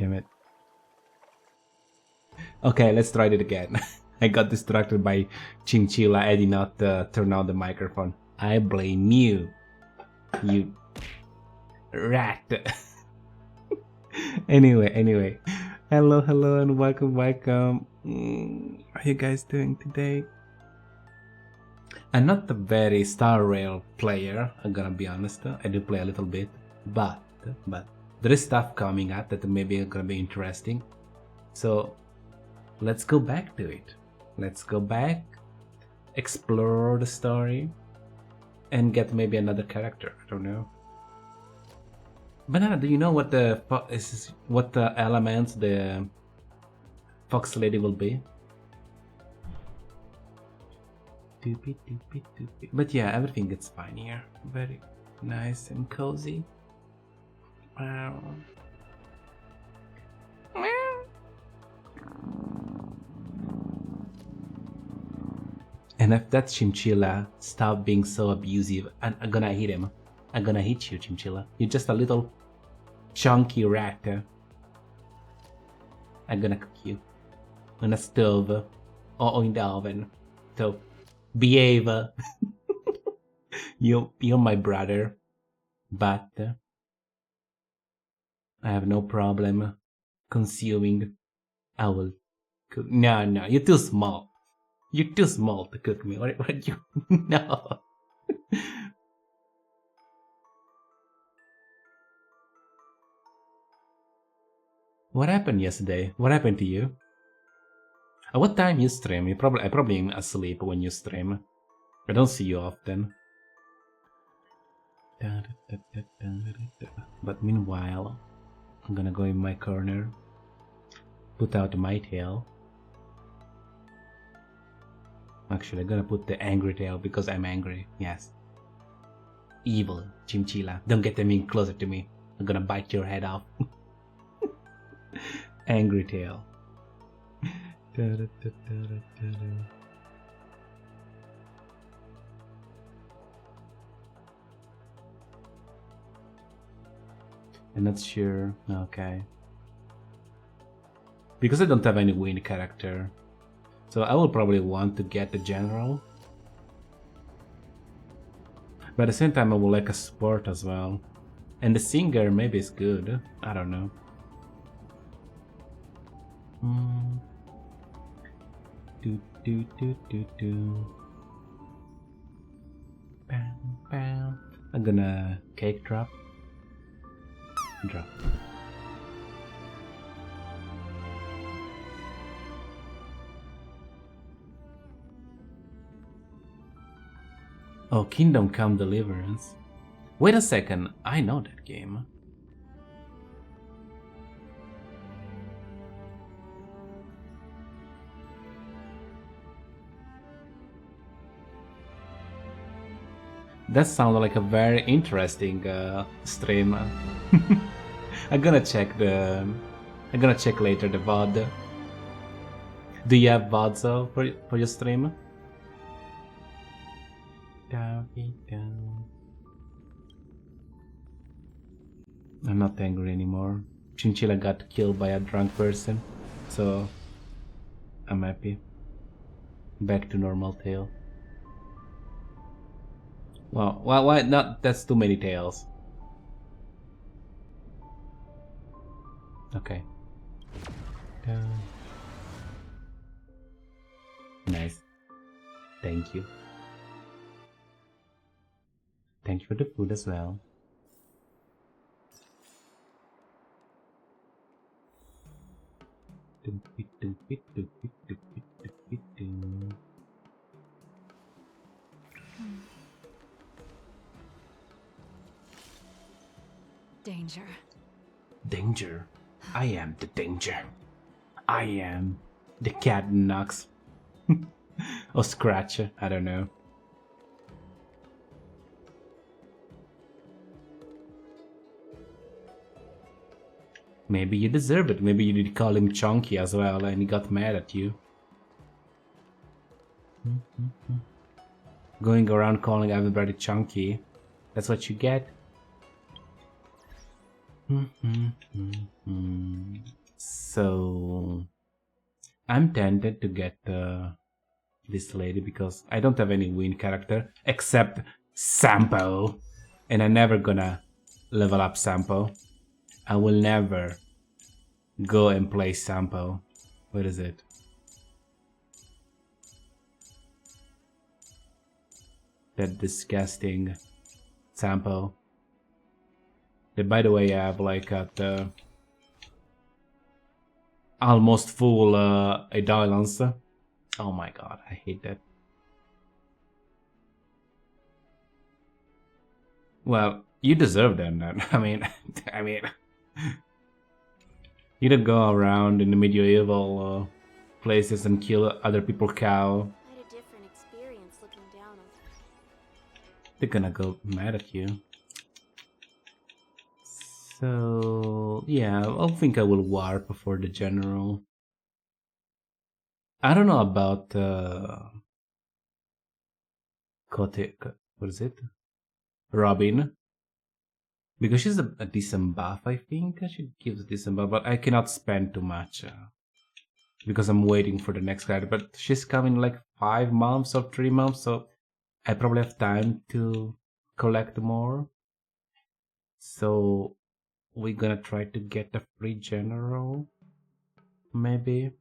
Damn it. Okay, let's try it again. I got distracted by Chinchilla. I did not turn on the microphone. I blame you. You rat. Anyway. Hello, and welcome. How are you guys doing today? I'm not a very Star Rail player, I'm gonna be honest. I do play a little bit, but there is stuff coming up that maybe gonna be interesting. So let's go back to it. Let's go back, explore the story, and get maybe another character. I don't know. Banana, do you know what the elements the fox lady will be? But yeah, everything gets fine here. Very nice and cozy. Wow. And if that Chinchilla stop being so abusive, I'm gonna hit him. I'm gonna hit you, Chinchilla. You're just a little chunky rat. I'm gonna cook you on a stove or in the oven. So behave. You're my brother, but I have no problem consuming. I will cook. No, you're too small. You're too small to cook me. What you? No. What happened yesterday? What happened to you? At what time you stream? I probably am asleep when you stream. I don't see you often. But meanwhile, I'm gonna go in my corner, put out my tail. Actually, I'm gonna put the angry tail because I'm angry. Yes. Evil Chinchilla. Don't get them in closer to me. I'm gonna bite your head off. Angry tail. I'm not sure. Okay. Because I don't have any wind character. So I will probably want to get the general. But at the same time I would like a sport as well. And the singer maybe is good. I don't know. Bam, bam. I'm gonna cake drop. Drop. Oh, Kingdom Come Deliverance. Wait a second, I know that game. That sounded like a very interesting stream. I'm gonna check later the VOD. Do you have VODs for your stream? I'm not angry anymore. Chinchilla got killed by a drunk person, so I'm happy. Back to normal tail. Well, why not? That's too many tails. Okay. Nice. Thank you. Thank you for the food as well. Danger. Danger. I am the danger. I am the cat knocks. Or Scratcher, I don't know. Maybe you deserve it. Maybe you did call him Chunky as well and he got mad at you. Going around calling everybody Chunky. That's what you get. So I'm tempted to get this lady because I don't have any win character except Sampo, and I'm never gonna level up Sampo. I will never go and play Sampo. What is it? That disgusting Sampo. That, by the way, I have like at almost full endurance. Oh my god, I hate that. Well, you deserve them then. I mean, you don't go around in the medieval places and kill other people's cow. I had a different experience looking down on. They're gonna go mad at you. So yeah, I think I will warp for the general. I don't know about what is it? Robin. Because she's a decent buff, I think. She gives a decent buff, but I cannot spend too much. Because I'm waiting for the next character. But she's coming like 5 months or 3 months, so I probably have time to collect more. So we're gonna try to get a free general. Maybe.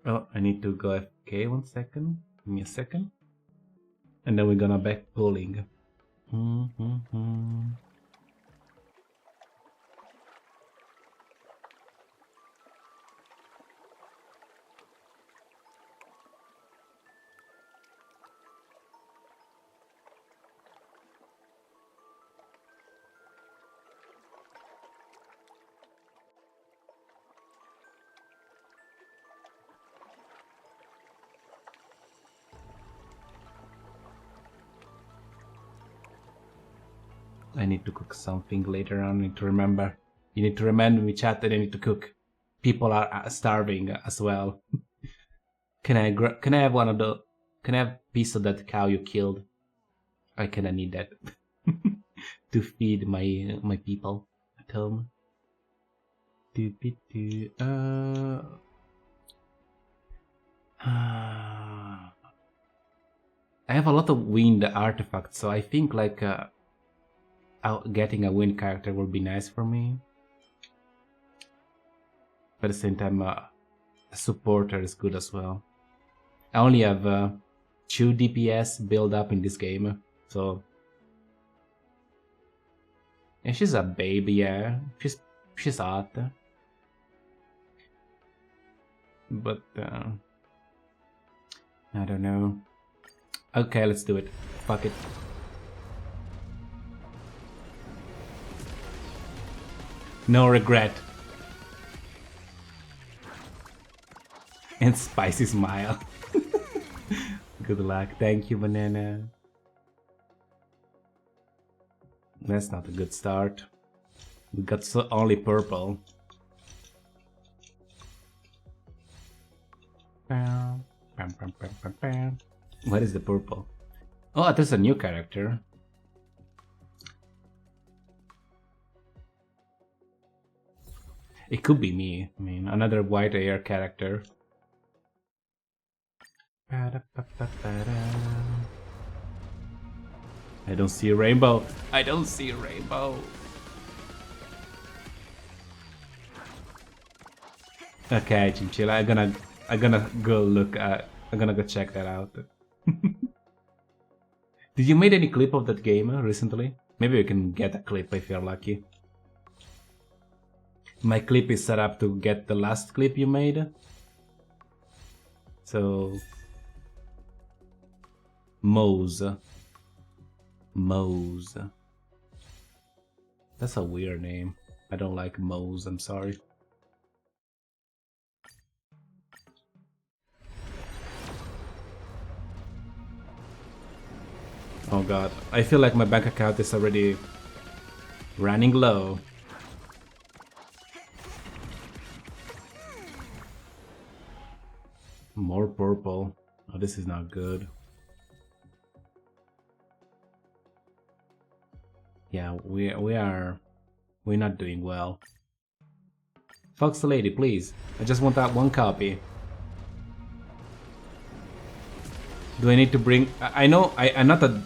Oh, I need to go FK 1 second. Give me a second. And then we're gonna back pulling. I need to cook something later on. I need to remember. You need to remind me, chat, that I need to cook. People are starving as well. Can I have one of the? Can I have a piece of that cow you killed? I kinda need that to feed my people at home. I have a lot of wind artifacts, so I think like getting a wind character will be nice for me. But at the same time, a supporter is good as well. I only have 2 DPS build up in this game, so. And she's a baby, yeah. She's hot. But I don't know. Okay, let's do it. Fuck it. No regret. And spicy smile. Good luck. Thank you, banana. That's not a good start. We got only purple. What is the purple? Oh, there's a new character. It could be me. I mean, another white hair character. I don't see a rainbow. I don't see a rainbow. Okay, Chinchilla, I'm gonna go look at. I'm gonna go check that out. Did you make any clip of that game recently? Maybe we can get a clip if you're lucky. My clip is set up to get the last clip you made. So Mose. That's a weird name. I don't like Mose, I'm sorry. Oh god, I feel like my bank account is already running low. More purple. Oh, this is not good. Yeah, we are We're not doing well. Fox Lady, please. I just want that one copy. Do I need to bring... I know I'm not a...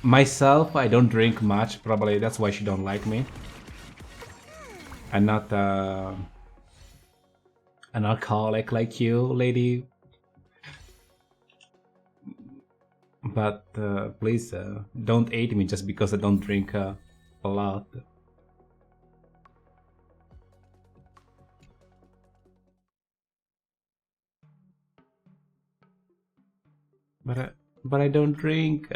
Myself, I don't drink much. Probably that's why she don't like me. I'm not an alcoholic like you, lady. But please don't hate me just because I don't drink a lot. But I don't drink.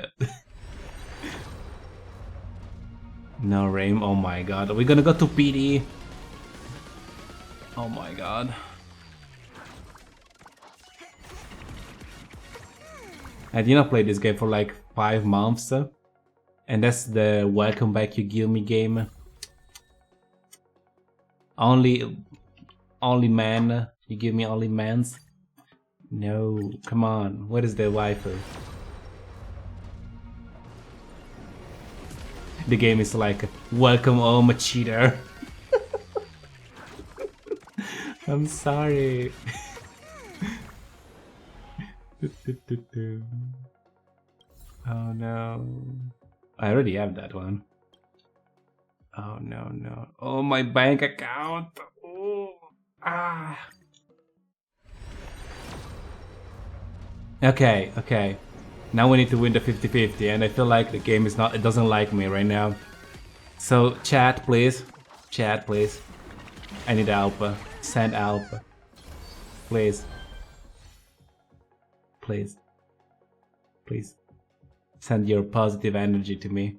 No Rain. Oh my god. Are we gonna go to PD? Oh my god. I did not play this game for like 5 months. And that's the welcome back you give me game. Only man. You give me only mans. No, come on. What is the waifu? The game is like, welcome home, a cheater. I'm sorry. Oh no. I already have that one. Oh no, no. Oh, my bank account. Oh, ah. Okay, okay. Now we need to win the 50-50, and I feel like the game is not, it doesn't like me right now. So chat please. Chat please. I need help. Send help. Please. Please. Please. Send your positive energy to me.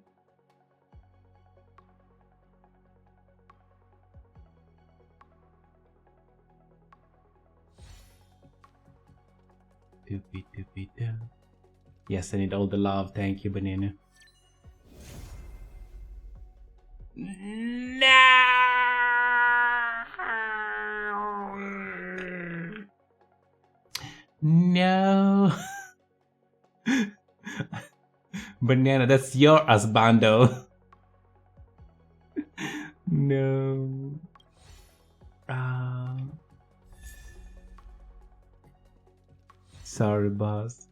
Yes, I need all the love. Thank you, Banana. No! No! Banana, that's your husbando. No. Sorry, boss.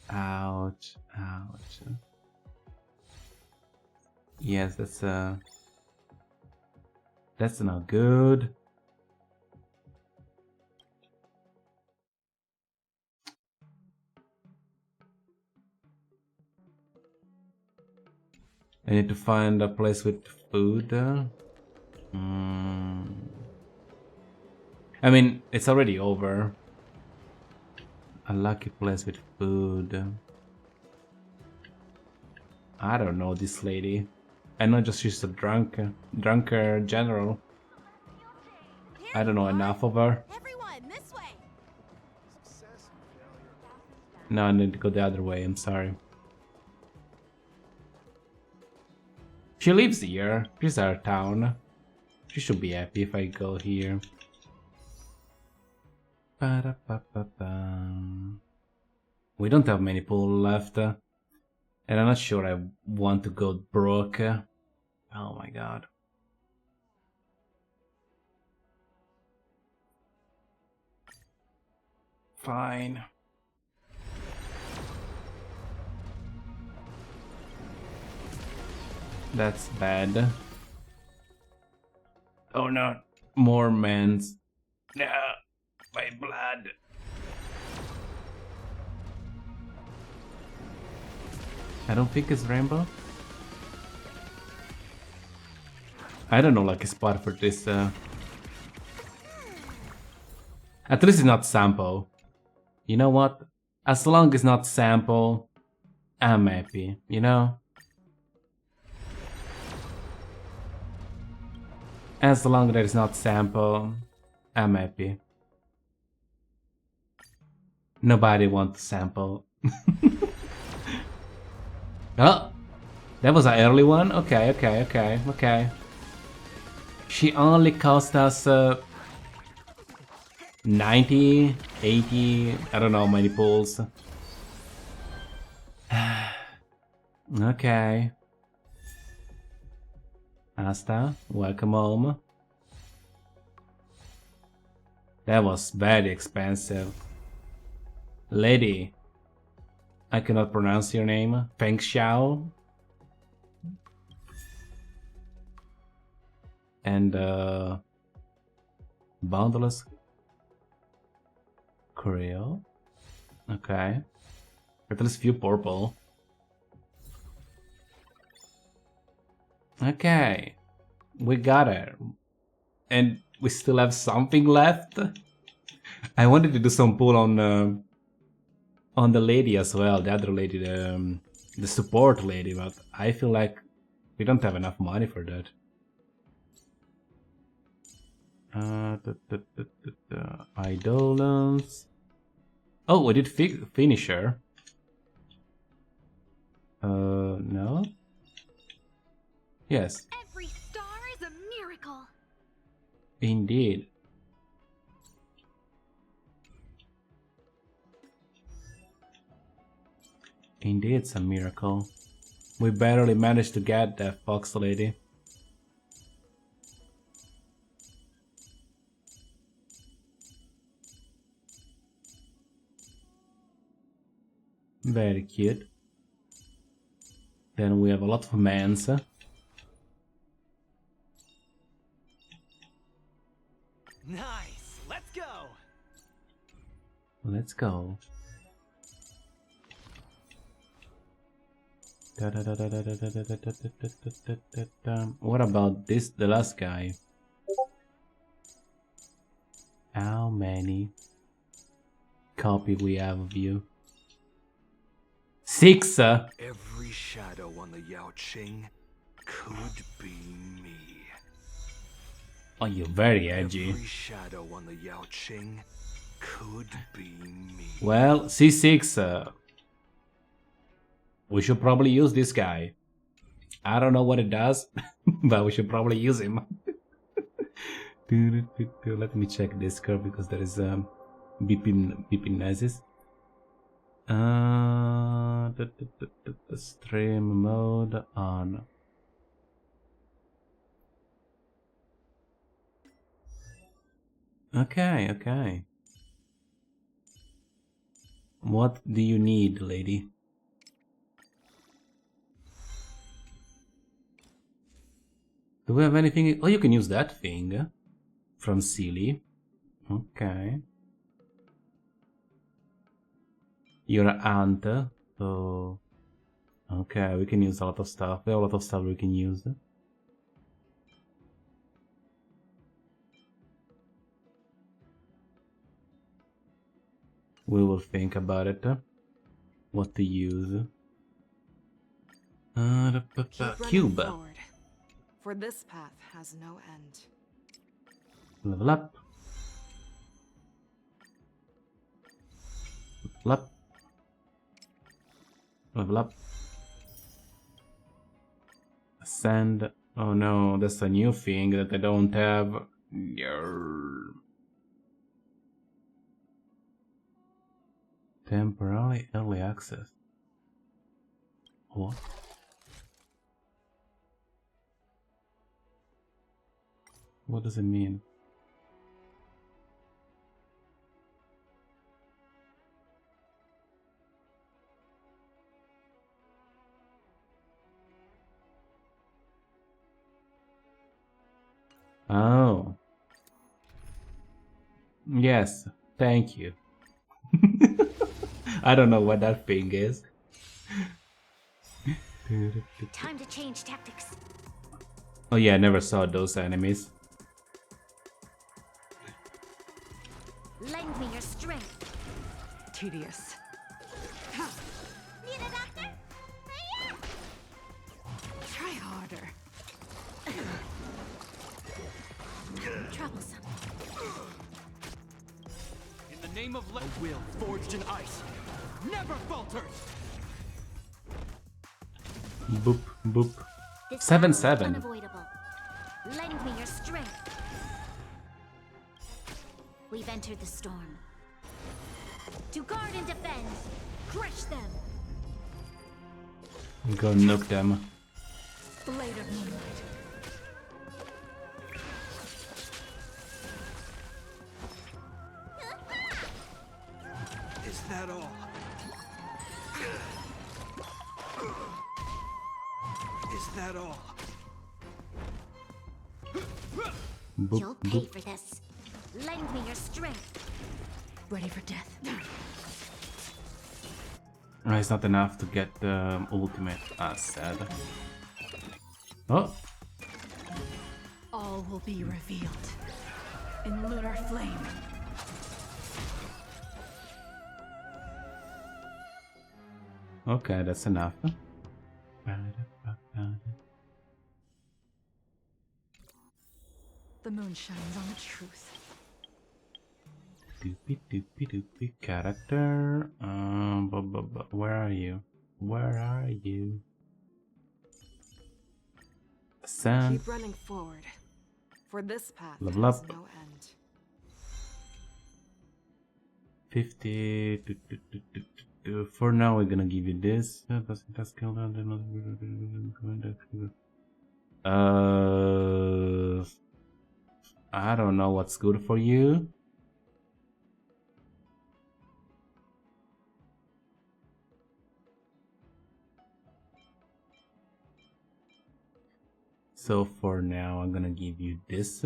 Ouch, ouch. Yes, that's not good. I need to find a place with food. I mean, it's already over. A lucky place with food. I don't know this lady. I know just she's a drunker general. I don't know enough of her. Everyone, this way. No, I need to go the other way, I'm sorry. She lives here. She's our town. She should be happy if I go here. We don't have many people left. And I'm not sure I want to go broke. Oh my god. Fine. That's bad. Oh no, more mans. No, my blood. I don't think it's rainbow. I don't know, like a spot for this. At least it's not sample. You know what? As long as it's not sample, I'm happy. You know. As long as it's not sample, I'm happy. Nobody wants sample. Oh, that was an early one? Okay. She only cost us 90, 80, I don't know how many pulls. Okay. Asta, welcome home. That was very expensive. Lady, I cannot pronounce your name. Feng Xiao. And Boundless Creo. Okay. At least few purple. Okay. We got it. And we still have something left. I wanted to do some pull on the lady as well, the other lady, the support lady, but I feel like we don't have enough money for that. Eidolons. Oh, we did finish her. No. Yes. Every star is a miracle. Indeed. Indeed, it's a miracle. We barely managed to get that fox lady. Very cute. Then we have a lot of Mansa. Nice. Let's go. Let's go. What about this, the last guy? How many copy we have of you? 6! Every shadow on the Yao Qing could be me. Oh, you're very edgy. Every shadow on the Yao Qing could be me. Well, C6. We should probably use this guy. I don't know what it does, but we should probably use him. Let me check Discord because there is beeping noises. Stream mode on. Okay. What do you need, lady? Do we have anything? Oh, you can use that thing from Sealy. Okay. You're an aunt, so okay, we can use a lot of stuff. We have a lot of stuff we can use. We will think about it. What to use. Cube. Forward, for this path has no end. Level up. Level up. Level up. Ascend. Oh no, that's a new thing that I don't have. Yarr. Temporarily early access. What? What does it mean? Oh. Yes, thank you. I don't know what that thing is. Time to change tactics. Oh yeah, I never saw those enemies. Lend me your strength. Tedious. Need a doctor? Try harder. Troublesome. In the name of a will forged in ice never falters. Boop, boop. This 7-7. battle is unavoidable. Lend me your strength. We've entered the storm. To guard and defend. Crush them. Go nuke them. Blade of moonlight. that all? Is that all? Boop, You'll pay boop. for this. Lend me your strength. Ready for death. No, it's not enough to get the ultimate. Ah, sad. Oh, All will be revealed in lunar flame. okay, that's enough. The moon shines on the truth. Doopy doopy doopy character. Where are you? Where are you? Ascend. Keep running forward, for this path Level has up. no end. 50. For now, we're gonna give you this. I don't know what's good for you. So for now, I'm gonna give you this.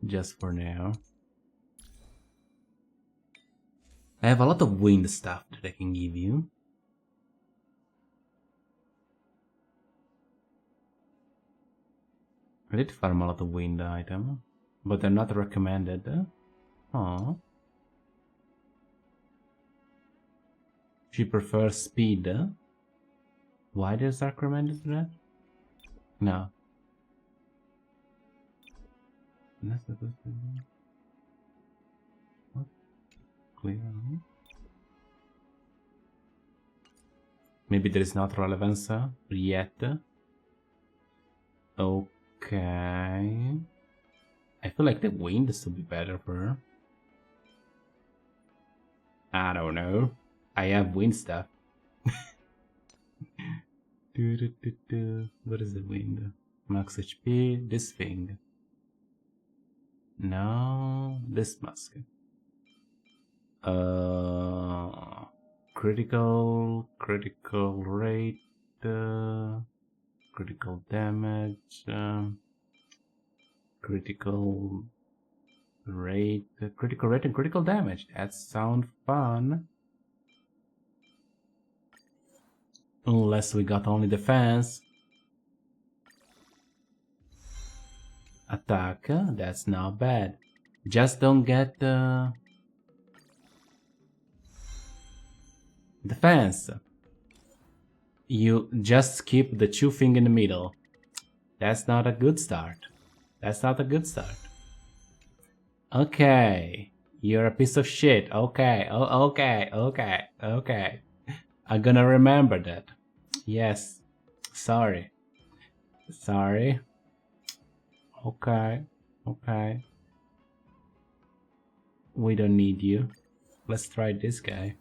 Just for now. I have a lot of wind stuff that I can give you. I did farm a lot of wind item, but they're not recommended. Aww. She prefers speed. Why does that recommended that? No. What? Clear. Maybe there is not relevance yet. Okay. I feel like the wind is to be better for her. I don't know. I have wind stuff. What is the wind? Max HP, this thing. No, this mask. Critical rate, critical damage, critical rate and critical damage. That sounds fun. Unless we got only defense. Attack, that's not bad. Just don't get defense. You just keep the two thing in the middle. That's not a good start. That's not a good start. Okay. You're a piece of shit. Okay. Oh, okay. I'm gonna remember that. Yes. Sorry. Okay. We don't need you. Let's try this guy.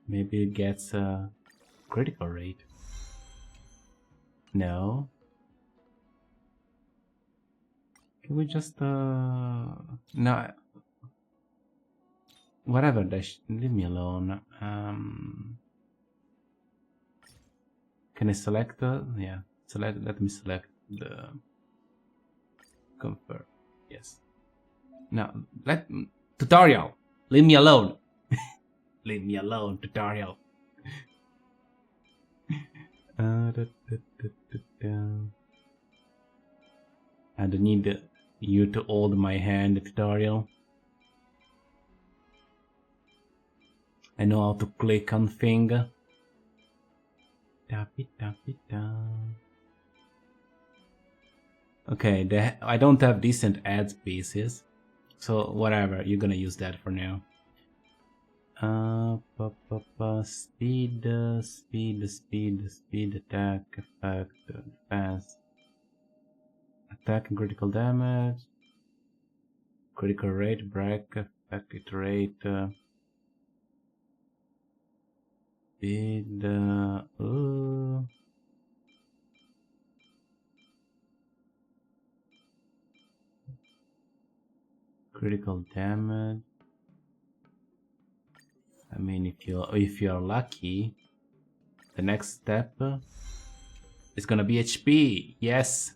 Maybe it gets a critical rate. No. Can we just no. Whatever, leave me alone. Can I select yeah, let me select the confirm. Yes. Now tutorial. Leave me alone. Leave me alone, tutorial. I don't need you to hold my hand, tutorial. I know how to click on finger. Tap it. Okay, I don't have decent ad spaces, so whatever. You're gonna use that for now. Speed, attack, effect, defense, attack and critical damage, critical rate, break, effect rate, speed, Critical damage. I mean, if you're lucky, the next step is gonna be HP. Yes,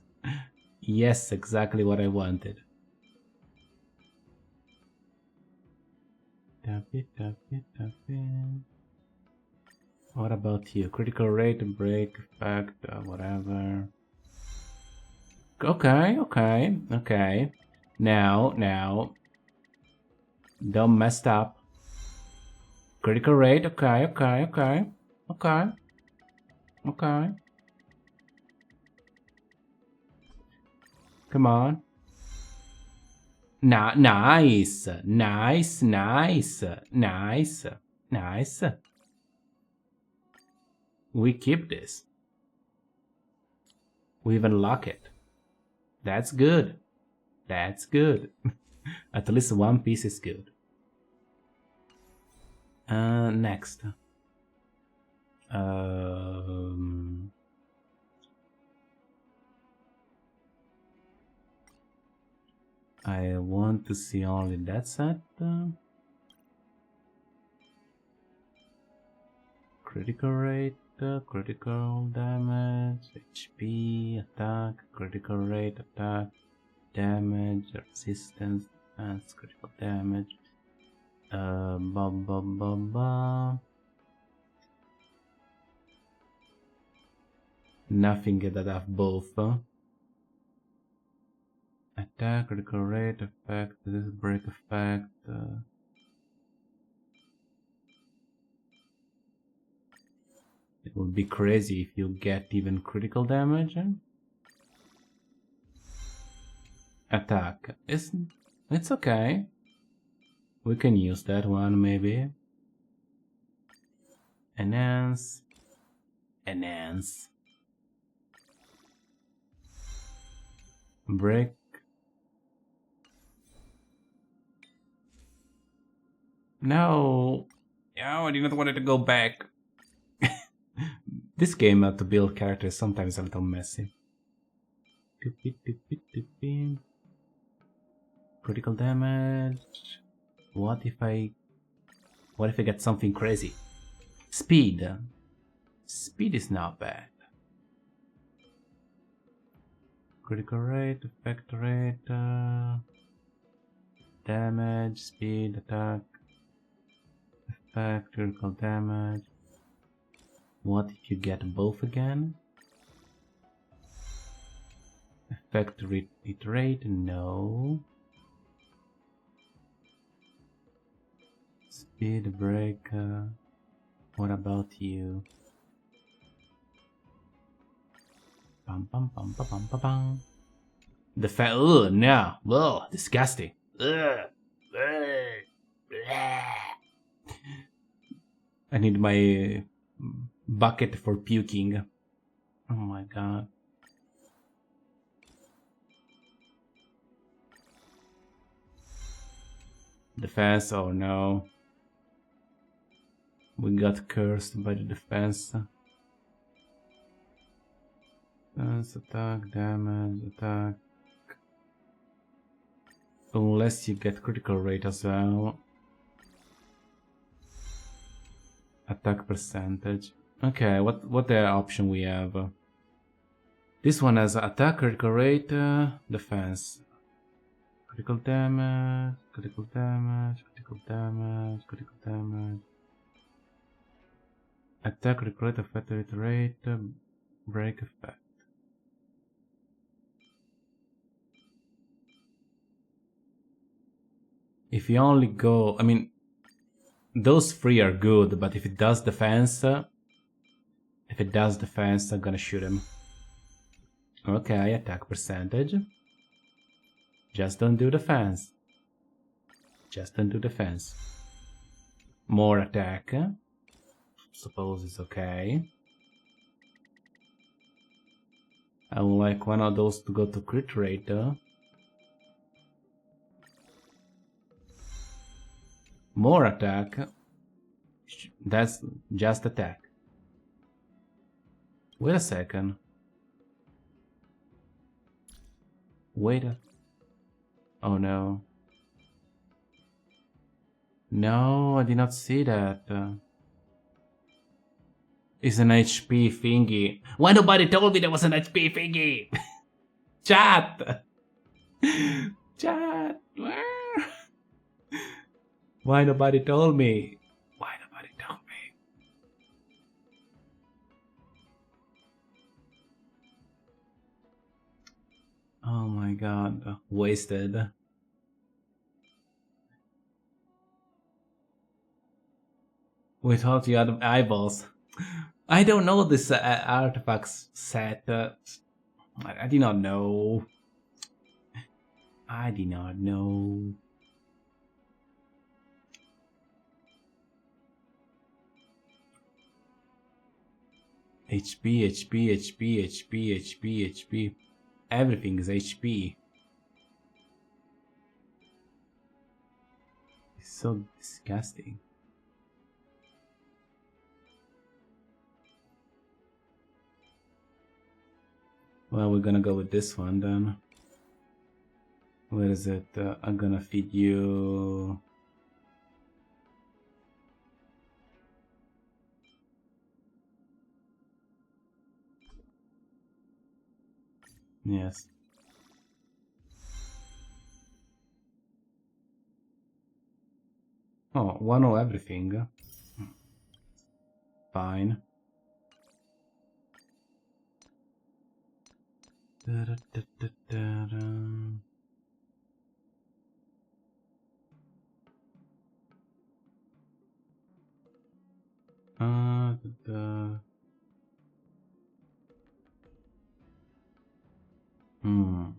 yes, exactly what I wanted. Tap it, tap it, tap it. What about you? Critical rate, break, effect, whatever. Okay, okay, okay. Now, don't mess up. Critical rate, okay. Come on. Nice. We keep this. We even lock it. That's good. At least one piece is good. Next. I want to see only that set. Critical rate, critical damage, HP, attack, critical rate, attack, damage, resistance, defense, critical damage. Nothing that have both. Attack, critical rate, effect, this is break effect. It would be crazy if you get even critical damage. Attack. It's okay. We can use that one maybe. Enhance. Break. No. I didn't want it to go back. This game to build characters is sometimes a little messy. Critical damage. What if I get something crazy? Speed. Speed is not bad. Critical rate, effect rate, damage, speed, attack, effect, critical damage. What if you get both again? Effect rate, no. Speed break, what about you? The ugh, no, ugh, disgusting. Ugh. I need my bucket for puking. Oh my god. Defense, oh no. We got cursed by the defense. Defense, attack, damage, attack. Unless you get critical rate as well. Attack percentage. Okay, what the option we have? This one has attack, critical rate, defense. Critical damage, critical damage, critical damage, critical damage. Attack, critical rate, effect rate, break effect. If you only go, I mean, those three are good, but if it does defense, I'm gonna shoot him. Okay, attack percentage. Just don't do defense. More attack. Suppose it's okay. I would like one of those to go to crit rate though. More attack. That's just attack. Wait a second. Oh no. No, I did not see that. It's an HP thingy. Why nobody told me there was an HP thingy? Chat! Chat! Why nobody told me? Why nobody told me? Oh my god. Wasted. We thought you had eyeballs. I don't know this artifacts set. I did not know. I did not know. HP, HP, HP, HP, HP, HP. Everything is HP. It's so disgusting. Well, we're gonna go with this one then. Where is it? I'm gonna feed you. Yes. Oh, 1 everything. Fine. Hmm.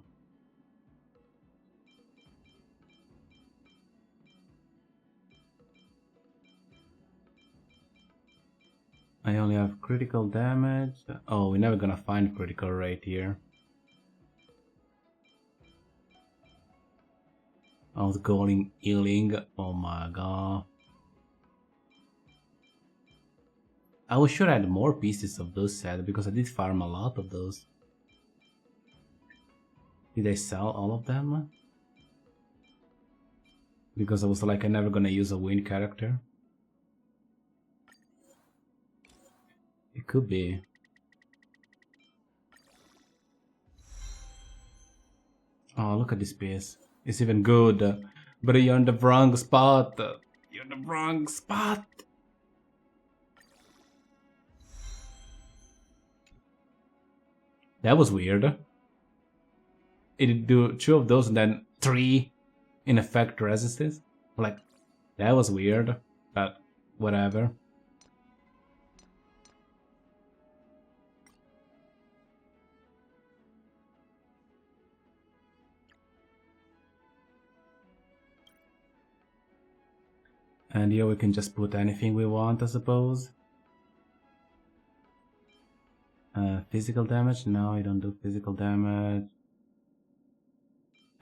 I only have critical damage. Oh, we're never gonna find critical rate here. I was going healing. Oh my god. I was sure I had more pieces of those set because I did farm a lot of those. Did I sell all of them? Because I was like, I'm never gonna use a wind character. It could be. Oh, look at this piece. It's even good. But you're in the wrong spot. You're in the wrong spot. That was weird. It did do 2 of those and then 3 in effect resistance. Like, that was weird. But whatever. And here we can just put anything we want, I suppose. Physical damage? No, I don't do physical damage.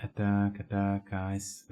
Attack, attack, guys.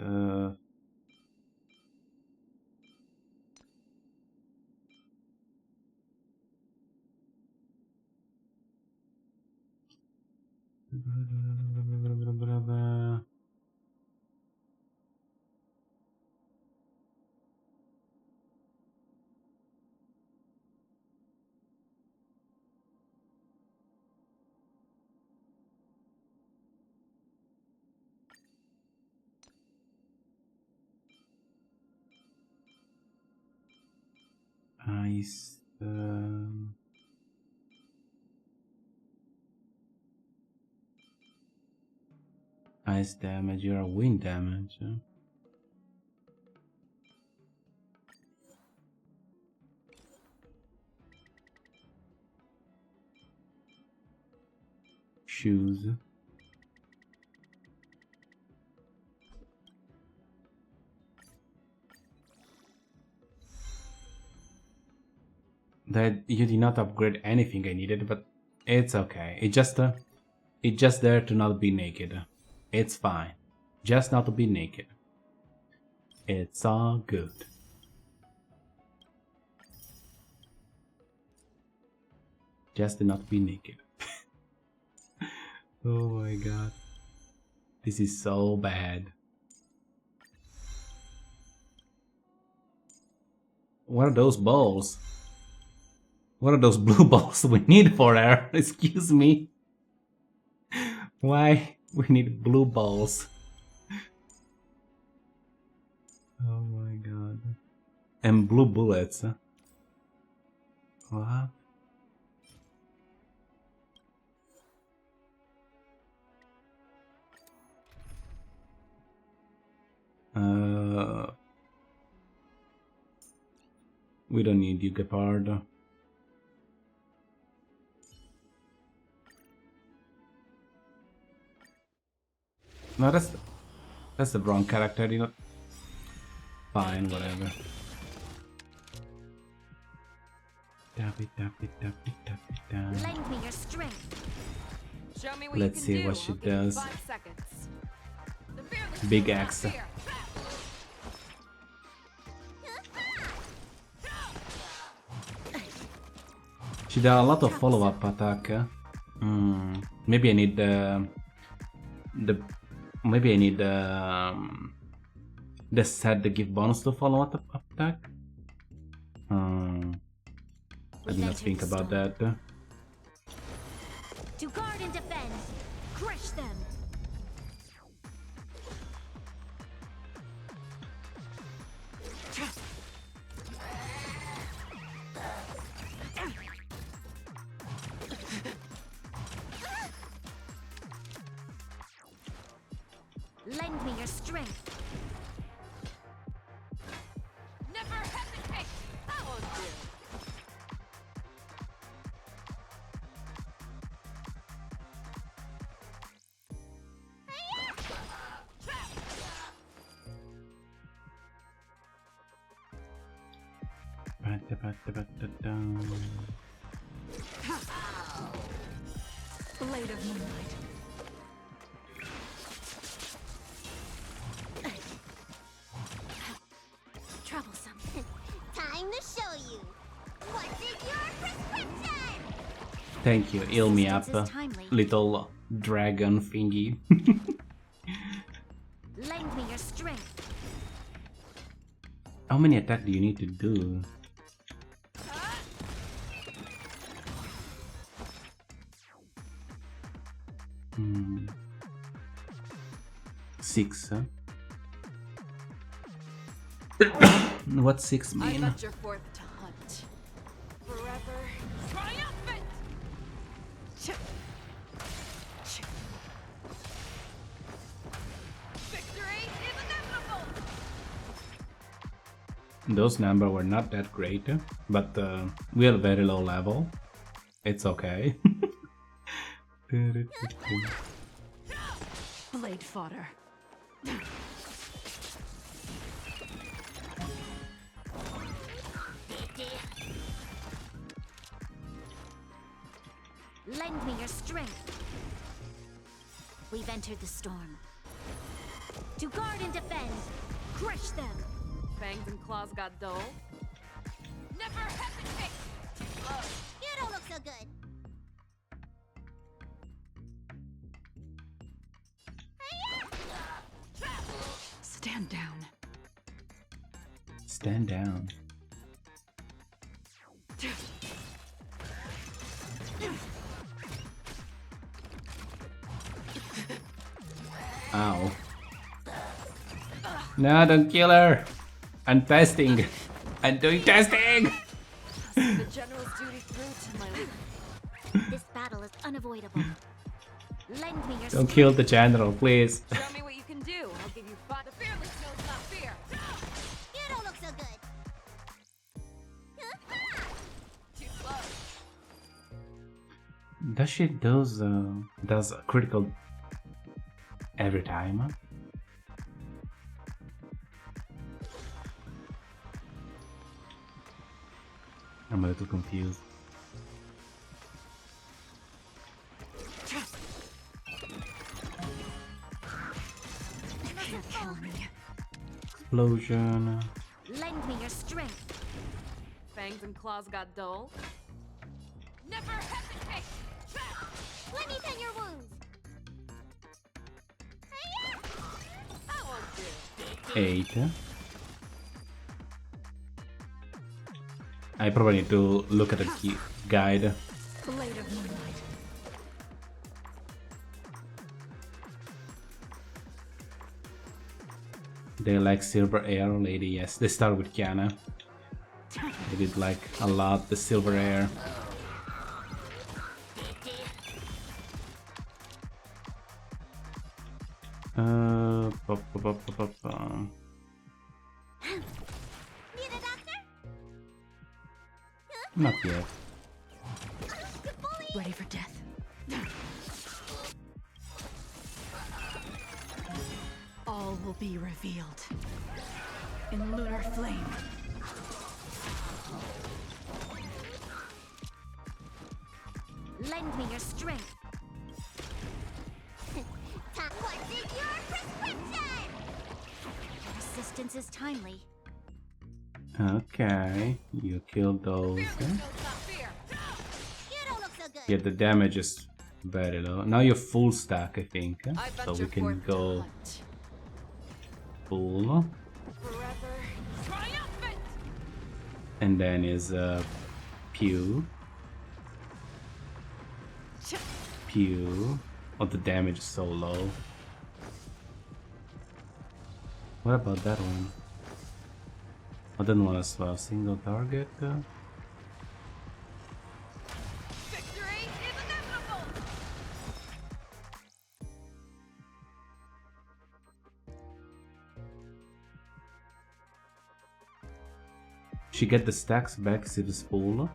Ice. Ice damage, you're wind damage. Shoes. That you did not upgrade anything I needed, but it's okay. It's just there to not be naked. It's fine. Just not to be naked. It's all good. Just to not be naked. Oh my god. This is so bad. What are those balls? What are those blue balls we need for her? Excuse me. Why we need blue balls? Oh my god. And blue bullets. Huh? What? We don't need you, Gepard. No, that's the wrong character, you know. Fine, whatever. Lend me your strength. Show me what Let's you can see do. what she I'll give you does. 5 seconds. The fearless Big will not axe. fear. She did a lot of follow-up attack. Maybe I need maybe I need the set to give bonus to follow-up attack. I did not think about that. To guard and defend. Crush them. Lend me your strength. Never hesitate. That won't do. Blade of moonlight. Troublesome. Time to show you. What's in your prescription? Thank you, heal me up, Assistance is timely. little dragon thingy. Lend me your strength. How many attacks do you need to do? Six, huh? What's 6 I mean? bet you're forth to hunt. Forever triumphant! Victory is inevitable! Those numbers were not that great, but we are very low level. It's okay. Blade fodder. Lend me your strength. We've entered the storm. To guard and defend. Crush them. Fangs and claws got dull. Never hesitate! You don't look so good. Stand down. Stand down. Ow. No, don't kill her! I'm testing! I'm doing testing! The general's duty through to my leader. This battle is unavoidable. Lend me your Don't strength. kill the general, please. Show me what you can do. I'll give you 5. The fearless knows not fear. You don't look so good. Too slow. Does she does a critical every time? I'm a little confused. You can't kill me. Explosion. Lend me your strength. Fangs and claws got dull. Never hesitate! Let me tend your wounds. That won't do. 8. I probably need to look at the guide. Blade of moonlight. They like Silver Air Lady, yes. They start with Kiana. They did like a lot the Silver Air. Need a doctor? Not yet. Good bully. Ready for death. All will be revealed in lunar flame. Lend me your strength. What's in your prescription? Your assistance is timely. Okay, you killed those. Fear knows not fear. You don't look so good. Yeah, the damage is very low. Now you're full stack, I think. I So we venture can forth to go hunt. full. Forever triumphant. And then is Pew. Pew. Oh, the damage is so low. What about that one? I didn't want to swap single target. Victory is inevitable. She get the stacks back if it's full.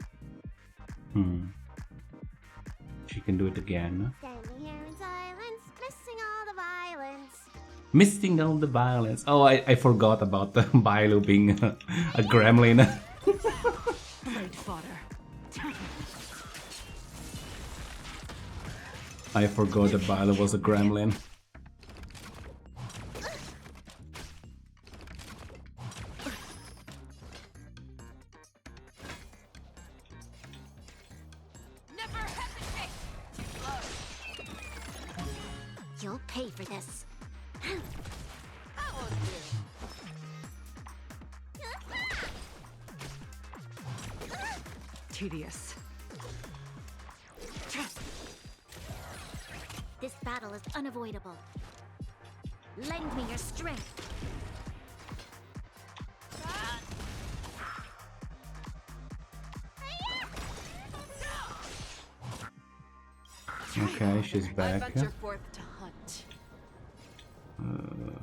She can do it again. Standing here in silence, missing all the violence. Missing all the violence. Oh, I forgot about the Bailu being a gremlin. Blade fodder. I forgot that Bailu was a gremlin. Never hesitate. You'll pay for this. That won't do. Tedious. This battle is unavoidable. Lend me your strength. Okay, she's I back. venture forth to hunt.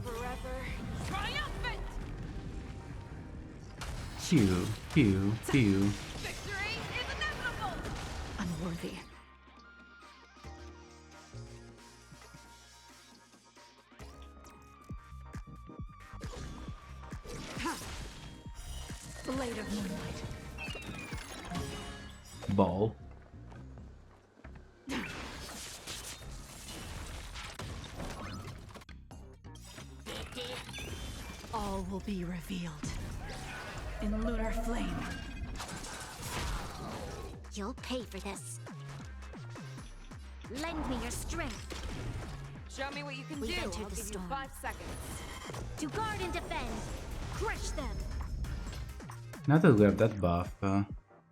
Forever triumphant. Pew, pew, pew. Victory is inevitable. Unworthy. Blade of moonlight. Ball. All will be revealed in lunar flame. You'll pay for this. Lend me your strength. Show me what you can We've do. entered I'll the give you storm. 5 seconds. To guard and defend. Crush them. Now that we have that buff,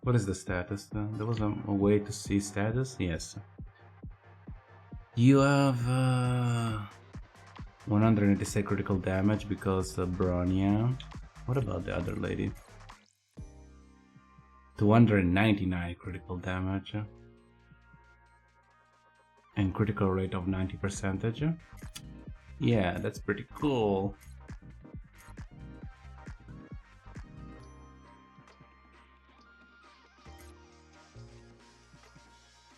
what is the status? There was a way to see status? Yes. You have 186 critical damage because Bronya. What about the other lady? 299 critical damage. And critical rate of 90%. Yeah, that's pretty cool.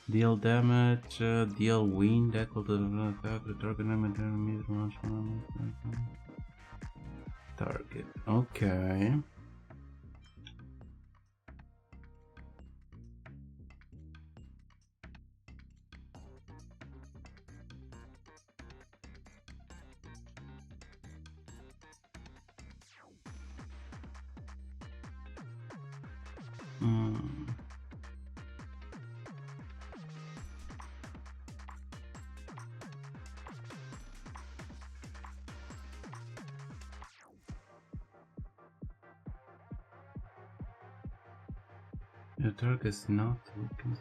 Deal damage, deal wind equal to the attack, the target enemy target. Okay. The target is not weakened.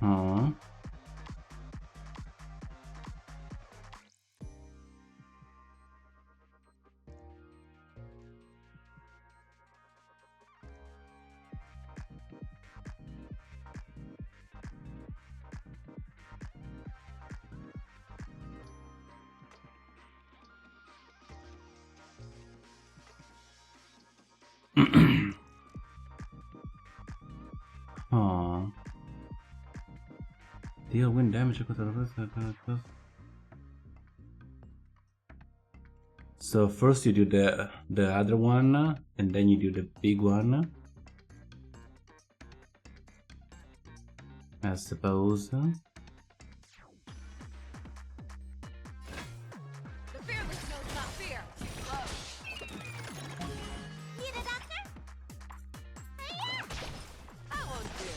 Oh. Oh. Deal wind damage equal to the. So first you do the other one, and then you do the big one. I suppose. The fearless knows not fear. Too close. Need a doctor? Hiya! That won't do.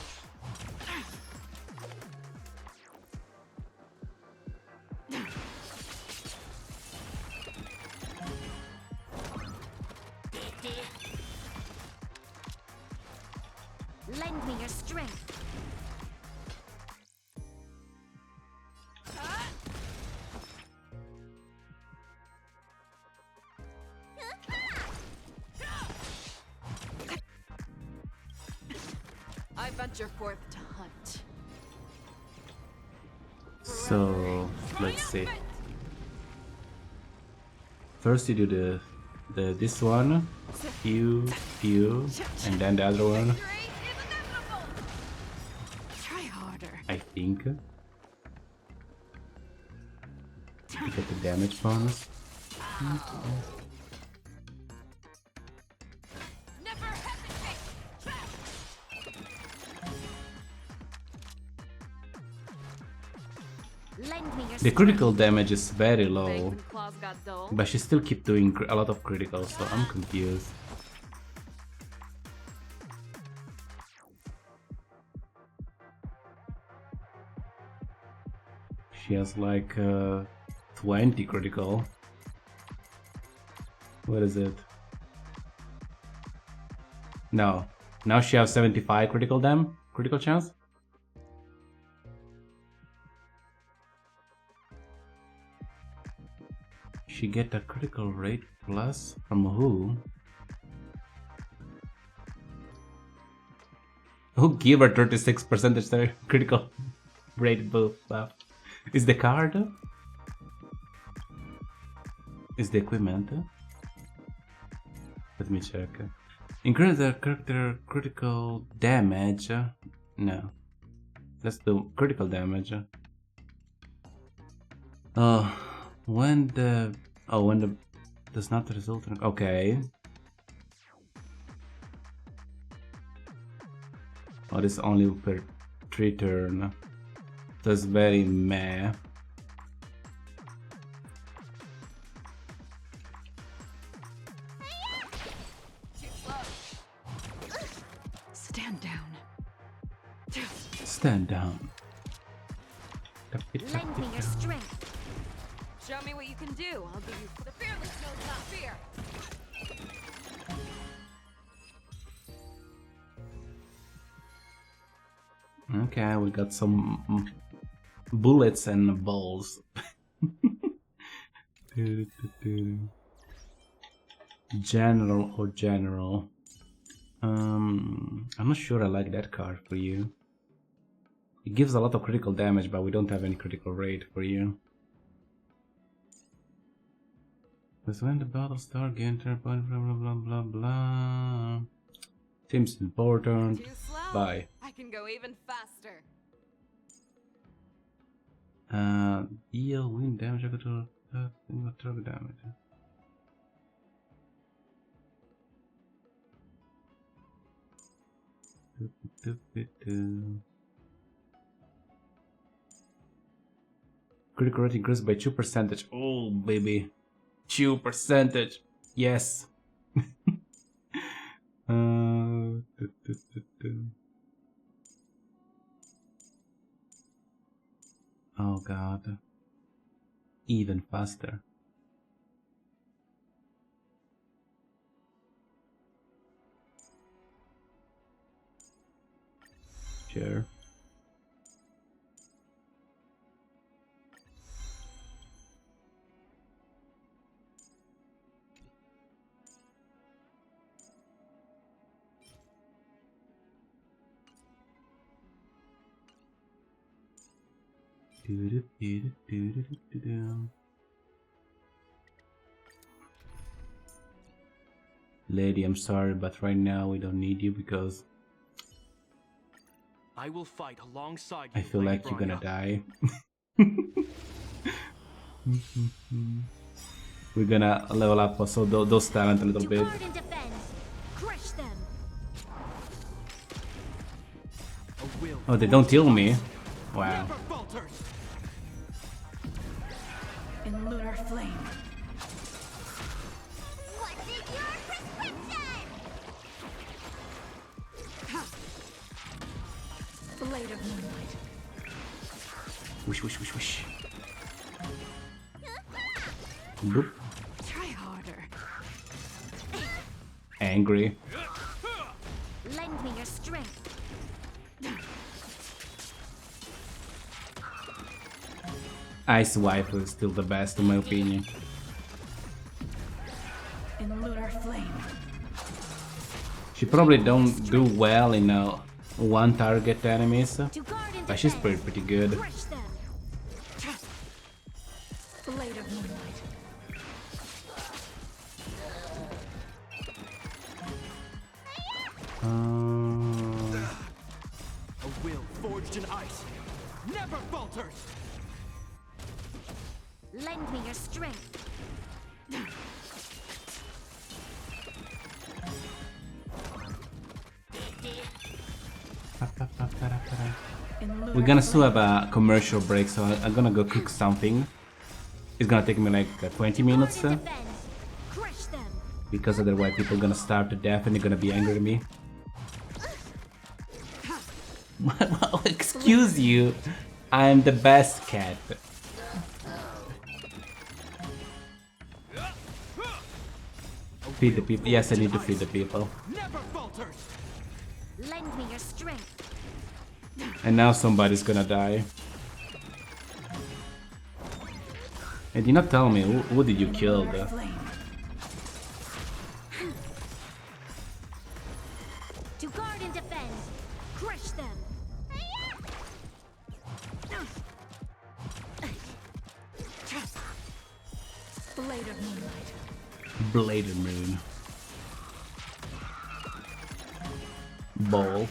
Lend me your strength. I venture forth to hunt. So let's see. First you do the this one, pew, and then the other one. Victory is inevitable. Try harder. I think. To get the damage bonus. Never hesitate. Lend me your The critical damage is very low, Fangs and claws got dull. but she still keep doing a lot of criticals, so I'm confused. She has like 20 critical. What is it? No. Now she has 75 critical chance? She get a critical rate plus from who? Who give her 36% critical rate buff? Is the card? Is the equipment? Let me check. Increase the character critical damage. No. Let's do critical damage. When the does not result in, okay. Oh, this is only per 3 turn. That's very meh. Too close. Stand down. Stand down. Lend me your strength. Show me what you can do. I'll give you. The fearless knows not fear. Okay, we got some bullets and balls. General or general? I'm not sure I like that card for you. It gives a lot of critical damage, but we don't have any critical rate for you. Because when the battle starts, gain turn point, blah blah blah blah blah. Seems important. Too slow. Bye. I can go even faster. Deal wind damage equal to target damage. Critical rate increased by 2%. Oh baby, 2%. Yes. Oh god. Even faster. Sure. Lady, I'm sorry, but right now we don't need you because I will fight alongside I you, feel Lady like you're gonna Bronya. die. We're gonna level up also those talent a little To bit. guard and defend. Crush them. A will Oh, they don't forged in heal me. ice Wow. never falters. In lunar flame. What's in your prescription? Blade of moonlight. Wish, wish, wish, wish. Boop. Try harder. Angry. Lend me your strength. Ice Wife is still the best in my opinion. In lunar flame. She probably don't do well in one target enemies, To guard and but she's defend. pretty good. Crush them. Blade of moonlight. A will forged in ice never falters. Lend me your strength. In lunar We're gonna still have a commercial break, so I'm gonna go cook something. It's gonna take me like 20 minutes, Guard and defend. Crush them. because otherwise people are gonna starve to death and they're gonna be angry at me. Well, excuse you, I'm the best cat. Feed the people. Yes, I need to feed the people. Never falters. Lend me your strength. And now somebody's gonna die. And did not tell me who did you kill? lunar flame. To guard and defend. Crush them. Blade of moonlight. Bladed Moon. Ball.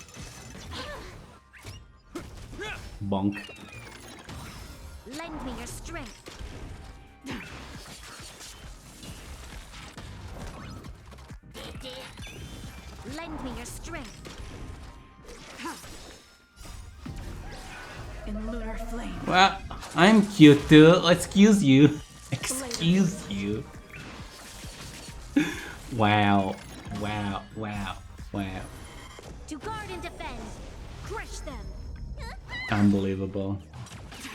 Bonk. Lend me your strength. Lend me your strength. In lunar flame. Well, I'm cute too. Excuse you. Excuse you. Wow. Wow. Wow. Wow. To guard and defend. Crush them. Unbelievable.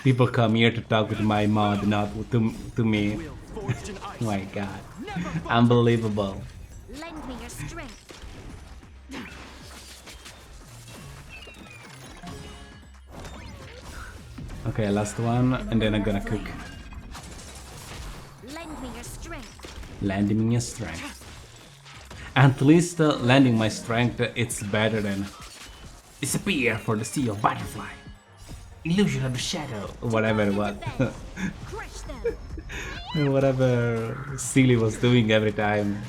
People come here to talk with my mod, not to me. Will forged in ice Oh my god. never falters. Unbelievable. Lend me your strength. Okay, last one, and then I'm gonna cook. Lend me your strength. Landing your strength. At least landing my strength, it's better than disappear for the sea of butterfly. Illusion of the shadow. Whatever it was. Defend. Crush them. Whatever Silly was doing every time.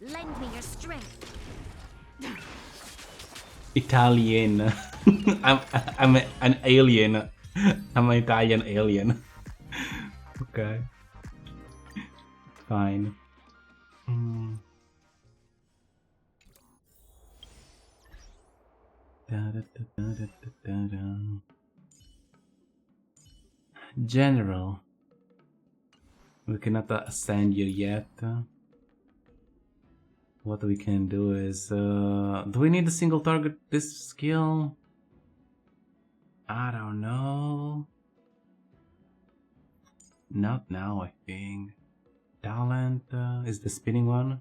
Lend me your strength. Italian. I'm an alien. I'm an Italian alien. Okay. Fine. General. We cannot ascend you yet. What we can do is... do we need a single target this skill? I don't know. Not now, I think. Talent is the spinning one.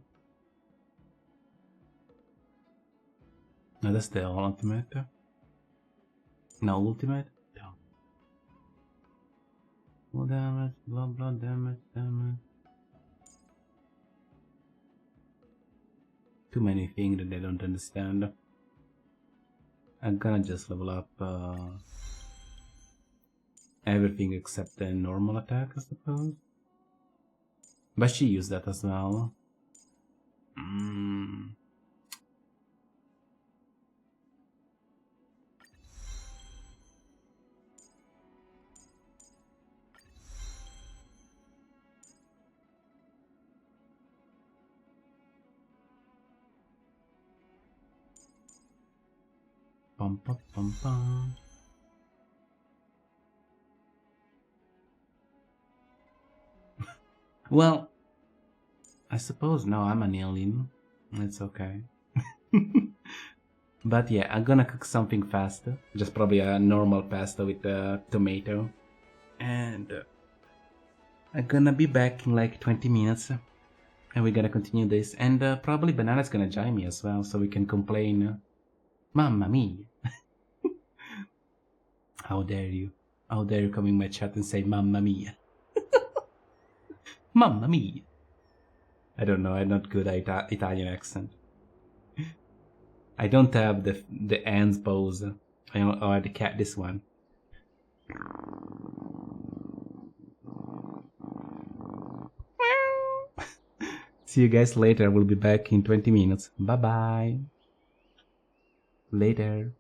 No, that's the ultimate. No, ultimate? No. Full damage, blah, damage. Too many things that I don't understand. I'm gonna just level up everything except the normal attack, I suppose. But she used that as well. Pum pum pum pum. Well, I suppose now I'm an alien. It's okay. But yeah, I'm gonna cook something faster. Just probably a normal pasta with tomato. And I'm gonna be back in like 20 minutes. And we're gonna continue this. And probably Banana's gonna join me as well, so we can complain. Mamma mia! How dare you? How dare you come in my chat and say Mamma mia? Mamma mia! I don't know, I'm not good at Italian accent. I don't have the ants pose. Or the cat, this one. See you guys later. We'll be back in 20 minutes. Bye bye. Later.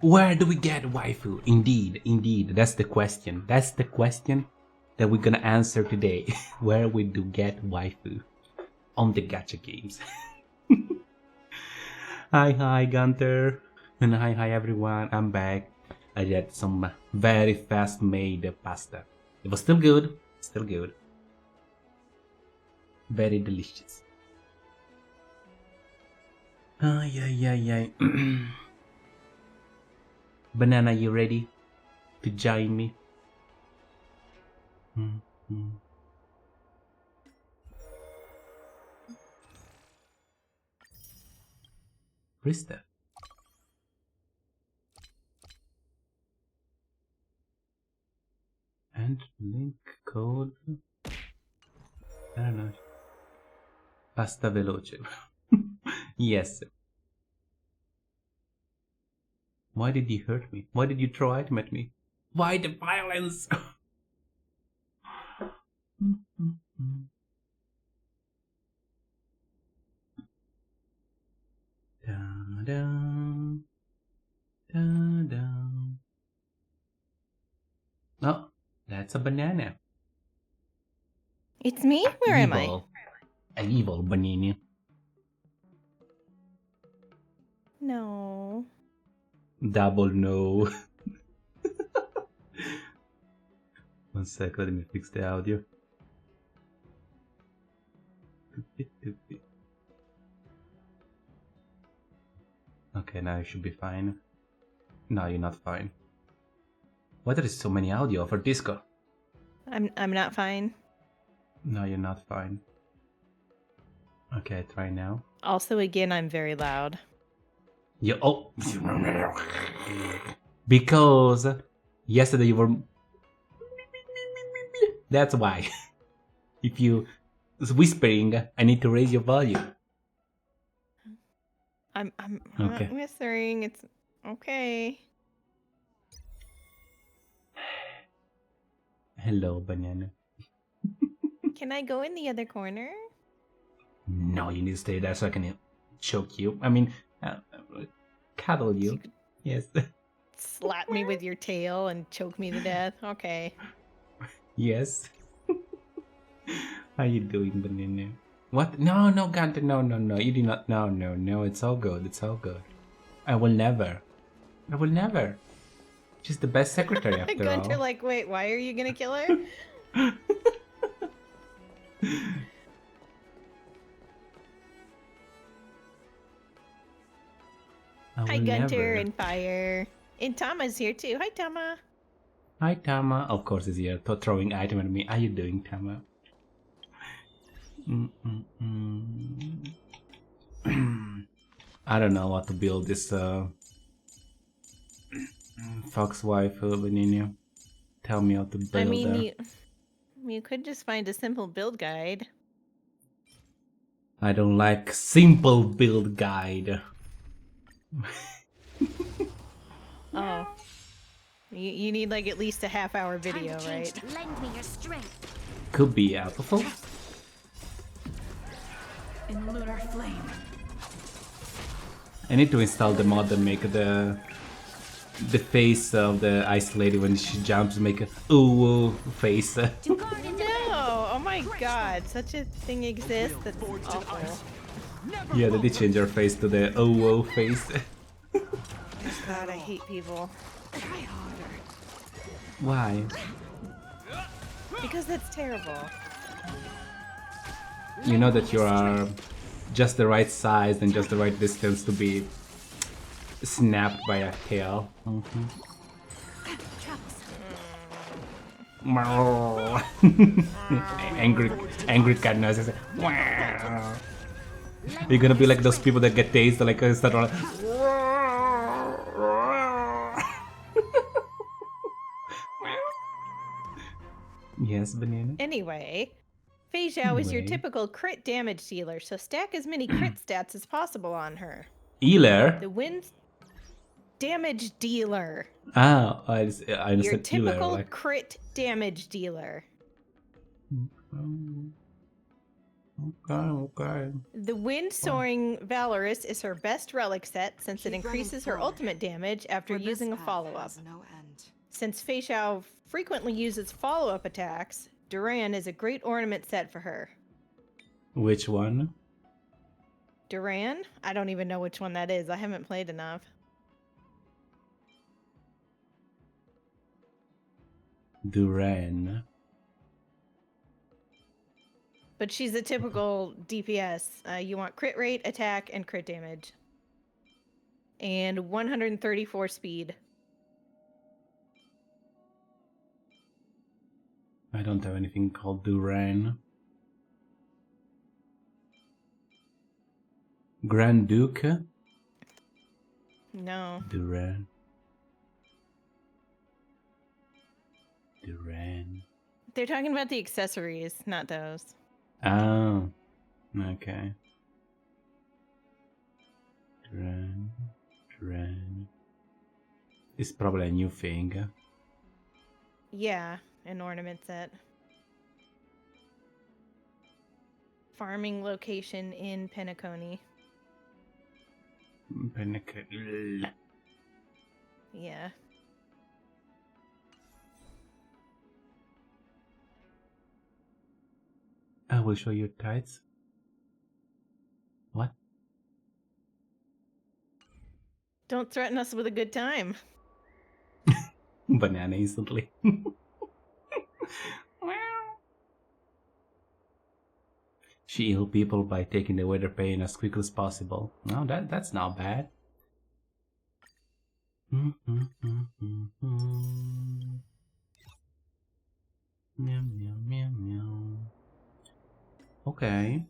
Where do we get waifu? Indeed, that's the question. That's the question that we're gonna answer today. Where we do get waifu on the gacha games. Hi Gunter, and hi everyone. I'm back. I had some very fast made pasta. It was still good, very delicious. Yeah. Banana, you ready to join me? Krista. And link code. I don't know. Pasta veloce. Yes. Why did you hurt me? Why did you throw item at me? Why the violence? Oh, that's a banana. It's me? Where am I? An evil banana. No. Double no. 1 sec, let me fix the audio. Okay, now you should be fine. No, you're not fine. Why there is so many audio for Discord? I'm not fine. No, you're not fine. Okay, try now. Also, again, I'm very loud. You because yesterday you were. That's why. If you whispering, I need to raise your volume. I'm Okay. not whispering. It's okay. Hello, banana. Can I go in the other corner? No, you need to stay there so I can choke you. I mean, cuddle you. Yes. Slap me with your tail and choke me to death? Okay. Yes. How you doing, banana? What? No, Gunter, no. You do not. No. It's all good. I will never. She's the best secretary after Gunter, all. like, wait, why are you gonna kill her? Hi, Gunter and Fire. And Tama's here too. Hi, Tama. Hi, Tama. Of course, he's here. Throwing item at me. How you doing, Tama? I don't know what to build this fox wife Benigno. Tell me how to build I mean, her. you could just find a simple build guide. I don't like simple build guide. Oh. You need like at least a half-hour video, right? Lend me your strength. Could be helpful. In lunar flame. I need to install the mod and make the face of the ice lady when she jumps, make a ooh face. To guard and defend. No! Oh my god, such a thing exists? That's awful. Yeah, they did change her face to the oh face. God, I hate people. Try harder. Why? Because that's terrible. You know that you are just the right size and just the right distance to be snapped by a tail. angry cat noises. You're gonna be like those people that get tased, like start on. Yes, banana. Anyway, Fei Zhao is your typical crit damage dealer, so stack as many crit stats as possible on her. Healer. The wins damage dealer. Ah, I understand. Your typical healer, like... crit damage dealer. Okay. The Wind Soaring Valorous is her best relic set since it Keep running increases her forward, ultimate damage after for this using a path follow-up. has no end. Since Fei Xiao frequently uses follow-up attacks, Duran is a great ornament set for her. Which one? Duran? I don't even know which one that is. I haven't played enough. Duran. But she's a typical DPS. You want crit rate, attack, and crit damage. And 134 speed. I don't have anything called Duran. Grand Duke? No. Duran. Duran. They're talking about the accessories, not those. Oh. Okay. Duran. Duran. It's probably a new thing. Yeah, an ornament set. Farming location in Penacony. Yeah. I will show you tights. What? Don't threaten us with a good time. Banana instantly. She heal people by taking away their pain as quickly as possible. No, that's not bad. Meow, meow, meow, meow. Okay.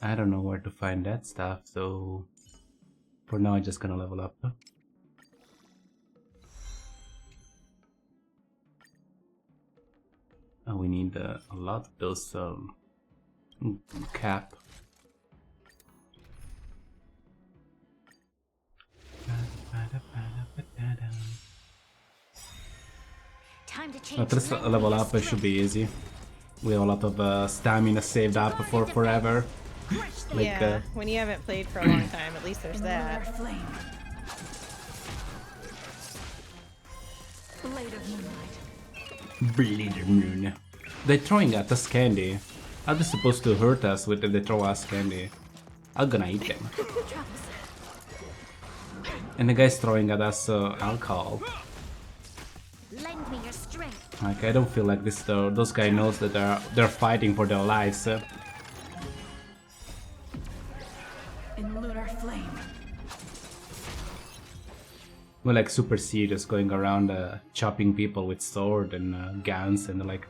I don't know where to find that stuff, so for now I'm just gonna level up. Oh, we need a lot of those cap. Time to change. At least a level up it should be easy. We have a lot of stamina saved up for forever. Like, yeah, when you haven't played for a long time, at least there's In lunar that. flame. Blade of moonlight. Bleeder moon. They're throwing at us candy. How they supposed to hurt us with they throw us candy? I'm gonna eat them. And the guy's throwing at us alcohol. Lend me your strength. Like I don't feel like this though. Those guys knows that they're fighting for their lives. In lunar flame. We're like super serious, going around chopping people with sword and guns, and like,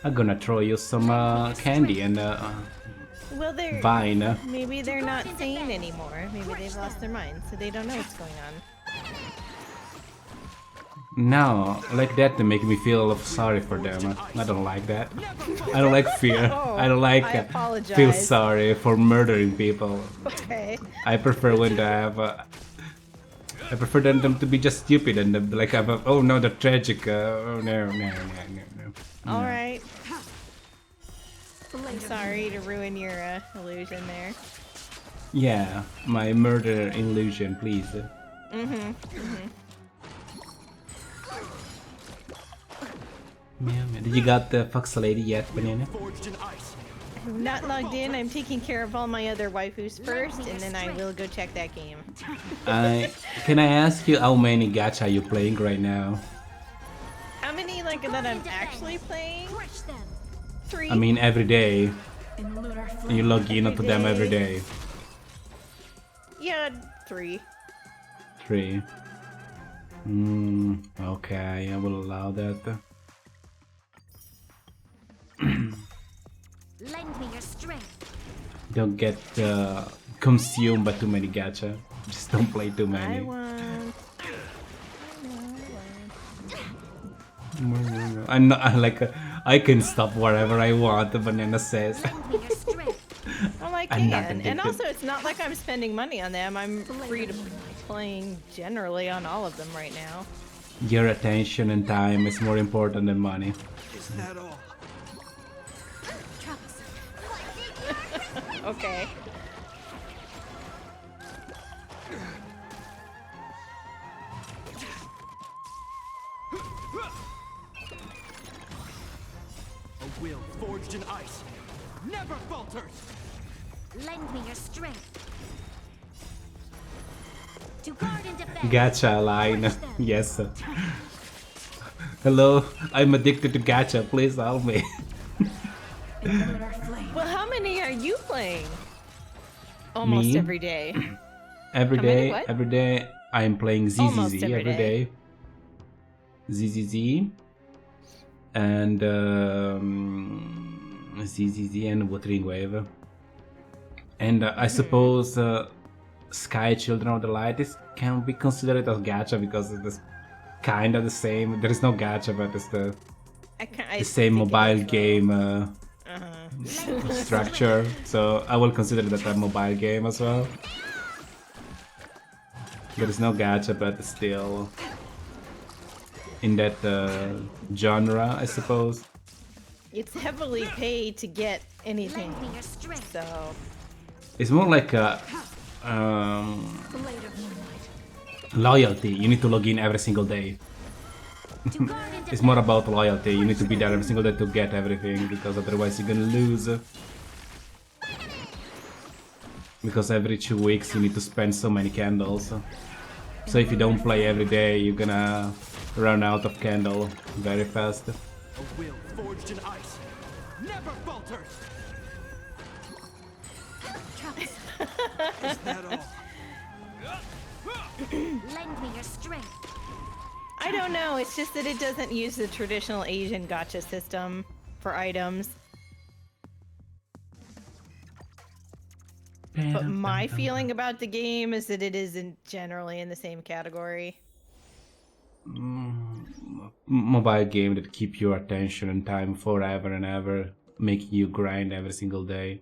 I'm gonna throw you some candy and Well, they're vine. maybe they're not sane anymore. Maybe they've lost their minds, so they don't know what's going on. No, like that to make me feel sorry for them. I don't like that. I don't like fear. Oh, I don't like I apologize. feel sorry for murdering people. Okay. I prefer when they have. I prefer them to be just stupid and like have a, oh no, the tragic. Oh no. All right. I'm sorry to ruin your illusion there. Yeah, my murder illusion, please. Yeah, did you got the fox lady yet, Banana? Forged in ice. I'm not logged in. I'm taking care of all my other waifus first, and then I will go check that game. Can I ask you how many gacha are you playing right now? How many like that I'm actually playing? Crush them. 3. I mean, every day. In lunar You flame. log in to them every day. Yeah, 3. 3. Okay, I will allow that. Lend me your strength. Don't get consumed by too many gacha. Just don't play too I many. want. I'm not I like I can stop wherever I want. The Banana says. Lend me your strength. Well, I I'm not can. And addicted. also, it's not like I'm spending money on them. I'm free to playing generally on all of them right now. Your attention and time is more important than money. Is that all? What's in Okay. A will forged in ice never falters. Lend me your strength. To guard and defend. Gacha line. Crush them. Yes. Sir. Hello, I'm addicted to gacha. Please help me. In lunar flame. Well, how many are you playing? Almost Me? every day. Every How many day, what? every day, I am playing Almost ZZZ every every day. day. ZZZ and ZZZ and Wuthering Wave. And I suppose Sky Children of the Light can be considered as gacha because it's kind of the same. There is no gacha, but it's the same think it mobile is, though. game structure. So I will consider that a mobile game as well. There is no gacha, but it's still in that genre, I suppose. It's heavily paid to get anything. Lend me your strength. So It's more like a Blade of moonlight. loyalty. You need to log in every single day. To guard and It's defend. more about loyalty. You need to be there every single day to get everything, because otherwise you're gonna lose. Because every 2 weeks you need to spend so many candles. So if you don't play every day, you're gonna run out of candle very fast. A will forged in ice never falters. Is that all? Lend me your strength. I don't know. It's just that it doesn't use the traditional Asian gacha system for items. But my feeling about the game is that it isn't generally in the same category. Mobile game that keep your attention and time forever and ever, making you grind every single day,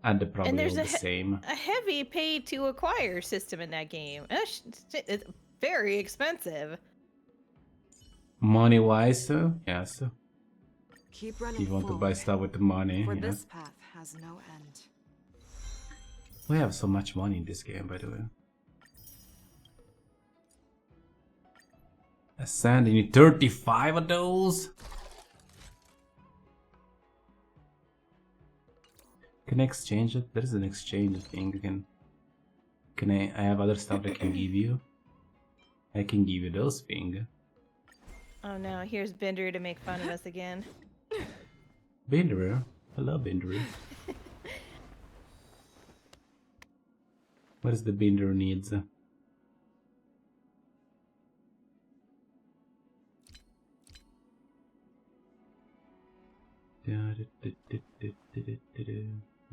and they're probably all the same. A heavy pay to acquire system in that game. It's very expensive. Money wise, yes. Keep running You want to forward, buy stuff with the money. for Yeah. this path has no end. We have so much money in this game, by the way. Ascend, you need 35 of those? Can I exchange it? There is an exchange thing. Can I have other stuff I can give you? I can give you those things. Oh no, here's Bender to make fun of us again. Binderer. Hello, Binderer. What is the Binder needs?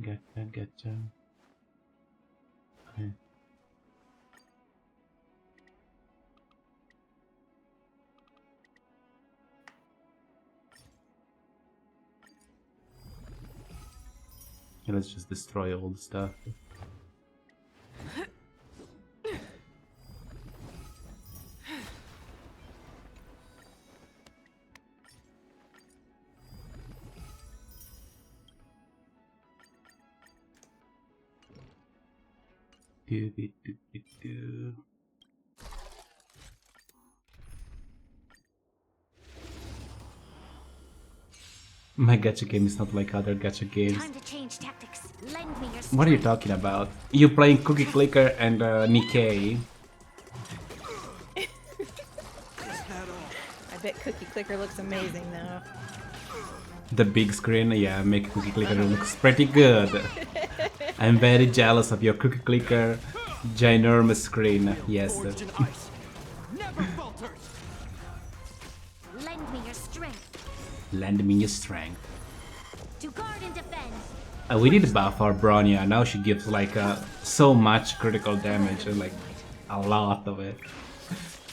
Gotcha. Okay. Let's just destroy all the stuff. My gacha game is not like other gacha games. Time to change tactics. Lend me your strength. What are you talking about? You playing Cookie Clicker and Nikkei? I bet Cookie Clicker looks amazing though. The big screen, yeah, make Cookie Clicker looks pretty good. I'm very jealous of your Cookie Clicker ginormous screen. Yes. Forged in ice never falters. Lend me your strength. Lend me your strength. To guard and defend. We did buff our Bronya. Now she gives like so much critical damage, like a lot of it.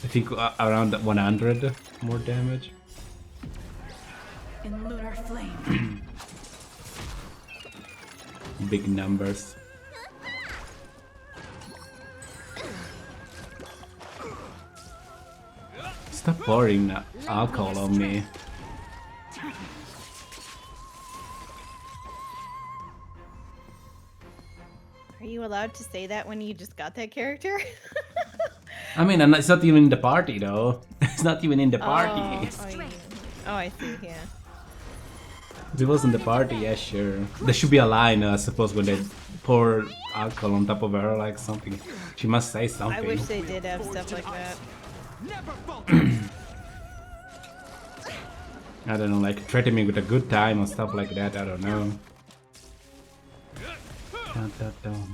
I think around 100 more damage. In lunar flame. Big numbers. Stop pouring alcohol on me. you allowed to say that when you just got that character? I mean, and it's not even in the party though. It's not even in the party. Oh, I see. Yeah. If it was in the party, yeah, sure. There should be a line, I suppose, when they pour alcohol on top of her, like something. She must say something. I wish they did have stuff like that. I don't know, like threaten me with a good time or stuff like that. I don't know.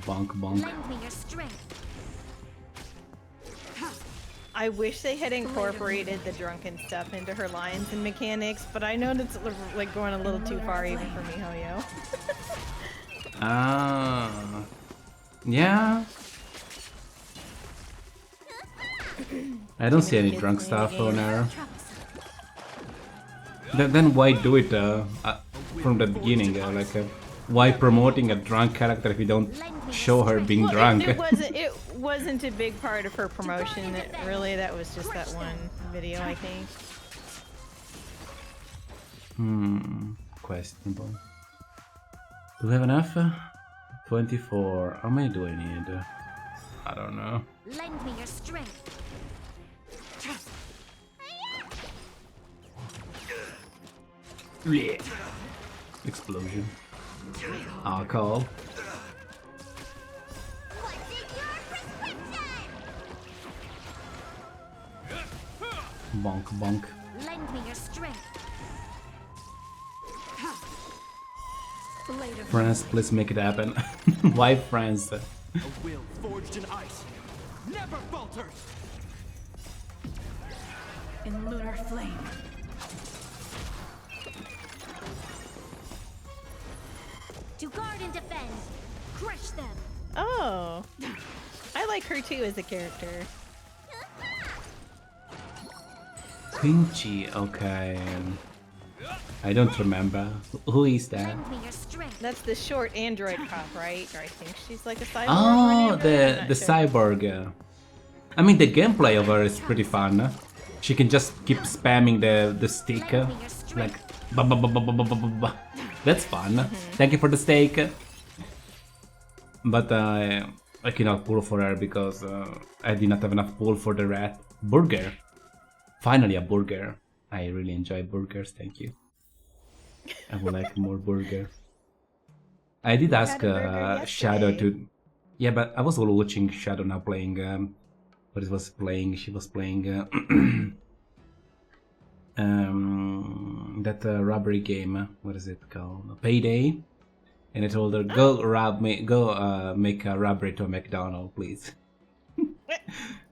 Bonk, bonk. Lend me your strength. I wish they had incorporated the drunken stuff into her lines and mechanics, but I know that's like going a little too far even for Mihoyo. Ah, yeah. I don't see any drunk stuff on her. Then why do it from the beginning? Why promoting a drunk character if you don't show her being drunk? It wasn't a big part of her promotion. Really, that was just that one video, I think. Questionable. Do we have enough? 24. How many do I need? I don't know. Lend me your strength. Yeah. Explosion. Alcohol. What's in your prescription? Bonk, bonk. Lend me your strength. France, please make it happen. Why France? A will forged in ice never falters. In lunar flame. To guard and defend. Crush them. Oh, I like her too as a character. Pinchy, okay. I don't remember. Who is that? Lend me your strength. That's the short android cop, right? Or I think she's like a cyborg. or Oh, an android, the I'm not the sure. cyborg. I mean, the gameplay of her is pretty fun. She can just keep spamming the stick, Lend me your strength. like ba ba ba ba ba ba ba ba ba. That's fun. Thank you for the steak. But I cannot pull for her because I did not have enough pull for the rat burger. Finally, a burger. I really enjoy burgers. Thank you. I would like more burger. I did ask had a burger Shadow yesterday. to. Yeah, but I was watching Shadow now playing. What it was playing? She was playing that robbery game. What is it called? Payday. And I told her, go rob me. Go make a robbery to a McDonald's, please.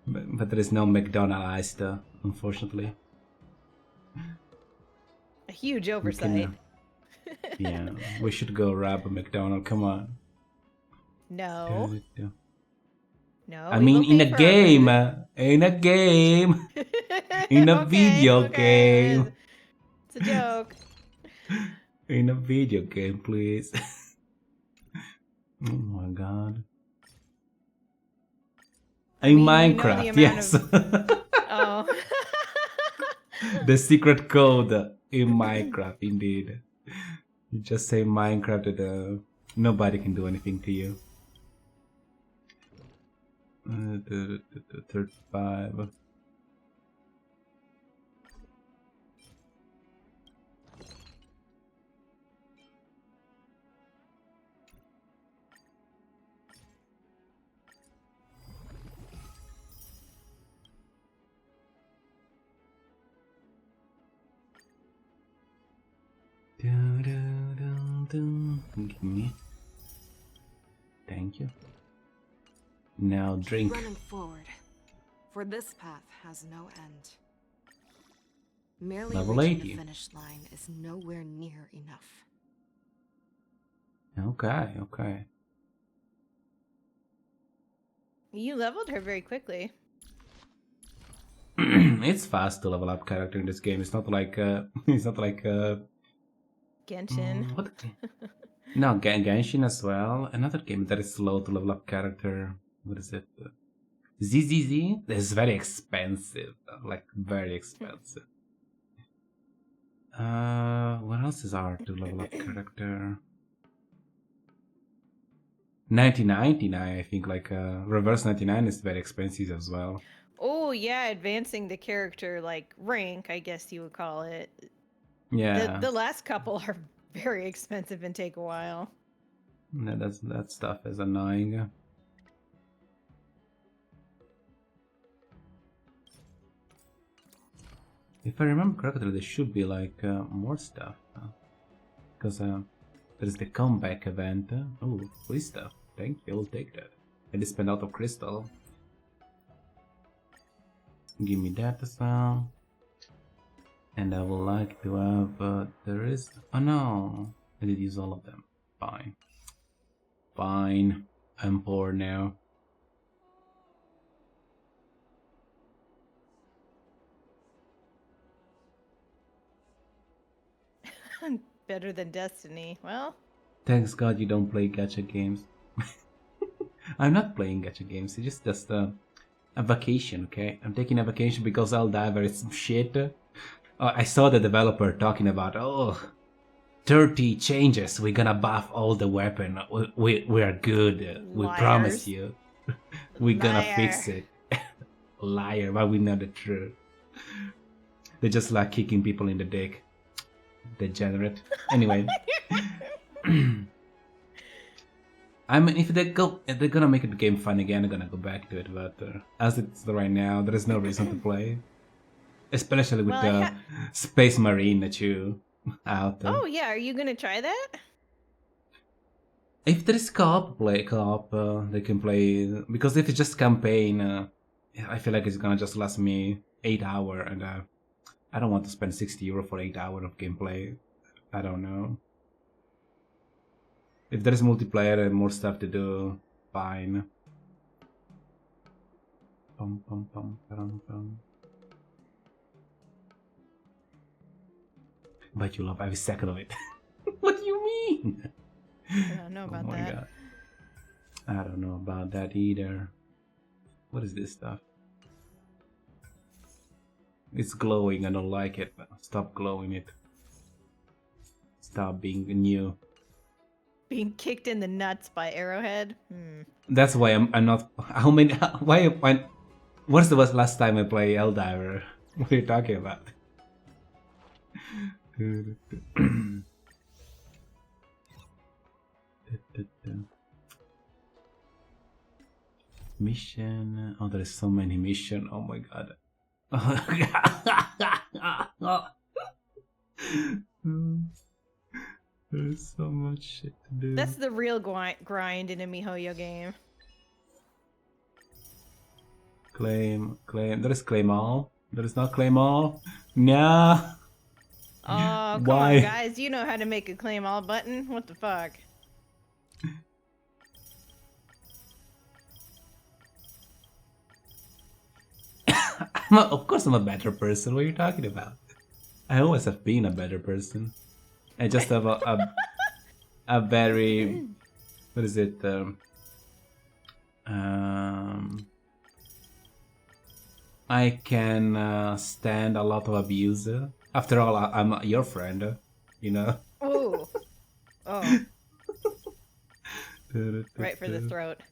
But there is no McDonald's, unfortunately. A huge We oversight. can, yeah, we should go rob a McDonald's. Come on. No, no. I we mean, will in pay a for our game, food. in a game, in a video game, It's a joke. in a video game, please. Oh my god. In mean, we know the Minecraft, amount yes. Oh. The secret code in Minecraft, indeed. You just say Minecraft and nobody can do anything to you. 35. Give me. Thank you. Now drink. Running forward, for this path has no end. Merely Level reaching 80. the finish line is nowhere near enough. Okay, okay. You leveled her very quickly. It's fast to level up character in this game. It's not like Genshin. what? No, Genshin as well. Another game that is slow to level up character. What is it? ZZZ? This is very expensive. Like very expensive. What else is hard to level up character? 1999, I think, like reverse 99 is very expensive as well. Oh yeah, advancing the character like rank, I guess you would call it. Yeah, The last couple are very expensive and take a while. yeah, that stuff is annoying. If I remember correctly, there should be like more stuff. Because there's the comeback event. Oh, free stuff. Thank you, I'll take that. I just spent out of crystal. Give me that as well. And I would like to have, there is, oh no, I did use all of them. Fine. Fine, I'm poor now. Better than Destiny. Well, Thanks God you don't play gacha games. I'm not playing gacha games, it's just a vacation, okay? I'm taking a vacation because Eldiver is some shit. I saw the developer talking about, oh, 30 changes, we're gonna buff all the weapon, we are good, we promise Liars. you. We're gonna fix Liar. it. Liar, but we know the truth. They just like kicking people in the dick. Degenerate. Anyway. I mean, if they're gonna make the game fun again, I'm gonna go back to it. But as it's right now, there is no reason to play, especially with Well, the Space Marine that you out. Oh yeah, are you gonna try that? If there is co-op, they can play. Because if it's just campaign, I feel like it's gonna just last me 8 hours, and I don't want to spend €60 for 8 hours of gameplay. I don't know. If there is multiplayer and more stuff to do, fine. Pum, pum, pum, pum, pum. But you love every second of it. What do you mean? I don't know about Oh my that. God. I don't know about that either. What is this stuff? It's glowing, I don't like it. Stop glowing it. Stop being new. Being kicked in the nuts by Arrowhead. That's why I'm not. How many? Why? What's the last time I play Eldiver? What are you talking about? Mission. Oh, there's so many mission. Oh my God. There's so much shit to do. That's the real grind in a MiHoYo game. Claim. There is claim all. There is not claim all. No. Oh, come Why? on, guys. You know how to make a claim all button. What the fuck? Of course I'm a better person. What are you talking about? I always have been a better person. I just have a very, what is it? I can stand a lot of abuse. After all, I'm your friend, you know. Ooh. Oh, right for the throat.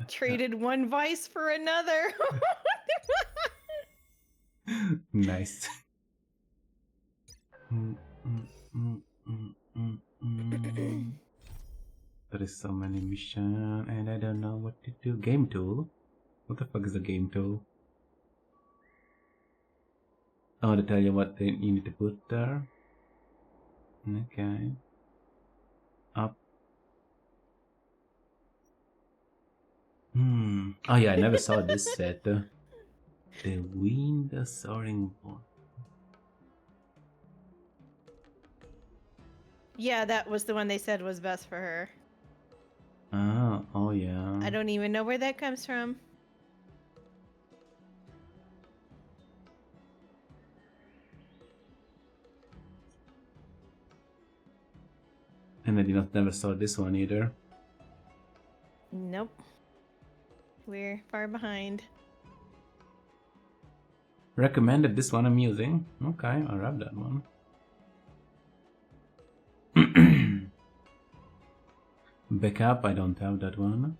Traded one vice for another. Nice. There is so many missions and I don't know what to do. Game tool? What the fuck is a game tool? I want to tell you what you need to put there. Okay. Up. Oh yeah, I never saw this set. The wind soaring board. Yeah, that was the one they said was best for her. Oh yeah. I don't even know where that comes from. And I never saw this one either. Nope. We're far behind. Recommended this one amusing. Okay, I'll have that one. Backup, I don't have that one.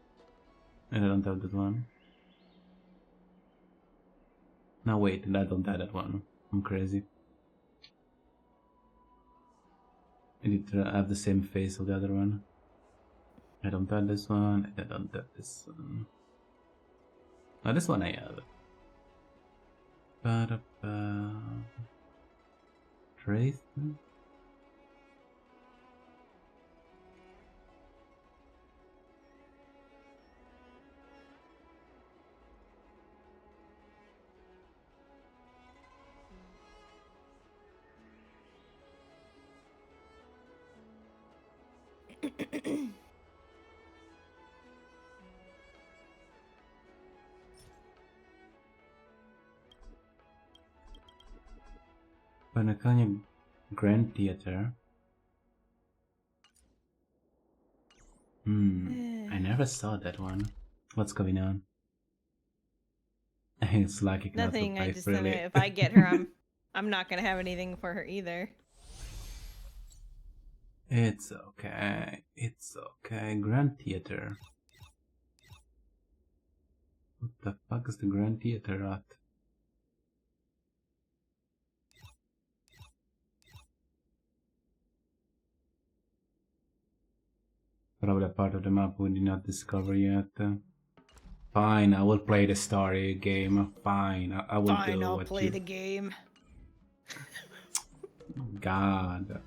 And I don't have that one. No, wait, I don't have that one. I'm crazy. I need to have the same face of the other one. I don't have this one, I don't have this one. Oh, this one I have. Ba-da-ba. Trace? Panacania Grand Theater. I never saw that one. What's going on? It's like it cannot Nothing. I survive, just really. if I get her, I'm not gonna have anything for her either. It's okay. It's okay. Grand Theater. What the fuck is the Grand Theater at? Probably a part of the map we did not discover yet. Fine, I will play the story game. Fine, I will Fine, do I'll what play you... the game. God.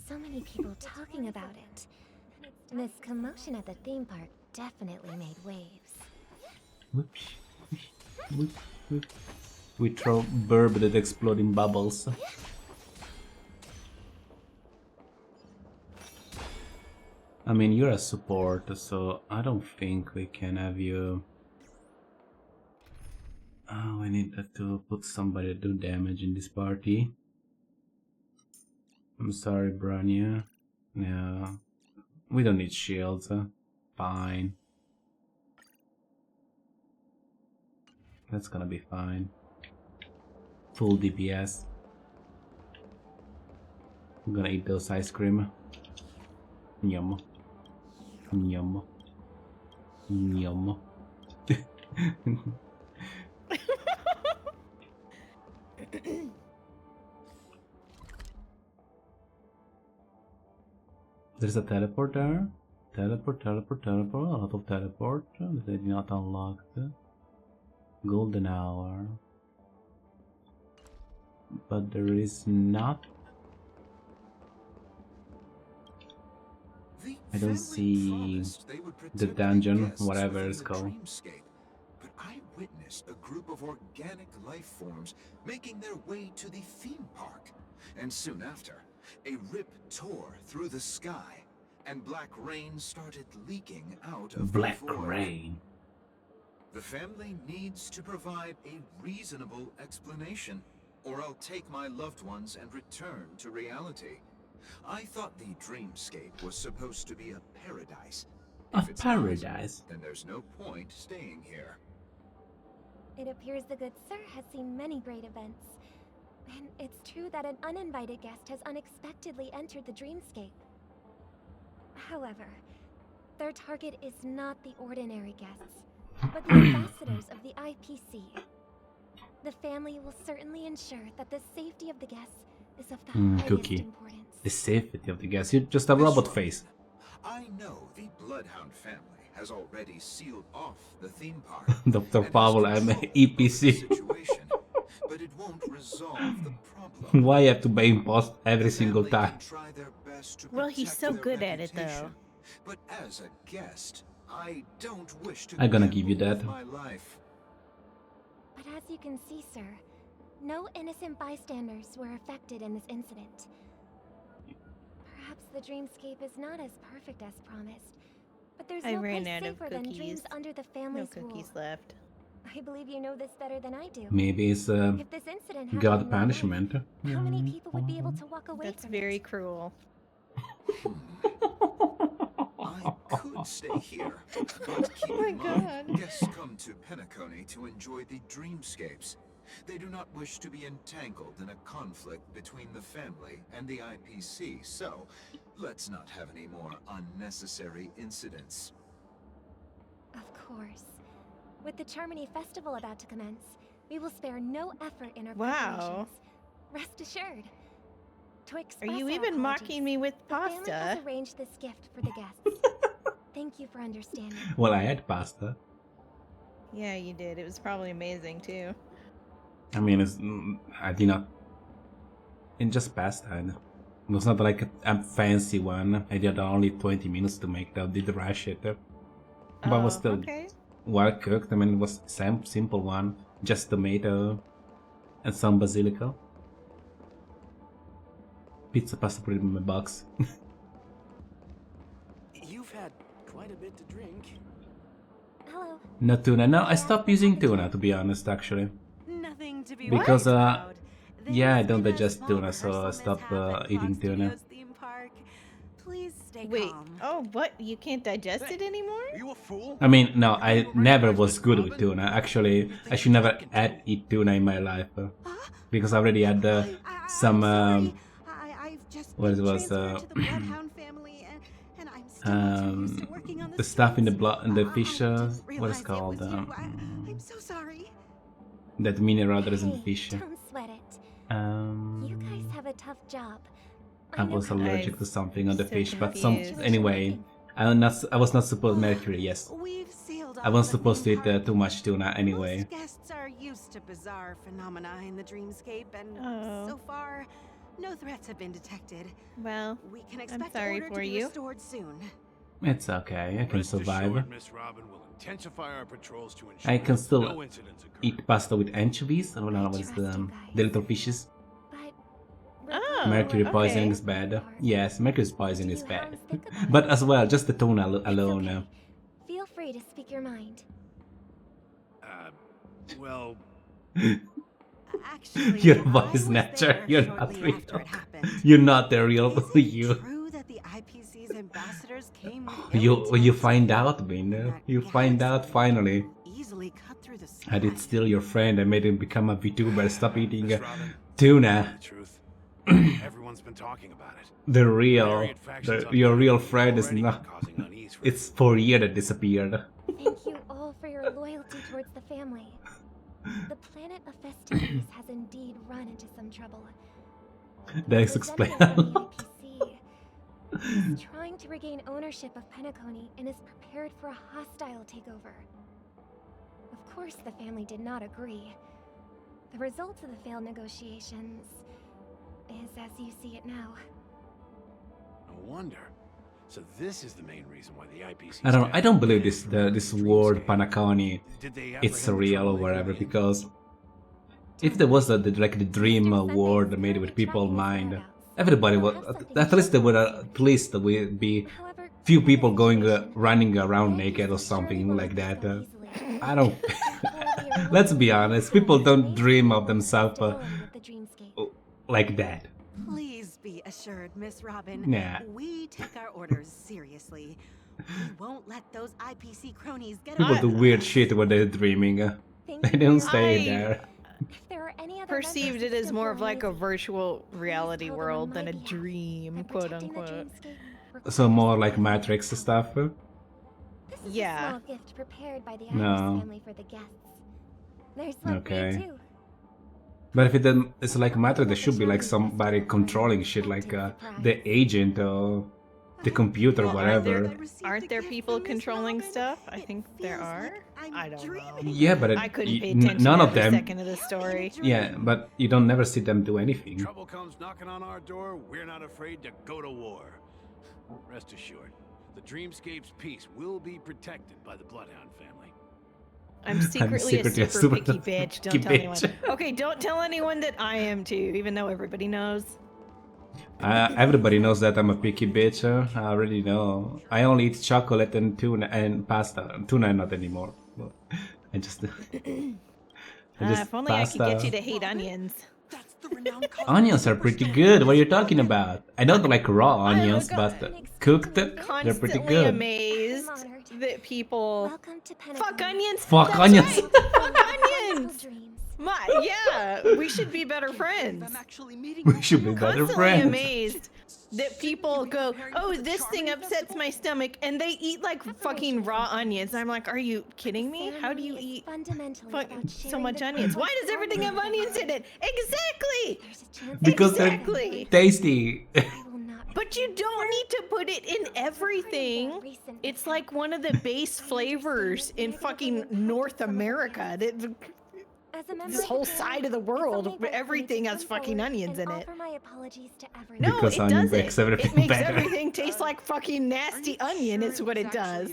So many people talking about it. This commotion at the theme park definitely made waves. Whoops. Whoops. Whoops. We throw burb at exploding bubbles. I mean, you're a support, so I don't think we can have you... Oh, we need to put somebody to do damage in this party. I'm sorry, Branya. No. We don't need shields. Fine. That's gonna be fine. Full DPS. I'm gonna eat those ice cream. Yum. Yum. Yum. There's a teleport there. Teleport. A lot of teleport. They did not unlock. Golden hour. But there is not. I don't see the dungeon, whatever it's called. But I witnessed a group of organic life forms making their way to the theme park. And soon after, a rip tore through the sky, and black rain started leaking out of Black the void. rain. The family needs to provide a reasonable explanation, or I'll take my loved ones and return to reality. I thought the dreamscape was supposed to be a paradise. A If it's paradise? not, then there's no point staying here. It appears the good sir has seen many great events. And it's true that an uninvited guest has unexpectedly entered the dreamscape. However, their target is not the ordinary guests, but the ambassadors of the IPC. The family will certainly ensure that the safety of the guests is of the highest Cookie. importance. The safety of the guests. You're just a robot face. I know the Bloodhound family has already sealed off the theme park. Dr. and has Pavel, I'm control of EPC. the situation, but it won't resolve the problem. Why you have to buy impost every The single family time? can try their best to Well, he's protect so their good at it, though. reputation, But as a guest, I don't wish to I'm gonna give you gamble that. with my life. But as you can see, sir, no innocent bystanders were affected in this incident. Perhaps the dreamscape is not as perfect as promised, but there's I no ran place out of safer than dreams cookies. under the No family's cookies rule. left. I believe you know this better than I do. Maybe it's If this incident happened in God real punishment. life, how many people would be able to walk away That's from very it? cruel. I could stay here, but keep my in mind, God. guests come to Penacony to enjoy the dreamscapes. They do not wish to be entangled in a conflict between the family and the IPC, so let's not have any more unnecessary incidents. Of course. With the Charmony Festival about to commence, we will spare no effort in our Wow. preparations. Rest assured. To Are express you our even apologies, mocking me with the family pasta? has arranged this gift for the guests. Thank you for understanding. Well, I had pasta. Yeah, you did. It was probably amazing too. I mean, I did not. It's just pasta. It was not like a fancy one. I did only 20 minutes to make that. Did rush it, but it was still okay. well cooked. I mean, it was simple one, just tomato and some basilico. Pizza pasta put it in my box. You've had quite a bit to drink. Hello. No tuna. No, I stopped using tuna, to be honest, actually. Nothing to be Because, worried about. yeah, I There's don't been a digest small tuna, so I rehearsal stopped mishap at eating Clock tuna. Studios theme park. Please stay Wait. calm. Oh, what? You can't digest it anymore? Are you a fool? I mean, no, I never was good with tuna. Actually, I should never eat tuna in my life. Because I already had some, I've just what it been was, transferred to the Bloodhound family, and I'm still too used to working on the stuff in the streets. blood and the fish, I what didn't is realize it called, was you. I'm so sorry. that mineral that is in the Hey, fish. don't sweat it. You guys have a tough job. I know was how allergic I'm to something on the so fish, but confused. anyway, I was not supposed mercury. Yes, We've sealed I off wasn't the supposed to theme eat park. too much tuna anyway. Most guests are used to bizarre phenomena in the dreamscape, and Oh. so far, no threats have been detected. Well, We can expect sorry order for to be you. restored soon. It's okay, I can Rest survive. assured, Miss Robin will intensify our patrols to ensure I can still no incidents occur. eat pasta with anchovies. I don't know what's the little fishes. But Oh, Mercury okay. poisoning is bad. Yes, mercury poisoning Do is you bad. hounds think about But it? as well, just the tuna alone. It's okay. Feel free to speak your mind. Well, Actually, You're a I voice was snatcher. there You're not shortly real. after it happened. You're not the real Is it you. true that the IPC's ambassadors came with You ill find intent? out, Bin. That You find gas out finally. easily cut through the I did sky. steal your friend. I made him become a VTuber. Stop eating Miss Robin, tuna. the truth. Everyone's been talking about it. The real, Myriad factions up your there real have friend is already not. been causing unease for It's 4 years that disappeared. Thank you all for your loyalty towards the family. The planet of festivities has indeed run into some trouble. That's The explain. representative from the IPC is trying to regain ownership of Penacony and is prepared for a hostile takeover. Of course, the family did not agree. The result of the failed negotiations is as you see it now. No wonder. So this is the main reason why the IPC. I don't believe this word Panaconi it's real or whatever, because if there was the dream world made with people in mind, everybody would at least there would be However, few people going running around naked or something like that. I don't. Let's be honest, people don't dream of themselves like that. Please be assured, Miss Robin. Nah. We take our orders seriously. We won't let those IPC cronies get People away do with weird us. shit when they're dreaming. Thank They you don't very stay much. there. If there are any other Perceived members it who as still more feel of like a uneasy, virtual please reality tell them on world than my a behalf dream, that quote protecting the unquote. dreamscape So requires more like everyone. Matrix stuff. This is Yeah. a small gift prepared by the No. Adams family for the guests. There's one for Okay. you too. But if it's like Matrix, there should be like somebody controlling shit, like the agent or the computer, Well, whatever. Aren't there people controlling stuff? I think there are. I don't know. Yeah, but I couldn't pay attention none to of every them. second of the story. Yeah, but you don't never see them do If anything. trouble comes knocking on our door, we're not afraid to go to war. Rest assured, the Dreamscape's peace will be protected by the Bloodhound family. I'm secretly a super picky bitch. Don't picky tell anyone. bitch. Okay, don't tell anyone that I am too, even though everybody knows. Everybody knows that I'm a picky bitch. I already know. I only eat chocolate and tuna and pasta. Tuna not anymore. I just. If only I could get you to hate onions. That's Onions are pretty good. What are you talking about? I don't like raw onions, but cooked, they're pretty Constantly good. amazed I'm honored. that people Welcome to fuck Pentagon. onions. Fuck That's onions. right, fuck onions. Dreams. Yeah, we should be better friends. We should be better Constantly friends. amazed that people go, oh, this thing upsets my stomach, and they eat like fucking raw onions. I'm like, are you kidding me? How do you Ceremony is eat fundamentally fuck about so sharing much the onions? Why goodness does everything have of onions in it? Exactly. There's a chance Because Exactly. they're tasty. I will not But you don't need to put it in everything. It's like one of the base flavors in fucking North America. As a member This of whole the family, side of the it's world, only right for me everything to has come fucking forward onions and in it. offer my apologies to everyone. No, Because it onion doesn't. makes everything It makes better. everything taste like fucking nasty onion is what it does.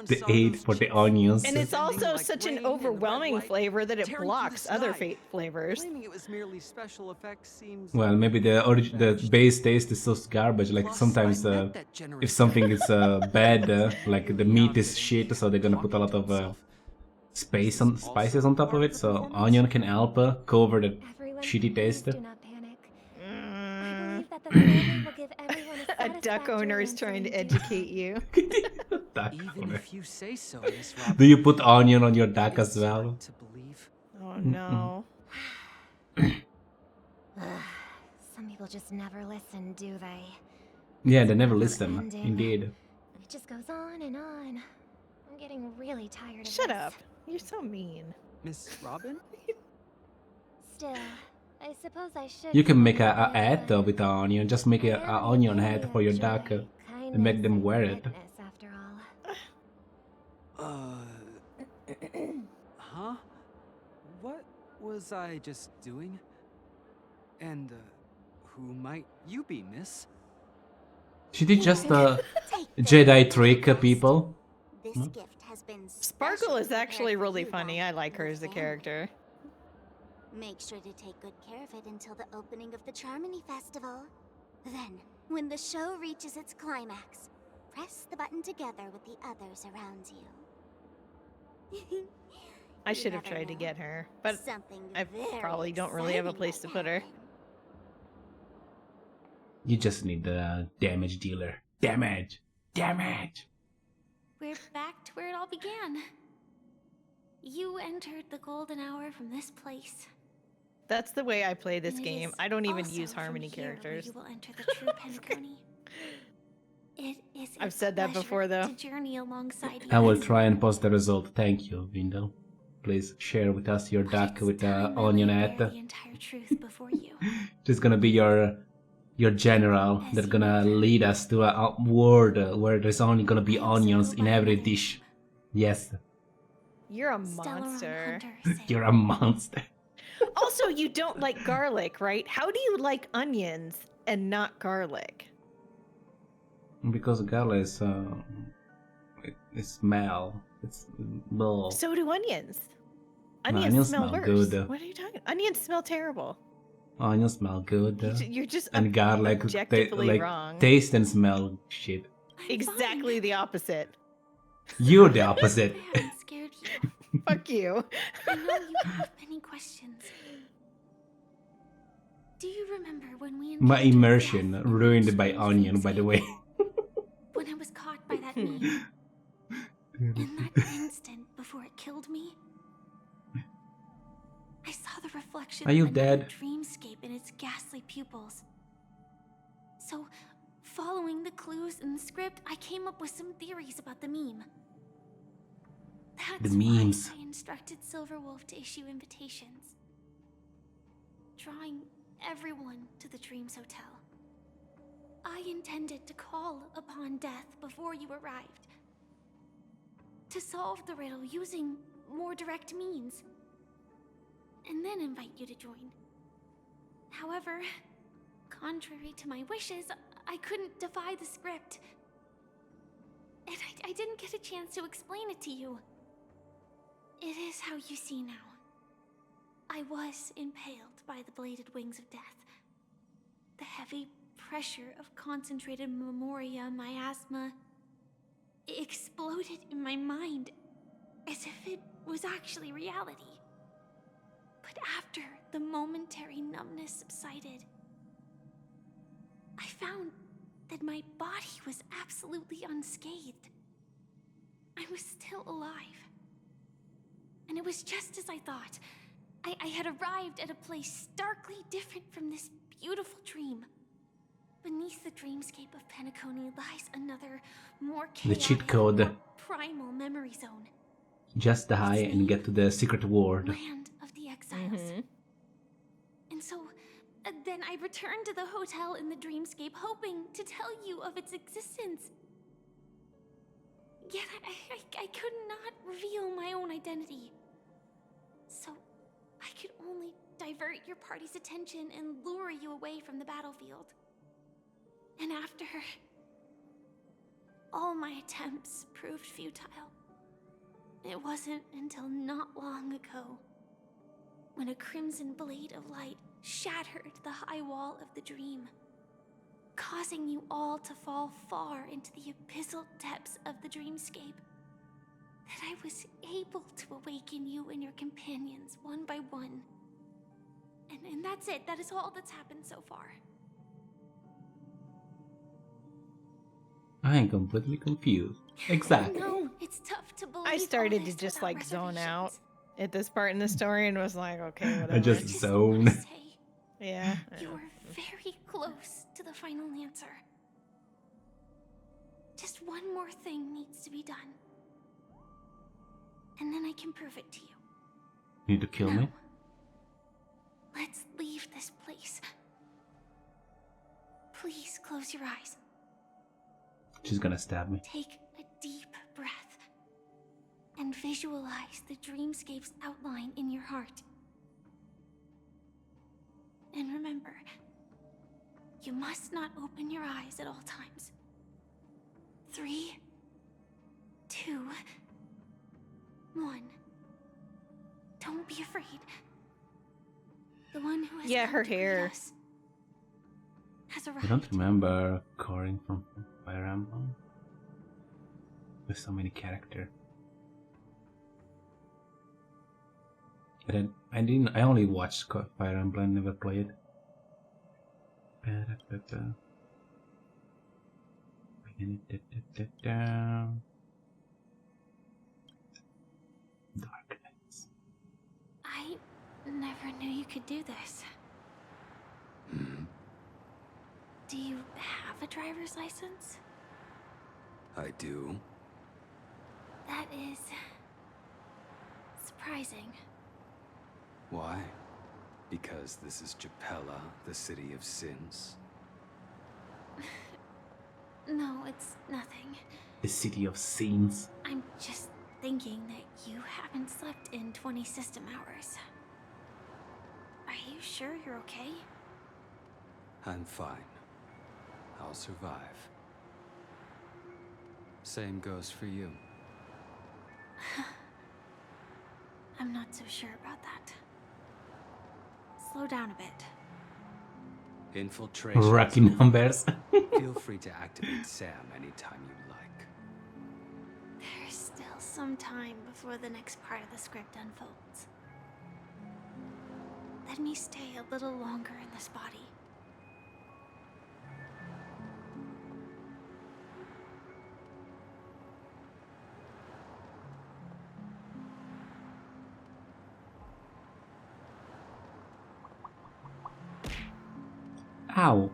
The aid for the onions. And it's also such an overwhelming flavor that it blocks other flavors. Claiming it was merely special effects seems Well, maybe the base taste is so garbage. Like sometimes if something is bad, like the meat is shit, so they're gonna put a lot of spices on top of it. So onion can help cover the Everyone, shitty please taste. do not panic. I believe that the family will give everyone A duck owner is trying to educate you. Duck even owner. if you say so, Miss Robin. Do you put onion on your duck as it's well? hard to believe. Oh no. Some people just never listen, do they? Yeah, they never Never listen. ending. Indeed. It just goes on and on. I'm getting really tired of Shut this. up. You're so mean. Miss Robin? Still, I suppose I should. You can make a compliment head the- though with the onion. Just make I a am the onion epitome head of for your joy, duck and kindness, make them wear it. goodness, after all. Huh? What was I just doing? And, who might you be, miss? She did just Take this, Jedi trick Ghost. people. This Hmm? gift has been Sparkle specially is actually prepared for really you funny. by I like her the as a family. character. Make sure to take good care of it until the opening of the Charmony Festival. Then, when the show reaches its climax, press the button together with the others around you. I You should have never tried to know. get her, but Something I very probably don't really have a exciting place to might put her. happen. You just need the damage dealer. Damage! Damage! We're back to where it all began. You entered the golden hour from this place. That's the way I play this and it game. is I don't even also use from harmony here where characters. You will enter the true Pentacony. It is a I've said that pleasure before, though. to journey alongside you. I will try and post the result. Thank you, Window. Please share with us your But duck it's with the time I onion laid head. bare the entire truth before you. Just gonna be your general As that's you gonna make lead us to a world where there's only gonna be I am onions settled in by every another dish. name. Yes, You're a Stellar monster. Hunter you're a monster. Also, you don't like garlic, right? How do you like onions and not garlic? Because garlic is it smell. It's well. So do onions. No, Onions, onions smell smell worse. good. What are you talking? Onions smell terrible. Onions smell good. You're just And garlic objectively like wrong. taste and smell shit. I'm Exactly fine. the opposite. You're the opposite. I haven't scared you. Fuck you. I know you have many questions. Do you remember when we My encountered immersion death in ruined that by strange onion, by the way. when I was caught by that meme? In that instant before it killed me, I saw the reflection Are you of another dead? dreamscape in its ghastly pupils. So, following the clues in the script, I came up with some theories about the meme. That's memes. why I instructed Silverwolf to issue invitations, drawing everyone to the Dreams Hotel. I intended to call upon death before you arrived, to solve the riddle using more direct means, and then invite you to join. However, contrary to my wishes, I couldn't defy the script. And I didn't get a chance to explain it to you. It is how you see now. I was impaled by the bladed wings of death. The heavy pressure of concentrated memoria miasma exploded in my mind as if it was actually reality. But after the momentary numbness subsided, I found that my body was absolutely unscathed. I was still alive. And it was just as I thought. I had arrived at a place starkly different from this beautiful dream. Beneath the dreamscape of Penacony lies another, more chaotic, The cheat code. more primal memory zone. Just die and get to the secret world. Land of the exiles. And so, then I returned to the hotel in the dreamscape, hoping to tell you of its existence. Yet I could not reveal my own identity. So, I could only divert your party's attention and lure you away from the battlefield. And after all my attempts proved futile, it wasn't until not long ago when a crimson blade of light shattered the high wall of the dream, causing you all to fall far into the abyssal depths of the dreamscape, that I was able to awaken you and your companions one by one. And that's it. That is all that's happened so far. I am completely confused. Exactly. No, it's tough to believe. I started all to this just without like zone out reservations. at this part in the story and was like, okay, whatever. I just zone. Say, Yeah. I you know. were very close to the final answer. Just one more thing needs to be done. And then I can prove it to you. Need to kill me? Let's leave this place. Please close your eyes. She's gonna stab me. Take a deep breath. And visualize the dreamscape's outline in your heart. And remember, you must not open your eyes at all times. 3, 2, 1. Don't be afraid. The one who has Yeah, come her to greet hair. us has I arrived. don't remember Corin from Fire Emblem. With so many characters. But I only watched Fire Emblem, never played. Dark Knights. I never knew you could do this. Do you have a driver's license? I do. That is surprising. Why? Because this is Japella, the city of sins? No, it's nothing. The City of Sins. I'm just thinking that you haven't slept in 20 system hours. Are you sure you're okay? I'm fine. I'll survive. Same goes for you. I'm not so sure about that. Slow down a bit. Infiltration. Rocky numbers. Feel free to activate Sam anytime you like. There's still some time before the next part of the script unfolds. Let me stay a little longer in this body. Ow.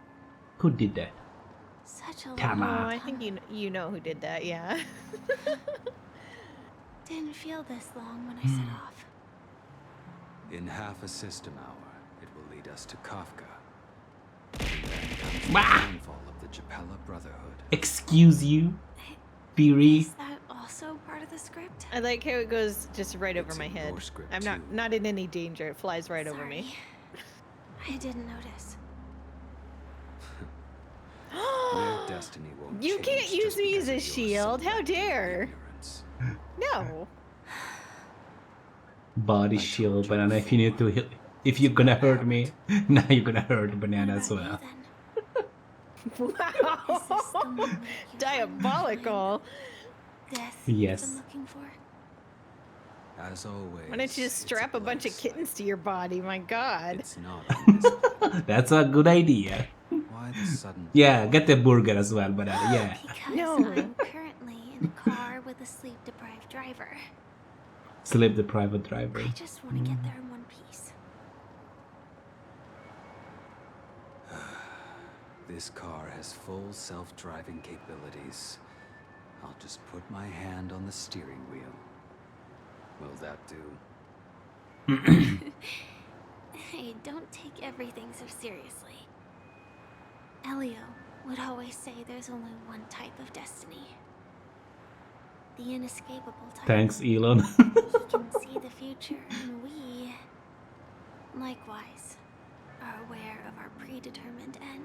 Who did that? Such a Come long on. Oh, I think you know who did that, yeah. Didn't feel this long when I set off. In half a system hour, it will lead us to Kafka. And then comes the Bah! downfall of the Japella Brotherhood. Excuse you? Fury? Is that also part of the script? I like how it goes just right over It's my in head. your script, I'm too. not in any danger. It flies right over me. Sorry. I didn't notice. Their destiny won't You change can't use just me because as a of your shield. How selective dare. ignorance. No. Body shield, banana. If you need to heal, if you're gonna hurt me, now you're gonna hurt banana as What well. about you, Wow. you Diabolical. then? Death Yes. you've been looking for? As always. Why don't you just strap a bunch of kittens to your body? My God. It's not on this planet. That's a good idea. Why the sudden? Yeah, get the burger as well, but yeah. Because No. I'm currently in a car with a sleep-deprived driver. Sleep the private driver. I just want to get there in one piece. This car has full self-driving capabilities. I'll just put my hand on the steering wheel. Will that do? Hey, don't take everything so seriously. Elio would always say there's only one type of destiny. The inescapable type. Thanks, Elon. He can see the future, and we, likewise, are aware of our predetermined end.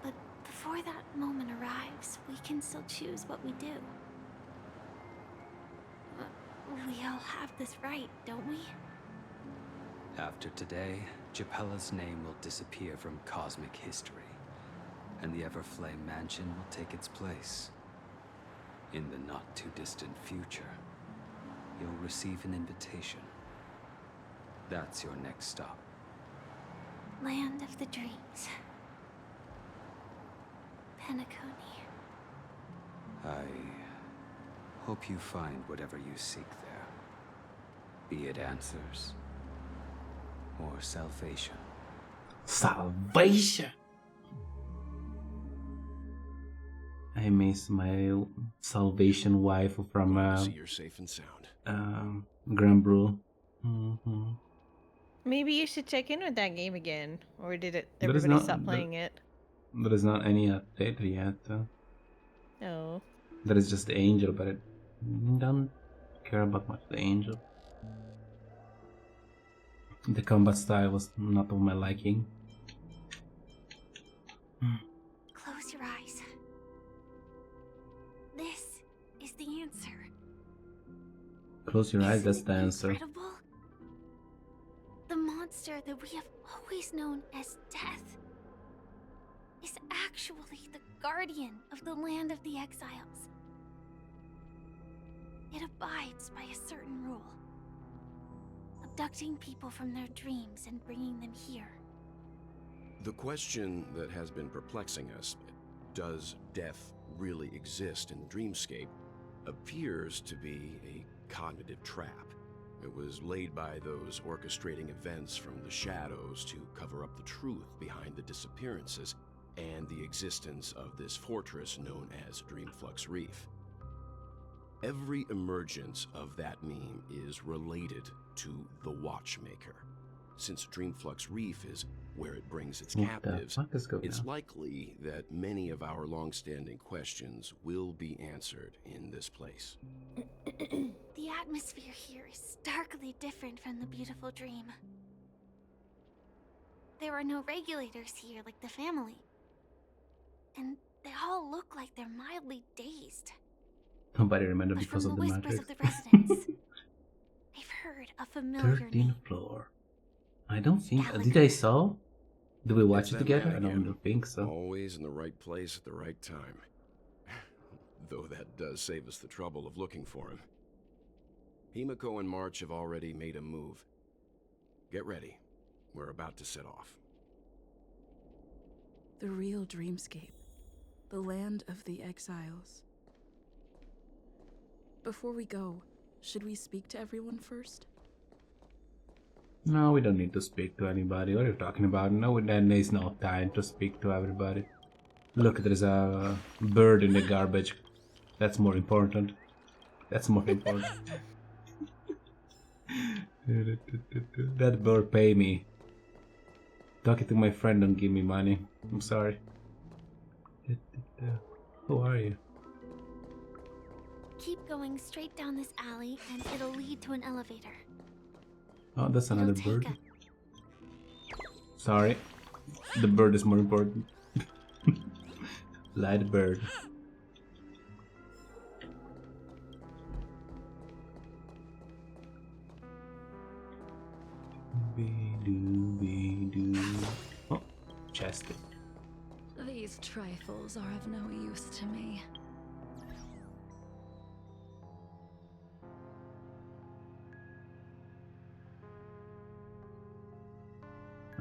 But before that moment arrives, we can still choose what we do. We all have this right, don't we? After today, Japella's name will disappear from cosmic history, and the Everflame Mansion will take its place. In the not-too-distant future, you'll receive an invitation. That's your next stop. Land of the Dreams. Penacony. I hope you find whatever you seek there. Be it answers or salvation. Salvation! I miss my salvation wife from See you're safe and sound. Grand Brew. Maybe you should check in with that game again. Or did it There is everybody not- stop playing it? There is not any update yet. No. There is just the angel, but I don't care about much the angel. The combat style was not of my liking. Close your eyes. This is the answer. Close your eyes, Isn't that's it the answer. incredible? The monster that we have always known as Death is actually the guardian of the land of the exiles. It abides by a certain rule. Abducting people from their dreams and bringing them here. The question that has been perplexing us, does death really exist in the dreamscape, appears to be a cognitive trap. It was laid by those orchestrating events from the shadows to cover up the truth behind the disappearances and the existence of this fortress known as Dreamflux Reef. Every emergence of that meme is related to the Watchmaker. Since Dreamflux Reef is where it brings its What the captives, fuck is going it's on? likely that many of our long-standing questions will be answered in this place. The atmosphere here is starkly different from the beautiful dream. There are no regulators here like the family. And they all look like they're mildly dazed. Nobody remembered But because from of the the whispers Matrix. of the residents, I've heard a familiar 13th name. floor. I don't think. Did Gallagher. I saw? Did we watch It's it that together? man I don't again. think so. Always in the right place at the right time. Though that does save us the trouble of looking for him. Himiko and March have already made a move. Get ready. We're about to set off. The real dreamscape. The land of the exiles. Before we go, should we speak to everyone first? No, we don't need to speak to anybody. What are you talking about? No, there is no time to speak to everybody. Look, there's a bird in the garbage. That's more important. That's more important. That bird pay me. Talking to my friend don't give me money. I'm sorry. Who are you? Keep going straight down this alley and it'll lead to an elevator. Oh, that's another It'll bird. take Sorry. The bird is more important. Light bird. Oh, chest. These trifles are of no use to me.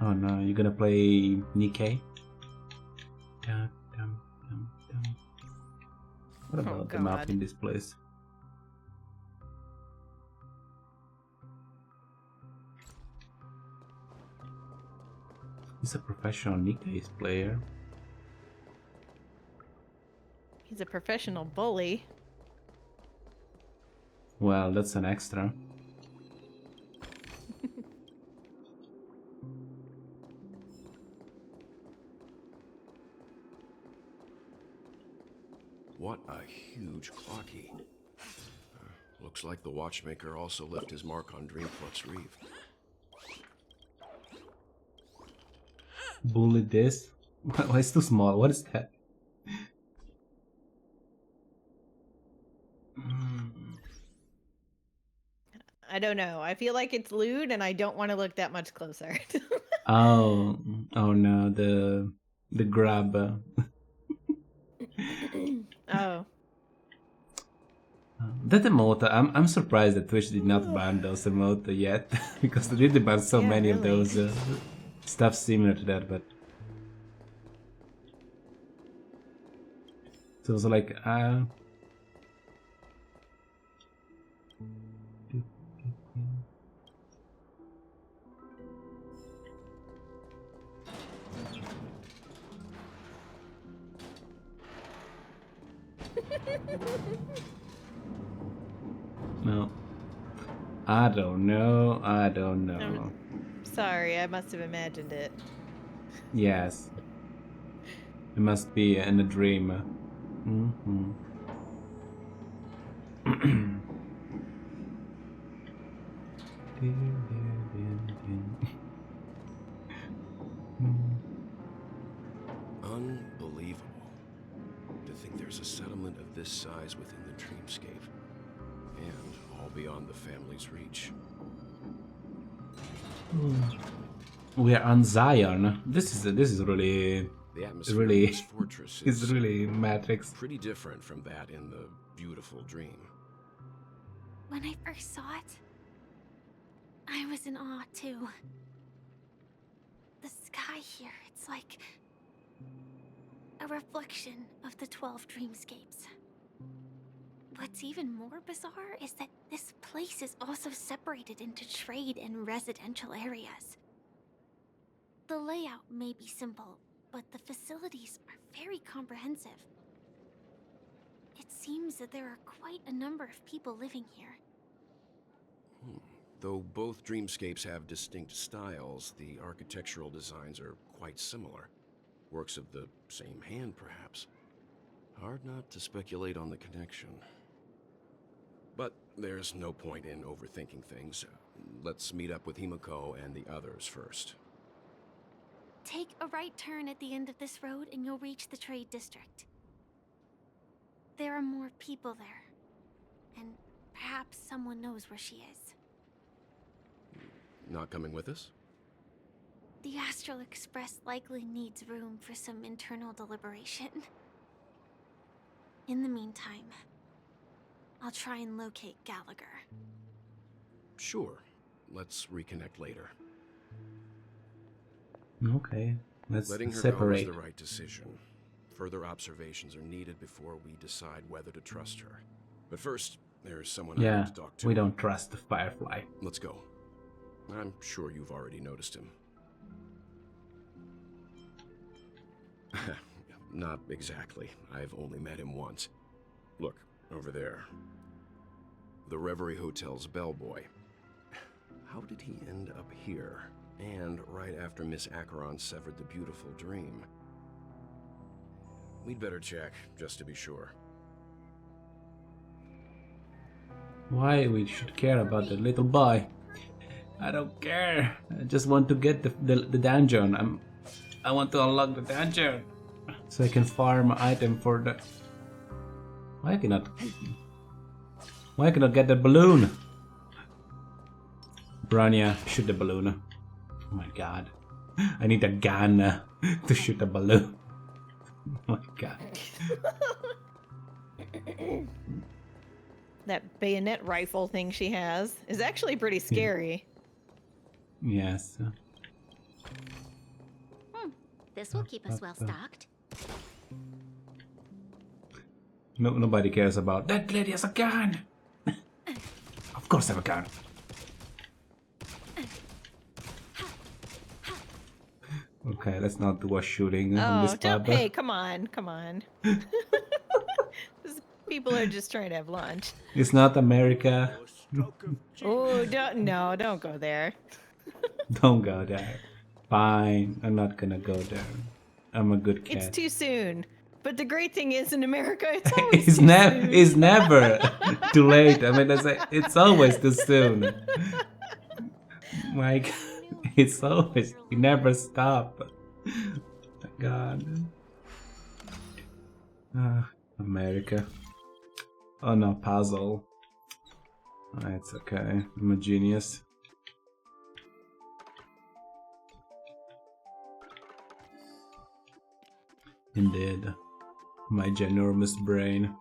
Oh no, you're gonna play Nikkei? Dum, dum, dum, dum. What about the map God. in this place? He's a professional Nikkei player. He's a professional bully. Well, that's an extra. What a huge clocky. Looks like the watchmaker also left his mark on Dreamflux Reef. Bully this? Why is too small? What is that? I don't know. I feel like it's lewd and I don't want to look that much closer. Oh no, the grab. Oh. That emote, I'm surprised that Twitch did not ban those emote yet, because they did ban so many of those stuff similar to that, but so it was like no. I don't know. Sorry, I must have imagined it. Yes. It must be in a dream. Unbelievable. To think there's a settlement of this size within the dreamscape. And all beyond the family's reach. We are on Zion. This is really The atmosphere of this really fortress is really Matrix. pretty different from that in the beautiful dream. When I first saw it, I was in awe too. The sky here, it's like a reflection of the 12 dreamscapes. What's even more bizarre is that this place is also separated into trade and residential areas. The layout may be simple, but the facilities are very comprehensive. It seems that there are quite a number of people living here. Though both dreamscapes have distinct styles, the architectural designs are quite similar. Works of the same hand, perhaps. Hard not to speculate on the connection. But there's no point in overthinking things. Let's meet up with Himiko and the others first. Take a right turn at the end of this road and you'll reach the trade district. There are more people there. And perhaps someone knows where she is. Not coming with us? The Astral Express likely needs room for some internal deliberation. In the meantime, I'll try and locate Gallagher. Sure. Let's reconnect later. Okay, let's Letting her separate. go is the right decision. Further observations are needed before we decide whether to trust her. But first, there's someone I need to talk to. We don't trust the Firefly. Let's go. I'm sure you've already noticed him. Not exactly. I've only met him once. Look, over there. The Reverie Hotel's bellboy. How did he end up here? And right after Miss Acheron severed the beautiful dream. We'd better check, just to be sure. Why we should care about the little boy? I don't care. I just want to get the dungeon. I want to unlock the dungeon so I can farm item for the. Why cannot get the balloon? Branya, shoot the balloon. Oh my god. I need a gun to shoot a balloon. Oh my god. That bayonet rifle thing she has is actually pretty scary. Yes. This will keep us well stocked. No, nobody cares about that lady has a gun. Of course I have a gun. Okay, let's not do a shooting on this don't. pub. Hey, come on, come on. People are just trying to have lunch. It's not America. Oh, don't go there. Don't go there. Fine, I'm not gonna go there. I'm a good cat. It's too soon. But the great thing is, in America, it's always too soon. It's never too late. I mean, it's always too soon. Like, it's always, you never stop. My God. America. Oh no, puzzle. It's okay. I'm a genius. Indeed. My ginormous brain.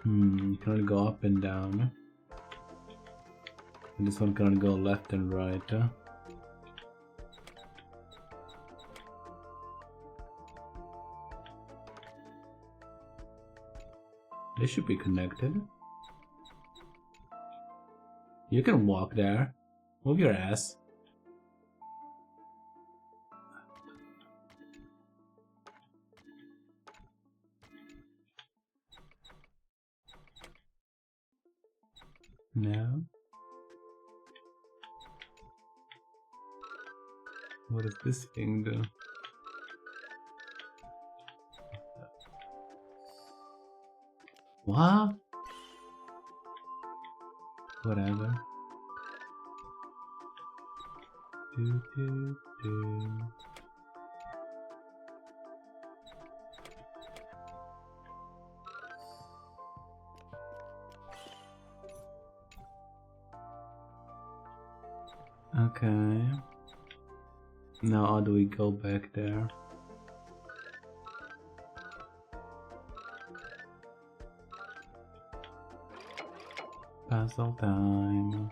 You can only go up and down. And this one can only go left and right. They should be connected. You can walk there. Move your ass. No. What does this thing do? What? Whatever. Do. Okay. Now how do we go back there? Puzzle time.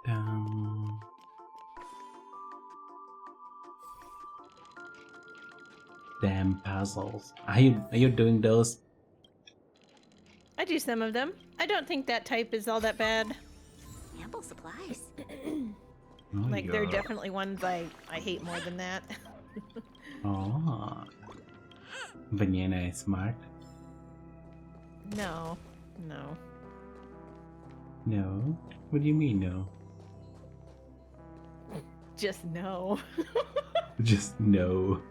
Down. Damn puzzles. Are you doing those? I do some of them. I don't think that type is all that bad. Ample supplies. Like, there are definitely ones I hate more than that. Oh. Banana is smart. No. No? What do you mean no? Just no. Just no.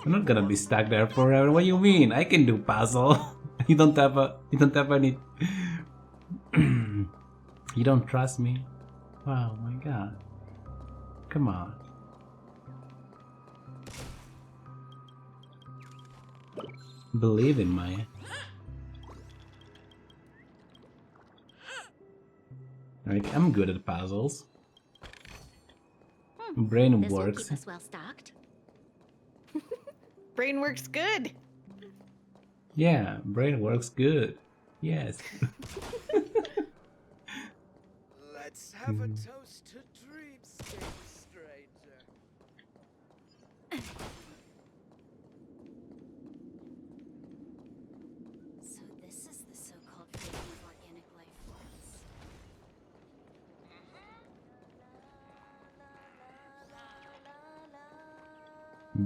I'm not gonna be stuck there forever. What do you mean? I can do puzzle. You don't have any. You don't trust me? Wow, my God. Come on. Believe in my. Like, I'm good at puzzles. Brain This will works. keep us well stocked. Brain works good. Yeah, brain works good. Yes. Let's have a toast to dreamscape, stranger. So this is the so-called freedom of organic life forms.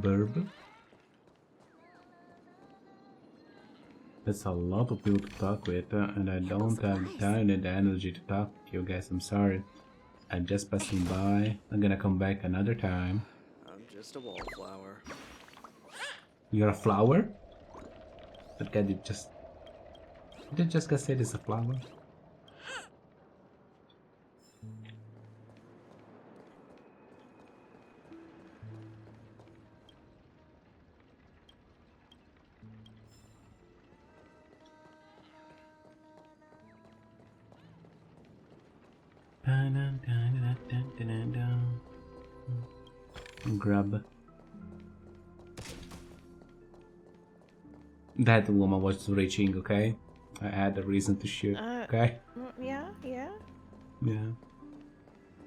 Burb. That's a lot of people to talk with, and I don't have the time and the energy to talk to you guys. I'm sorry. I'm just passing by. I'm gonna come back another time. I'm just a wallflower. You're a flower? That guy did just... Did just guy say this a flower? Grab. That woman was reaching, okay? I had a reason to shoot, okay? Yeah. Yeah.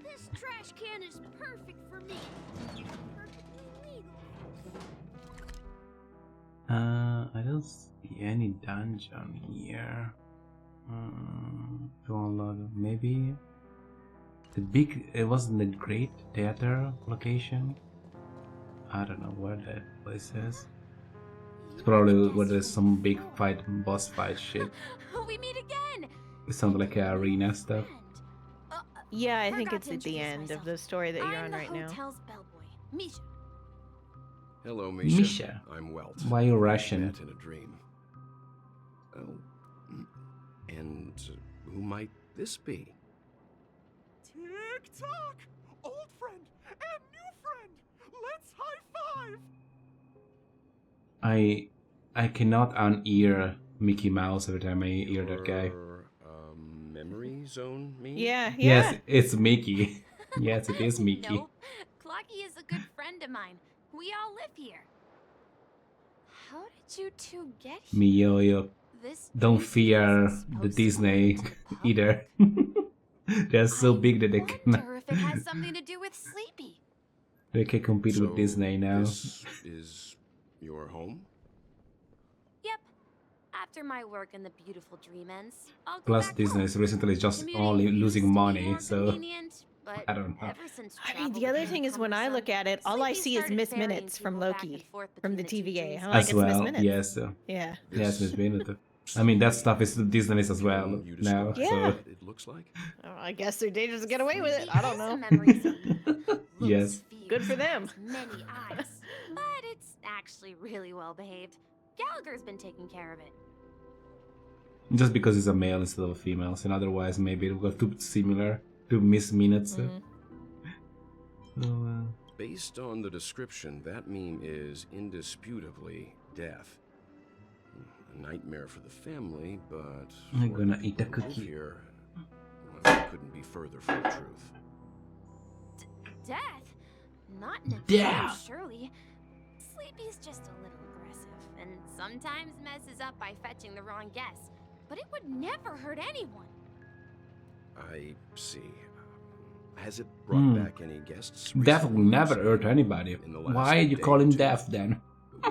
This trash can is perfect for me. Perfectly legal. I don't see any dungeon here. To unlock, maybe the big. It wasn't the Great Theater location. I don't know where that place is. It's probably where there's some big fight, boss fight shit. We meet again. It sounds like an arena stuff. Yeah, I think Forgot it's to at the introduce end of myself. the story that you're I'm on the right now. hotel's bellboy, Misha. Hello, Misha. Misha. I'm Welt. Why you We Russian? met in a dream. Oh, and who might this be? Tick tock! Old friend and new friend! Let's high five! I cannot unear Mickey Mouse every time I hear that guy. Your, memory zone, me? Yeah. Yes, it's Mickey. Yes, it is Mickey. No, Clocky is a good friend of mine. We all live here. How did you two get here? Miyoyo. This Don't place fear isn't the supposed to Disney belong to the either. They're so big that I wonder if it has something to do with Sleepy. they can compete So with Disney now. This is your home? Yep. After my work in the beautiful dream ends, I'll go Plus back Disney home. is recently just Commuting only used losing to be money, more so convenient, but I don't know. ever since I mean, travel the other became thing is when I look cumbersome, at it, all I Sleepy see is started Miss ferrying Minutes from people back and Loki, forth from the between two TVA. dream I'm like, as it's Miss well, Minutes. yes. Yeah. Yes, Miss Minute. I mean, that stuff is Disney's as well You now, describe Yeah. what it looks like? Oh, I guess they're dangerous to get away with it. Sleepy I don't is a know. memory zone. so Looks yes. fierce, Good for them. has many eyes, but it's actually really well behaved. Gallagher's been taking care of it. Just because it's a male instead of a female, and otherwise maybe it was too similar to Miss Minutes. So, Based on the description, that meme is indisputably death. A nightmare for the family, but I'm for gonna the eat a people who live cookie. Here, well, it couldn't be further from the truth. Death? Not in a Death! dream, surely. Sleepy's just a little aggressive, and sometimes messes up by fetching the wrong guess. But it would never hurt anyone. I see. Has it brought back any guests? Death will recently? never hurt anybody. In the last Why you day call or him two? Death then?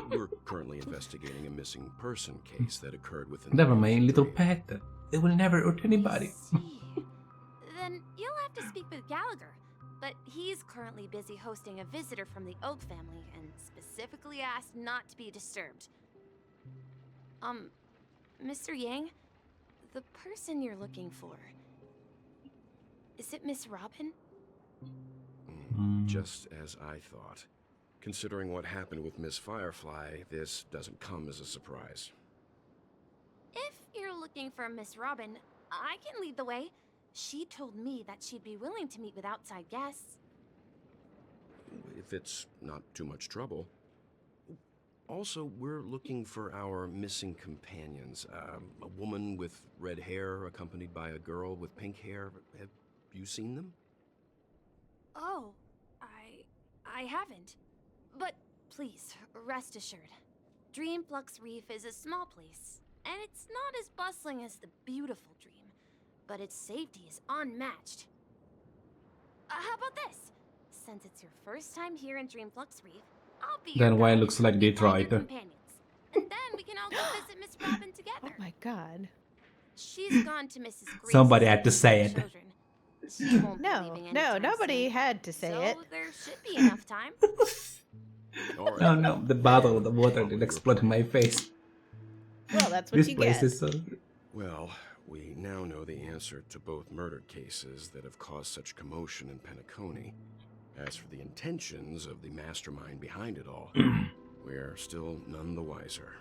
We're currently investigating a missing person case that occurred within the Never mind, beautiful little dream. pet. It will never hurt anybody. I see. Then you'll have to speak with Gallagher. But he's currently busy hosting a visitor from the Oak family and specifically asked not to be disturbed. Mr. Yang, the person you're looking for, is it Miss Robin? Just as I thought. Considering what happened with Miss Firefly, this doesn't come as a surprise. If you're looking for Miss Robin, I can lead the way. She told me that she'd be willing to meet with outside guests. If it's not too much trouble. Also, we're looking for our missing companions. A woman with red hair accompanied by a girl with pink hair. Have you seen them? Oh, I haven't. But please, rest assured. Dreamflux Reef is a small place, and it's not as bustling as the beautiful Dream, but its safety is unmatched. How about this? Since it's your first time here in Dreamflux Reef, I'll be your Then why it guide looks like and all your Detroit? companions. And then we can all go visit Miss Robin Oh together. my god. She's gone to Mrs. Grace's Somebody had to say it. children. She won't be No, leaving no, anytime nobody soon. had to say so it. there should be enough time. All right. No, no, the bottle of the water Follow did your explode in my plan. face. Well, that's what This you place get. is so... Well, we now know the answer to both murder cases that have caused such commotion in Penacony. As for the intentions of the mastermind behind it all, we're still none the wiser.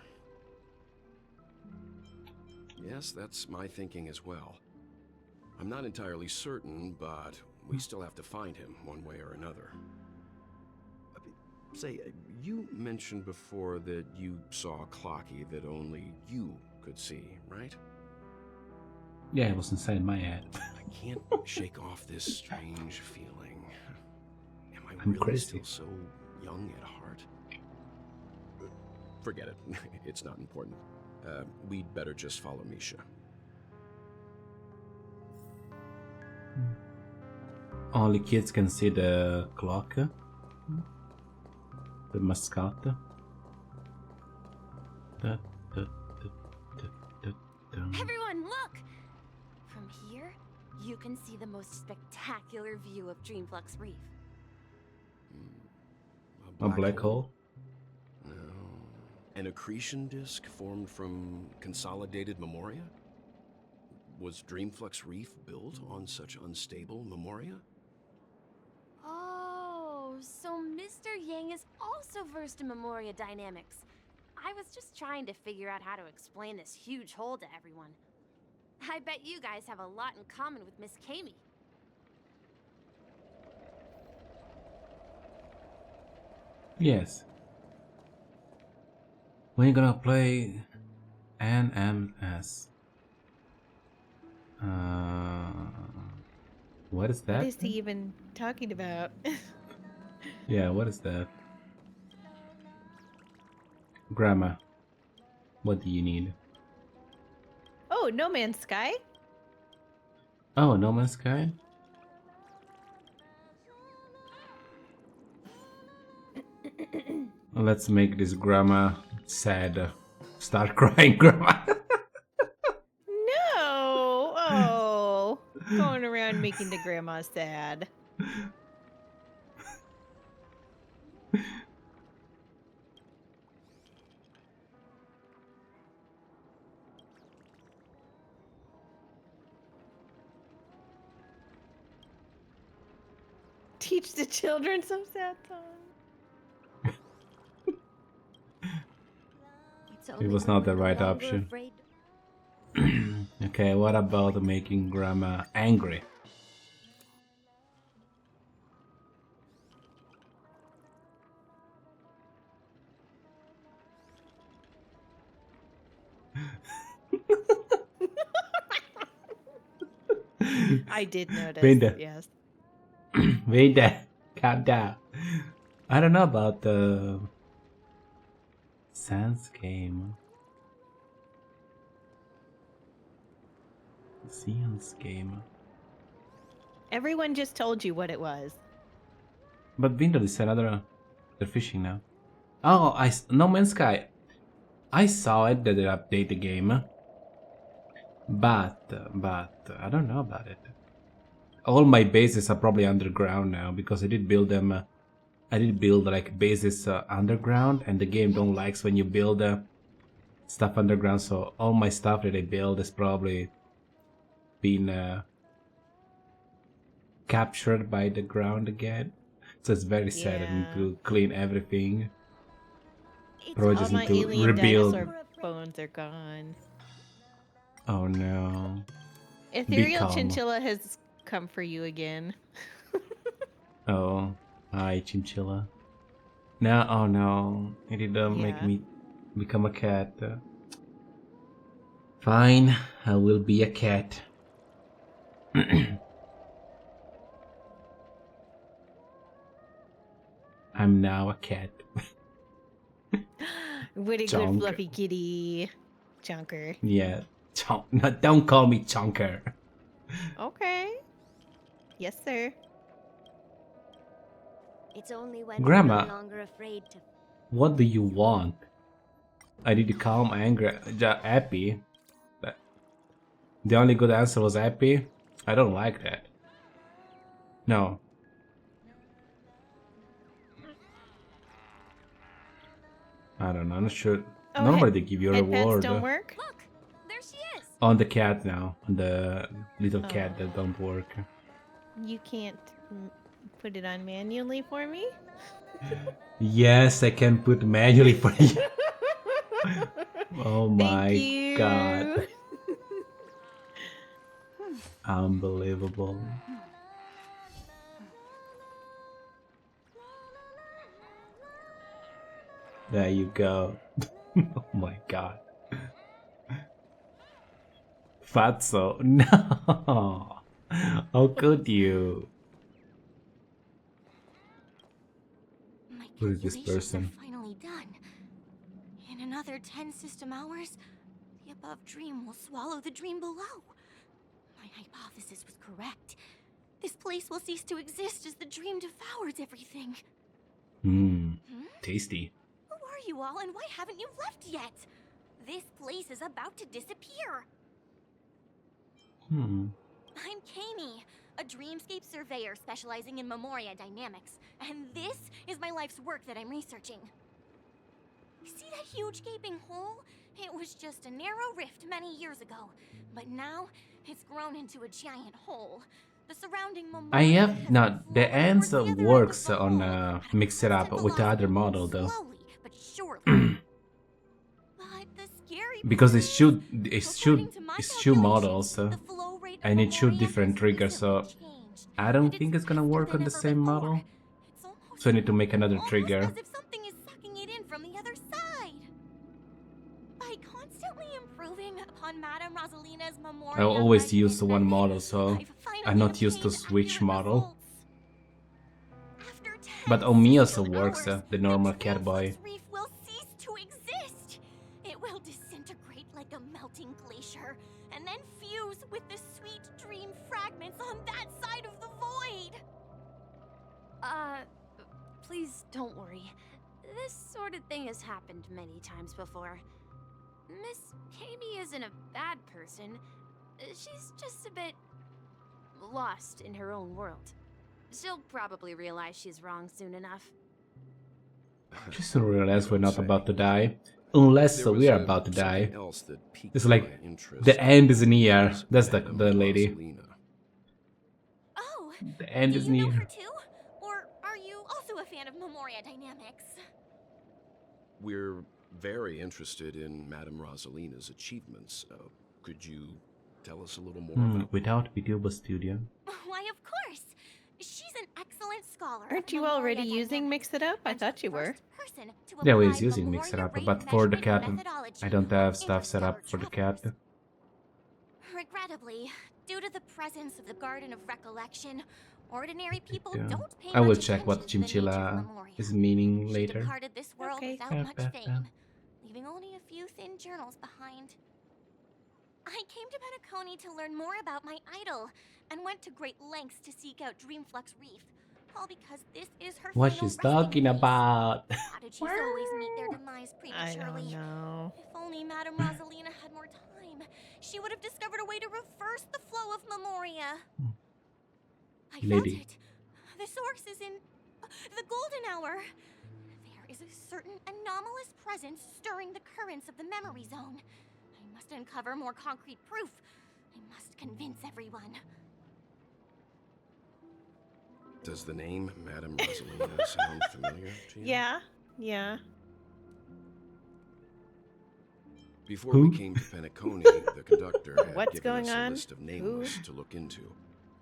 Yes, that's my thinking as well. I'm not entirely certain, but we still have to find him one way or another. Say, you mentioned before that you saw Clocky that only you could see, right? Yeah, it was inside my head. I can't shake off this strange feeling. Am I I'm really crazy. still so young at heart? Forget it. It's not important. We'd better just follow Misha. Only kids can see the clock. The mascot. Everyone, look! From here, you can see the most spectacular view of Dreamflux Reef. A black hole? No. An accretion disk formed from consolidated memoria? Was Dreamflux Reef built on such unstable memoria? Oh, so Mr. Yang is also versed in Memoria dynamics. I was just trying to figure out how to explain this huge hole to everyone. I bet you guys have a lot in common with Miss Kami. Yes. We're gonna play NMS. What is that? What is he even talking about? Yeah, what is that? Grandma, what do you need? Oh, No Man's Sky? Oh, No Man's Sky? Let's make this grandma sad. Start crying, grandma. No! Oh, going around making the grandma sad. Teach the children some sad songs. It was not the right option. Okay, what about making grandma angry? I did notice, Vinda. yes. Wait there. Calm down. I don't know about the Sans game. Sans game. Everyone just told you what it was. But Vinda is another. They're fishing now. Oh, No Man's Sky. I saw it that they update the game. But I don't know about it. All my bases are probably underground now because I did build them. I did build like bases underground, and the game don't likes when you build stuff underground. So all my stuff that I build is probably been captured by the ground again. So it's very sad. I need to clean everything. Probably All just my need to alien rebuild. dinosaur bones are gone. Oh no. Ethereal calm. Chinchilla has come for you again. Oh, hi Chinchilla. No, oh no. It did make me become a cat. Fine, I will be a cat. I'm now a cat. What a Chonk. good fluffy kitty. Chunker. Yeah. No, don't call me Chonker. Okay. Yes, sir. It's only when Grandma. we're no longer afraid to. What do you want? I need to calm angry, happy. The only good answer was happy. I don't like that. No. I don't know, I'm not sure. Oh, Normally they give you a head pats reward don't work? Look, there she is. on the cat now, on the little cat Oh. that don't work. You can't put it on manually for me? Yes, I can put manually for you. Oh my Thank you. god. Unbelievable. There you go. Oh my god. Fatso, no. How could you? My Who is this calculations person? are finally done. In another 10 system hours, the above dream will swallow the dream below. My hypothesis was correct. This place will cease to exist as the dream devours everything. Tasty. Who are you all, and why haven't you left yet? This place is about to disappear. I'm Kami, a dreamscape surveyor specializing in Memoria dynamics, and this is my life's work that I'm researching. See that huge gaping hole? It was just a narrow rift many years ago, but now it's grown into a giant hole. The surrounding Memoria I have has not. The flowed answer towards the other works end of the on hole at a Mix It Up constant with the other velocity, model though. slowly but surely. But the scary Because part it's is, two according to my models, calculations, the flow rate of and it's two Memoria different has triggers, so recently changed, I don't and think it's gonna faster work than on the ever same before. model. It's almost, So I need to make another almost trigger. as if something is sucking it in from the other side. By constantly improving upon Madame Rosalina's Memoria I always life use the one method, model, so I've finally I'm not used to obtained switch accurate model. results. After 10 But on me also system works, hours, the normal the cat boy. Dreamflux Reef will cease to exist. It will disintegrate like a melting glacier, and then fuse with the sweet dream fragments on that side of the void. Please don't worry. This sort of thing has happened many times before. Miss Kami isn't a bad person. She's just a bit lost in her own world. She'll probably realize she's wrong soon enough. Just to realize we're not about to die. Unless we are about to die. It's like the end is near. That's the lady. Oh, The end do is you know near. her too? Or are you also a fan of Memoria dynamics? We're very interested in Madame Rosalina's achievements. Could you tell us a little more about Without Videoba Studio. Why, of course. She's an excellent scholar. Aren't of you Memoria already using dynamics, Mix It Up? I and thought the you were. first person to Yeah, we're apply using Mix It Memoria Up, rate but for the measurement cat, methodology I don't on have stuff set up for interstellar the cat. travelers. Regrettably, due to the presence of the Garden of Recollection, ordinary people don't pay I will much check what attention to the nature of Chinchilla Memoria. is meaning She later. departed this world Okay. without much fame, leaving only a few thin journals behind. I came to Penacony to learn more about my idol, and went to great lengths to seek out Dreamflux Reef, all because this is her What final she's resting talking place. about. Prodigies always meet their demise I prematurely. don't know. If only Madame Rosalina had more time, she would have discovered a way to reverse the flow of Memoria. I felt Lady. it. The source is in the Golden Hour. There is a certain anomalous presence stirring the currents of the memory zone. I must uncover more concrete proof. I must convince everyone. Does the name Madame Rosalina sound familiar to you? Yeah. Before Who? we came to Penacony, the conductor had What's given going us a on? list of nameless to look into.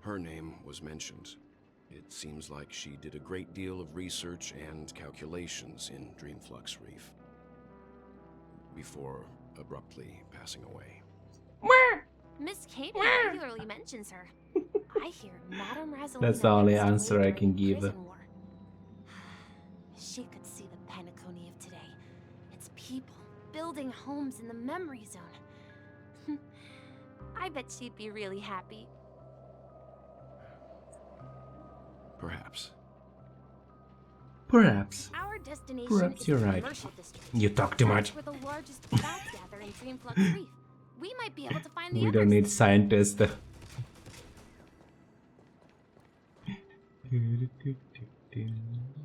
Her name was mentioned. It seems like she did a great deal of research and calculations in Dreamflux Reef before abruptly passing away. Miss Kami regularly mentions her. I hear Madame Rosalina. That's the only passed away answer I during can the give. prison war. She could see the Penacony of today. Its people building homes in the memory zone. I bet she'd be really happy. Perhaps. Perhaps. Our destination Perhaps is you're the right. commercial district. You talk too That's much. where the largest bats gather in Dreamflux Reef. We might be able to find the We others. don't need scientists.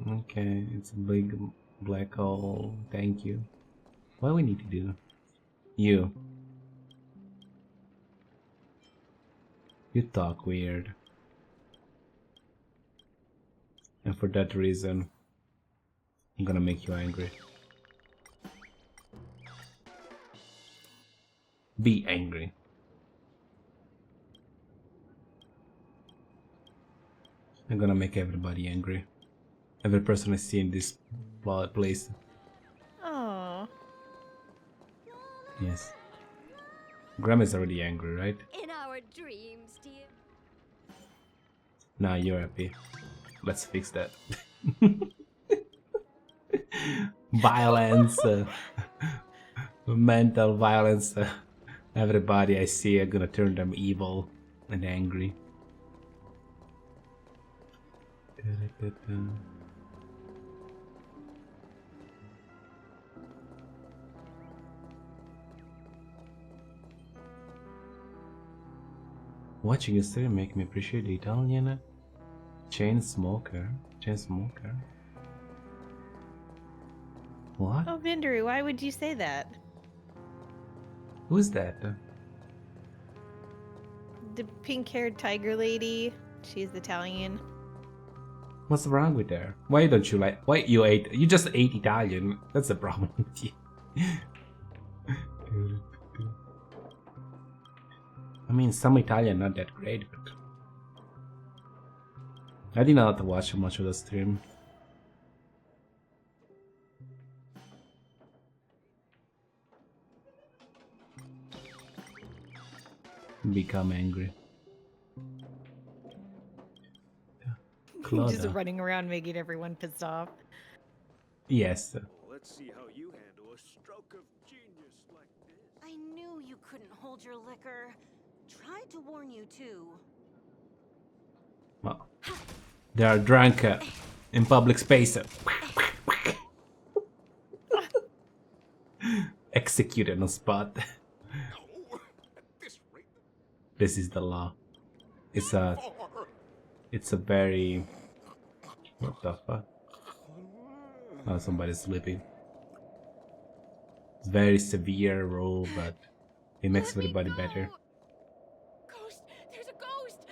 Okay, it's a big Black hole. Thank you. What do we need to do? You. You talk weird. And for that reason, I'm gonna make you angry. Be angry. I'm gonna make everybody angry. Every person I see in this place. Oh. Yes. Grandma's already angry, right? In our dreams, dear. Nah, you're happy. Let's fix that. Violence. Mental violence. Everybody I see, I'm gonna turn them evil and angry. Watching a stream make me appreciate the Italian chain smoker. What? Oh, Vinderu, why would you say that? Who's that? The pink-haired tiger lady. She's Italian. What's wrong with her? Why don't you like? Why you just ate Italian? That's the problem with you. I mean, some Italian not that great, but I did not watch much of the stream. Become angry. Just running around making everyone pissed off. Yes. Let's see how you handle a stroke of genius like this. I knew you couldn't hold your liquor. Tried to warn you too. Well, they are drunk in public space. Executed on spot. This is the law. It's a very... What the fuck? Oh, somebody's sleeping. It's very severe rule, but it makes everybody better. Ghost! There's a ghost!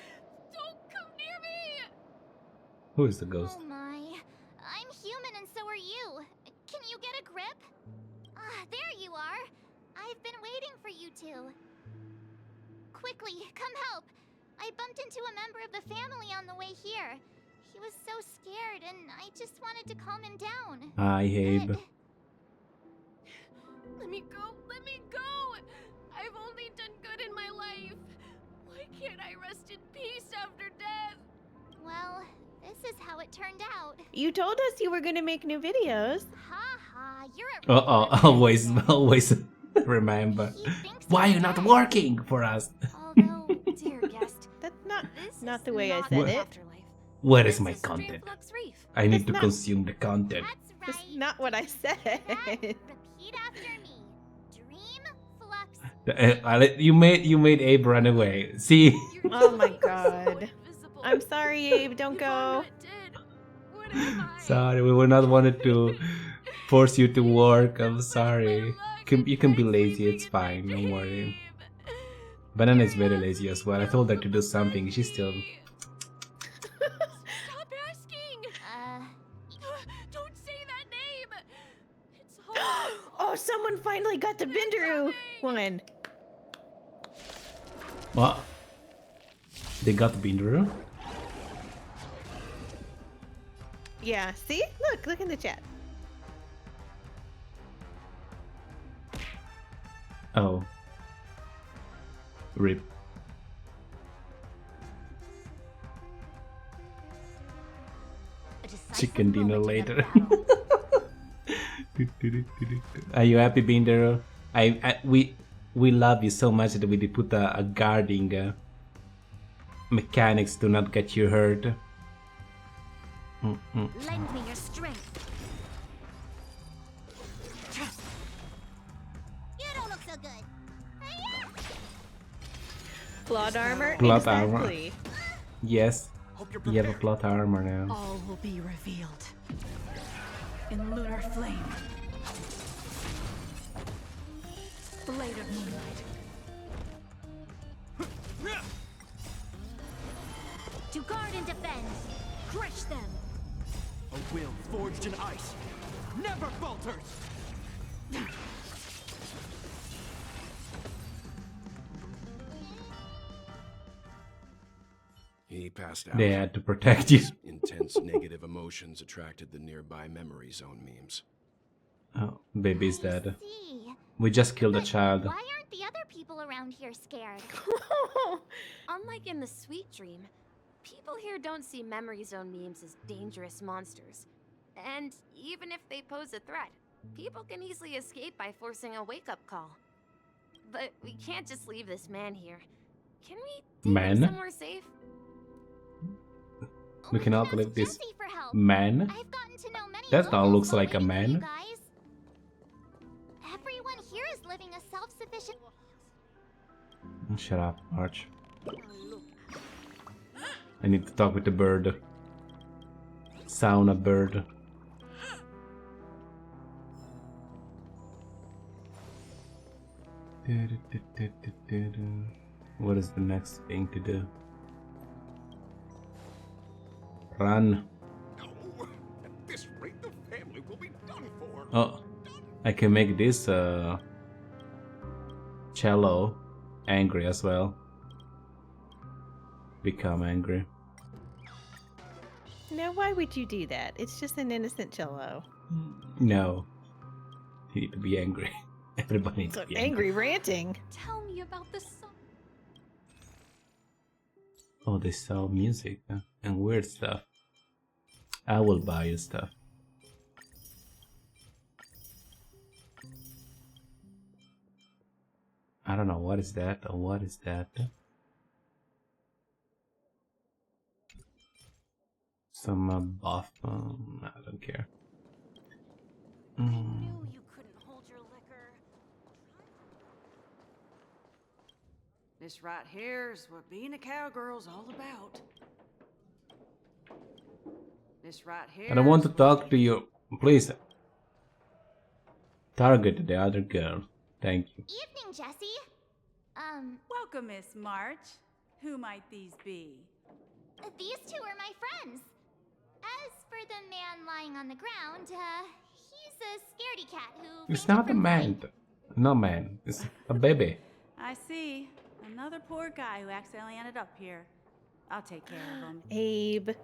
Don't come near me! Who is the ghost? Oh my. I'm human and so are you. Can you get a grip? Ah, there you are. I've been waiting for you two. Quickly, come help. I bumped into a member of the family on the way here. He was so scared and I just wanted to calm him down. Hi, Abe. But... Let me go! Let me go! I've only done good in my life. Why can't I rest in peace after death? Well, this is how it turned out. You told us you were going to make new videos. Ha ha, you're a Always remember. Why are you not working for us? Although, dear guest, That's not the way I said it. Where is my content? I need to consume the content. That's not what I said. repeat after me. Dream flux. You made Abe run away. See? Oh my god. I'm sorry, Abe. Don't go. Sorry, we were not wanted to force you to work. I'm sorry. You can be lazy. It's fine. Don't worry. Banana is very lazy as well. I told her to do something. She still. Stop asking! Don't say that name! It's hard. Oh, someone finally got the Binderu one. What? They got the Binderu? Yeah, see? Look in the chat. Oh. RIP. Chicken dinner later. Are you happy, Binderu? We love you so much that we did put a guarding mechanics to not get you hurt. Lend me your strength. You don't look so good. Plot armor? Plot exactly. armor. Yes. You have a plot armor now. All will be revealed. in lunar flame. Blade of moonlight. To guard and defend. Crush them. A will forged in ice never falters. He passed out. They had to protect you. Intense negative emotions attracted the nearby memory zone memes. Oh, baby's dead. See. We just killed a child. Why aren't the other people around here scared? Unlike in the Sweet Dream, people here don't see memory zone memes as dangerous monsters. And even if they pose a threat, people can easily escape by forcing a wake-up call. But we can't just leave this man here. Can we take him somewhere safe? We cannot leave this Jesse for help. man. I've gotten to know many That all locals looks like a while waiting for you man. guys. Everyone here is living a self-sufficient. Shut up, Arch. I need to talk with the bird. Sauna bird. What is the next thing to do? Run. At this rate, the family will be done for. Oh, I can make this cello angry as well. Become angry. Now, why would you do that? It's just an innocent cello. No. You need to be angry. Everybody needs So to be angry ranting. Tell me about the song. Oh, they sell music and weird stuff. I will buy you stuff. I don't know, what is that? Or what is that? Some buff. I don't care. You couldn't hold your liquor. This right here is what being a cowgirl's all about. This right here. I don't want to talk to you. Please. Target the other girl. Thank you. Evening, Jesse. Welcome, Miss March. Who might these be? These two are my friends. As for the man lying on the ground, he's a scaredy cat who... It's not a man. No man. It's a baby. I see. Another poor guy who accidentally ended up here. I'll take care of him. Abe. There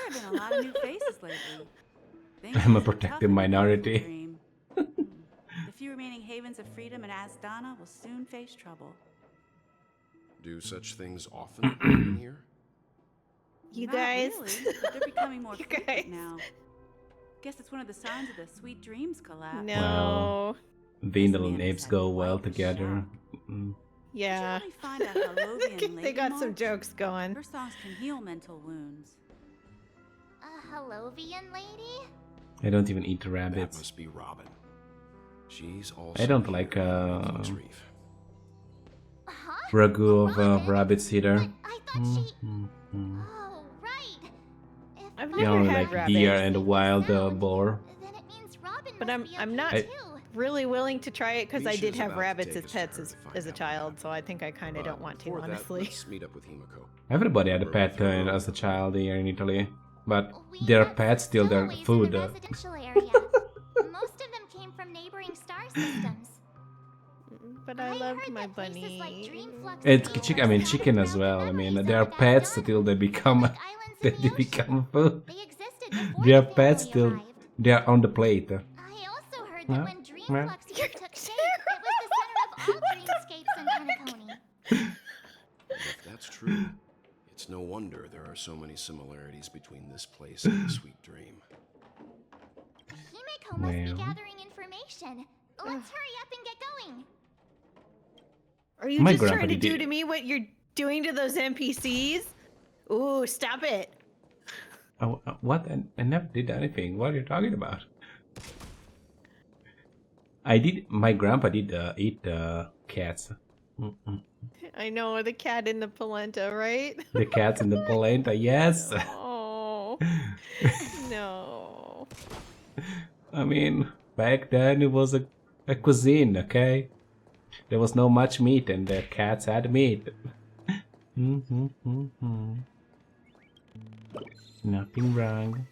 have been a lot of new faces lately. Things I'm a are tough protected in the minority. dream. The few remaining havens of freedom in Asdana will soon face trouble. Do such things often in here? You Not guys. really, but they're becoming more You frequent guys. now. Guess it's one of the signs of the Sweet Dreams collapse. No. Well, Vindal and apes go well together. Yeah. Did you really find a Halovian They lady, got some March? jokes going. Her songs can heal mental wounds. A Halovian lady? I don't even eat That rabbits. must be Robin. She's also I don't here like in King's Reef. Huh? ragu of Robin? rabbits either. But I thought she... Oh, right. If I've Robin You never only had like rabbits. deer and wild sound, boar. then it means Robin But must be I'm okay not I- too. really willing to try it because I did Misha's have about to rabbits take as us to pets her to find as a out what child, happened. so I think I kind of But don't want to, before that, honestly. let's meet up with Himiko. Everybody had a pet as a child here in Italy, but their pets steal their Stowaways food. In the residential area. Most of them came from neighboring star systems. But I loved heard my that places bunny. like Dreamflux It's and chicken. I mean Dreamworks chicken have as well. I memories mean of they are what pets they've till they done. become Like islands in they the ocean. become food. They existed before They are the pets family till arrived. they are on the plate. I also heard that Yeah, when yeah. Dreamflux here took shape, it was the center of all dreamscapes in Tanakoni. If that's true, it's no wonder there are so many similarities between this place and the Sweet Dream. Himeko must be Well. gathering information. Let's hurry up and get going. Are you My just grandpa trying to did do it. to me what you're doing to those NPCs? Ooh, stop it. Oh, what? I never did anything. What are you talking about? I did. My grandpa did eat cats. I know, the cat in the polenta, right? The cats in the polenta. Yes. Oh. No. I mean, back then it was a cuisine, okay? There was no much meat and the cats had meat. Nothing wrong.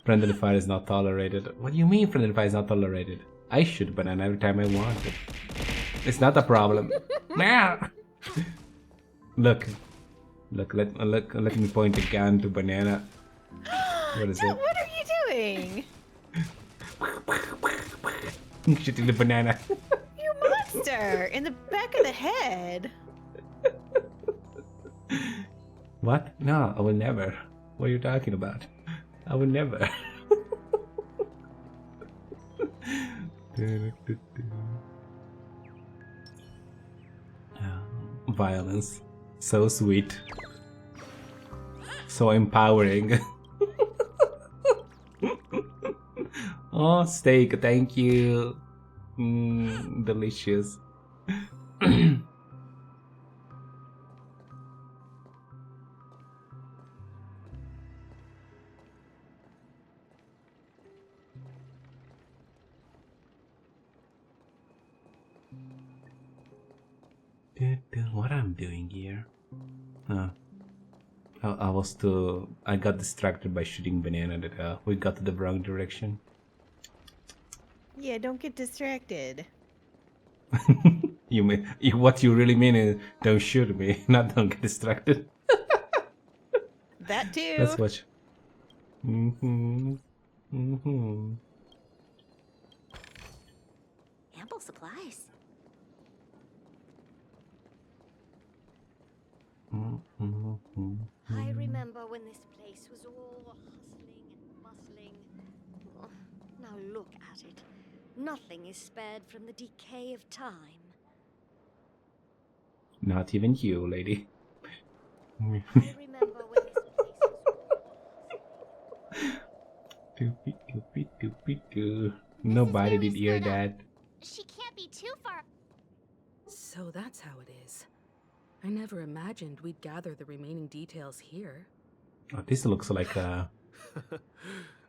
Friendly fire is not tolerated. What do you mean friendly fire is not tolerated? I shoot banana every time I want it. It's not a problem. Look. Let me point a gun to banana. What is it? What are you doing? Shooting the banana. You monster! In the back of the head. What? No, I will never. What are you talking about? I will never. Violence. So sweet. So empowering. Oh, steak, thank you. Delicious. What I'm doing here? I got distracted by shooting banana that we got to the wrong direction. Yeah, don't get distracted. What you really mean is don't shoot me, not don't get distracted. That too. That's what. Ample supplies. I remember when this place was all hustling and bustling. Oh, now look at it. Nothing is spared from the decay of time. Not even you, lady. I remember when this place was... Nobody did hear that. She can't be too far. So that's how it is. I never imagined we'd gather the remaining details here. Oh, this looks like a...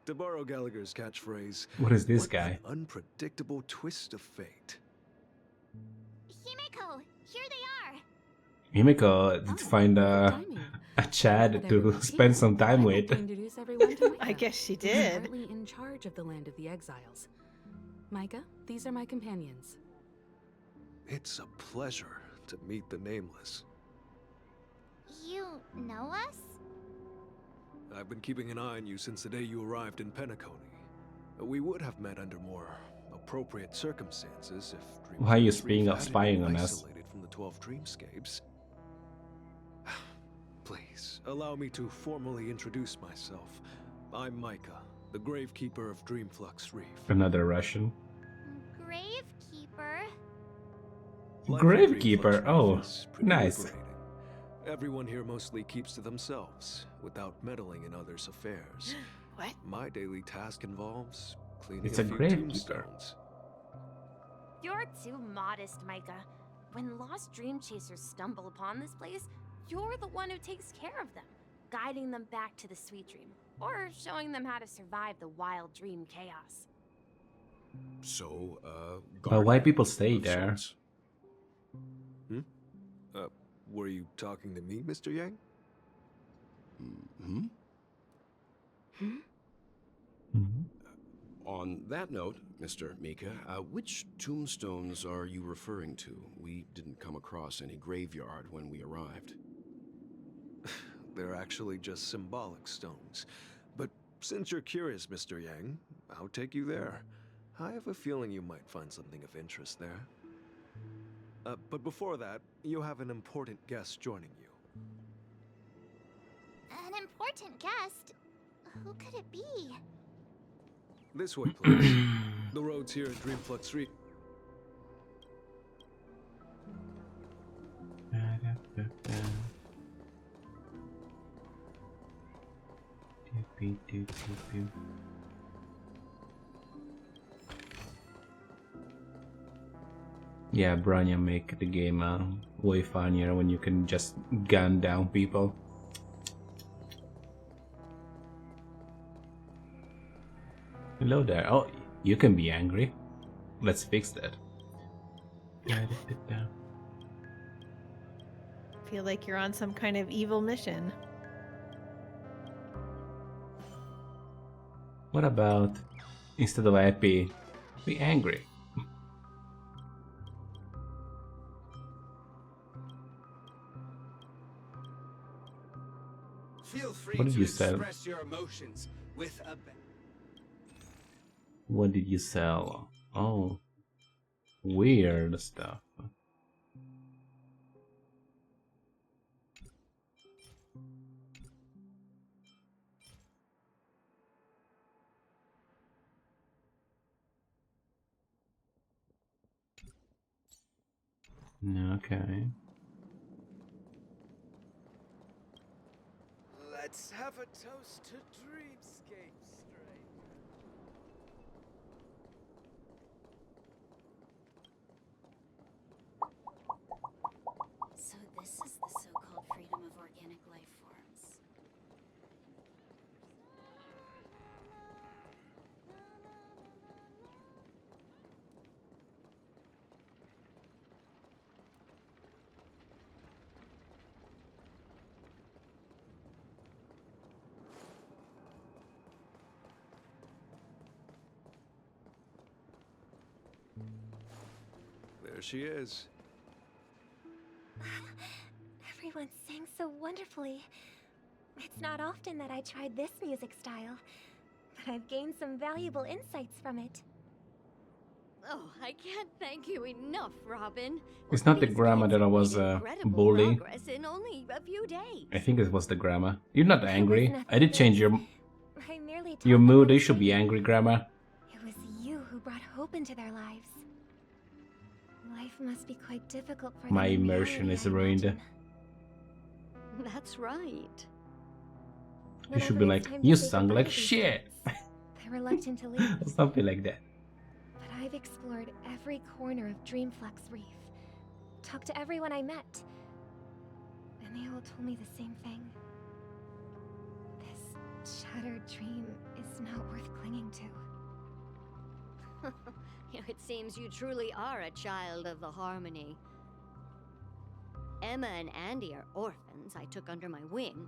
To borrow Gallagher's catchphrase, what is this what guy? An unpredictable twist of fate. Himeko, here they are. Himeko did find a Chad to spend some time with. Introduce everyone to Micah. I guess she who's did. currently in charge of the land of the exiles. Micah, these are my companions. It's a pleasure to meet the nameless. You know us? I've been keeping an eye on you since the day you arrived in Penacony. We would have met under more appropriate circumstances if Why are you Dreamscape spying hadn't on been us? isolated from the 12 dreamscapes. Please, allow me to formally introduce myself. I'm Micah, the Gravekeeper of Dreamflux Reef. Another Russian. Gravekeeper? Life at Gravekeeper, Dreamflux oh, Reef is pretty nice. liberating. Everyone here mostly keeps to themselves, without meddling in others' affairs. What? My daily task involves cleaning It's a a few gravekeeper. tombstones. You're too modest, Micah. When lost dream chasers stumble upon this place, you're the one who takes care of them, guiding them back to the sweet dream, or showing them how to survive the wild dream chaos. So, But why guardian people stay of there? sorts. Were you talking to me, Mr. Yang? On that note, Mr. Mika, which tombstones are you referring to? We didn't come across any graveyard when we arrived. They're actually just symbolic stones. But since you're curious, Mr. Yang, I'll take you there. I have a feeling you might find something of interest there. But before that, you have an important guest joining you. An important guest? Who could it be? This way, please. The roads here at Dreamflux Reef. Yeah, Branya make the game way funnier when you can just gun down people. Hello there. Oh, you can be angry. Let's fix that. Feel like you're on some kind of evil mission. What about instead of happy, be angry? Feel free What did to you sell? express your emotions with a What did you sell? Oh, weird stuff. Okay. Let's have a toast to dreamscape, stranger. So this is the so-called freedom of organic life forms. There she is. Everyone sang so wonderfully. It's not often that I tried this music style, but I've gained some valuable insights from it. Oh, I can't thank you enough, Robin. It's not the These grammar kids that I have was made a incredible bully. progress in only a few days. I think it was the grammar. You're not angry. nothing I did change your I merely your taught them mood. how You to should be sing. angry, grammar. It was you who brought hope into their lives. Life must be quite difficult for My them in immersion reality, is I ruined. imagine. That's right. You should be Whenever like, it's time to you say sung goodbye like to these shit. kids, they're reluctant to leave. Or something like that. But I've explored every corner of Dreamflux Reef. Talked to everyone I met. And they all told me the same thing. This shattered dream is not worth clinging to. It seems you truly are a child of the Harmony. Emma and Andy are orphans I took under my wing.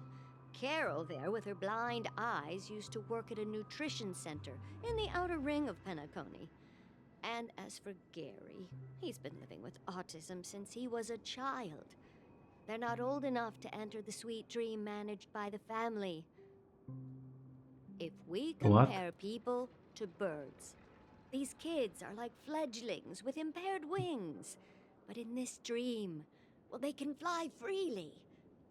Carol there, with her blind eyes, used to work at a nutrition center in the outer ring of Penacony. And as for Gary, he's been living with autism since he was a child. They're not old enough to enter the sweet dream managed by the family. If we What? compare people to birds, these kids are like fledglings with impaired wings. But in this dream, well, they can fly freely.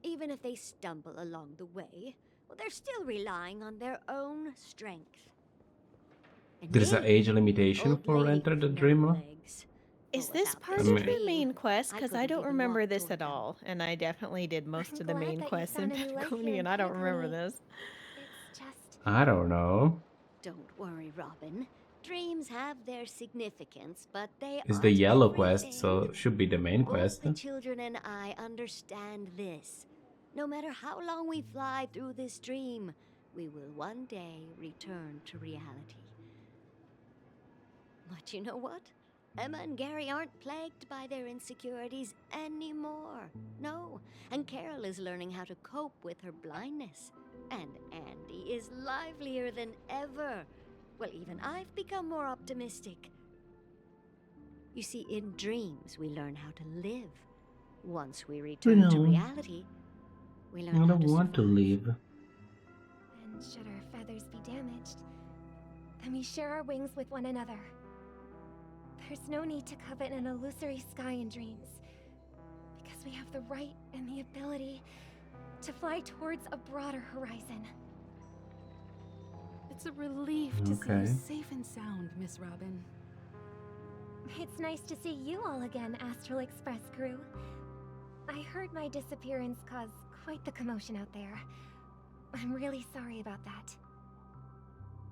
Even if they stumble along the way, well, they're still relying on their own strength. And There's an me, age limitation old for lady enter the with no dream. legs. Is Well, this without part this of the dream, main quest? I Because I couldn't don't even remember walk this toward at them. all. And I definitely did most I'm of the glad main that you quests in found a new life here Penacony, in and I don't remember Penacony. this. It's just... I don't know. Don't worry, Robin. Dreams have their significance, but they It's aren't the yellow everything. quest, so it should be the main Both quest. the children and I understand this. No matter how long we fly through this dream, we will one day return to reality. But you know what? Emma and Gary aren't plagued by their insecurities anymore. No, and Carol is learning how to cope with her blindness. And Andy is livelier than ever. Well, even I've become more optimistic. You see, in dreams, we learn how to live. Once we return to No. reality, we learn I how don't to want to survive. leave. And should our feathers be damaged, then we share our wings with one another. There's no need to covet an illusory sky in dreams, because we have the right and the ability to fly towards a broader horizon. It's a relief to see Okay. you safe and sound, Miss Robin. It's nice to see you all again, Astral Express crew. I heard my disappearance caused quite the commotion out there. I'm really sorry about that.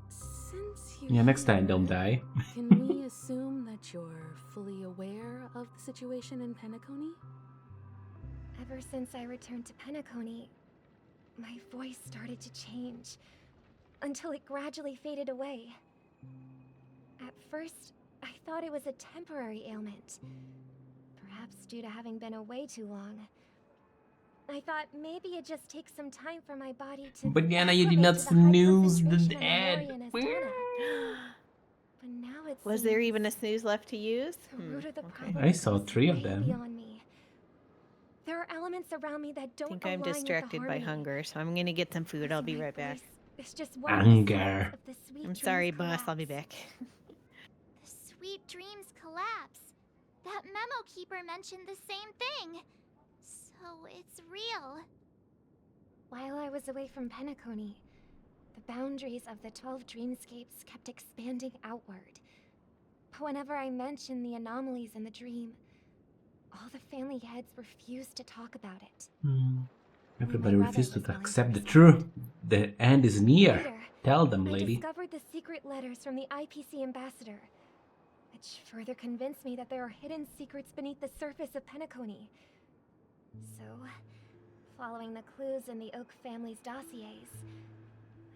Since you Yeah, next time don't die. can we assume that you're fully aware of the situation in Penacony? Ever since I returned to Penacony, my voice started to change, until it gradually faded away. first, I thought it was a temporary ailment. Perhaps due to having been away too long. I thought maybe it just takes some time for my body to But Yana, you did not acclimate to the high snooze the concentration of ad. Memoria and Astana. But now it Was seems there even a snooze left to use? the root of the Okay. problem I saw goes 3 of way them. beyond me. There are elements around me that I don't think I'm align with the distracted by harmony. hunger, so I'm gonna get some food. I'll be right back. It's just one of the signs Anger. of the sweet I'm dreams sorry, boss. I'll be collapse. back. The sweet dreams collapse. That memo keeper mentioned the same thing. So it's real. While I was away from Penacony, the boundaries of the 12 dreamscapes kept expanding outward. Whenever I mentioned the anomalies in the dream, all the family heads refused to talk about it. Everybody brother refused was to willing to accept the listen. truth. The end is near. Later, Tell them, I lady. discovered the secret letters from the IPC ambassador, which further convinced me that there are hidden secrets beneath the surface of Penacony. So, following the clues in the Oak family's dossiers,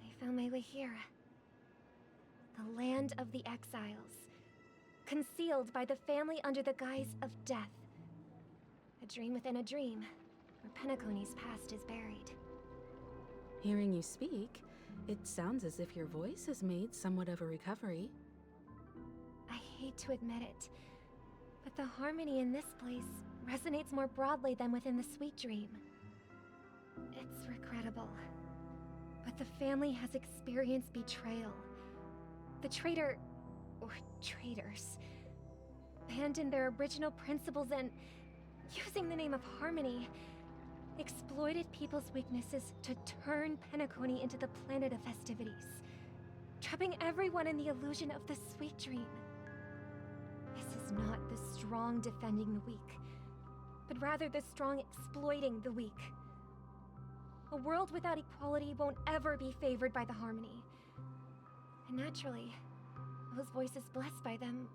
I found my way here. The land of the exiles, concealed by the family under the guise of death. A dream within a dream, where Penacony's past is buried. Hearing you speak, it sounds as if your voice has made somewhat of a recovery. I hate to admit it, but the harmony in this place resonates more broadly than within the sweet dream. It's regrettable, but the family has experienced betrayal. The traitor, or traitors, abandoned their original principles and, using the name of harmony, exploited people's weaknesses to turn Penacony into the planet of festivities, trapping everyone in the illusion of the sweet dream. This is not the strong defending the weak, but rather the strong exploiting the weak. A world without equality won't ever be favored by the harmony. And naturally, those voices blessed by them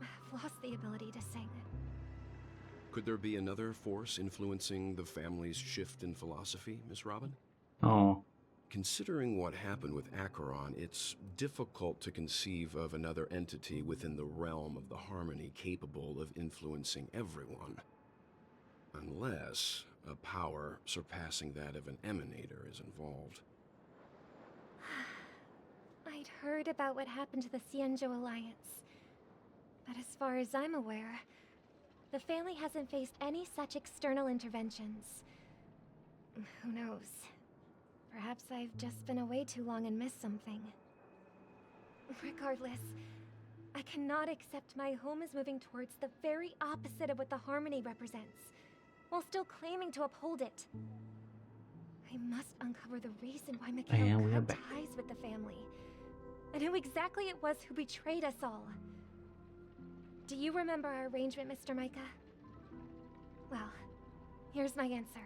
have lost the ability to sing. Could there be another force influencing the family's shift in philosophy, Miss Robin? Oh. Considering what happened with Acheron, it's difficult to conceive of another entity within the realm of the harmony capable of influencing everyone. Unless a power surpassing that of an emanator is involved. I'd heard about what happened to the Xianzhou Alliance, but as far as I'm aware, the family hasn't faced any such external interventions. Who knows? Perhaps I've just been away too long and missed something. Regardless, I cannot accept my home is moving towards the very opposite of what the harmony represents, while still claiming to uphold it. I must uncover the reason why Mikhail we are cut back. ties with the family, and who exactly it was who betrayed us all. Do you remember our arrangement, Mr. Micah? Well, here's my answer.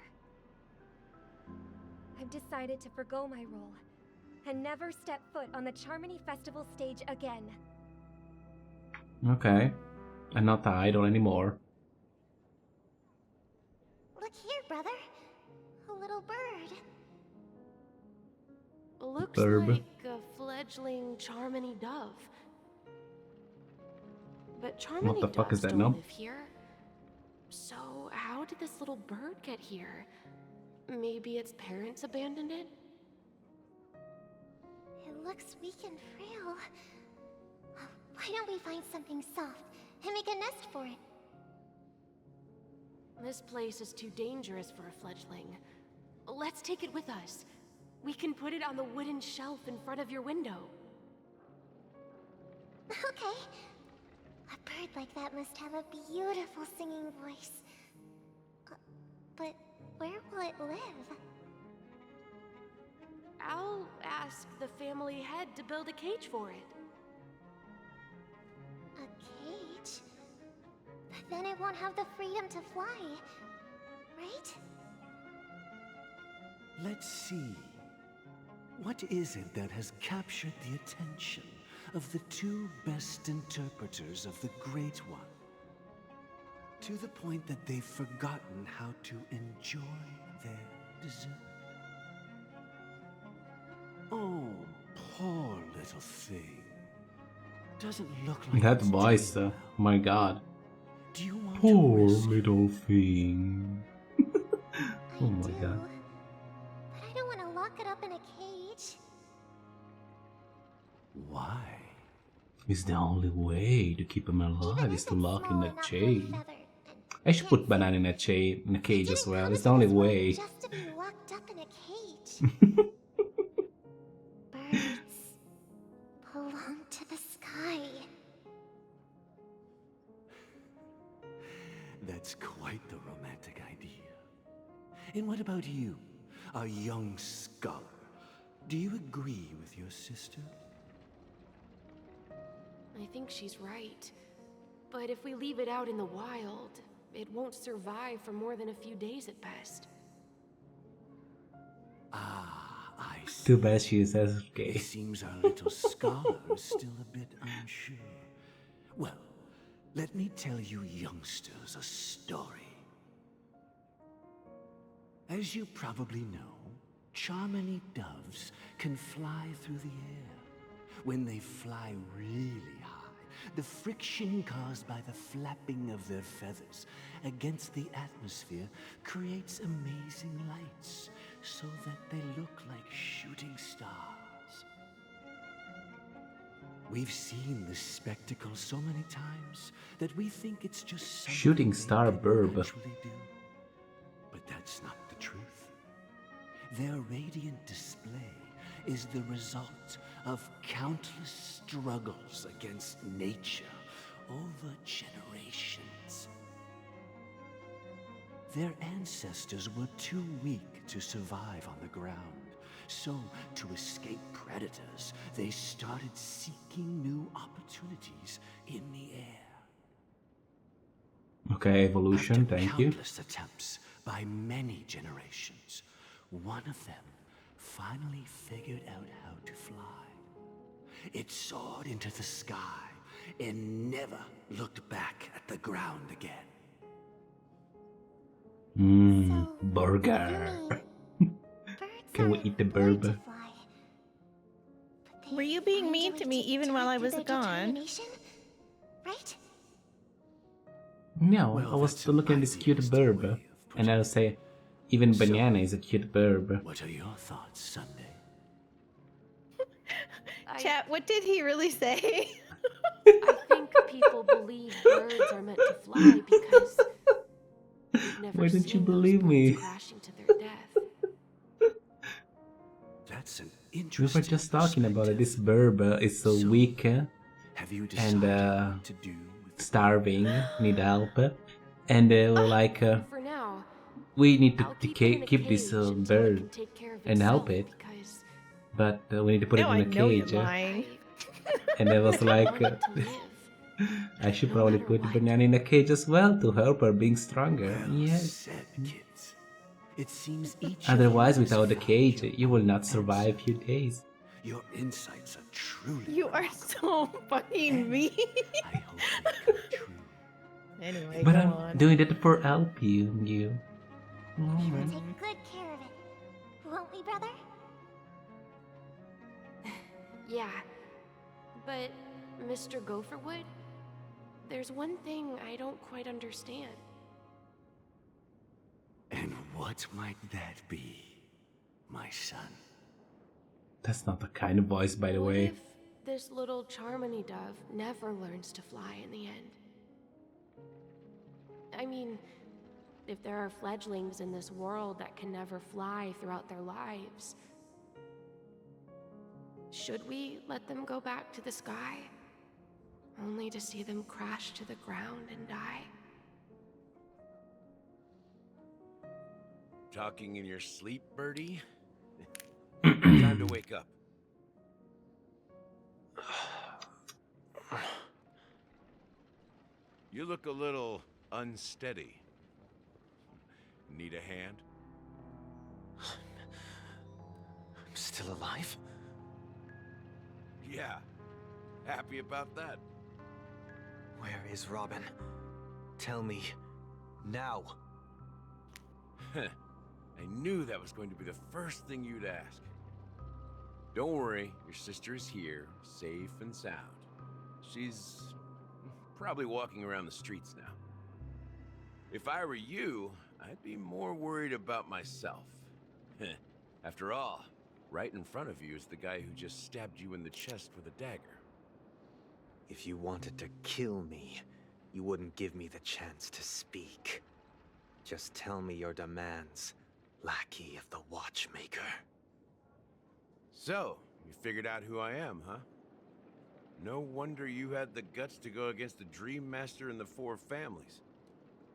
I've decided to forgo my role, and never step foot on the Charmony Festival stage again. Okay. I'm not the idol anymore. Look here, brother. A little bird. Looks Burb. like a fledgling Charmony dove. But Charmony What the fuck is doves that, don't no? live here. So how did this little bird get here? Maybe its parents abandoned it? It looks weak and frail. Why don't we find something soft and make a nest for it? This place is too dangerous for a fledgling. Let's take it with us. We can put it on the wooden shelf in front of your window. Okay. A bird like that must have a beautiful singing voice. But where will it live? I'll ask the family head to build a cage for it. A cage? But then it won't have the freedom to fly, right? Let's see. What is it that has captured the attention of the two best interpreters of the Great One? To the point that they've forgotten how to enjoy their dessert. Oh, poor little thing. Doesn't look like That it's voice, doing my god. Do you want Poor to risk little thing. Oh my god. But I don't want to lock it up in a cage. Why? It's the only way to keep him alive is to lock in a enough for a chain. feather I should put Banana in a chain, in a cage as well. It's the only way. just to be locked up in a cage. Birds belong to the sky. That's quite the romantic idea. And what about you, a young scholar? Do you agree with your sister? I think she's right. But if we leave it out in the wild, it won't survive for more than a few days at best. Ah, I see. Too bad she is SFK. It seems our little scholar is still a bit unsure. Well, let me tell you youngsters a story. As you probably know, Charmony doves can fly through the air. When they fly really high, the friction caused by the flapping of their feathers against the atmosphere creates amazing lights, so that they look like shooting stars. We've seen this spectacle so many times that we think it's just something Shooting star they burb. naturally do. But that's not the truth. Their radiant display is the result of countless struggles against nature over generations. Their ancestors were too weak to survive on the ground, so to escape predators, they started seeking new opportunities in the air. Okay, evolution, After thank you. countless attempts by many generations, one of them finally figured out how to fly. It soared into the sky and never looked back at the ground again. Burger. Can we eat the burger? Were you being mean to me even while I was gone? Right? No, I was still looking at this cute burb, and I'll say, even Banana is a cute burb. What are your thoughts, Sunday? Chat, what did he really say? I think people believe birds are meant to fly because we've never Why didn't you seen those believe birds me? crashing to their death. That's an We interesting were just talking about it. This burb is so weak Have you decided and what to do with starving, need help, and they were like, For now, we need to I'll keep it in a keep this cage until it bird can take care of and help it, itself, because but we need to put No, it I in a know you're cage. lying. And I was like, I should probably put Banana in a cage as well to help her being stronger. Yes. said, kids. It seems each Otherwise, of you has without the found cage, your you will own not survive answer. few days. Your insights are truly You are so fucking mean. I hope they come true. Anyway, But go I'm on. doing it for help you. We will take good care of it. Won't we, brother? yeah. But, Mr. Gopherwood, there's one thing I don't quite understand. And what might that be, my son? That's not the kind of voice, by the What way. if this little Charmony dove never learns to fly in the end? I mean, if there are fledglings in this world that can never fly throughout their lives, should we let them go back to the sky, only to see them crash to the ground and die? Talking in your sleep, Birdie? Time to wake up. You look a little unsteady. Need a hand? I'm still alive? Yeah. Happy about that. Where is Robin? Tell me. Now. I knew that was going to be the first thing you'd ask. Don't worry, your sister is here, safe and sound. She's probably walking around the streets now. If I were you, I'd be more worried about myself. After all, right in front of you is the guy who just stabbed you in the chest with a dagger. If you wanted to kill me, you wouldn't give me the chance to speak. Just tell me your demands, lackey of the Watchmaker. So, you figured out who I am, huh? No wonder you had the guts to go against the Dream Master and the Four Families.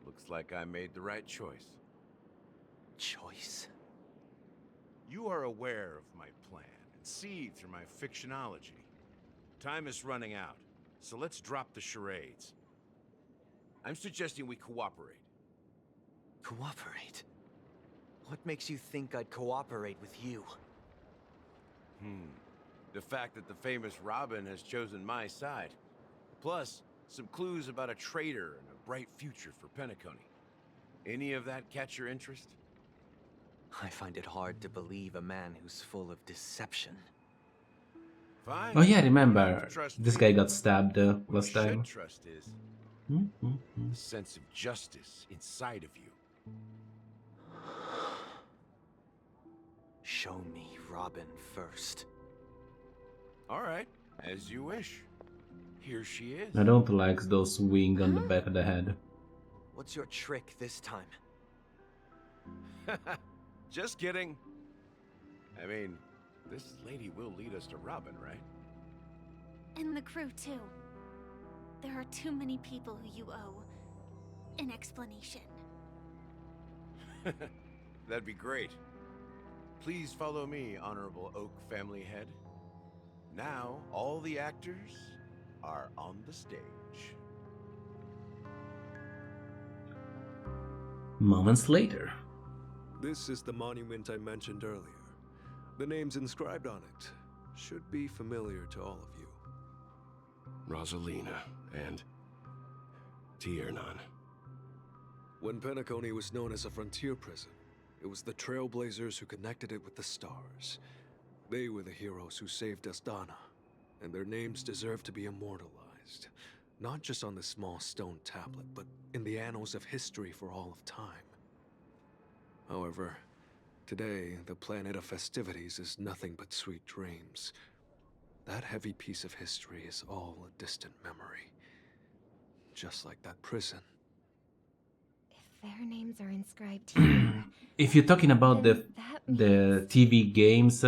Looks like I made the right choice. Choice? You are aware of my plan and see through my fictionology. Time is running out, so let's drop the charades. I'm suggesting we cooperate. Cooperate? What makes you think I'd cooperate with you? The fact that the famous Robin has chosen my side. Plus, some clues about a traitor and a bright future for Penacony. Any of that catch your interest? I find it hard to believe a man who's full of deception. Fine. Oh yeah, I remember Trust this me. guy got stabbed What last you time. should trust is the sense of justice inside of you. Show me Robin first. All right, as you wish. Here she is. I don't like those wings on the back of the head. What's your trick this time? Just kidding. I mean, this lady will lead us to Robin, right? And the crew, too. There are too many people who you owe an explanation. That'd be great. Please follow me, Honorable Oak family head. Now, all the actors are on the stage. Moments later. This is the monument I mentioned earlier. The names inscribed on it should be familiar to all of you. Rosalina and Tiernan. When Penacony was known as a frontier prison, it was the Trailblazers who connected it with the stars. They were the heroes who saved Astana, and their names deserve to be immortalized, not just on this small stone tablet, but in the annals of history for all of time. However, today, the planet of festivities is nothing but sweet dreams. That heavy piece of history is all a distant memory. Just like that prison. If their names are inscribed here, If you're talking about the TV games,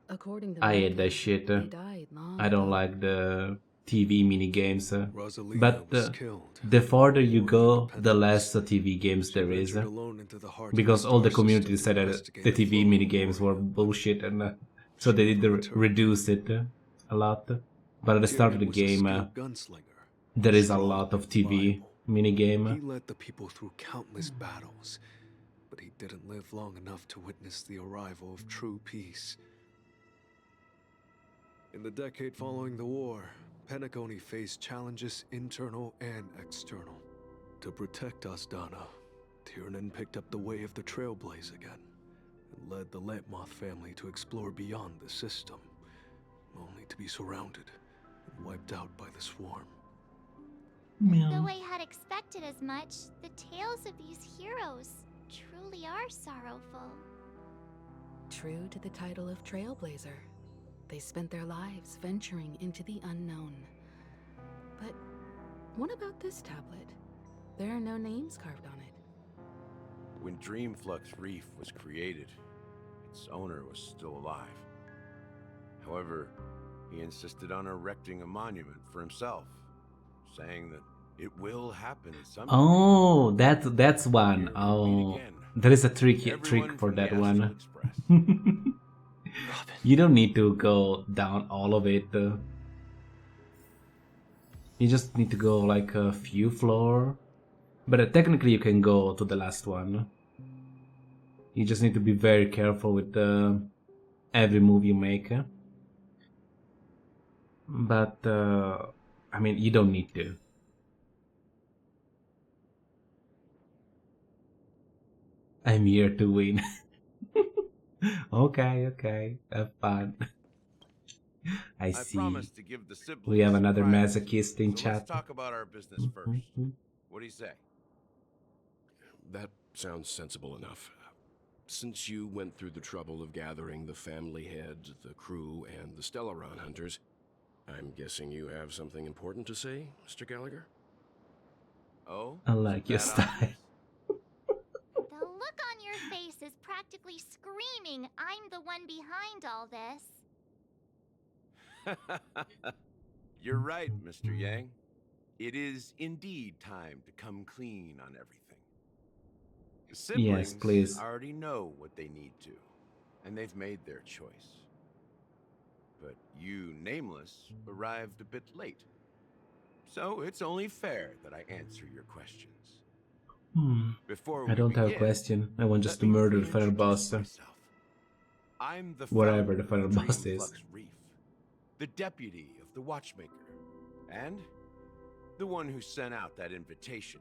According to I hate legend, that shit. they died long I don't ago. like the TV mini games. Rosalina But was killed. the farther you go, the less TV games there is. ventured alone into the heart of Because the all the star community system said to that the investigate TV mini games were bullshit, and so they did reduce it a lot. But at the start of the game, there is a lot of TV mini He game. led the people through countless battles, but he didn't live long enough to witness the arrival of true peace. In the decade following the war, Penacony faced challenges internal and external. To protect Astana, Tiernan picked up the way of the Trailblaze again, and led the Letmoth family to explore beyond the system, only to be surrounded and wiped out by the swarm. Though I had expected as much, the tales of these heroes truly are sorrowful. True to the title of Trailblazer, they spent their lives venturing into the unknown. But what about this tablet? There are no names carved on it. When Dreamflux Reef was created, its owner was still alive. However, he insisted on erecting a monument for himself, saying that it will happen someday. Oh, that's one. Oh, there is a trick for that one. You don't need to go down all of it. You just need to go like a few floor. But technically you can go to the last one. You just need to be very careful with every move you make. But, I mean, you don't need to. I'm here to win. Okay, have fun. I I see. promised to give the siblings We have some another privacy, masochist in so chat. let's talk about our business first. What do you say? That sounds sensible enough. Since you went through the trouble of gathering the family head, the crew, and the Stellaron hunters, I'm guessing you have something important to say, Mr. Gallagher? Oh? I like your style. The look on your face is practically screaming, I'm the one behind all this. You're right, Mr. Yang. It is indeed time to come clean on everything. The siblings Yes, please. already know what they need to, and they've made their choice. But you, Nameless, arrived a bit late. So it's only fair that I answer your questions. Before I we don't have a begin, question. I want just let to me murder the final reintroduce boss. myself. I'm the Whatever founder the final of boss Dream is. Flux Reef, the deputy of the Watchmaker, and the one who sent out that invitation.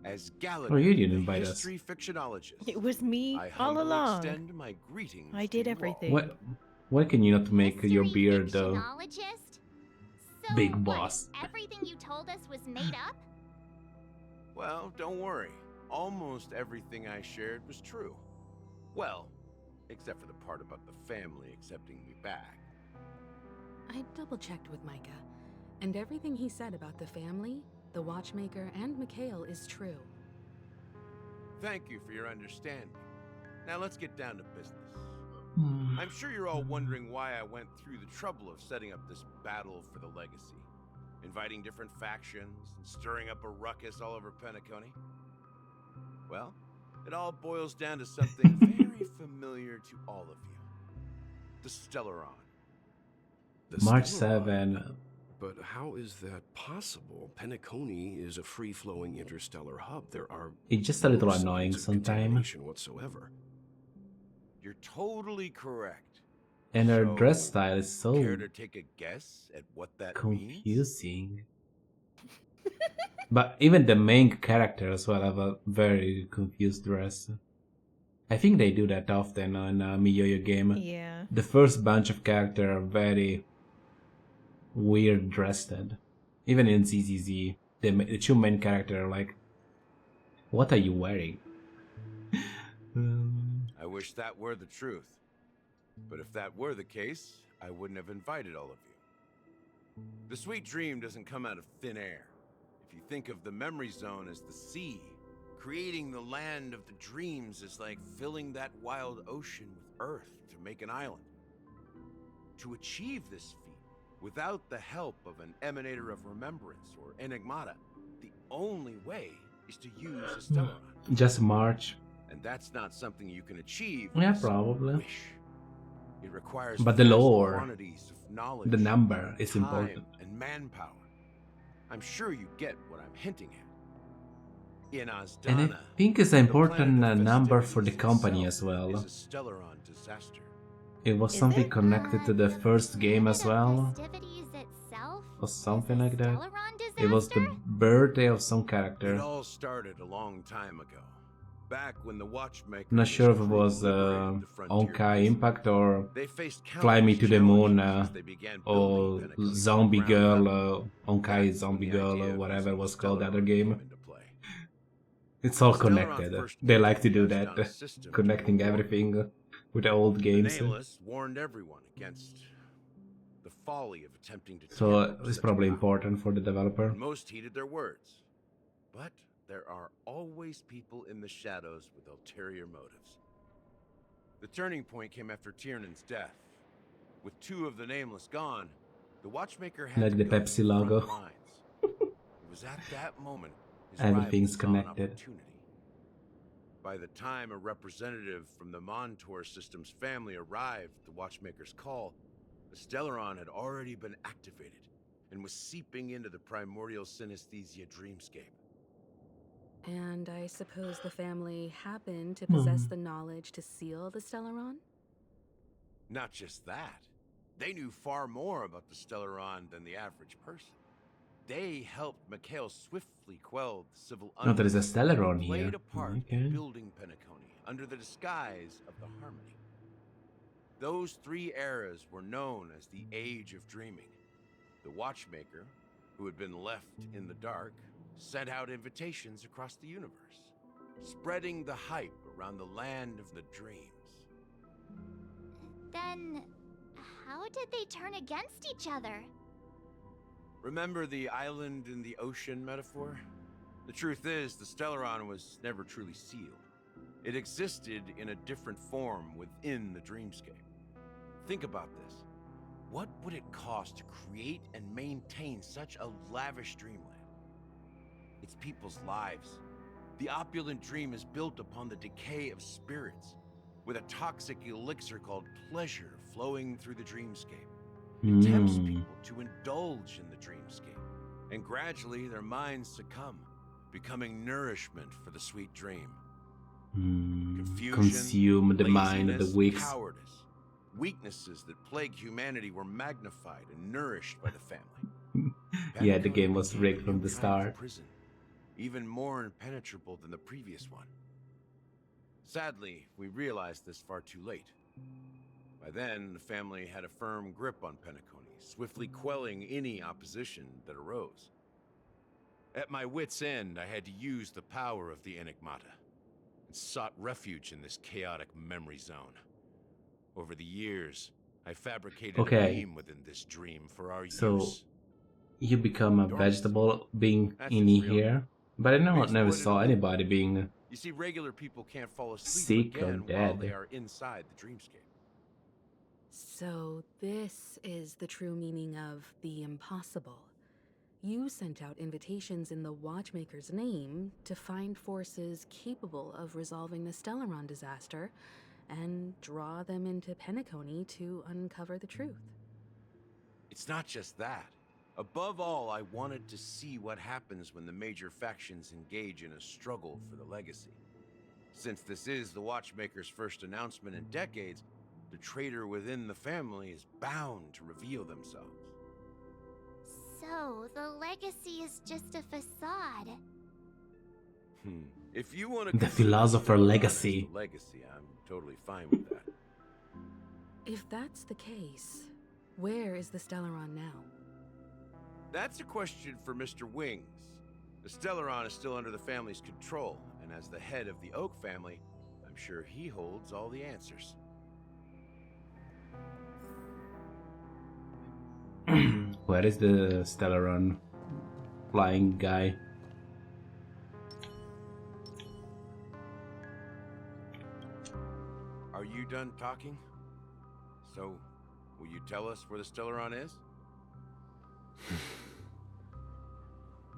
As Gallagher, Oh, you didn't the invite us. history fictionologist, It was me I all humbly along. extend my greetings I to did you everything. What? Why can you not make your beard though? Fictionologist? So Big what, boss. everything you told us was made up? Well, don't worry. Almost everything I shared was true. Well, except for the part about the family accepting me back. I double-checked with Micah, and everything he said about the family, the Watchmaker, and Mikhail is true. Thank you for your understanding. Now let's get down to business. I'm sure you're all wondering why I went through the trouble of setting up this battle for the legacy, inviting different factions and stirring up a ruckus all over Penacony. Well, it all boils down to something very familiar to all of you. The Stellaron. March Stellaron? 7. But how is that possible? Penacony is a free-flowing interstellar hub. There are It's just a little no annoying signs of sometimes. contamination whatsoever. You're totally correct. And her So, dress style is so care to take a guess at what that means? confusing. But even the main character as well have a very confused dress. I think they do that often on Miyoyo game. Yeah. The first bunch of characters are very weird dressed. Even in ZZZ, the two main characters are like, what are you wearing? I wish that were the truth. But if that were the case, I wouldn't have invited all of you. The sweet dream doesn't come out of thin air. If you think of the memory zone as the sea, creating the land of the dreams is like filling that wild ocean with earth to make an island. To achieve this feat, without the help of an emanator of remembrance or enigmata, the only way is to use a Stellaron. Just March. And that's not something you can achieve. Yeah, with a simple probably. wish. It requires But the vast lore, quantities of knowledge, the number is time, important. and manpower. I'm sure you get what I'm hinting at. In And I Azdana, think it's an important the number for the festivities company itself as well. is a Stellaron disaster. It was Is something it? connected to the first game as well, Festivities itself? or something like that. Stellaron It was the birthday of some character. It all started a long time ago. Back when the Watchmaker I'm not sure if it crew was liberated the frontier Honkai Impact or They faced Fly Me to the Moon challenges as they began or building Penacony Zombie from the ground Girl, Honkai That's Zombie when the Girl idea or of whatever it using was the called the other Stellaron game. came into play. It's all Stellaron connected. first They like to do built that, a system to connecting reward everything with the old games. The Nameless warned everyone against the folly of attempting to So tamper with it's such probably power. important for the developer. And most heeded their words. But there are always people in the shadows with ulterior motives. The turning point came after Tiernan's death. With two of the Nameless gone, the Watchmaker had Like to the go to Pepsi the front logo. lines. It was at that moment his Everything's rivals saw an connected. opportunity. By the time a representative from the Montour System's family arrived at the Watchmaker's call, the Stellaron had already been activated and was seeping into the primordial synesthesia dreamscape. And I suppose the family happened to possess the knowledge to seal the Stellaron? Not just that. They knew far more about the Stellaron than the average person. They helped Mikhail swiftly quell the civil Oh, there is a unrest Stellaron and played here. a part Okay. in building Penacony under the disguise of the Harmony. Those 3 eras were known as the Age of Dreaming. The Watchmaker, who had been left in the dark, sent out invitations across the universe, spreading the hype around the land of the dreams. Then, how did they turn against each other? Remember the island in the ocean metaphor? The truth is, the Stellaron was never truly sealed. It existed in a different form within the dreamscape. Think about this. What would it cost to create and maintain such a lavish dreamland? It's people's lives. The opulent dream is built upon the decay of spirits, with a toxic elixir called pleasure flowing through the dreamscape. It tempts people to indulge in the dreamscape, and gradually their minds succumb, becoming nourishment for the sweet dream. Confusion, Consume the mind of the laziness, weak. cowardice, weaknesses that plague humanity were magnified and nourished by the family. Yeah, the game was rigged from the Kind of start. prison, even more impenetrable than the previous one. Sadly, we realized this far too late. By then, the family had a firm grip on Penacony, swiftly quelling any opposition that arose. At my wit's end, I had to use the power of the Enigmata, and sought refuge in this chaotic memory zone. Over the years, I fabricated a beam within this dream for our So use. you become a vegetable being in here, but I never saw anybody being You see, regular people can't fall asleep sick or again while dead. they are inside the dreamscape. So this is the true meaning of the impossible. You sent out invitations in the Watchmaker's name to find forces capable of resolving the Stellaron disaster and draw them into Penacony to uncover the truth. It's not just that. Above all, I wanted to see what happens when the major factions engage in a struggle for the legacy. Since this is the Watchmaker's first announcement in decades, the traitor within the family is bound to reveal themselves. So, the legacy is just a facade. If you want to The philosopher legacy. Legacy, I'm totally fine with that. If that's the case, where is the Stellaron now? That's a question for Mr. Wings. The Stellaron is still under the family's control, and as the head of the Oak family, I'm sure he holds all the answers. Where is the Stellaron flying guy? Are you done talking? So, will you tell us where the Stellaron is?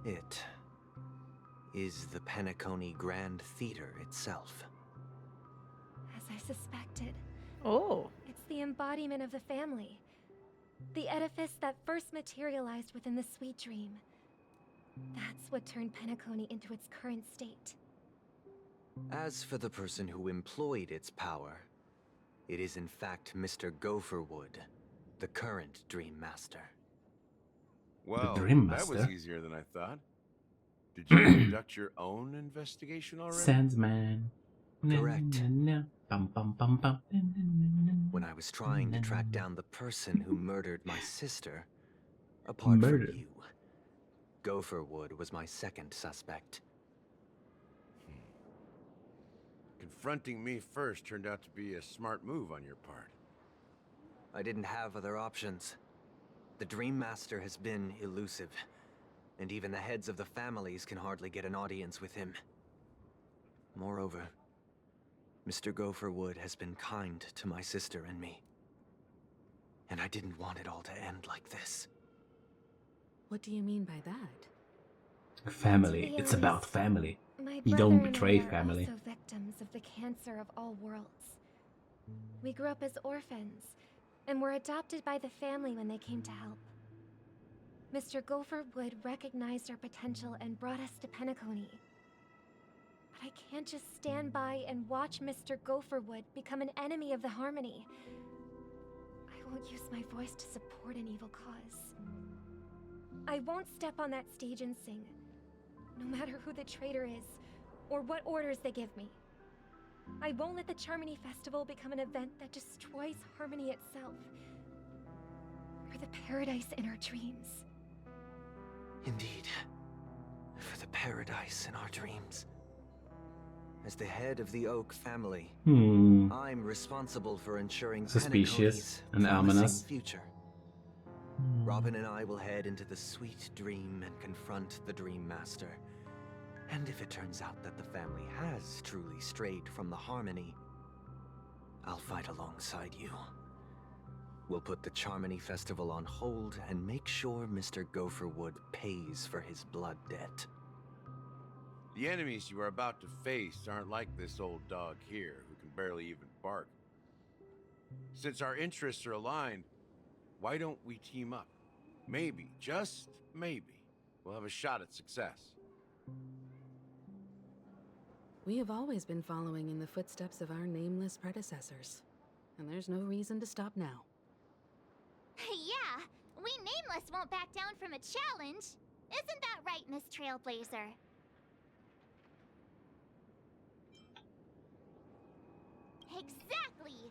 It is the Penacony Grand Theater itself. As I suspected. Oh. It's the embodiment of the family. The edifice that first materialized within the Sweet Dream. That's what turned Penacony into its current state. As for the person who employed its power, it is in fact Mr. Gopherwood, the current Dream Master. Well, Dream that was Master? easier than I thought. Did you conduct your own investigation already? Sandsman. Correct. Bum, bum, bum, bum. When I was trying to track down the person who murdered my sister, apart Murder. from you, Gopherwood was my second suspect. Confronting me first turned out to be a smart move on your part. I didn't have other options. The Dream Master has been elusive, and even the heads of the families can hardly get an audience with him. Moreover, Mr. Gopherwood has been kind to my sister and me. And I didn't want it all to end like this. What do you mean by that? Family. It's about family. My You brother don't and betray I are family. also victims of the cancer of all worlds. We grew up as orphans, and were adopted by the family when they came to help. Mr. Gopherwood recognized our potential and brought us to Penacony. But I can't just stand by and watch Mr. Gopherwood become an enemy of the Harmony. I won't use my voice to support an evil cause. I won't step on that stage and sing, no matter who the traitor is, or what orders they give me. I won't let the Charmony Festival become an event that destroys Harmony itself. For the paradise in our dreams. Indeed. For the paradise in our dreams. As the head of the Oak family, I'm responsible for ensuring Suspicious and promising ominous. future. Robin and I will head into the sweet dream and confront the Dream Master. And if it turns out that the family has truly strayed from the Harmony, I'll fight alongside you. We'll put the Charmony Festival on hold and make sure Mr. Gopherwood pays for his blood debt. The enemies you are about to face aren't like this old dog here, who can barely even bark. Since our interests are aligned, why don't we team up? Maybe, just maybe, we'll have a shot at success. We have always been following in the footsteps of our nameless predecessors, and there's no reason to stop now. Yeah, we Nameless won't back down from a challenge. Isn't that right, Miss Trailblazer? Exactly!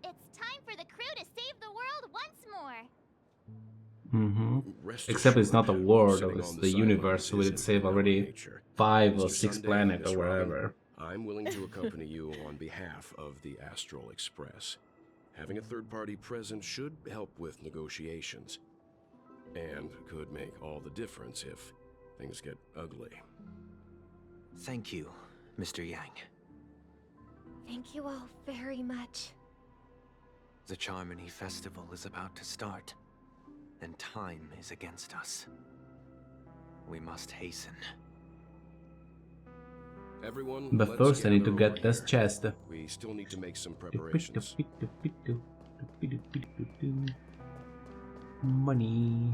It's time for the crew to save the world once more. Except it's not the world, it's the universe, so it save already 5 or 6 planets or wherever. I'm willing to accompany you on behalf of the Astral Express. Having a third party present should help with negotiations. And could make all the difference if things get ugly. Thank you, Mr. Yang. Thank you all very much. The Charmony Festival is about to start, and time is against us. We must hasten. Everyone, But first I need to get this chest. We still need to make some preparations. Money.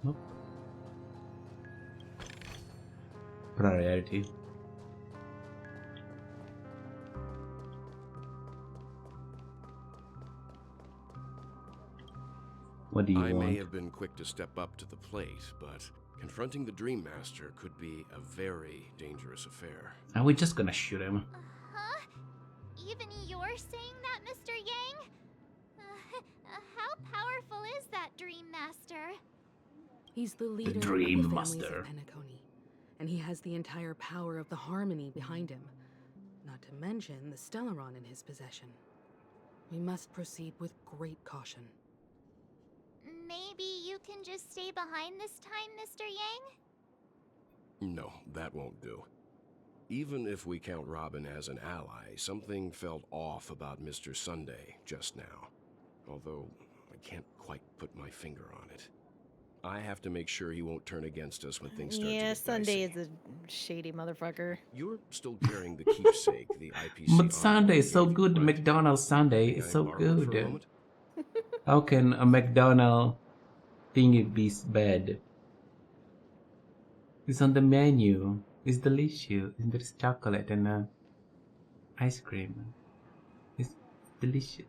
Nope. Priority. What do you I want? may have been quick to step up to the plate, but confronting the Dream Master could be a very dangerous affair. Are we just gonna shoot him? Huh? Even you're saying that, Mr. Yang? How powerful is that Dream Master? He's the leader Dream of the families Master. of Penacony, and he has the entire power of the Harmony behind him. Not to mention the Stellaron in his possession. We must proceed with great caution. Maybe you can just stay behind this time, Mr. Yang? No, that won't do. Even if we count Robin as an ally, something felt off about Mr. Sunday just now. Although, I can't quite put my finger on it. I have to make sure he won't turn against us when things start to Yeah, get Sunday dicey. is a shady motherfucker. You're still carrying the keepsake, the IPC. But Sunday is so good. The McDonald's Sunday is so good. How can a McDonald's thingy be bad? It's on the menu. It's delicious. And there's chocolate and ice cream. It's delicious.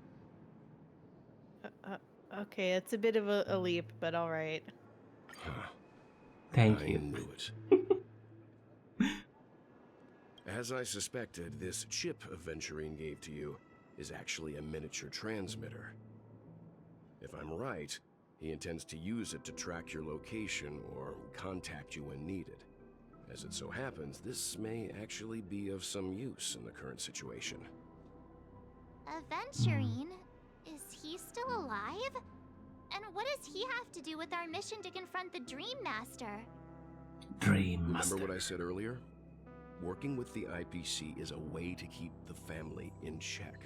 Okay, it's a bit of a leap, but all right. Thank I you. knew it. As I suspected, this chip Aventurine gave to you is actually a miniature transmitter. If I'm right, he intends to use it to track your location or contact you when needed. As it so happens, this may actually be of some use in the current situation. Aventurine? Is he still alive? And what does he have to do with our mission to confront the Dream Master? Dream Master. Remember what I said earlier? Working with the IPC is a way to keep the family in check.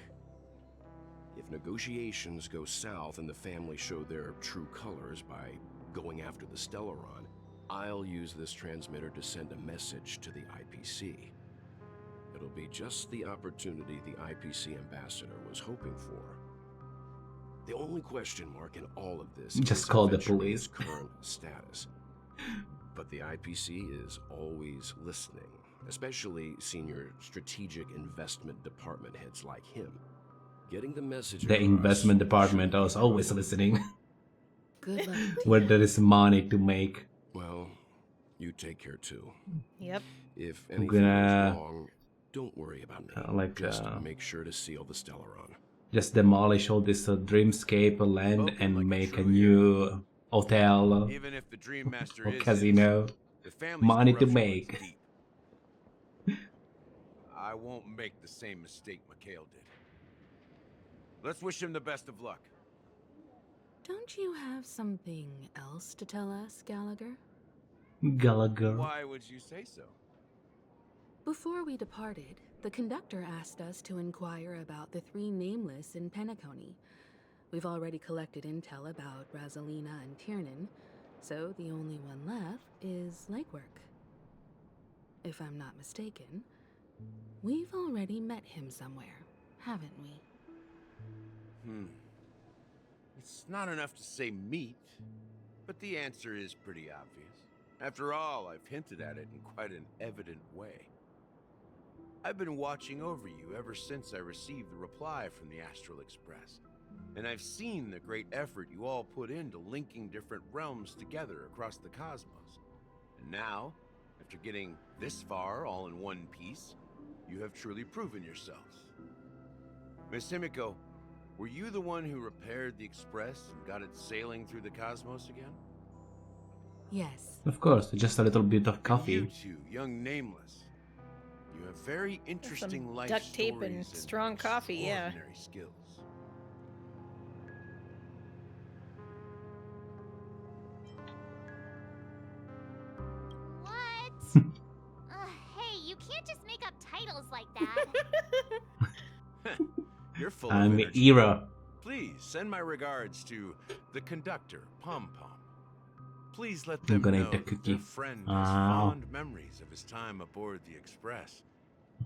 If negotiations go south and the family show their true colors by going after the Stellaron, I'll use this transmitter to send a message to the IPC. It'll be just the opportunity the IPC ambassador was hoping for. The only question mark in all of this Just is call the Aventurine's police. current status. But the IPC is always listening, especially senior strategic investment department heads like him. Getting the message The across investment department is always listening. Good luck. Where there is money to make. Well, you take care too. Yep. If I'm anything gonna goes wrong, don't worry about me. like Just make sure to seal the Stellaron. just demolish all this dreamscape land Spoken and like a make a true new hotel Even if the Dream Master or is casino. innocent, the family's Money to corruption runs make. deep. I won't make the same mistake Mikhail did. Let's wish him the best of luck. Don't you have something else to tell us, Gallagher? Gallagher. Why would you say so? Before we departed, the conductor asked us to inquire about the 3 nameless in Penacony. We've already collected intel about Rosalina and Tiernan, so the only one left is legwork. If I'm not mistaken, we've already met him somewhere, haven't we? It's not enough to say meet, but the answer is pretty obvious. After all, I've hinted at it in quite an evident way. I've been watching over you ever since I received the reply from the Astral Express, and I've seen the great effort you all put into linking different realms together across the cosmos. And now, after getting this far all in one piece, you have truly proven yourselves. Miss Himiko, were you the one who repaired the Express and got it sailing through the cosmos again? Yes. Of course, just a little bit of coffee. You two, young Nameless, you have very interesting Some life duct tape stories and strong coffee, yeah. extraordinary skills. What? Hey, you can't just make up titles like that. You're full I'm of energy. Ira. Please send my regards to the conductor, Pom Pom. Please let I'm them gonna know eat the that cookie. their friend has fond memories of his time aboard the Express,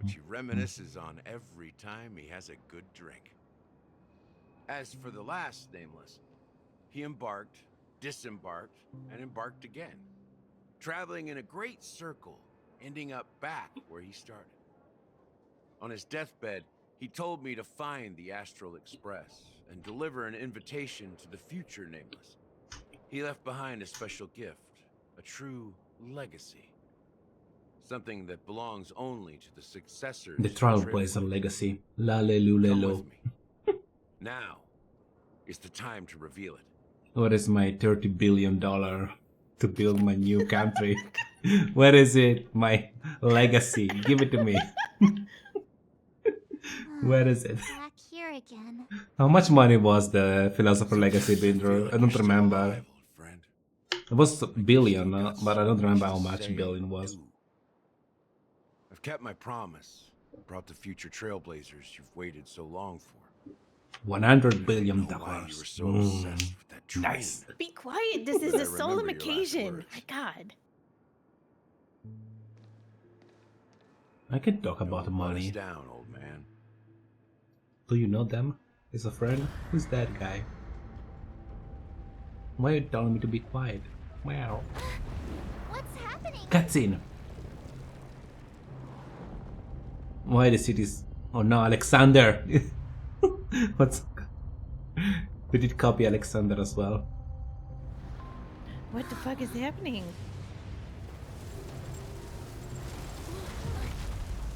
which he reminisces on every time he has a good drink. As for the last Nameless, he embarked, disembarked, and embarked again, traveling in a great circle, ending up back where he started. On his deathbed, he told me to find the Astral Express and deliver an invitation to the future Nameless. He left behind a special gift, a true legacy. Something that belongs only to the successors. The Trailblazer legacy. Lalelulelo. Now is the time to reveal it. What is my $30 billion to build my new country? Where is it? My legacy. Give it to me. Where is it? Back here again. How much money was the Philosopher Legacy Binder? I don't remember. It was a billion, but I don't remember how much billion was. I've kept my promise. Brought the future trailblazers you've waited so long for. $100 billion. Nice. Be quiet. This is a solemn occasion. My God. I can talk about money. Down, old man. Do you know them? Is a friend? Who's that guy? Why are you telling me to be quiet? Wow. What's happening? Cutscene. Why the city's... Oh no, Alexander! What's... We did copy Alexander as well. What the fuck is happening?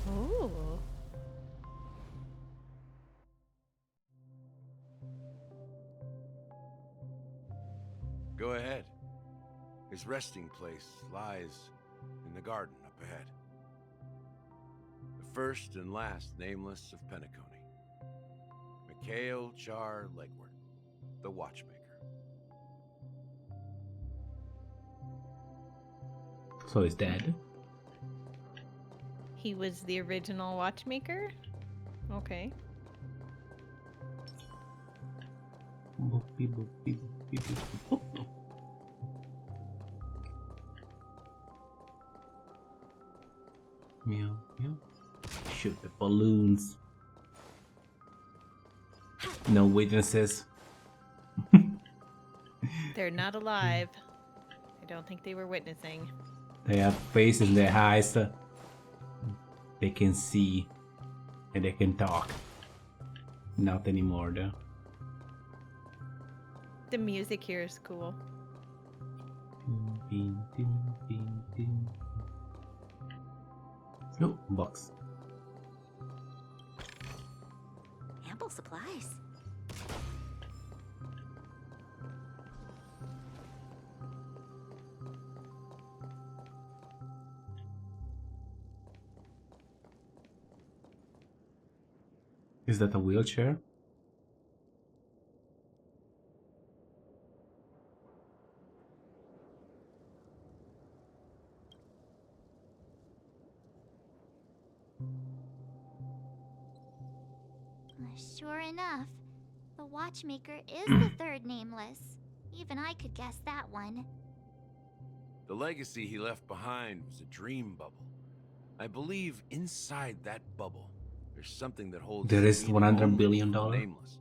Oh. Go ahead. His resting place lies in the garden up ahead. The first and last Nameless of Penacony. Mikhail Char Legward, the Watchmaker. So he's dead? He was the original watchmaker? Okay. Meow, meow. Shoot the balloons. No witnesses. They're not alive. I don't think they were witnessing. They have faces in their eyes. They can see. And they can talk. Not anymore though. The music here is cool. No, box. Ample supplies. Is that a wheelchair? Sure enough, the watchmaker is the third nameless. Even I could guess that one. The legacy he left behind was a dream bubble. I believe inside that bubble, there's something that holds There is meaning $100 only billion for the nameless.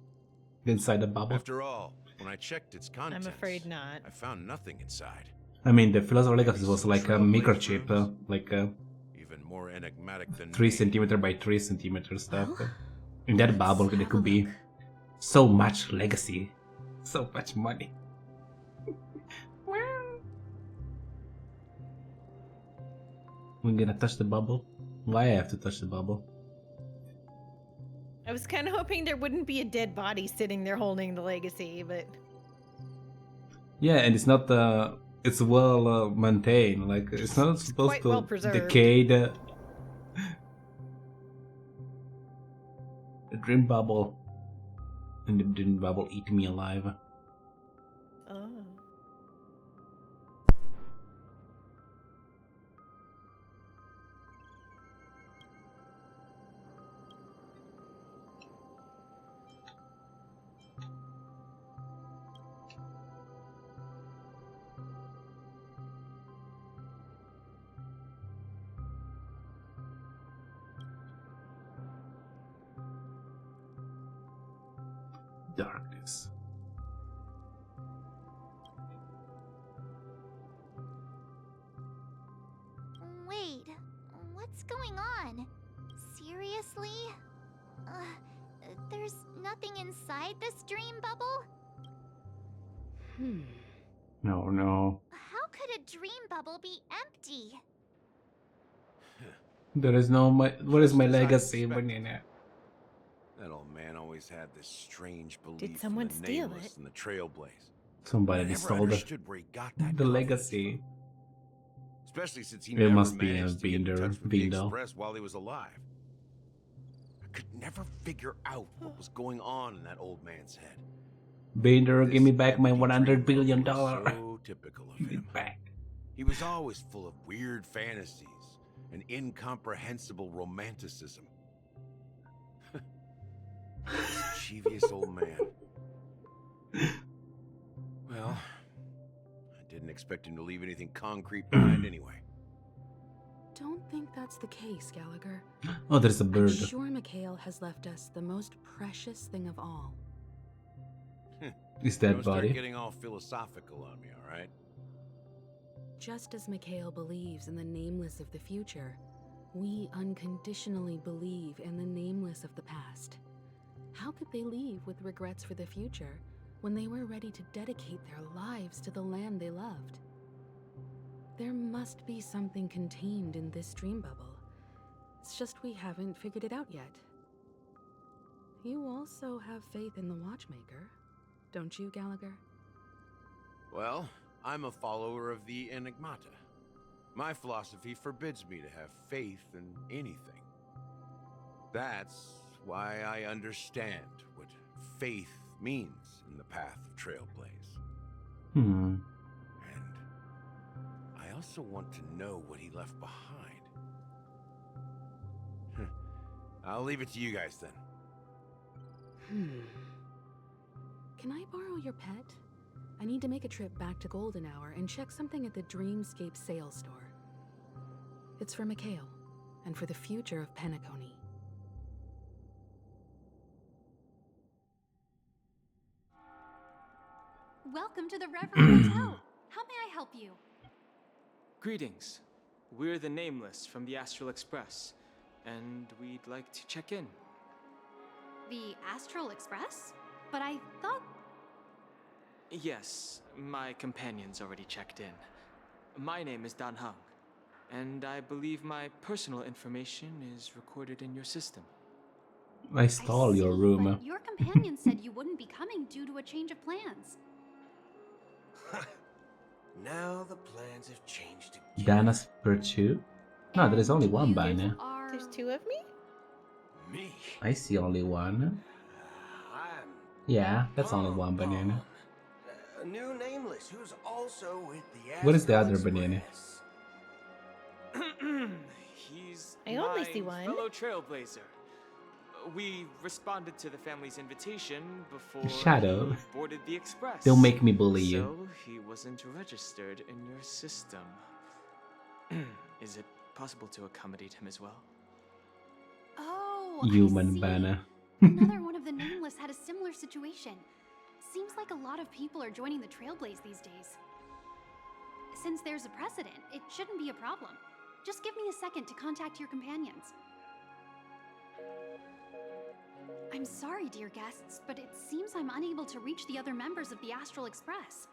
inside the bubble. After all, when I checked its contents, I'm afraid not. I found nothing inside. I mean, the Philosopher Legacy was Some like a trailblaze microchip, runes? like a Even more enigmatic than 3 me. centimeter by 3 centimeter stuff. Well, In that bubble, there could be so much legacy, so much money. We're gonna touch the bubble. Why I have to touch the bubble? I was kind of hoping there wouldn't be a dead body sitting there holding the legacy, but Yeah, and it's not it's well maintained. Like it's not supposed quite to well preserved. decay the dream bubble. And the dream bubble eat me alive. oh. Darkness. Wait, what's going on? Seriously? There's nothing inside this dream bubble? No. How could a dream bubble be empty? There is no my. What is my Just as I legacy, suspected. Banana? That old man always had this strange belief Did someone in the steal nameless it? and the trailblaze. Somebody I never stole understood where he got that the confidence legacy. from. Especially since he It never must be managed to get in Binder, touch with the Bindo. Express while he was alive. I could never figure out what was going on in that old man's head. Binder, give me This back my empty $100 dream billion. bubble was so typical of him. Back. He was always full of weird fantasies and incomprehensible romanticism. Mischievous old man. Well, I didn't expect him to leave anything concrete behind anyway. Don't think that's the case, Gallagher. Oh, there's a I'm bird. sure Mikhail has left us the most precious thing of all. Is that Don't start body? getting all philosophical on me, all right? Just as Mikhail believes in the nameless of the future, we unconditionally believe in the nameless of the past. How could they leave with regrets for the future when they were ready to dedicate their lives to the land they loved? There must be something contained in this dream bubble. It's just we haven't figured it out yet. You also have faith in the watchmaker, don't you, Gallagher? Well, I'm a follower of the Enigmata. My philosophy forbids me to have faith in anything. That's why I understand what faith means in the path of Trailblaze. And I also want to know what he left behind. I'll leave it to you guys then. Can I borrow your pet? I need to make a trip back to Golden Hour and check something at the Dreamscape sales store. It's for Mikhail, and for the future of Penacony. Welcome to the Reverie Hotel. How may I help you? Greetings. We're the Nameless from the Astral Express, and we'd like to check in. The Astral Express? But I thought... Yes, my companion's already checked in. My name is Dan Hung. and I believe my personal information is recorded in your system. I stole your room. But your companion said you wouldn't be coming due to a change of plans. Now the plans have changed again. Dana's Virtue? No, there is only one banner. There's two of me? Me? I see only one. Yeah, that's only one banana. A new nameless who's also with the What is the Astral other banana? He's I only my see one. fellow trailblazer. We responded to the family's invitation before Shadow. he boarded the express. Don't make me bully you. So he wasn't registered in your system. Is it possible to accommodate him as well? Oh, Human banner. Another one of the nameless had a similar situation. Seems like a lot of people are joining the Trailblaze these days. Since there's a precedent, it shouldn't be a problem. Just give me a second to contact your companions. I'm sorry, dear guests, but it seems I'm unable to reach the other members of the Astral Express.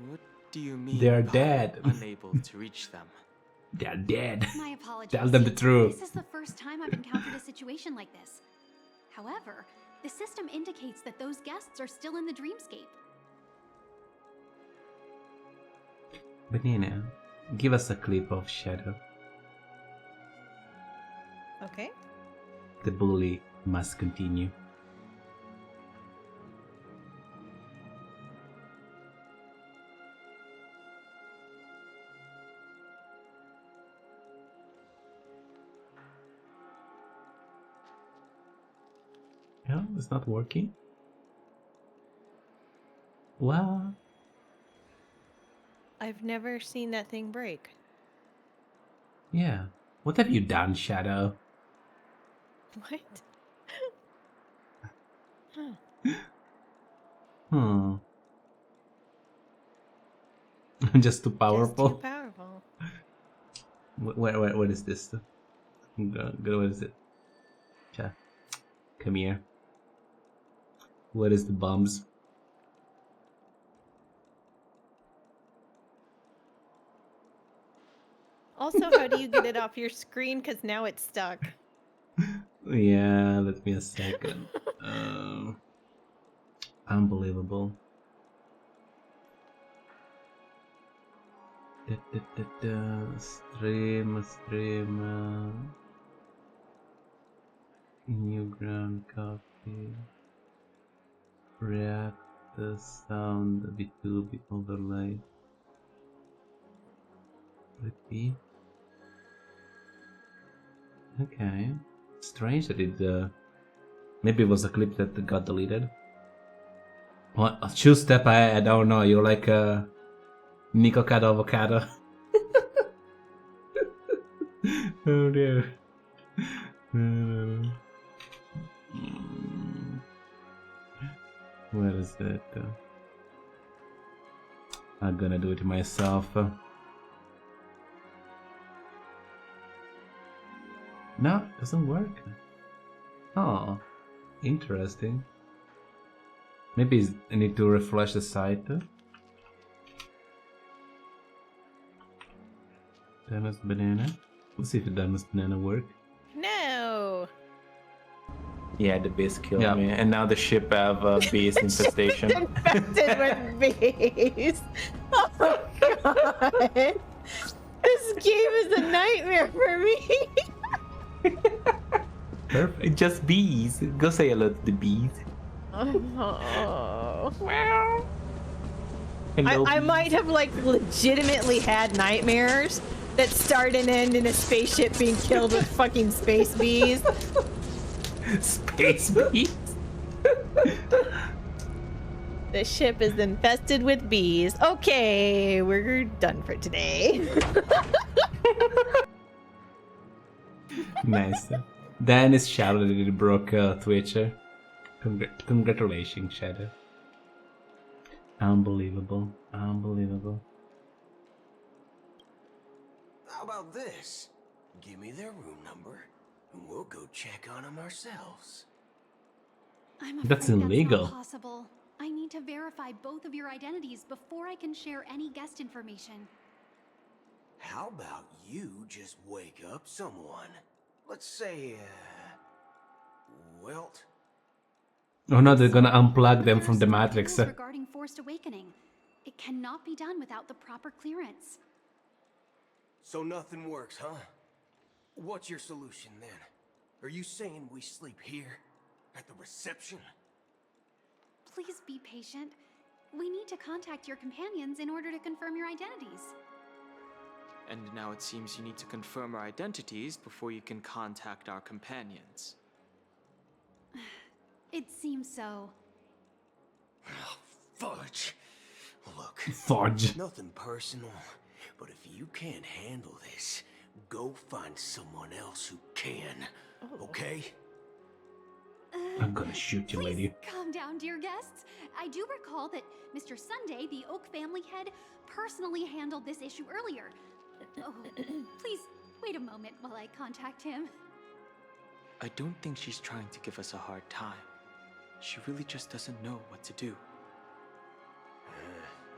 What do you mean They're by dead. unable to reach them? They're dead. My apologies. Tell them the truth. This is the first time I've encountered a situation like this. However, the system indicates that those guests are still in the dreamscape. Banana, give us a clip of Shadow. Okay. The bully must continue. Yeah, it's not working. Well, I've never seen that thing break. yeah. What have you done, Shadow? What? Huh. Hmm. Just too powerful. Just too powerful. What is this? What is it? Cha. Come here. What is the bombs? Also, how do you get it off your screen? Because now it's stuck. Yeah, let me a second. Unbelievable. Stream. New ground copy. React the sound a bit overlay. Repeat. Okay. Strange that it maybe it was a clip that got deleted. What? A two step I don't know, you're like a Nico Cado Avocado. Oh dear. Where is it? I'm gonna do it myself. No, it doesn't work. Oh, interesting. Maybe I need to refresh the site. Dana's banana. Let's see if the Dana's banana work. No. Yeah, the bees killed me, and now the ship have bees infestation. Infected with bees. Oh my god. This game is a nightmare for me. Perfect. Just bees. Go say hello to the bees. Oh. Hello, I bees. might have like legitimately had nightmares that start and end in a spaceship being killed with fucking space bees. Space bees? The ship is infested with bees. Okay, we're done for today. Nice. Dennis shouted that it broke Twitcher. Congratulations, Shadow. Unbelievable. Unbelievable. How about this? Give me their room number, and we'll go check on them ourselves. I'm afraid That's illegal. That's not possible. I need to verify both of your identities before I can share any guest information. How about you just wake up someone? Let's say, Welt? Oh no, they're gonna unplug them from the There are Matrix. rules regarding forced awakening. It cannot be done without the proper clearance. So nothing works, huh? What's your solution then? Are you saying we sleep here? At the reception? Please be patient. We need to contact your companions in order to confirm your identities. And now it seems you need to confirm our identities before you can contact our companions. It seems so. Fudge. Look, Fudge. Nothing personal, but if you can't handle this, go find someone else who can. Okay? I'm gonna shoot you, lady. Calm down, dear guests. I do recall that Mr. Sunday, the Oak family head, personally handled this issue earlier. Oh, please wait a moment while I contact him. I don't think she's trying to give us a hard time. She really just doesn't know what to do.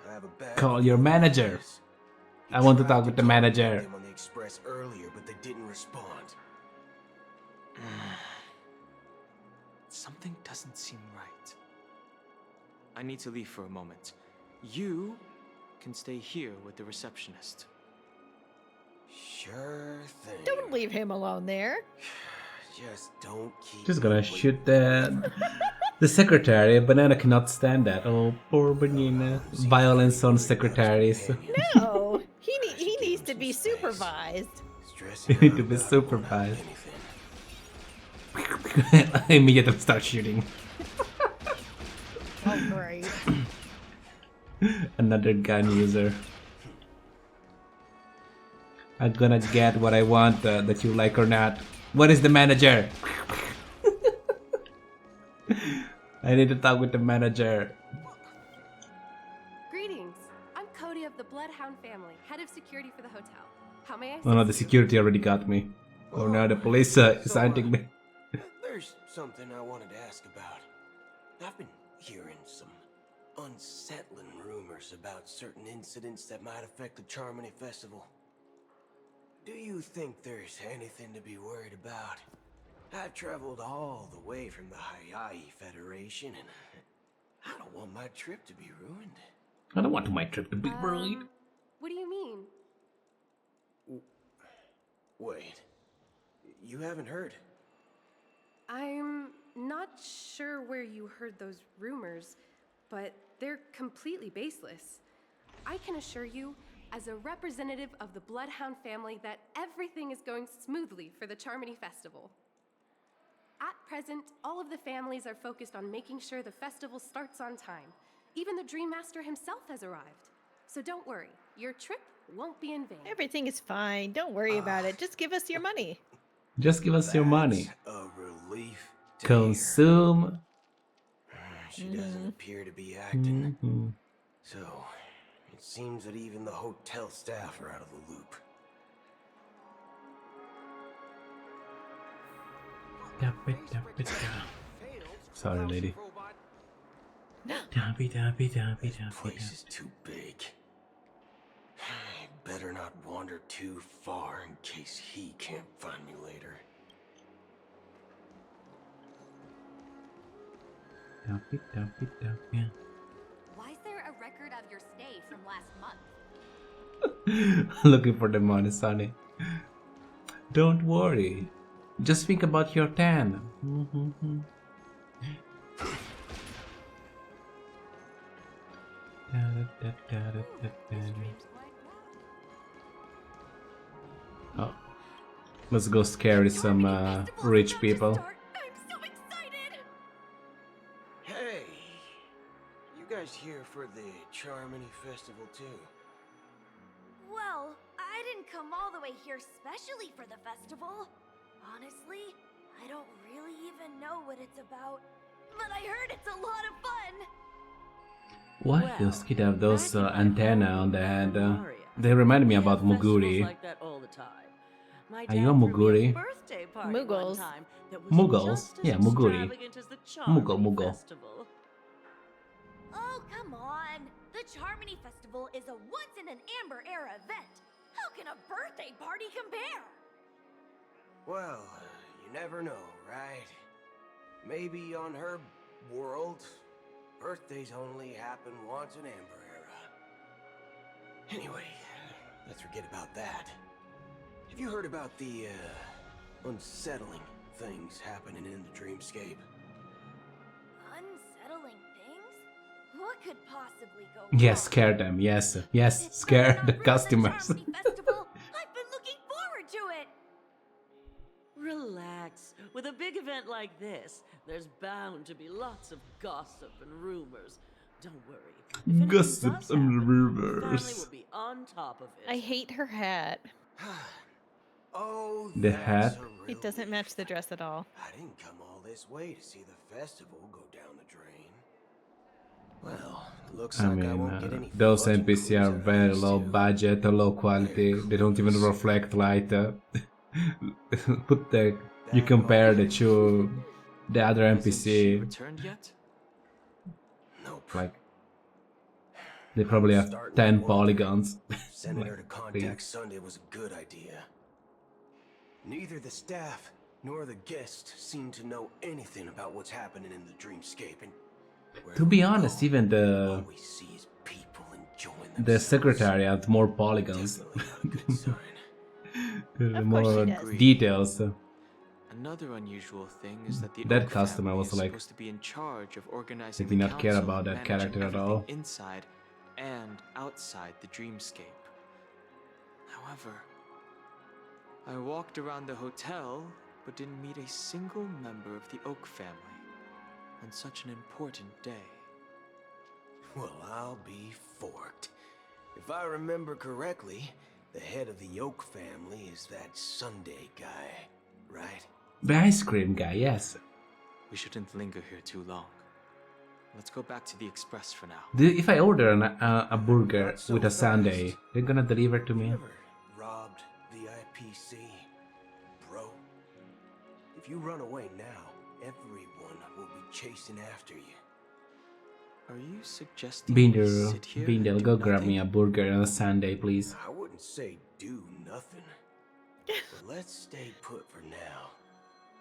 I have a bad Call your manager. I want to talk with the manager. them on the express earlier, but they didn't respond. Something doesn't seem right. I need to leave for a moment. You can stay here with the receptionist. Sure thing. Don't leave him alone there. Just don't keep. Just gonna shoot the secretary. Banana cannot stand that. Oh, poor Banana. Violence on secretaries. No, he needs to be supervised. You need to be supervised. I immediately start shooting. Oh, great. Another gun user. I'm gonna get what I want, that you like or not. What is the manager? I need to talk with the manager. Greetings. I'm Cody of the Bloodhound family, head of security for the hotel. How may I assist Oh no, the you? security already got me. Oh no, the police is hunting me. There's something I wanted to ask about. I've been hearing some unsettling rumors about certain incidents that might affect the Charmony Festival. Do you think there's anything to be worried about? I've traveled all the way from the Hayai Federation, and I don't want my trip to be ruined. I don't want my trip to be ruined. What do you mean? Wait, you haven't heard? I'm not sure where you heard those rumors, but they're completely baseless. I can assure you, as a representative of the Bloodhound family, that everything is going smoothly for the Charmony Festival. At present, all of the families are focused on making sure the festival starts on time. Even the Dream Master himself has arrived. So don't worry, your trip won't be in vain. Everything is fine. Don't worry about it. Just give us your money. Just give us your money. A relief. Consume. She doesn't appear to be acting. So, it seems that even the hotel staff are out of the loop. Sorry, lady. This place is too big. Better not wander too far in case he can't find me later. Why is there a record of your stay from last month? Looking for the money, Sonny. Don't worry. Just think about your tan. Oh, let's go scare some rich people. Hey, you guys here for the Charmony Festival too? Well, I didn't come all the way here specially for the festival. Honestly, I don't really even know what it's about. But I heard it's a lot of fun. Why those kids have those antenna on the head? They remind me about Muguri. Are you a Muguri? Muggles. Muggles? Yeah, Muguri. Muggle. Oh, come on. The Charmony Festival is a once-in-an-amber era event. How can a birthday party compare? Well, you never know, right? Maybe on her world, birthdays only happen once in Amber Era. Anyway, let's forget about that. Have you heard about the, unsettling things happening in the dreamscape? Unsettling things? What could possibly go Yes, scare them. Yes, yes, scare the customers. Festival? I've been looking forward to it! Relax. With a big event like this, there's bound to be lots of gossip and rumors. Don't worry. Gossip and Family rumors. will be on top of it. I hate her hat. Oh, The that's hat. a relief. It doesn't match the dress at all. I didn't come all this way to see the festival go down the drain. Well, looks I like I mean, won't get any those fudge NPC are very low budget or low quality. They don't even reflect light. You compare the two, the other NPC, Returned yet? like they probably have 10 polygons. Sending her to Like, contact please. Sunday was a good idea. Neither the staff nor the guests seem to know anything about what's happening in the dreamscape, and To be honest, even the secretary had more polygons, more details. Another unusual thing is that the That Oak customer family was is like, supposed to be in charge of organizing they did the not care council about and that managing character at everything all. inside and outside the dreamscape. However, I walked around the hotel but didn't meet a single member of the Oak family on such an important day. well, I'll be forked. If I remember correctly, the head of the Oak family is that Sunday guy, right? The ice cream guy, yes. We shouldn't linger here too long. Let's go back to the express for now. If I order a burger with a sundae, they're gonna deliver to me. Robbed the IPC, bro. If you run away now, everyone will be chasing after you. Are you suggesting we Binder, sit here Binder, and go do grab nothing? me a burger and a sundae, please. I wouldn't say do nothing. But let's stay put for now.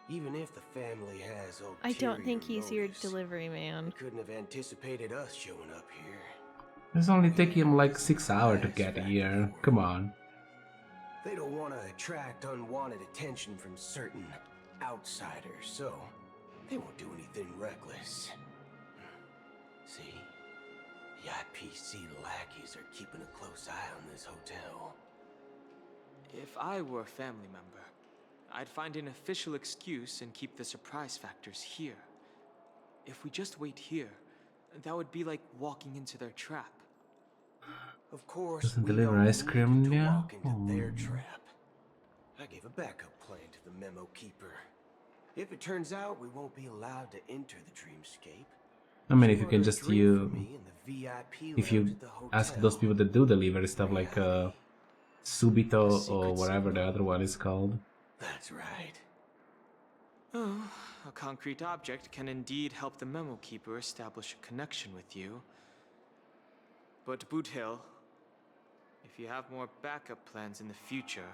Even if the family has ulterior I don't think he's your motives, delivery man. couldn't have anticipated us showing up here. It's only taking him like 6 hours to get here. Come on. They don't want to attract unwanted attention from certain outsiders, so they won't do anything reckless. See? The IPC lackeys are keeping a close eye on this hotel. If I were a family member, I'd find an official excuse and keep the surprise factors here. If we just wait here, that would be like walking into their trap. Of course, Doesn't we deliver don't ice need cream to now? walk into their trap. I gave a backup plan to the memo keeper. If it turns out we won't be allowed to enter the dreamscape, I mean, if you can just if you ask those people that do delivery stuff like Subito or whatever the other one is called. That's right. Oh, a concrete object can indeed help the memo keeper establish a connection with you. But Boothill, if you have more backup plans in the future,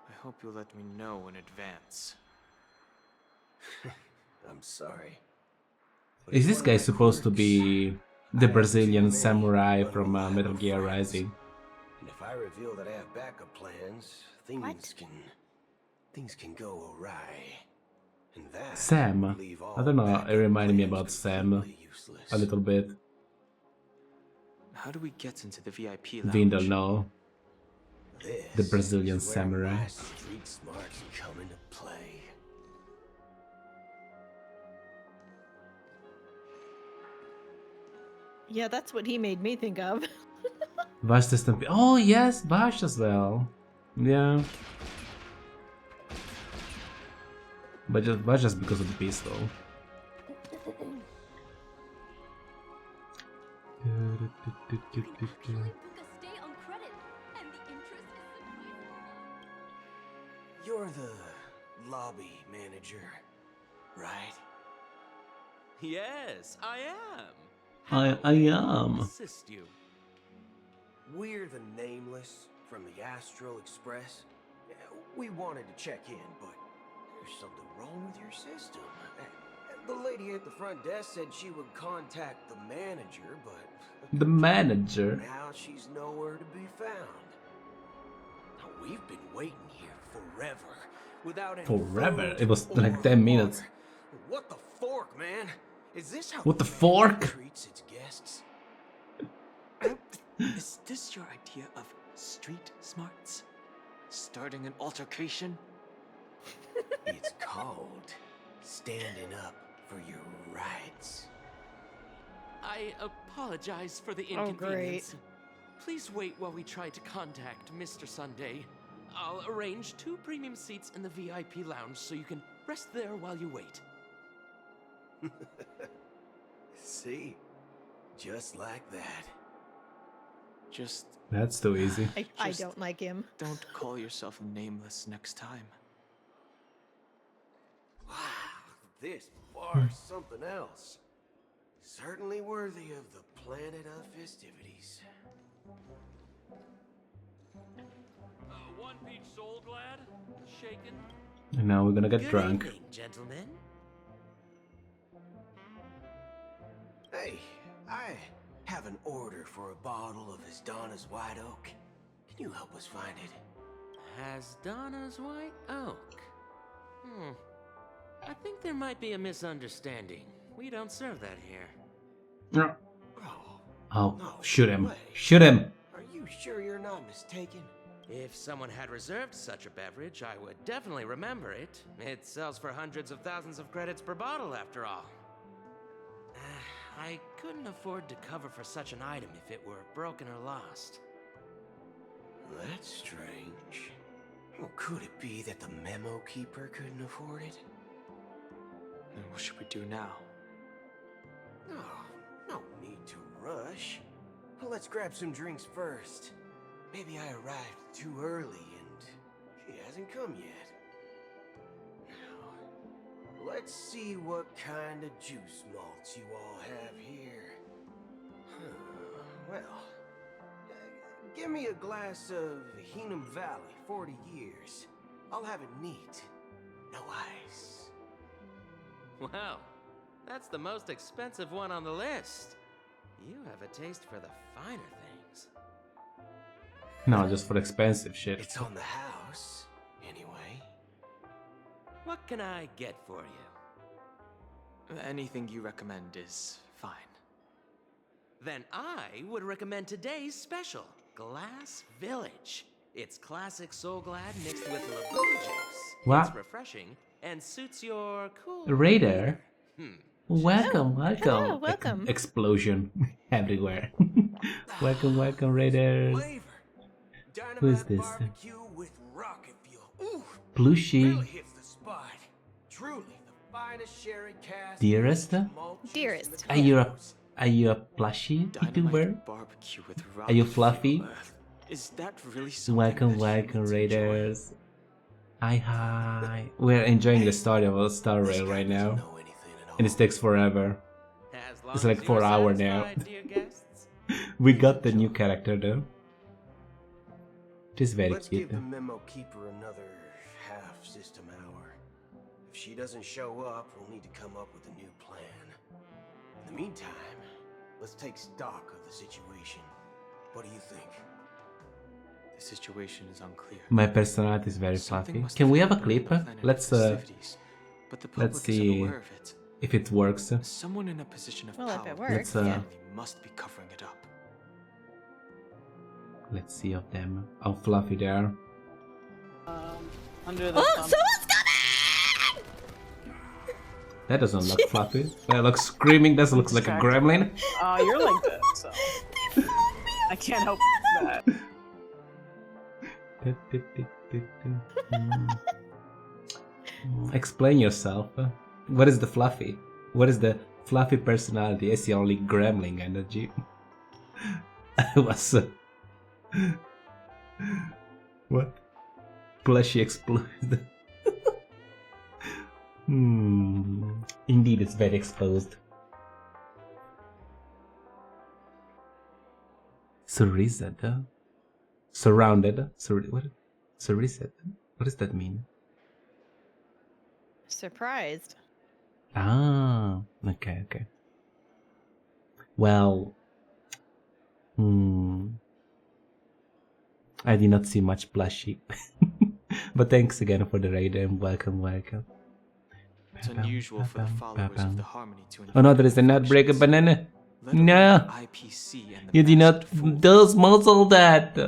I hope you'll let me know in advance. I'm sorry. Is this guy supposed to be the Brazilian samurai from Metal Gear Rising? And if I reveal that I have backup plans, things can go awry. And that Sam? will leave all I don't know, it backup reminded me plans about Sam useless. a little bit. How do we get into the VIP lounge? Vindel, no. The This Brazilian is where samurai. my street smarts come into play. Yeah, that's what he made me think of. Vash the Stampede. Oh yes, Vash as well. Yeah. But just because of the pistol. You're the lobby manager, right? Yes, I am. I am. Assist you. We're the nameless from the Astral Express. We wanted to check in, but there's something wrong with your system. The lady at the front desk said she would contact the manager, but... The manager? Now she's nowhere to be found. Now, we've been waiting here forever, without any Forever? food It was or like 10 minutes. water. What the fork, man? Is this how What the the fork? treats its guests? Is this your idea of street smarts? Starting an altercation? It's called standing up for your rights. I apologize for the Oh, inconvenience. Please wait while we try to contact Mr. Sunday. I'll arrange 2 premium seats in the VIP lounge so you can rest there while you wait. See? Just like that. Just That's too easy. I don't like him. don't call yourself nameless next time. Wow, this bar's something else. Certainly worthy of the planet of festivities. One peach soul glad? Shaken? And now we're gonna get Good drunk. evening, gentlemen. Hey, I have an order for a bottle of Hasdana's White Oak. Can you help us find it? Hasdana's White Oak. I think there might be a misunderstanding. We don't serve that here. Oh, shoot him. Shoot him! Are you sure you're not mistaken? If someone had reserved such a beverage, I would definitely remember it. It sells for hundreds of thousands of credits per bottle, after all. I couldn't afford to cover for such an item if it were broken or lost. That's strange. Well, could it be that the memo keeper couldn't afford it? Then what should we do now? No need to rush. Well, let's grab some drinks first. Maybe I arrived too early and she hasn't come yet. Now, let's see what kind of juice malts you all have here. Well, give me a glass of Hinam Valley, 40 years. I'll have it neat. No ice. Wow, that's the most expensive one on the list. You have a taste for the finer things. No, just for expensive shit. It's on the house, anyway. What can I get for you? Anything you recommend is fine. Then I would recommend today's special, Glass Village. It's classic Soul Glad mixed with Laboon juice. What? It's refreshing and suits your cool... Raider? Welcome, welcome. Hello, welcome. Explosion everywhere. welcome, Raiders. Who is this? With rocket fuel. Ooh, Plushie. really hits the spot. Truly the finest sherry cask. Dearest? Dearest. Are you a plushie YouTuber? Barbecue with Are you fluffy? Is that really something Welcome, Raiders. Hi. We're enjoying the story of a Star Rail right now. And it takes forever. It's like 4 hours now. We got the new character though. It is very Let's cute. give the memo keeper another half system hour. If she doesn't show up, we'll need to come up with a new plan. In the meantime, let's take stock of the situation. What do you think? The situation is unclear. My personality is very Something fluffy. must Can have we have a happened on clip? the planet Let's festivities, but the public let's is see unaware of it. if it works. Someone in a position of Well, power if it works, yeah. must be covering it up. Let's see of them. How fluffy they are. Under the someone's coming! That doesn't look fluffy. That looks screaming. That looks like a gremlin. you're like that, so I can't help that. Explain yourself. What is the fluffy? What is the fluffy personality? I see only gremlin energy. I was. What? Plushy exploded. Indeed, it's very exposed. Sarisa, though. surrounded. Surrounded. What does that mean? Surprised. Ah, okay. Well, I did not see much blushy. But thanks again for the raid and welcome. It's unusual for the followers of the Harmony to Oh no, there is a nutbreaker banana. No, IPC and the you did not those muzzle that.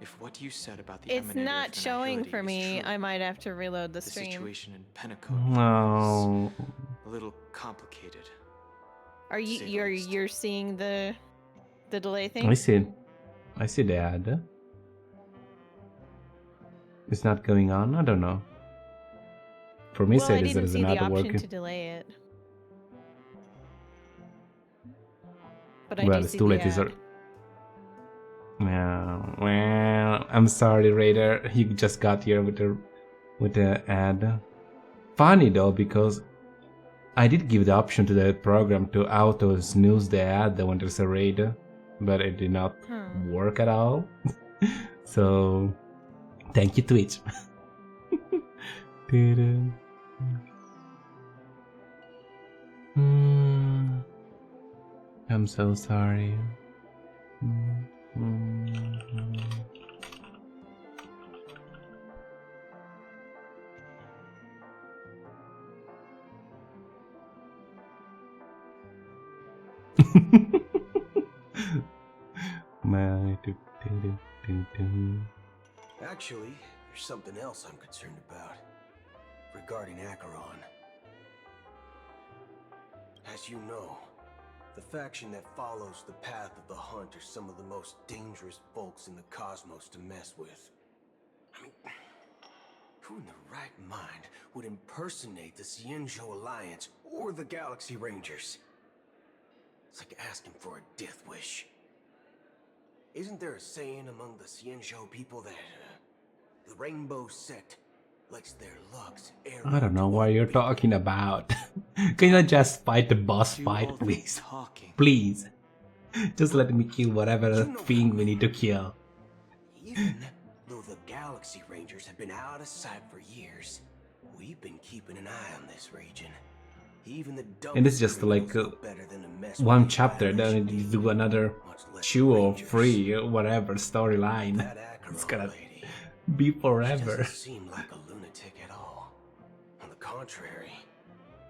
If what you said about the It's not showing for me. I might have to reload the the stream. situation in Penacony No. is a little complicated. Are you're seeing the delay thing? I see the ad. It's not going on. I don't know. For me, Well, I it didn't is see the not option working. to delay it. But I Well, do it's see too the late. ad. Well, I'm sorry, Raider. You just got here with the ad. Funny though, because I did give the option to the program to auto snooze the ad when there's a raid, but it did not work at all. So, thank you, Twitch. I'm so sorry. Actually, there's something else I'm concerned about. Regarding Acheron. As you know, the faction that follows the path of the Hunt are some of the most dangerous folks in the cosmos to mess with. I mean, who in their right mind would impersonate the Xianzhou Alliance or the Galaxy Rangers? It's like asking for a death wish. Isn't there a saying among the Xianzhou people that the Rainbow Sect lets their lugs air? I don't know what you're talking about. Can you not just fight the boss fight, please? Please. Just let me kill whatever thing we need to kill. Even though the Galaxy Rangers have been out of sight for years, we've been keeping an eye on this region. Even the And it's just like one chapter, then you do another 2 or 3 or whatever storyline. It's gonna be forever. Doesn't seem like a lunatic at all. On the contrary,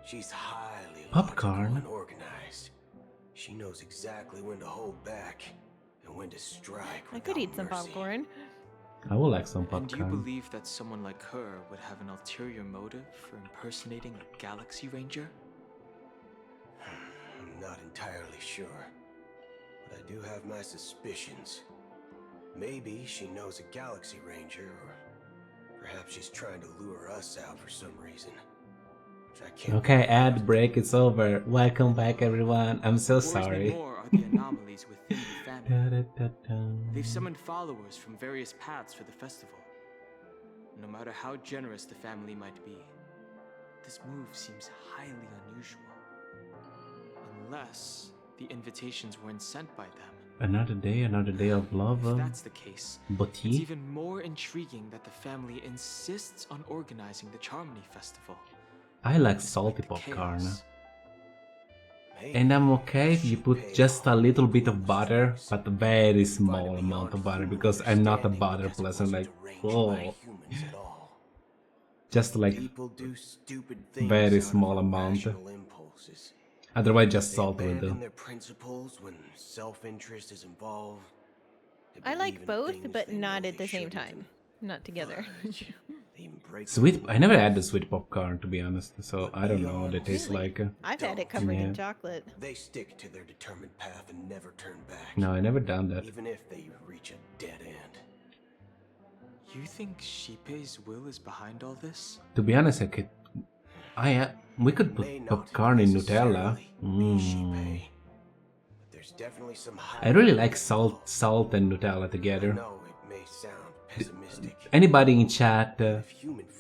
she's highly Popcorn. and organized. She knows exactly when to hold back and when to strike. I could eat some popcorn. I would like some And do you popcorn. believe that someone like her would have an ulterior motive for impersonating a Galaxy Ranger? I'm not entirely sure, but I do have my suspicions. Maybe she knows a Galaxy Ranger, or perhaps she's trying to lure us out for some reason. Which I can't. Okay, ad break, it's over. Welcome back, everyone. I'm so sorry. More are the anomalies within the family. They've summoned followers from various paths for the festival. No matter how generous the family might be, this move seems highly unusual. Unless the invitations weren't sent by them. Another day of love. If that's the case, it's Boutique. even more intriguing that the family insists on organizing the Charmony Festival. I like salty popcorn. And I'm okay if you put just a little bit of butter, but a very small amount of butter, because I'm not a butter person, like, oh. Just like very small amount. Otherwise just salt will do. Their principles when self-interest is involved. I like both, but not at the same time. Not together. Sweet, I never had the sweet popcorn, to be honest, so I don't know what it tastes like. I've had it covered in chocolate. They stick to their determined path and never turn back. No, I never done that. Even if they reach a dead end. You think Shippei's will is behind all this? To be honest, we could put popcorn in Nutella. There's definitely some I really like salt and Nutella together. know it may sound pessimistic. Anybody in chat,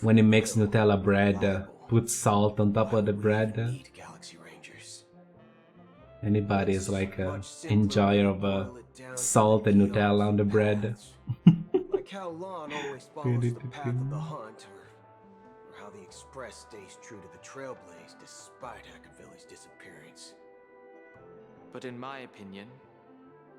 when he makes Nutella bread, puts salt on top of the bread? Galaxy Rangers. Anybody is like a enjoyer of salt and Nutella on the bread. Like how Lon always follows the path of the hunt, or how the Express stays true to the Trailblaze despite Akavilli's disappearance. But in my opinion,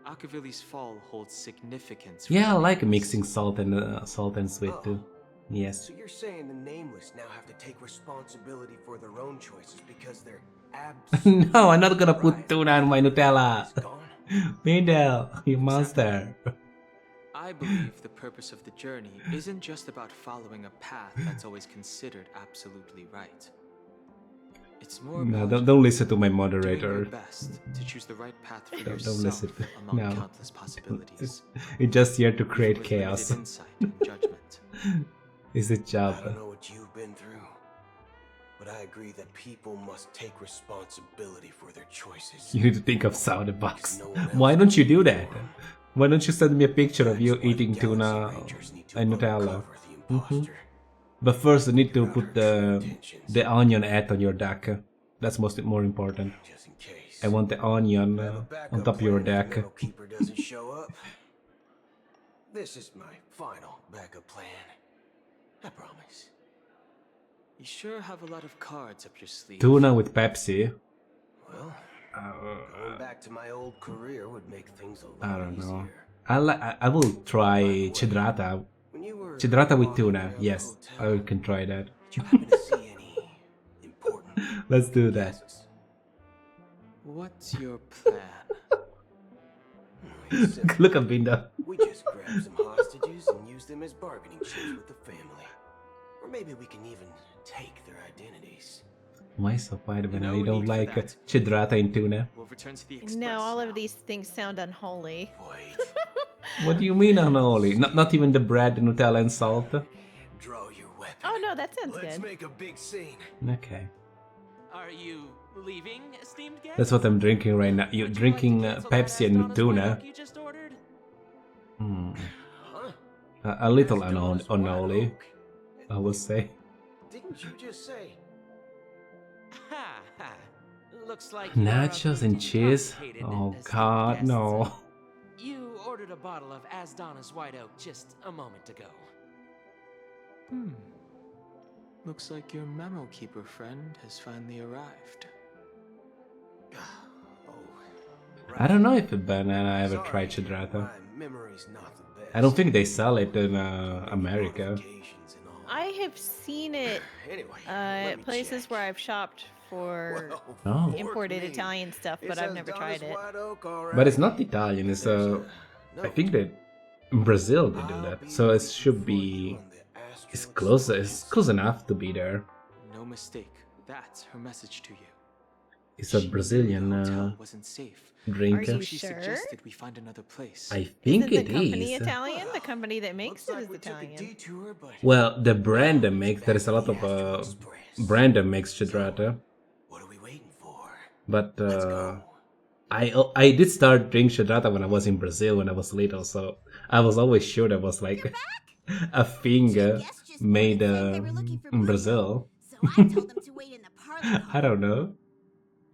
Akavilli's fall holds significance. For Yeah, I the like Nameless. mixing salt and sweet too. Yes. So you're saying the Nameless now have to take responsibility for their own choices because they're absolutely No, I'm not gonna put tuna on my Nutella. Mindel, you monster. I believe the purpose of the journey isn't just about following a path that's always considered absolutely right. It's more No, about don't listen to my doing moderator. your best to choose the right path for Don't yourself listen. among No. countless possibilities. It's just here to Even create with chaos. limited insight and judgment. It's a job. I don't know what you've been through, but I agree that people must take responsibility for their choices. You need to think outside the box. Why don't you do that? Why don't you send me a picture of you eating tuna and Nutella? But first, you need to put the onion ad on your deck. That's more important. I want the onion on top of your deck. Keeper doesn't show up. This is my final backup plan. I promise. You sure have a lot of cards up your sleeve. Tuna with Pepsi. Well, going back to my old career would make things a lot I don't know. easier. I will try Cedrata. Cedrata with tuna. Yes, I can try that. Let's do that. What's your plan? Look at Binda. We just grab some hostages and use them as bargaining chips with the family. Or maybe we can even take their identities. Why so bad when I don't like Cedrata and tuna? We'll return to the Express. No, all of these things sound unholy. What do you mean unholy? Not even the bread, Nutella and salt? Draw your weapon. Oh no, that sounds Let's good. make a big scene. Okay. Are you leaving, esteemed guest? That's what I'm drinking right now. You're drinking Pepsi and tuna. You just ordered? A little unholy, I will say. Didn't you just say? Ha ha. Looks like you are Nachos and cheese? intoxicated, Oh esteemed god, guests. no. You ordered a bottle of Asdana's White Oak just a moment ago. Looks like your memo keeper friend has finally arrived. I don't know if a banana ever tried Cedrata. My memory's not the best. I don't think they sell it in America. I have seen it at places where I've shopped for Oh. imported Italian stuff, but I've never tried it. But it's not Italian, it's I think that in Brazil they do that. So it should be it's close enough to be there. No mistake. That's her message to you. It's a Brazilian Hotel wasn't safe. drink. Are you She sure? suggested we find another place. I think Isn't it the company is. Italian? The company that makes it is Italian. Well, the brand that makes there is a lot of brand that makes Cedrata. But I did start drinking Cedrata when I was in Brazil when I was little, so I was always sure that was like a thing made in Brazil. I don't know.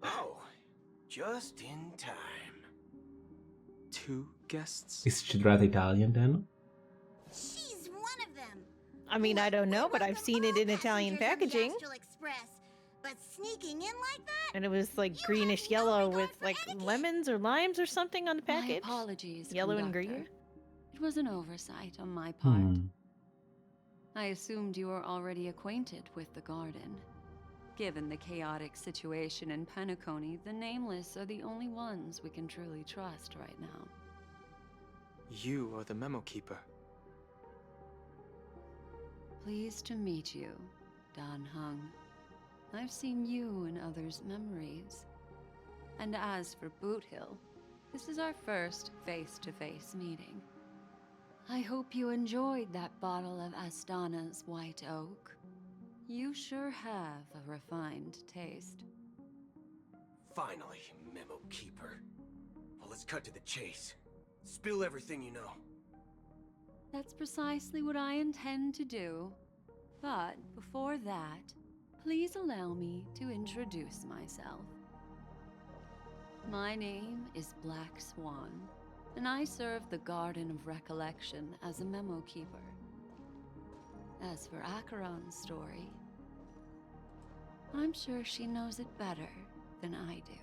Oh, just in time. 2 guests? Is Cedrata Italian then? She's one of them. I mean, I don't know, but I've seen it in Italian packaging. Express, but sneaking in like that? And it was like greenish yellow with like lemons or limes or something on the package. My apologies, Yellow and Conductor. green. It was an oversight on my part. Hmm. I assumed you were already acquainted with the garden. Given the chaotic situation in Penacony, the Nameless are the only ones we can truly trust right now. You are the memo keeper. Pleased to meet you, Dan Hung. I've seen you in others' memories. And as for Boot Hill, this is our first face-to-face meeting. I hope you enjoyed that bottle of Astana's White Oak. You sure have a refined taste. Finally, memo keeper. Well, let's cut to the chase. Spill everything you know. That's precisely what I intend to do. But before that, please allow me to introduce myself. My name is Black Swan, and I serve the Garden of Recollection as a memo keeper. As for Acheron's story, I'm sure she knows it better than I do.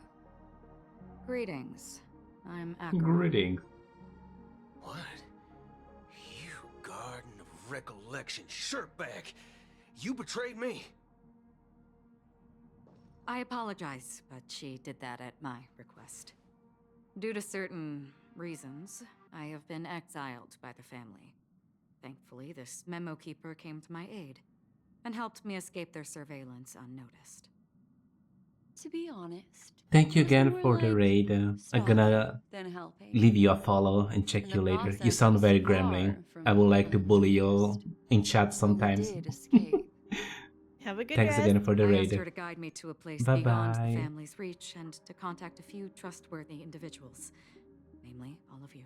Greetings. I'm Acheron. Greetings. What? You Garden of Recollection shirtbag! You betrayed me! I apologize, but she did that at my request. Due to certain reasons, I have been exiled by the family. Thankfully, this memo keeper came to my aid and helped me escape their surveillance unnoticed. To be honest, Thank you it was again more for the like raid. I'm stalking gonna than helping. leave you a follow and check And you the later. You process sound was very far gremlin. from I would like to feeling bully you honest. in chat But we sometimes. did escape. Have a good Thanks rest. again for the I asked her raid. to guide me to a place Bye beyond the bye. family's reach and to contact a few trustworthy individuals, namely all of you.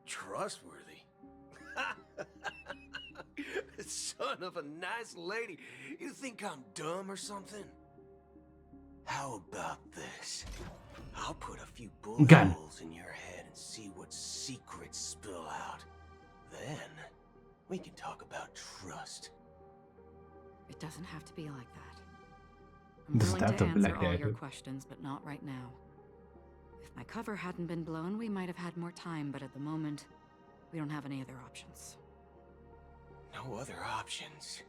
Trustworthy? Son of a nice lady. You think I'm dumb or something? How about this? I'll put a few bullet Gun. holes in your head and see what secrets spill out. Then, we can talk about trust. It doesn't have to be like that. I'm Doesn't willing have to to be answer like all that. your questions, but not right now. If my cover hadn't been blown, we might have had more time, but at the moment, we don't have any other options. No other options?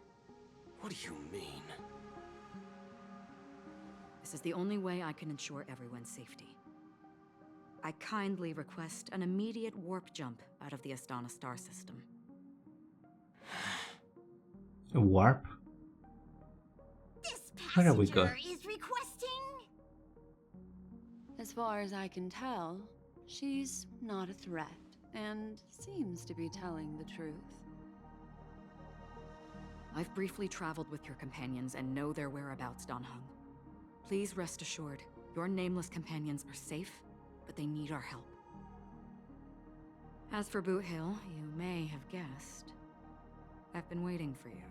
What do you mean? This is the only way I can ensure everyone's safety. I kindly request an immediate warp jump out of the Astana star system. A warp? This Where are we passenger going? is requesting. As far as I can tell, she's not a threat and seems to be telling the truth. I've briefly traveled with your companions and know their whereabouts, Dan Heng. Please rest assured, your nameless companions are safe, but they need our help. As for Boot Hill, you may have guessed. I've been waiting for you.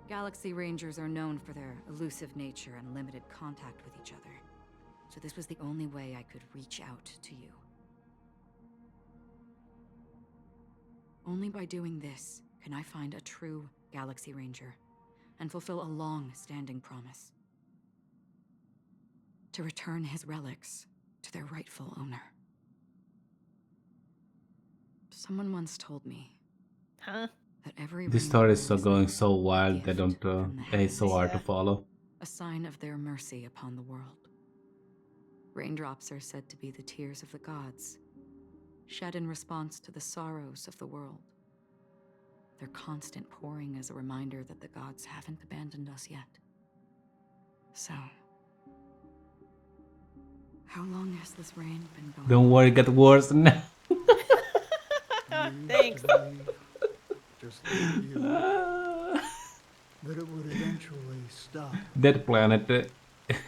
Galaxy Rangers are known for their elusive nature and limited contact with each other, so this was the only way I could reach out to you. Only by doing this can I find a true Galaxy Ranger and fulfill a long-standing promise. To return his relics to their rightful owner. Someone once told me that every This story is rainbow so going so wild that it's so hard to heavens. follow. A sign of their mercy upon the world. Raindrops are said to be the tears of the gods, shed in response to the sorrows of the world. Their constant pouring is a reminder that the gods haven't abandoned us yet. So, how long has this rain been going? Don't worry, it got worse now. Thanks. Just like you. That it would eventually stop. That planet,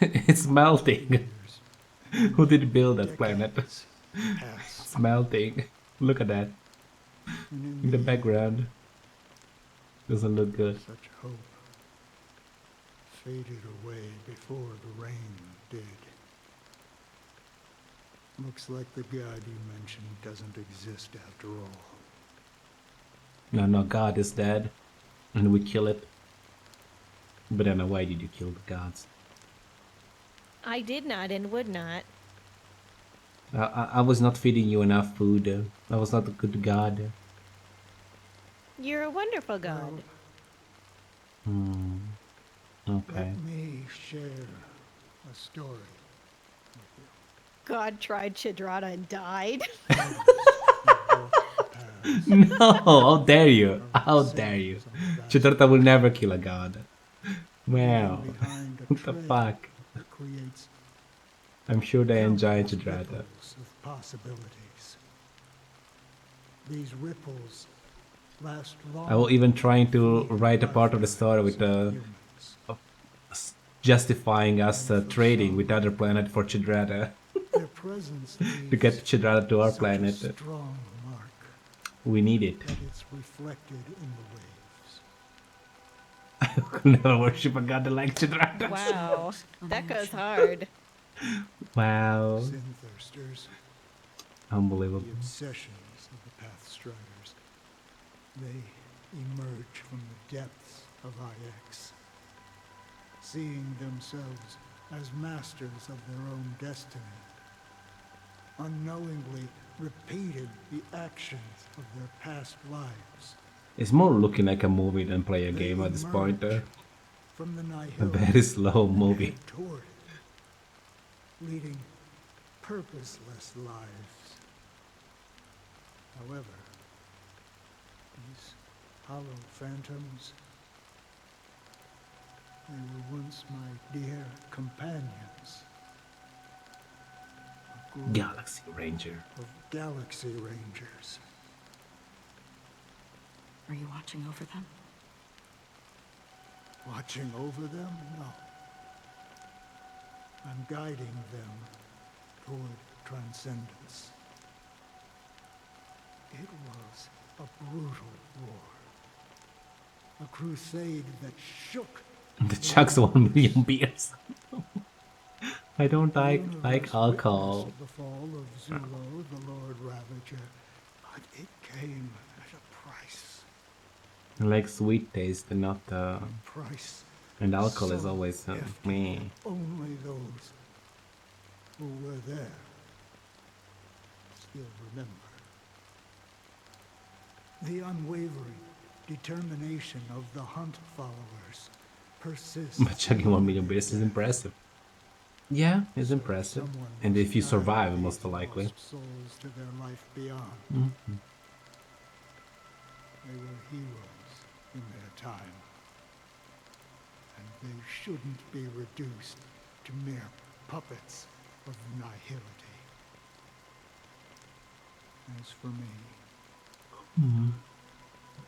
it's melting. Who did build that planet? It's melting. Look at that. In the background. Doesn't look good. Such hope faded away before the rain did. Looks like the god you mentioned doesn't exist after all. No, God is dead. And we kill it. But then why did you kill the gods? I did not and would not. I was not feeding you enough food. I was not a good god. You're a wonderful god. Okay. Let me share a story. God tried Chidrata and died. No, how dare you? How dare you? Chidrata will never kill a god. Wow. What the fuck? I'm sure they enjoy Chidrata. Of possibilities. These ripples last long. I will even trying to write a part of the story with justifying us trading with other planet for Chidrata. Their presence To get Chidrata to our planet. strong mark We need it. that it's reflected in the waves. I could never worship a god like Chidrata. Wow. That goes hard. Wow. Sin thirsters. Unbelievable. The obsessions of the Pathstriders. They emerge from the depths of IX, seeing themselves as masters of their own destiny. Unknowingly repeated the actions of their past lives. It's more looking like a movie than play a game at this point. From the A Nihil very slow movie. head toward it, leading purposeless lives. However, these hollow phantoms, they were once my dear companions. A group Galaxy Ranger. of Galaxy Rangers. Are you watching over them? Watching over them? No. I'm guiding them toward transcendence. It was a brutal war. A crusade that shook The chucks 1 million beers. I don't like alcohol. the fall of Zulo, the Lord Ravager, but it came at a price. I like sweet taste and not Price. and alcohol is So always hefty me. that only those who were there still remember. The unwavering determination of the Hunt followers persists. But chugging 1 million beers is impressive. Yeah, it's impressive. And if you survive, most likely. Souls to their life beyond. Mhm. They were heroes in their time. And they shouldn't be reduced to mere puppets of nihility. As for me,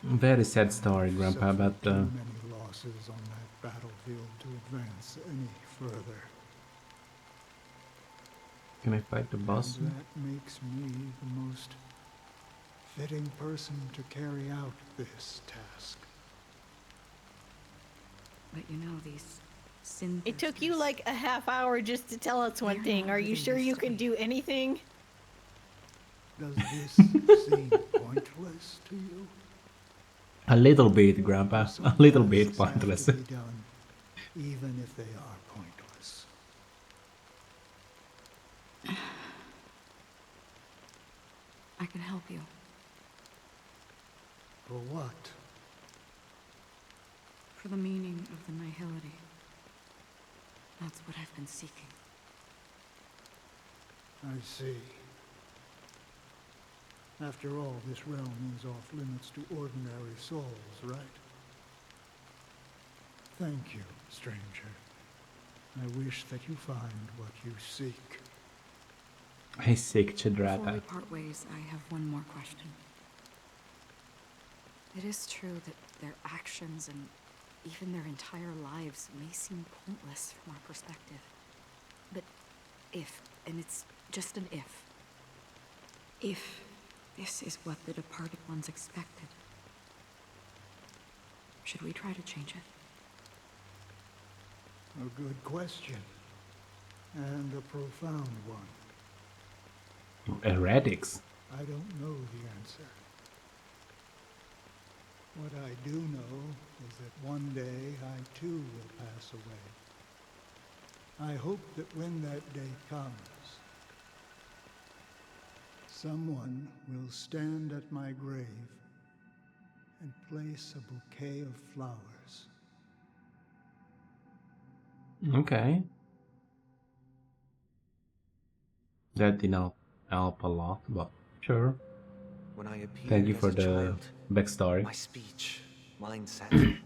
Very sad story, Grandpa, but too many losses on that battlefield to advance any further. can I fight the boss? And that makes me the most fitting person to carry out this task. But you know, these sin. It took you like a half hour just to tell us one thing. Are you sure you can do anything? Does this seem pointless to you? A little bit, Grandpa. A little bit pointless. Have to be done, even if they are pointless. I can help you. For what? For the meaning of the nihility. That's what I've been seeking. I see. After all, this realm is off limits to ordinary souls, right? Thank you, stranger. I wish that you find what you seek. I seek Before we Chidrata. part ways, I have one more question. It is true that their actions and even their entire lives may seem pointless from our perspective. But if, and it's just an if this is what the departed ones expected, should we try to change it? A good question. And a profound one. Heretics. I don't know the answer. What I do know is that one day I too will pass away. I hope that when that day comes, someone will stand at my grave and place a bouquet of flowers. Okay. That did not help a lot, but sure. When I appeared Thank you as for a the child, backstory. my speech, mindset,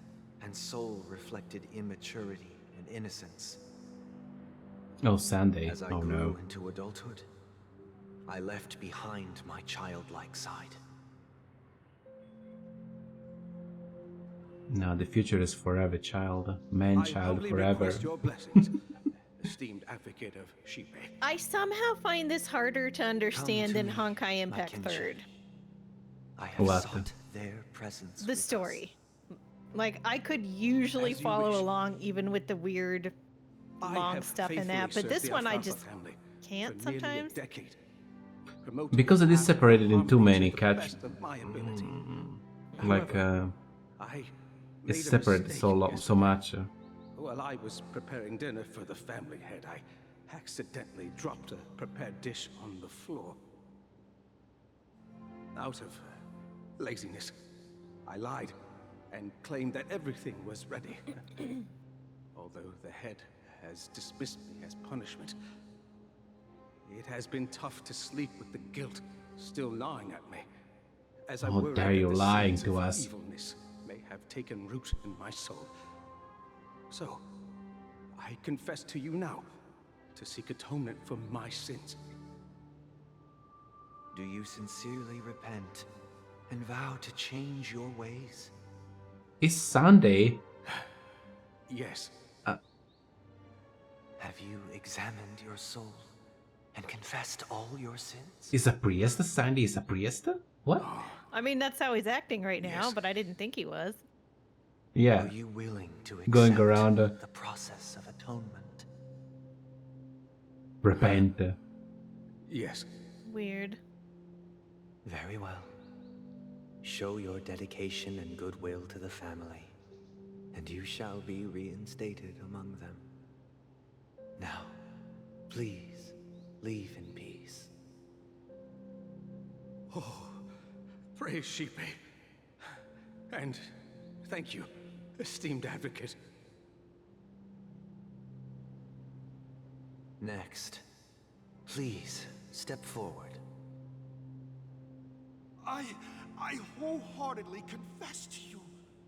and soul reflected immaturity and innocence. Oh, Sunday. As I Oh grew no. into adulthood, I left behind my childlike side. No, the future is forever, child. Man-child humbly forever. request your blessings, esteemed advocate of sheep. I somehow find this harder to understand than Honkai Impact kinship. 3rd. I have What? sought their presence. The story. Like, I could usually As you follow wish. along even with the weird I long have stuff in faithfully that, but served this the one I Alfalfa just family can't for nearly sometimes. a decade. promoting because it is separated in too many to the catch. best of my ability. Like I it's made a separated mistake so yesterday. much. While I was preparing dinner for the family head, I accidentally dropped a prepared dish on the floor. Out of laziness, I lied and claimed that everything was ready. Although the head has dismissed me as punishment, it has been tough to sleep with the guilt still gnawing at me, as I How worry dare that you the lying seeds to of us. evilness may have taken root in my soul. So, I confess to you now to seek atonement for my sins. Do you sincerely repent and vow to change your ways? It's Sunday. Yes. Have you examined your soul and confessed all your sins? Is a priest Sunday? Is a priest? What? I mean, that's how he's acting right now, but I didn't think he was. Yeah. Are you willing to accept Going around the process of atonement? repent. Yes. Weird. Very well. Show your dedication and goodwill to the family, and you shall be reinstated among them. Now, please, leave in peace. Oh, praise Sheepy. And thank you, esteemed advocate. Next, please step forward. I wholeheartedly confess to you.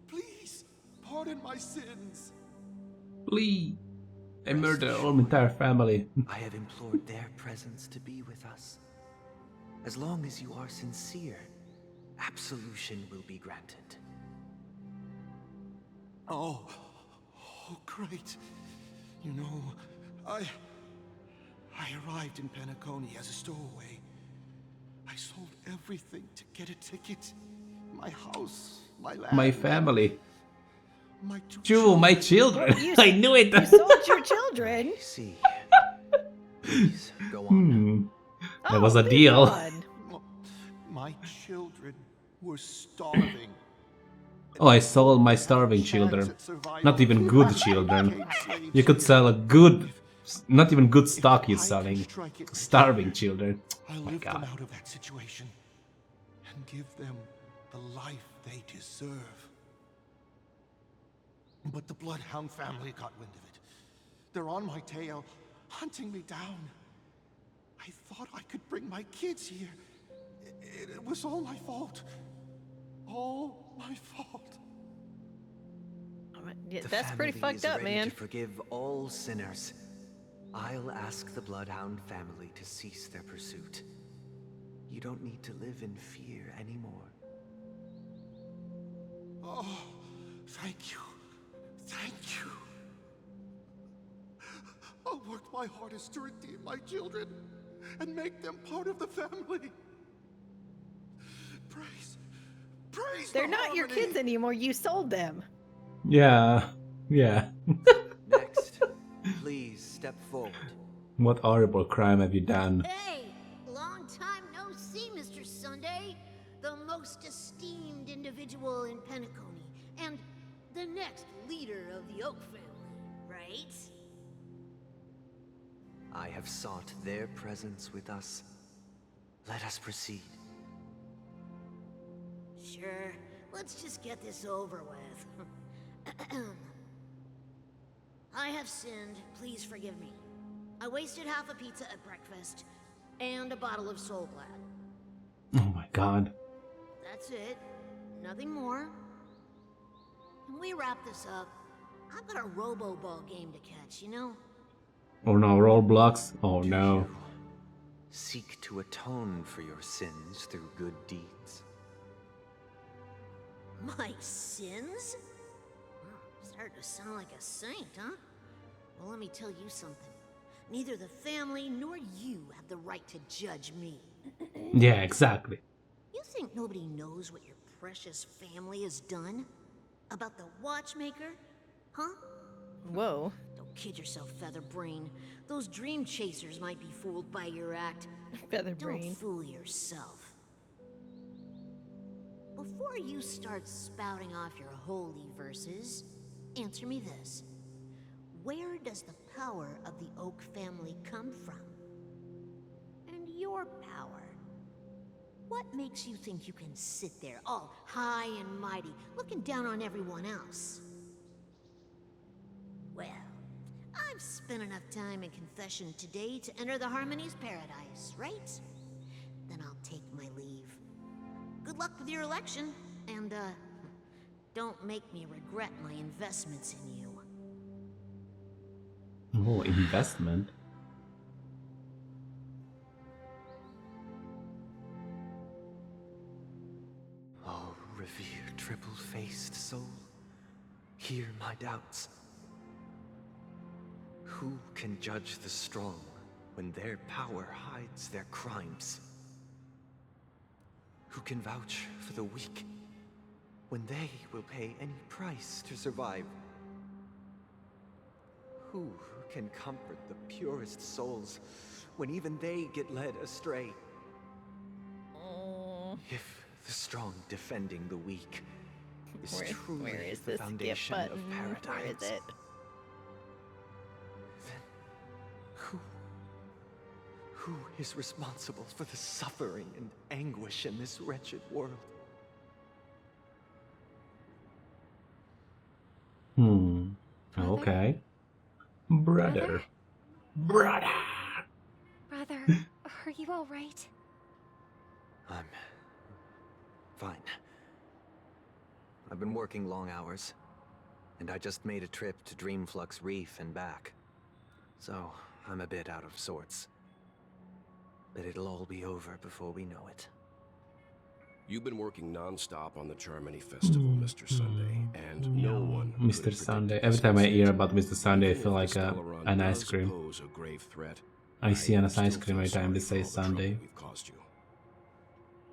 Please, pardon my sins. Please. I murdered all my entire family. I have implored their presence to be with us. As long as you are sincere, absolution will be granted. Oh, great. You know, I arrived in Penacony as a stowaway. I sold everything to get a ticket. My house, my land. My family. My my children. You I knew it. You sold your children. See. Please, go on. That was a deal. My children were starving. Oh, I sold my starving children. Not even good children. You could sell a good, not even good stock you're selling. Starving children. I Oh my lift them god. out of that situation and give them the life they deserve. But the Bloodhound family got wind of it. They're on my tail, hunting me down. I thought I could bring my kids here. It was all my fault. All my fault. Yeah, The that's pretty family fucked is up, ready man. to forgive all sinners. I'll ask the Bloodhound family to cease their pursuit. You don't need to live in fear anymore. Oh, thank you. Thank you. I'll work my hardest to redeem my children and make them part of the family. Praise They're the not your harmony. kids anymore. You sold them. Yeah. Yeah. Next, please step forward. What horrible crime have you done? Hey, long time no see, Mr. Sunday. The most esteemed individual in Penacony, and the next leader of the Oak family, right? I have sought their presence with us. Let us proceed. Sure, let's just get this over with. I have sinned, please forgive me. I wasted half a pizza at breakfast, and a bottle of Soul Glad. Oh my god. That's it. Nothing more. Can we wrap this up? I've got a Robo-Ball game to catch, you know? Oh no, Roblox? Oh no. Seek to atone for your sins through good deeds. My sins? Started to sound like a saint, huh? Well, let me tell you something. Neither the family nor you have the right to judge me. Yeah, exactly. You think nobody knows what your precious family has done? About the watchmaker? Huh? Whoa. The Kid yourself, Featherbrain. Those dream chasers might be fooled by your act. Featherbrain. Don't fool yourself. Before you start spouting off your holy verses, answer me this. Where does the power of the Oak family come from? And your power? What makes you think you can sit there all high and mighty, looking down on everyone else? Well, I've spent enough time in confession today to enter the Harmony's paradise, right? Then I'll take my leave. Good luck with your election, and, don't make me regret my investments in you. Oh, investment? Oh, revered triple-faced soul, hear my doubts. Who can judge the strong when their power hides their crimes? Who can vouch for the weak when they will pay any price to survive? Who can comfort the purest souls when even they get led astray? If the strong defending the weak is truly where is the this foundation skip of button? paradise, Where is it? who is responsible for the suffering and anguish in this wretched world? Okay. Brother. Brother, are you all right? I'm fine. I've been working long hours, and I just made a trip to Dreamflux Reef and back. So, I'm a bit out of sorts. But it'll all be over before we know it. You've been working non-stop on the Charmony Festival, Mr. Sunday, and no one could Mr. have Sunday. predicted Every this time I hear message. about Mr. Sunday, I Even feel if like the Stellaron an ice does cream. pose a grave threat, I see an still ice cream feel every time they sorry say for all the trouble Sunday. we've caused you.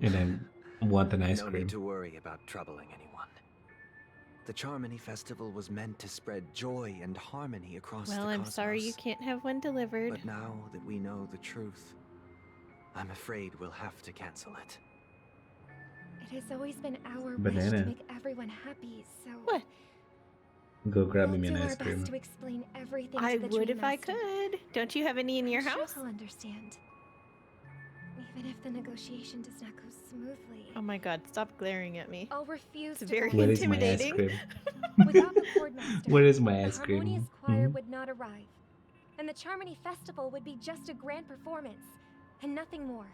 And I want an ice No cream. need to worry about troubling anyone. The Charmony Festival was meant to spread joy and harmony across the Well, cosmos. I'm sorry you can't have one delivered. But now that we know the truth, I'm afraid we'll have to cancel it. It has always been our wish Banana. to make everyone happy, so What? Go grab me we'll an do ice our cream. best to explain everything I to the would Dream if I Master. could. Don't you have any in your I'm house? Sure he'll understand. Even if the negotiation does not go smoothly. Oh my god, stop glaring at me. I'll refuse It's to very buy Where it. is my ice intimidating. cream? Without the Chordmaster, Where is my the ice cream? Harmonious Choir Hmm? would not arrive, and the Charmony Festival would be just a grand performance, and nothing more.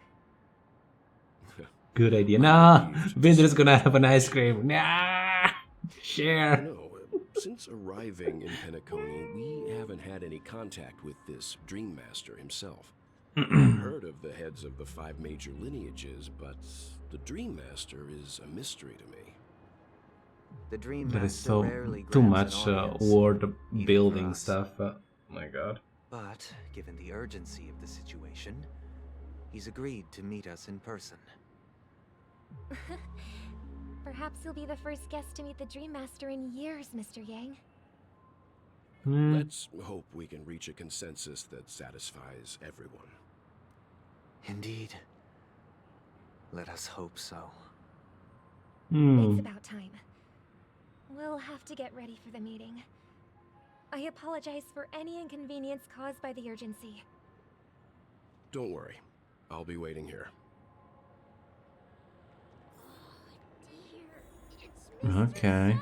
Good idea. Nah, Vinder's gonna have an ice cream. Nah, share. You know, since arriving in Penacony, we haven't had any contact with this Dream Master himself. I've heard of the heads of the 5 major lineages, but the Dream Master is a mystery to me. The Dream There is Master so rarely too grants much an audience, world even building for us. stuff. Oh my god. But given the urgency of the situation, he's agreed to meet us in person. Perhaps you'll be the first guest to meet the Dream Master in years, Mr. Yang. Let's hope we can reach a consensus that satisfies everyone. Indeed. Let us hope so. It's about time. We'll have to get ready for the meeting. I apologize for any inconvenience caused by the urgency. Don't worry. I'll be waiting here. Okay.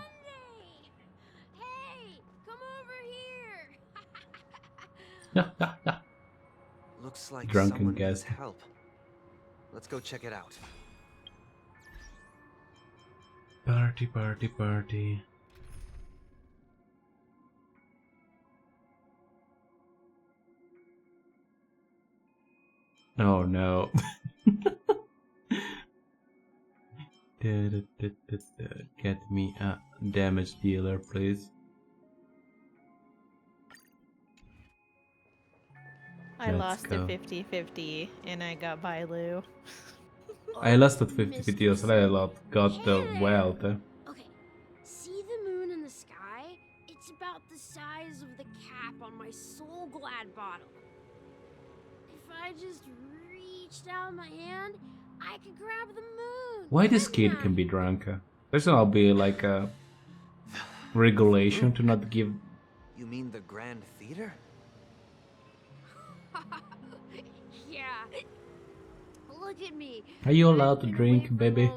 Hey, come over here. Looks like Drunken someone needs guest. help. Let's go check it out. Party, party, party. Oh no. Get me a damage dealer, please. I Let's lost go. at 50-50 and I got Bailu. I lost at 50-50 as well, got the wealth. Okay, see the moon in the sky? It's about the size of the cap on my my soul glad bottle. If I just reached out my hand, I could grab the moon. Why this kid can be drunk? There's not be like a regulation to not give. You mean the Grand Theater? Yeah. Look at me. Are you allowed to drink, baby?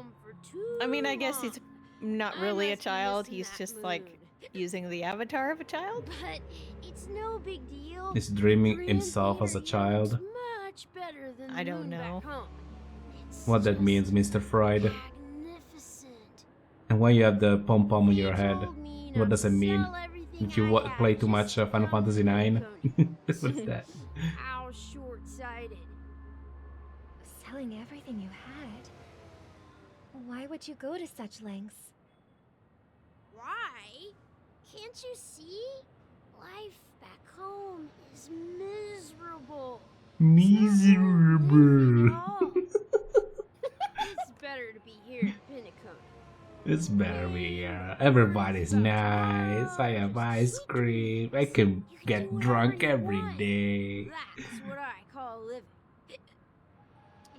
I mean, I guess he's not really a child. He's just like using the avatar of a child. But it's no big deal. He's dreaming himself as a child. Much better than I don't know what that means, Mr. Freud. And why you have the pom-pom on your head? What does it mean? Did you play too much Final Fantasy IX? What's that? How short-sighted. Selling everything you had. Why would you go to such lengths? Why? Can't you see? Life back home is miserable. Miserable. It's better to be here in Pinnacle. It's better be here. Everybody's nice. I have ice cream. I can get drunk every day. That's what I call living.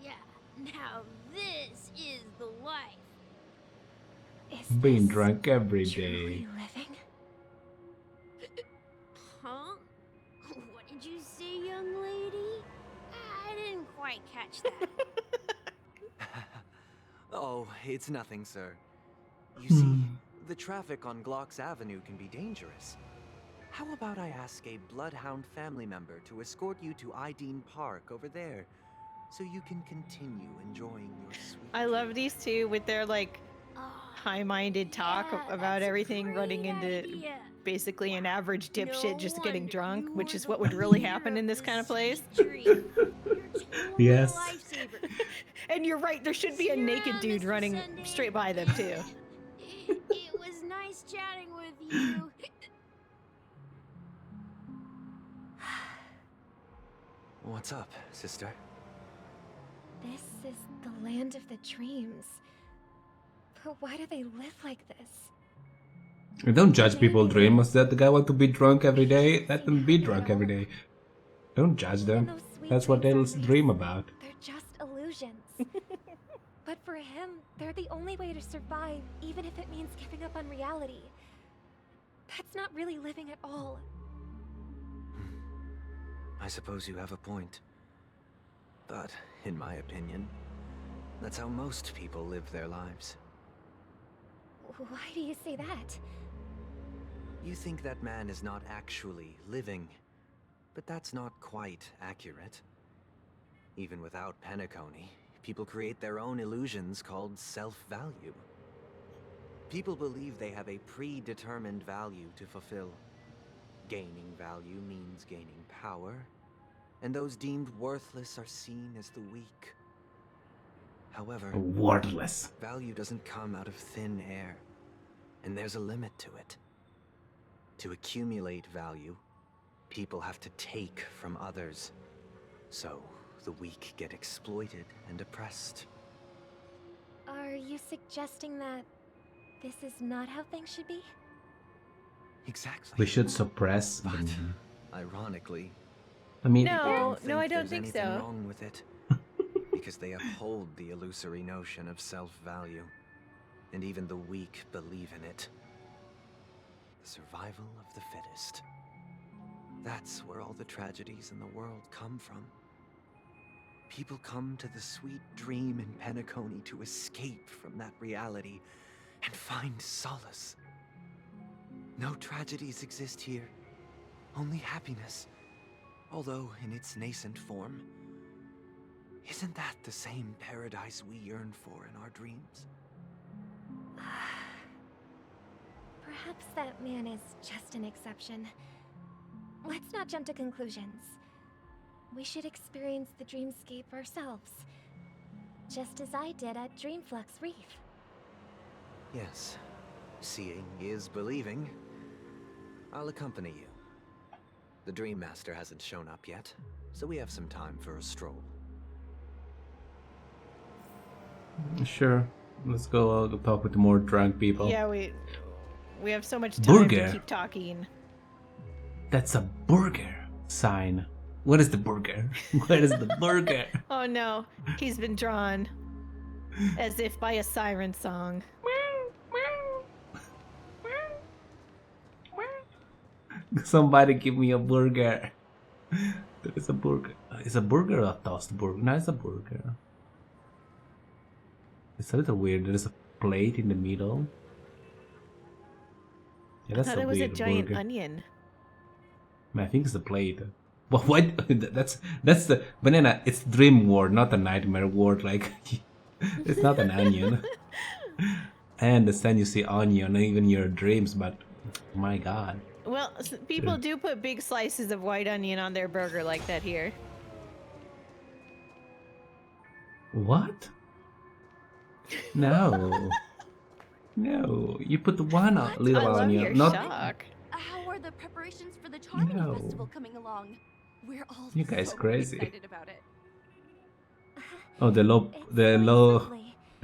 Yeah, now this is the life. Being drunk every day. Truly living? Huh? What did you say, young lady? I didn't quite catch that. Oh, it's nothing, sir. You see, the traffic on Glock's Avenue can be dangerous. How about I ask a Bloodhound family member to escort you to Ideen Park over there, so you can continue enjoying your sweet... I love these two with their like high-minded talk about everything, running into basically an average dipshit just getting drunk, which is what would really happen in this kind of place. Yes. And you're right, there should be a naked dude running straight by them too. It was nice chatting with you. What's up, sister? This is the land of the dreams. But why do they live like this? Don't judge people dreams. That the guy want to be drunk every day? Let them be drunk every day. Don't judge them. That's what they'll dream about. They're just illusions. But for him, they're the only way to survive, even if it means giving up on reality. That's not really living at all. I suppose you have a point. But, in my opinion, that's how most people live their lives. Why do you say that? You think that man is not actually living, but that's not quite accurate. Even without Penacony, people create their own illusions called self-value. People believe they have a predetermined value to fulfill. Gaining value means gaining power, and those deemed worthless are seen as the weak. However, worthless. Value doesn't come out of thin air, and there's a limit to it. To accumulate value, people have to take from others. So, the weak get exploited and oppressed. Are you suggesting that this is not how things should be? Exactly. We should suppress. But, ironically, I mean, no, I don't there's think anything so. wrong with it. Because they uphold the illusory notion of self-value. And even the weak believe in it. The survival of the fittest. That's where all the tragedies in the world come from. People come to the sweet dream in Penacony to escape from that reality and find solace. No tragedies exist here, only happiness. Although in its nascent form, isn't that the same paradise we yearn for in our dreams? Perhaps that man is just an exception. Let's not jump to conclusions. We should experience the dreamscape ourselves, just as I did at Dreamflux Reef. Yes, seeing is believing. I'll accompany you. The Dream Master hasn't shown up yet, so we have some time for a stroll. Sure. Let's go talk with more drunk people. Yeah, we have so much time Burger. to keep talking. That's a burger sign. What is the burger? Where is the burger? Oh no, he's been drawn as if by a siren song. Somebody give me a burger. There is a burger. Is a burger or a toast burger? No, it's a burger. It's a little weird. There is a plate in the middle. Yeah, I that's thought a it was a weird giant burger. onion. I think it's a plate. But what? That's the banana. It's dream word, not a nightmare word. Like it's not an onion. I understand you see onion even in your dreams, but my God. Well, people do put big slices of white onion on their burger like that here. What? No. No, you put one little I love onion, your not shock. How are the preparations for the Charmony No. Festival coming along? We're all You guys so crazy. excited about it. Oh, the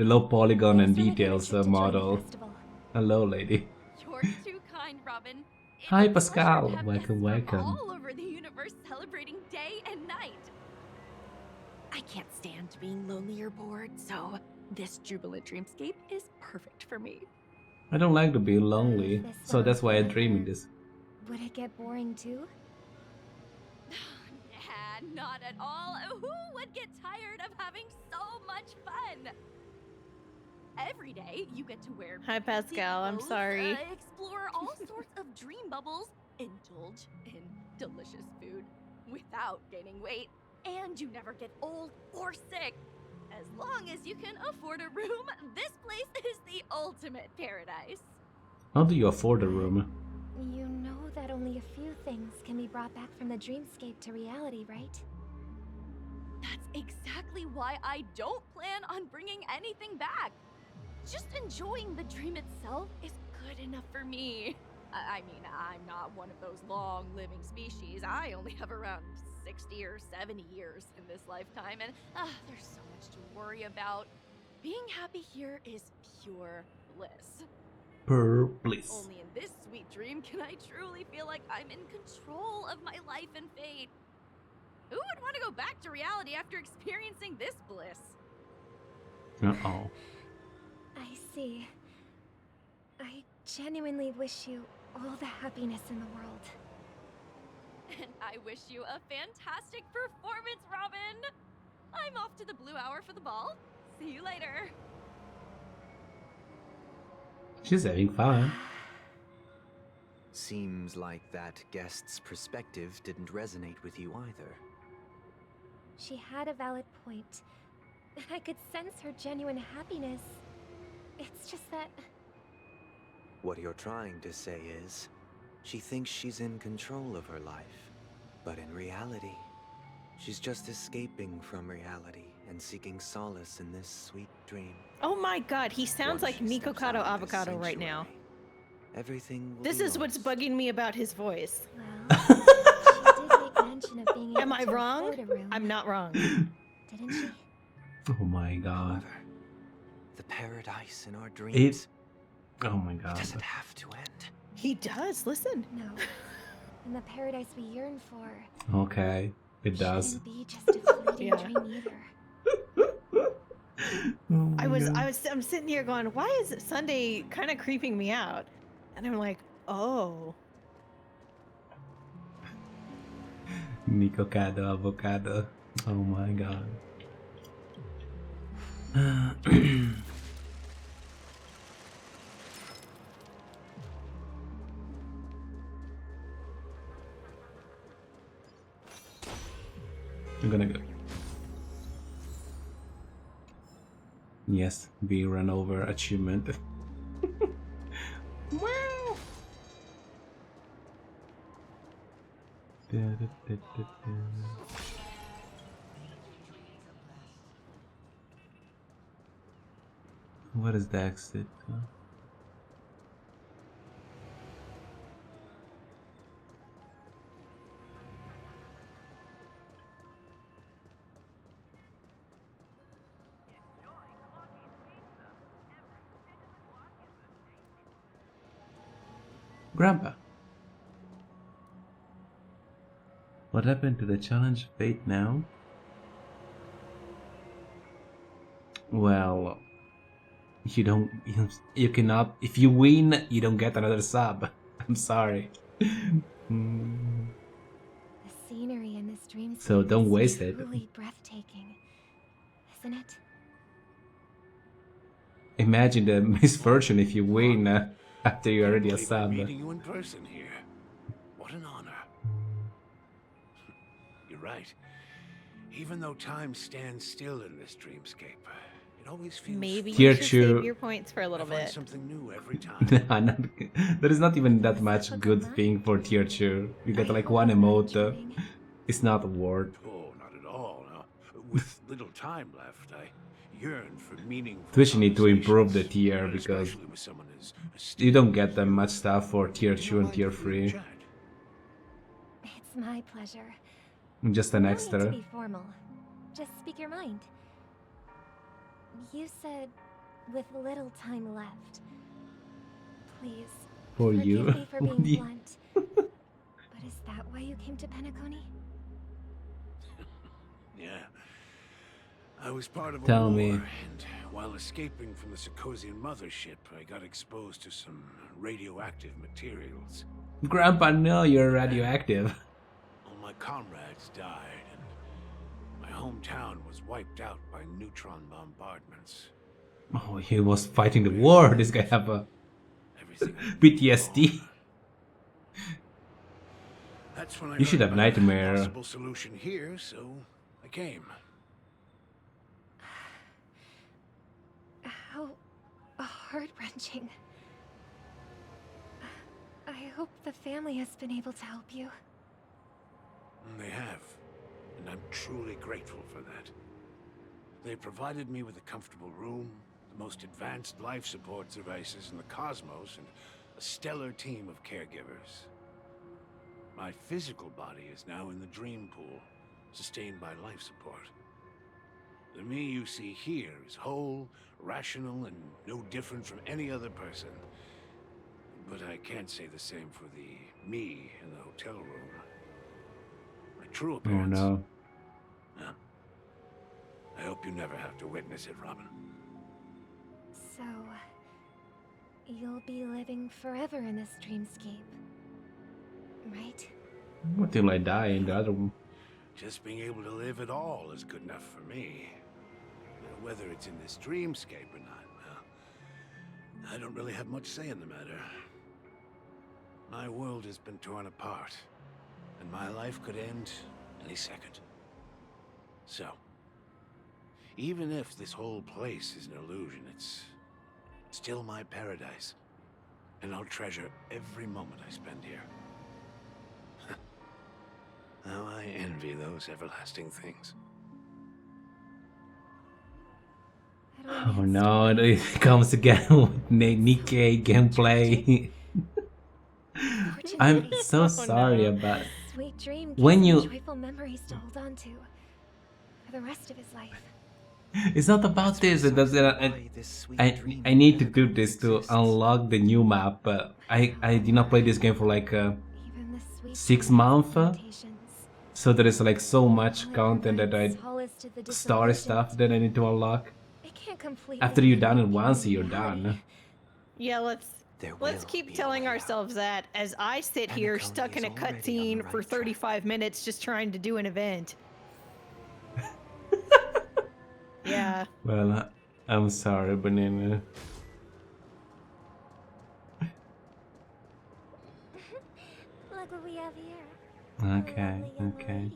low polygon and details model. Hello, lady. You're too kind, Robin. It's Hi, a pleasure Pascal. to have Welcome, guests from welcome. all over the universe celebrating day and night. I can't stand being lonely or bored, so this jubilant dreamscape is perfect for me. I don't like to be lonely, This so that's sounds why I fun. dream in this. Would it get boring too? Nah, not at all. Who would get tired of having so much fun? Every day, you get to wear Hi, Pascal. I'm clothes, sorry. explore all sorts of dream bubbles, indulge in delicious food without gaining weight, and you never get old or sick. As long as you can afford a room, this place is the ultimate paradise. How do you afford a room? You know that only a few things can be brought back from the dreamscape to reality, right? That's exactly why I don't plan on bringing anything back. Just enjoying the dream itself is good enough for me. I mean, I'm not one of those long-living species. I only have around 60 or 70 years in this lifetime, and there's so much to worry about. Being happy here is pure bliss. Bliss. Only in this sweet dream can I truly feel like I'm in control of my life and fate. Who would want to go back to reality after experiencing this bliss? Uh-oh. I see. I genuinely wish you all the happiness in the world. And I wish you a fantastic performance, Robin! I'm off to the Blue Hour for the ball. See you later. She's having fun. Seems like that guest's perspective didn't resonate with you either. She had a valid point. I could sense her genuine happiness. It's just that... What you're trying to say is, she thinks she's in control of her life. But in reality, she's just escaping from reality and seeking solace in this sweet dream. Oh my God, he sounds Once like she steps Nikocado out of this Avocado right now. sanctuary, everything will This be is what's lost. bugging me about his voice. Well, she did make mention of being able Am I to wrong? afford a room. I'm not wrong. Didn't she? Oh my God. The paradise in our dreams Oh my God. doesn't have to end. He does, listen. No. And the paradise we yearn for Okay, it does. shouldn't be just a fleeting Yeah. dream either. Oh my God. I'm sitting here going, why is Sunday kind of creeping me out? And I'm like, oh. Nikocado avocado. Oh my God. I'm gonna go. Yes, be run over achievement. What is the exit? Grandpa. What happened to the challenge fate now? Well, you cannot, if you win, you don't get another sub. I'm sorry. Mm. The scenery in this dream So don't waste it. truly breathtaking, isn't it? Imagine the misfortune if you win after you're already a sub. Meeting you in person here. What an honor. You're right. Even though time stands still in this dreamscape, it always feels Maybe Tier you should 2. save your points for a little bit. something new every time. Nah, there is not even that much good thing for tier 2. You get like one emote. It's not a word. Oh, not at all. No. With little time left, I yearn for meaningful Twitch need to improve the tier because you don't get that much stuff for tier 2 and tier 3. It's my pleasure. Just an No need extra. to be formal. Just speak your mind. You said, with little time left. Please, For forgive you. me for being blunt. But is that why you came to Penacony? Yeah. I was part of a Tell war, me. and while escaping from the Sarkosian mothership, I got exposed to some radioactive materials. Grandpa, no, you're radioactive. All my comrades died, and my hometown was wiped out by neutron bombardments. Oh, he was fighting the war. This guy have a PTSD. That's when I You should heard have about a nightmare. possible solution here, so I came. How heart-wrenching. I hope the family has been able to help you. They have, and I'm truly grateful for that. They provided me with a comfortable room, the most advanced life support devices in the cosmos, and a stellar team of caregivers. My physical body is now in the dream pool, sustained by life support. The me you see here is whole, rational, and no different from any other person. But I can't say the same for the me in the hotel room. My true Oh appearance. no. Yeah. I hope you never have to witness it, Robin. So, you'll be living forever in this dreamscape, right? Until I die in the other one. Just being able to live at all is good enough for me. Whether it's in this dreamscape or not, well, I don't really have much say in the matter. My world has been torn apart, and my life could end any second. So, even if this whole place is an illusion, it's still my paradise, and I'll treasure every moment I spend here. How I envy those everlasting things. Oh no, it comes again with Nikkei gameplay. I'm so sorry about Sweet dream gives when him you. joyful memories to hold on to for the rest of his life. It's not about this. It doesn't. I need to do this to unlock the new map. But I did not play this game for like 6 months. So there is like so much content that story stuff that I need to unlock. After you're done it once, you're done. Yeah, let's keep telling ourselves that as I sit here stuck in a cutscene for 35 minutes just trying to do an event. Yeah. Well, I'm sorry, Banana. Look what we have here. Okay, okay.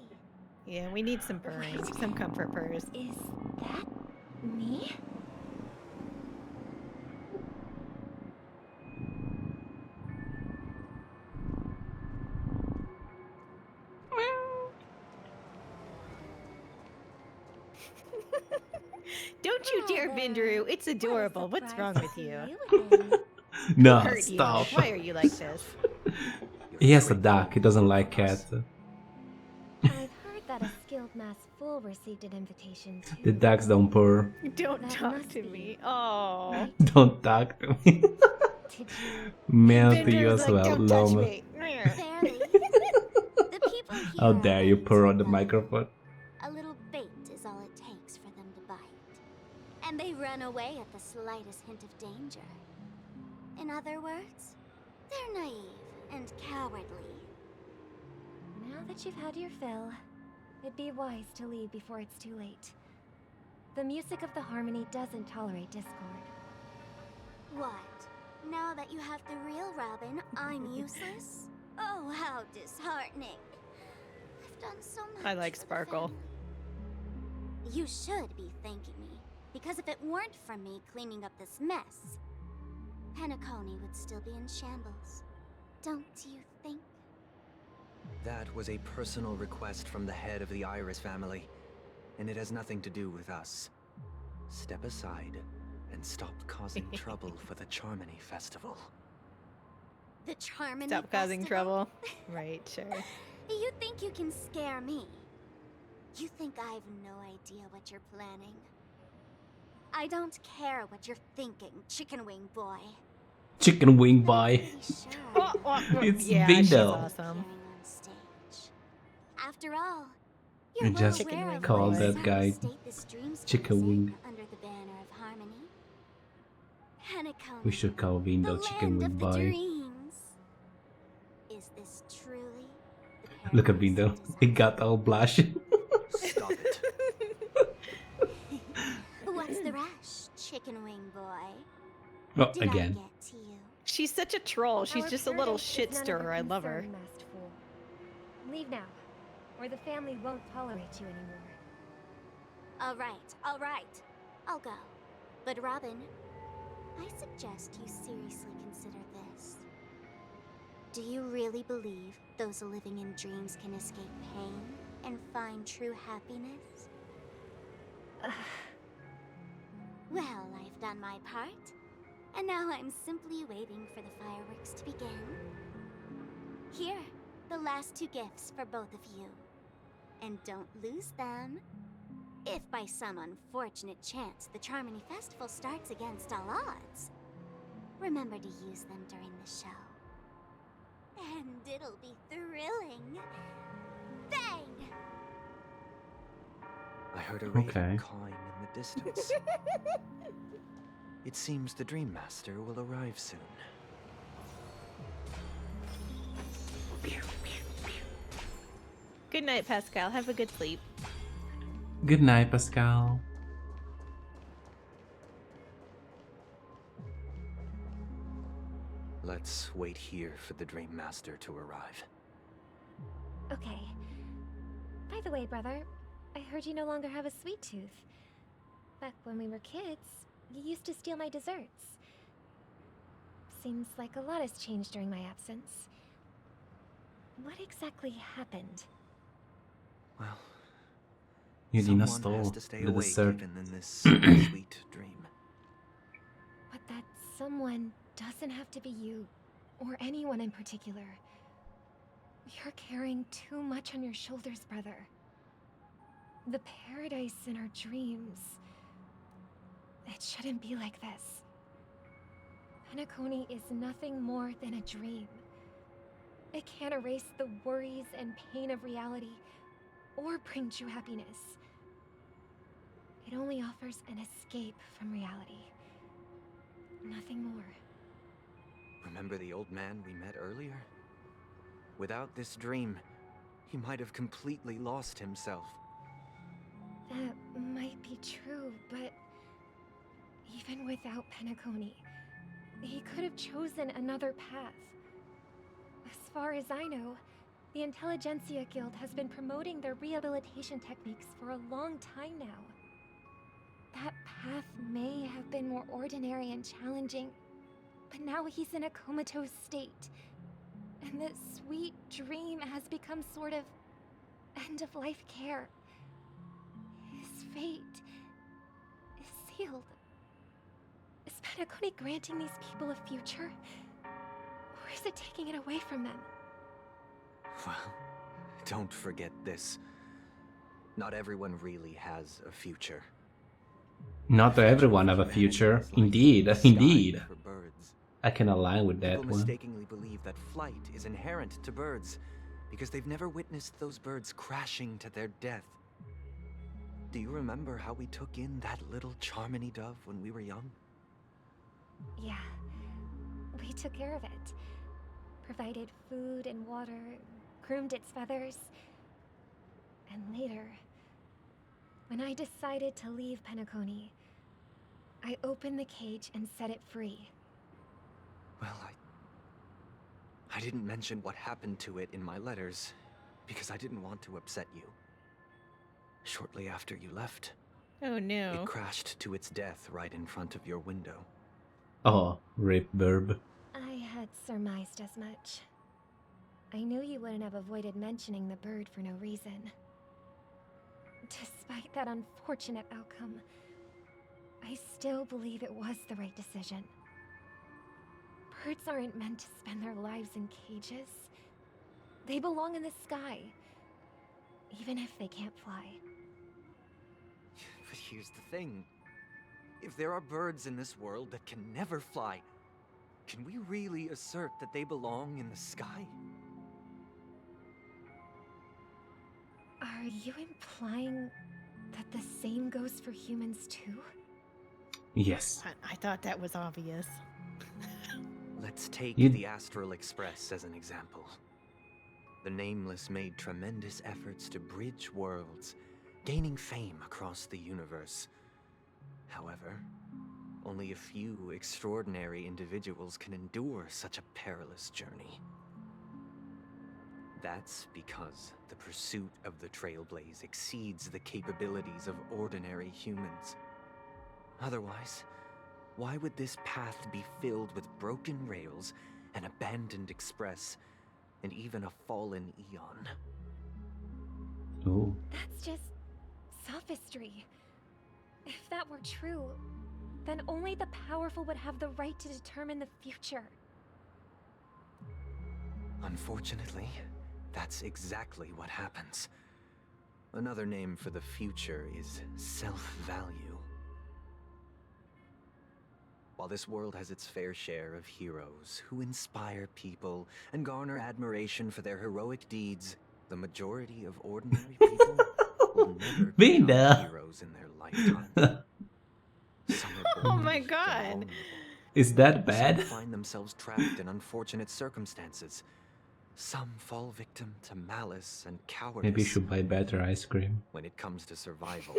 Yeah, we need some purrs, some comfort purrs. Is that me? Don't you dare, Bindaru. It's adorable. What's wrong with you? No, Who hurt stop. You? Why are you like this? He has a duck. He doesn't like cats. I've heard that a skilled mass fool received an invitation to. The ducks don't purr. Don't talk to me. Oh. Don't talk to me. Man, to you as like, well, don't touch Loma. me. How dare you purr on the microphone? A little bait is all it takes for them to bite. And they run away at the slightest hint of danger. In other words, they're naive and cowardly. Now that you've had your fill, it'd be wise to leave before it's too late. The music of the harmony doesn't tolerate discord. What? Now that you have the real Robin, I'm useless? Oh, how disheartening. I've done so much. I like for the Sparkle. family. You should be thanking me, because if it weren't for me cleaning up this mess, Penacony would still be in shambles. Don't you think? That was a personal request from the head of the Iris family, and it has nothing to do with us. Step aside and stop causing trouble for the Charmony Festival. The Charmony Stop causing Festival? trouble. Right, sure. You think you can scare me? You think I have no idea what you're planning? I don't care what you're thinking, chicken wing boy. Chicken wing boy. It's Yeah, she's Vindel. awesome. On stage. After all, you're I well just aware of called what that some guy state this dreamscape Chicken is in Wing. under the banner of harmony. Penacony, We should call the Vindel Chicken land Wing of the boy. dreams. Is this truly the Look at paradise Vindel. of He got all blush. Stop it. What's the rush, chicken wing boy? Oh, Did again. I get to you? She's such a troll. She's Our just a little paradise is shit none of stirrer. your I love her. concern, masked fool. Leave now, or the family won't tolerate you anymore. All right. I'll go. But Robin, I suggest you seriously consider this. Do you really believe those living in dreams can escape pain and find true happiness? Well, I've done my part, and now I'm simply waiting for the fireworks to begin. Here, the last 2 gifts for both of you. And don't lose them. If by some unfortunate chance the Charmony Festival starts against all odds, remember to use them during the show. And it'll be thrilling. Bang! I heard a raven Okay. cawing in the distance. It seems the Dream Master will arrive soon. Good night, Pascal. Have a good sleep. Good night, Pascal. Let's wait here for the Dream Master to arrive. Okay. By the way, brother, I heard you no longer have a sweet tooth. Back when we were kids, you used to steal my desserts. Seems like a lot has changed during my absence. What exactly happened? Well, Yudina someone has stole to stay the awake dessert. even in this sweet dream. But that someone doesn't have to be you, or anyone in particular. You're carrying too much on your shoulders, brother. The paradise in our dreams. It shouldn't be like this. Penacony is nothing more than a dream. It can't erase the worries and pain of reality, or bring true happiness. It only offers an escape from reality. Nothing more. Remember the old man we met earlier? Without this dream, he might have completely lost himself. That might be true, but even without Penacony, he could have chosen another path. As far as I know, the Intelligentsia Guild has been promoting their rehabilitation techniques for a long time now. That path may have been more ordinary and challenging, but now he's in a comatose state, and the sweet dream has become sort of end-of-life care. His fate is sealed. Is Penacony granting these people a future? Or is it taking it away from them? Well, don't forget this. Not everyone really has a future. Not everyone have a future. Indeed, indeed. I can align with that People one. mistakenly believe that flight is inherent to birds, because they've never witnessed those birds crashing to their death. Do you remember how we took in that little Charmony dove when we were young? Yeah, we took care of it. Provided food and water, groomed its feathers. And later, when I decided to leave Penacony, I opened the cage and set it free. Well, I didn't mention what happened to it in my letters, because I didn't want to upset you. Shortly after you left, Oh no. it crashed to its death right in front of your window. Oh, rape verb. I had surmised as much. I knew you wouldn't have avoided mentioning the bird for no reason. Despite that unfortunate outcome, I still believe it was the right decision. Birds aren't meant to spend their lives in cages. They belong in the sky, even if they can't fly. But here's the thing. If there are birds in this world that can never fly, can we really assert that they belong in the sky? Are you implying that the same goes for humans too? Yes. I thought that was obvious. Let's take You- the Astral Express as an example. The Nameless made tremendous efforts to bridge worlds, gaining fame across the universe. However, only a few extraordinary individuals can endure such a perilous journey. That's because the pursuit of the Trailblaze exceeds the capabilities of ordinary humans. Otherwise, why would this path be filled with broken rails, an abandoned express, and even a fallen eon? Oh. That's just sophistry. If that were true, then only the powerful would have the right to determine the future. Unfortunately, that's exactly what happens. Another name for the future is self-value. While this world has its fair share of heroes who inspire people and garner admiration for their heroic deeds, the majority of ordinary people will never Been become there. heroes in their lifetime. Some are Oh born my weak and god. vulnerable. Is that Some bad? find themselves trapped in unfortunate circumstances. Some fall victim to malice and cowardice. Maybe you should buy better ice cream. When it comes to survival,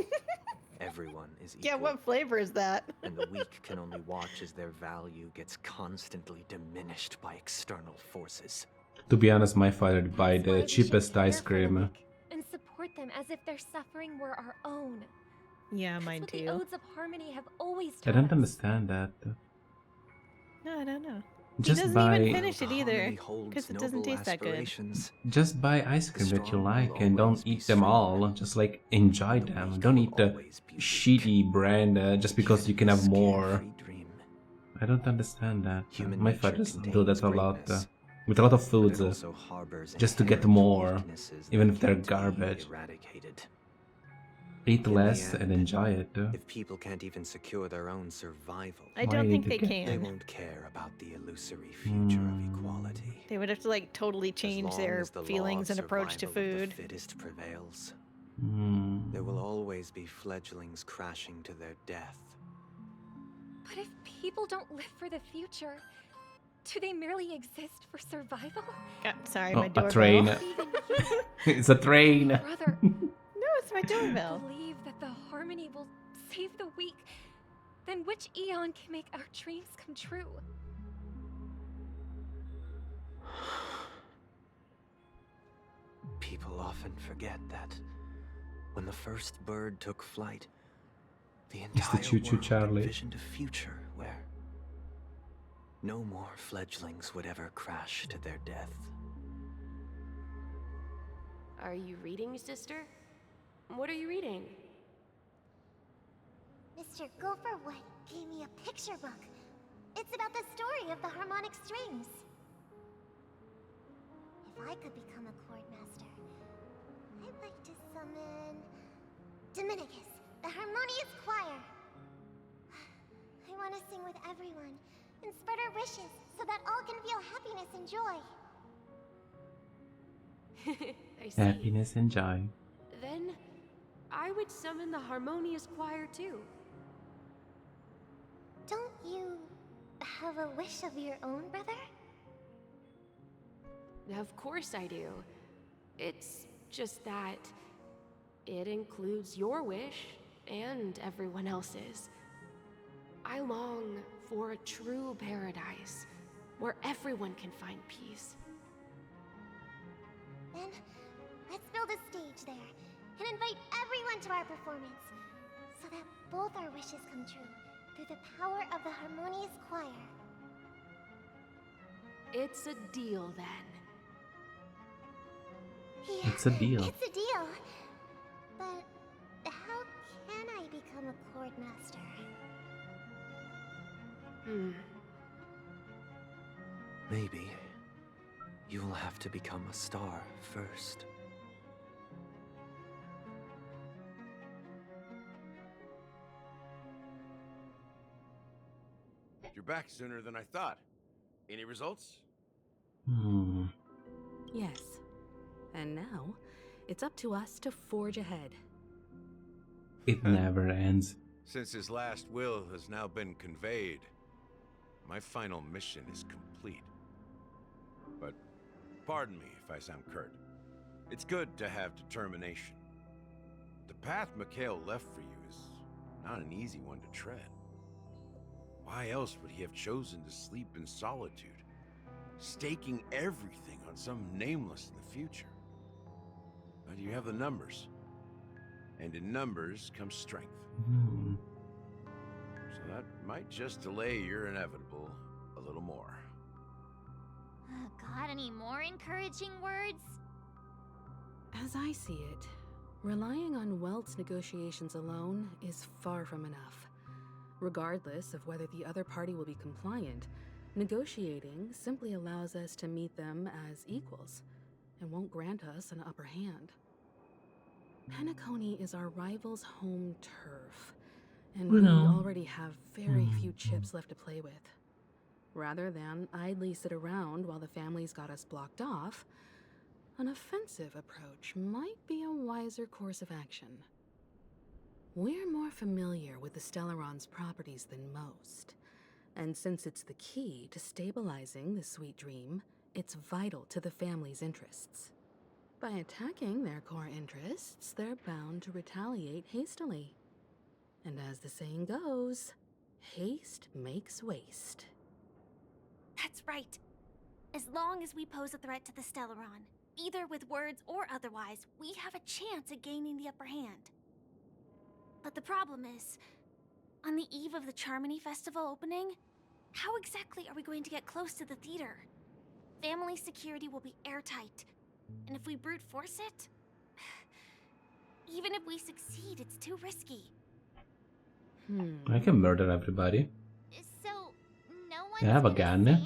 everyone is equal. Yeah, what flavor is that? And the weak can only watch as their value gets constantly diminished by external forces. To be honest, my father would buy That's why the we should cheapest care ice for the cream. weak and support them as if their suffering were our own. Yeah, That's mine what too. the Odes of Harmony have always I taught don't us. understand that. No, I don't know. Just he doesn't buy- even finish it The either, harmony holds because it doesn't noble taste that good. aspirations. Just buy ice cream that you strong will like and don't always be eat them all. Just like enjoy them. Don't eat the shitty brand just because you can have more. I don't understand that. Human My nature fathers do contains that a lot. greatness, With a lot of but it foods. also harbors Just to get inherent more. weaknesses that Even if they're can't be garbage. eradicated. Eat In the less end, and enjoy it. If people can't even secure their own survival, I don't think they Why can. they won't care about the illusory future of equality. They would have to like totally change As long their as the law feelings of and approach to survival of food. the fittest prevails, Hmm. there will always be fledglings crashing to their death. But if people don't live for the future, do they merely exist for survival? Sorry, Oh, my a doorbell. train. Even you, It's a train. brother, No, it's my doorbell. believe that the Harmony will save the weak, then which eon can make our dreams come true? People often forget that when the first bird took flight, the It's the entire Choo-Choo world Charlie. envisioned a future where no more fledglings would ever crash to their death. Are you reading, sister? What are you reading? Mr. Gopherwood gave me a picture book. It's about the story of the harmonic strings. If I could become a chord master, I'd like to summon Dominicus, the harmonious choir. I want to sing with everyone and spread our wishes so that all can feel happiness and joy. I see. Happiness and joy. Then I would summon the harmonious choir too. Don't you have a wish of your own, brother? Of course I do. It's just that it includes your wish and everyone else's. I long for a true paradise where everyone can find peace. Then let's build a stage there and invite everyone to our performance so that both our wishes come true through the power of the harmonious choir. It's a deal then. Yeah, It's a deal. It's a deal. But how can I become a chord master? Maybe you'll have to become a star first. You're back sooner than I thought. Any results? Yes. And now, it's up to us to forge ahead. It never ends. Since his last will has now been conveyed, my final mission is complete. But pardon me if I sound curt. It's good to have determination. The path Mikhail left for you is not an easy one to tread. Why else would he have chosen to sleep in solitude, staking everything on some nameless in the future? But you have the numbers, and in numbers comes strength. So that might just delay your inevitable a little more. Got any more encouraging words? As I see it, relying on Welt's negotiations alone is far from enough. Regardless of whether the other party will be compliant, negotiating simply allows us to meet them as equals and won't grant us an upper hand. Penacony is our rival's home turf, and we already have very few chips left to play with. Rather than idly sit around while the family's got us blocked off, an offensive approach might be a wiser course of action. We're more familiar with the Stellaron's properties than most, and since it's the key to stabilizing the sweet dream, it's vital to the family's interests. By attacking their core interests, they're bound to retaliate hastily. And as the saying goes, haste makes waste. That's right. As long as we pose a threat to the Stellaron, either with words or otherwise, we have a chance at gaining the upper hand. But the problem is, on the eve of the Charmony Festival opening, how exactly are we going to get close to the theater? Family security will be airtight, and if we brute force it, even if we succeed, it's too risky. I can murder everybody. So, no one I have a gun. Then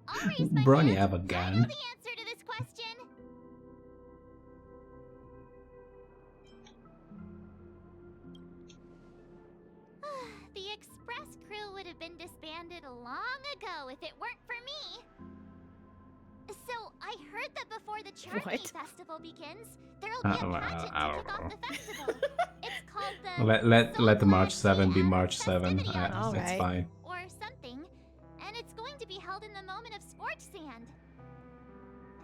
I'll raise my Bronny hand. have a I know gun. the answer to this question. The express crew would have been disbanded long ago if it weren't for me. So, I heard that before the Charmony Festival begins, there'll be a pageant to kick off the festival. It's called the Let the March 7 be March 7. It's Audition. fine. Or something, and it's going to be held in the moment of scorched sand.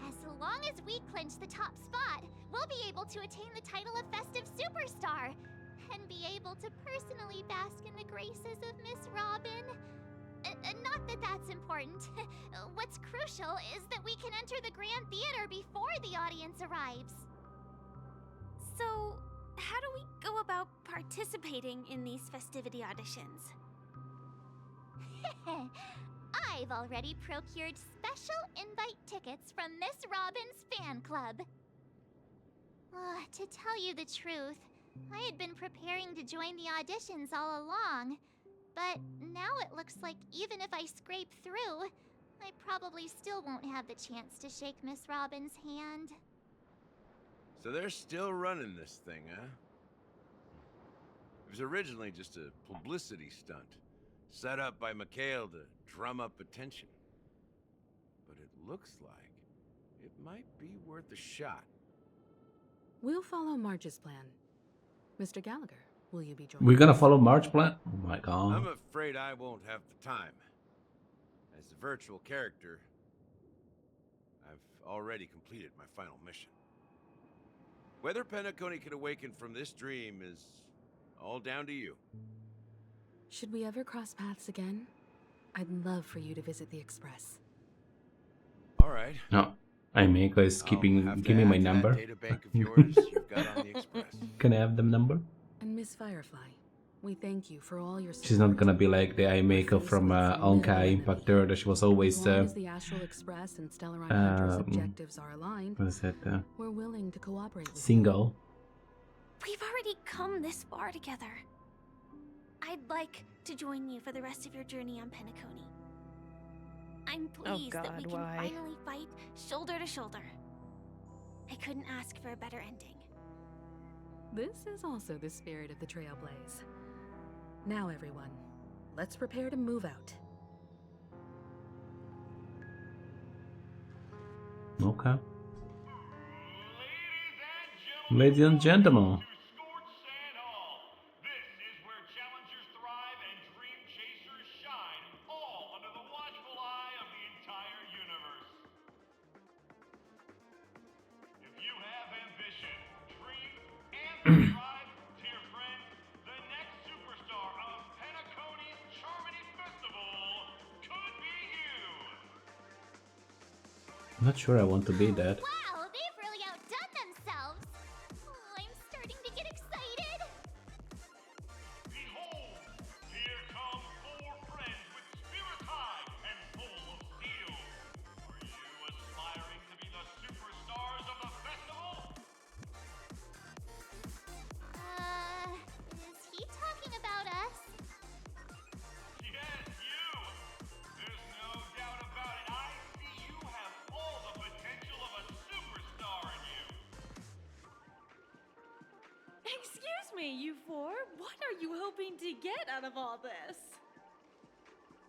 As long as we clinch the top spot, we'll be able to attain the title of Festive Superstar, and be able to personally bask in the graces of Miss Robin. Not that that's important. What's crucial is that we can enter the Grand Theater before the audience arrives. So, how do we go about participating in these festivity auditions? I've already procured special invite tickets from Miss Robin's fan club. To tell you the truth, I had been preparing to join the auditions all along, but now it looks like even if I scrape through, I probably still won't have the chance to shake Miss Robin's hand. So they're still running this thing, huh? It was originally just a publicity stunt, set up by Mikhail to drum up attention. But it looks like it might be worth a shot. We'll follow March's plan. Mr. Gallagher, will you be joining We're gonna us? follow March plan? Oh my god. I'm afraid I won't have the time. As a virtual character, I've already completed my final mission. Whether Penacony can awaken from this dream is all down to you. Should we ever cross paths again? I'd love for you to visit the Express. All right. No, Aimeko is keeping I'll have to give me my add to that number. data bank of yours you've got on the Express. Can I have the number? And Miss Firefly, we thank you for all your support. She's not gonna be like the Aimeko from Honkai Impact Third. She was always As long as the Astral Express and Stellaron Hunter's objectives are aligned, what is it? we're willing to cooperate with Single. We've already come this far together. I'd like to join you for the rest of your journey on Penacony. I'm pleased that we can finally fight shoulder to shoulder. I couldn't ask for a better ending. This is also the spirit of the Trailblaze. Now, everyone, let's prepare to move out. Okay. Ladies and gentlemen. I'm not sure I want to be that. Wow, they've really outdone themselves. Oh, I'm starting to get excited. Behold, here come 4 friends with spirits high and full of steel. Are you aspiring to be the superstars of the festival? Is he talking about us? Yes, you. There's no doubt about it. I see you have all the potential of a superstar in you. Excuse me, you four. What are you hoping to get out of all this?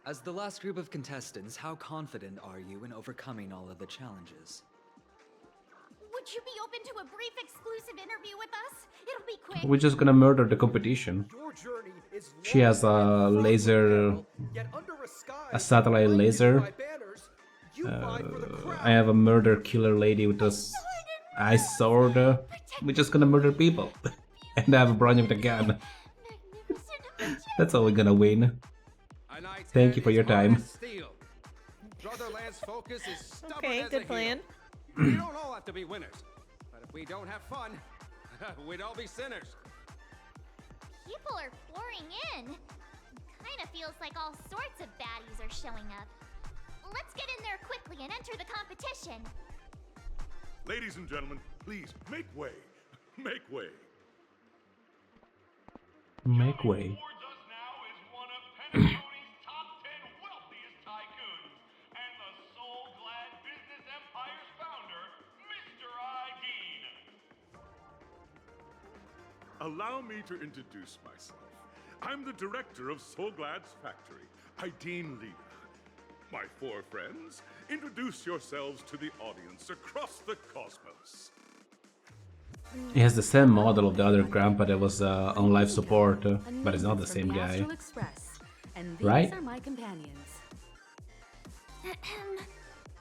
As the last group of contestants, how confident are you in overcoming all of the challenges? Would you be open to a brief exclusive interview with us? It'll be quick. We're just gonna murder the competition. She has a laser, a satellite laser. I have a murder killer lady with a ice sword. We're just gonna murder people. And I have a bronze with a gun. That's how we're gonna win. Thank you for your time. Okay, good plan. We don't all have to be winners, but if we don't have fun, we'd all be sinners. People are pouring in. Kinda feels like all sorts of baddies are showing up. Let's get in there quickly and enter the competition. Ladies and gentlemen, please make way. Make way. Make way. Allow me to introduce myself. I'm the director of Solglad's factory, Ideen Lida. My 4 friends, introduce yourselves to the audience across the cosmos. He has the same model of the other grandpa that was on life support, but it's not the same guy. And these Right? are my companions.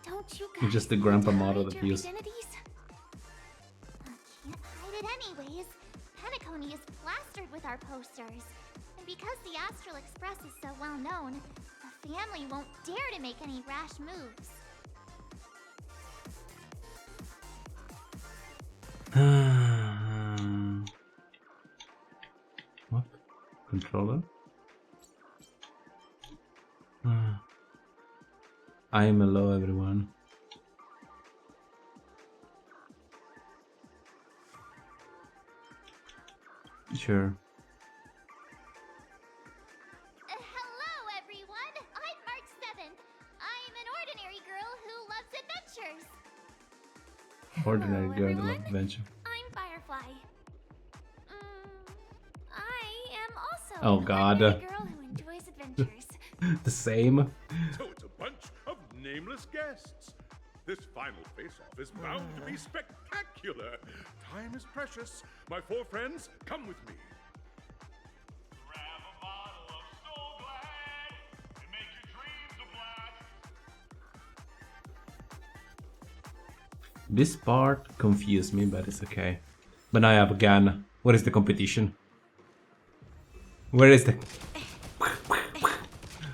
Don't you It's just the grandpa model that he used. can't hide it anyways. Penacony is plastered with our posters. And because the Astral Express is so well known, the family won't dare to make any rash moves. What? Controller? I am hello everyone. Sure. Hello, everyone! I'm March 7th. I'm an ordinary girl who loves adventures. Ordinary girl that love adventure. I'm Firefly. I am also Oh an god. ordinary girl who enjoys adventures. The same. So it's a bunch of nameless guests. This final face-off is bound to be spectacular. Time is precious. My four friends, come with me. This part confused me, but it's okay. But now I have a gun. What is the competition? Where is the...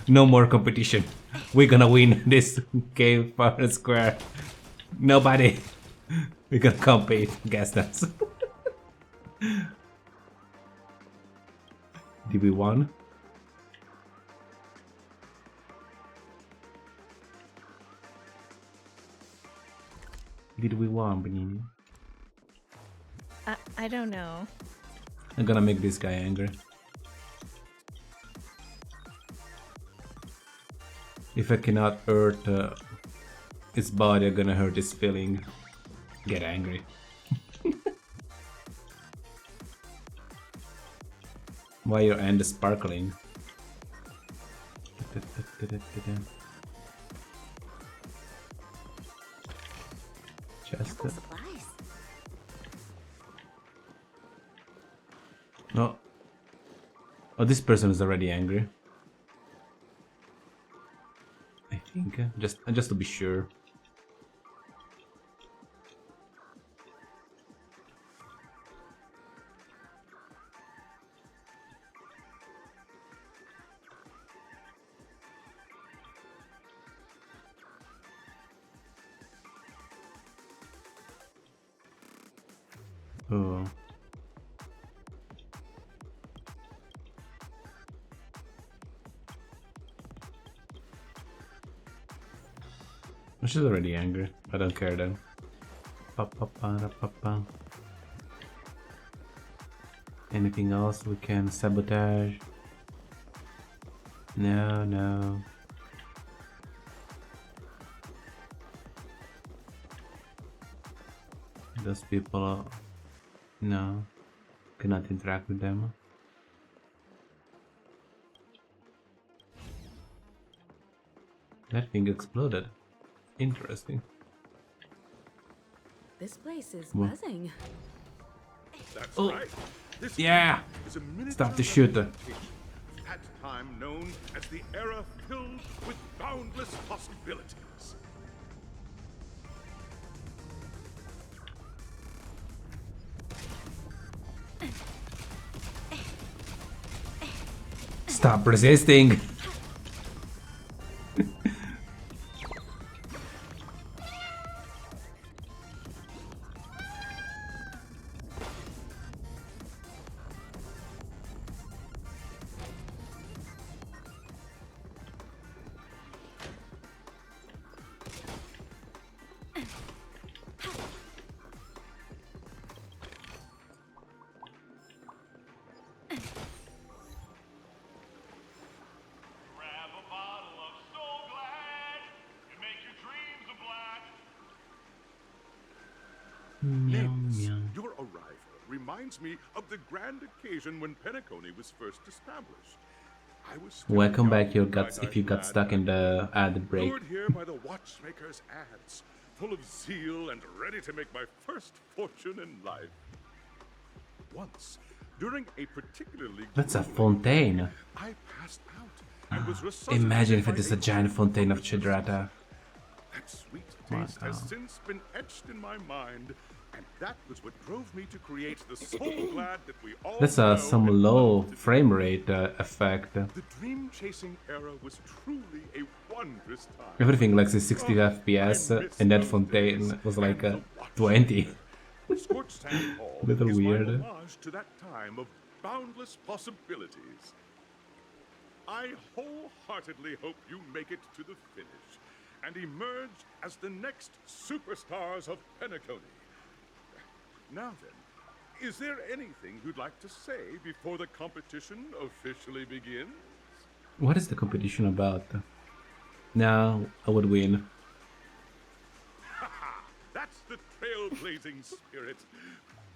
No more competition. We're gonna win this game fair and square. Nobody. We're gonna compete against us. Did we won? Did we won, Benini? I don't know. I'm gonna make this guy angry. If I cannot hurt its body, I'm gonna hurt its feeling. Get angry. Why your end is sparkling? Just no. Oh, this person is already angry. I think just to be sure. Oh. She's already angry. I don't care then. Anything else we can sabotage? No, no. Those people are... No. Cannot interact with them. That thing exploded. Interesting. This place is What? buzzing. That's Oh. right. This Yeah. is a miniature Stop the shooter. representation. At time known as the era filled with boundless possibilities. Stop resisting. Mihos, your arrival reminds me of the grand occasion when Penacony was first established. I was still Welcome young, back, your guts, if you bright-eyed got stuck lad, in the ad break. lured here by the watchmaker's ads, full of zeal and ready to make my first fortune in life. Once, during a particularly That's a grueling fontaine. day, I passed out and was resuscitated Imagine if by it is a a giant fontaine of Chidrata. That sweet Wow. taste has since been etched in my mind, and that was what drove me to create the Soul Glad that we all That's know some and low love today. frame rate effect. The dream chasing era was truly a wondrous time. Everything like 60 FPS, and that fontaine was like 20. Scorched Sand Hall Little is weird. my homage to that time of boundless possibilities. I wholeheartedly hope you make it to the finish and emerge as the next superstars of Penacony. Now then, is there anything you'd like to say before the competition officially begins? What is the competition about? No, I would win. Haha, that's the trailblazing spirit.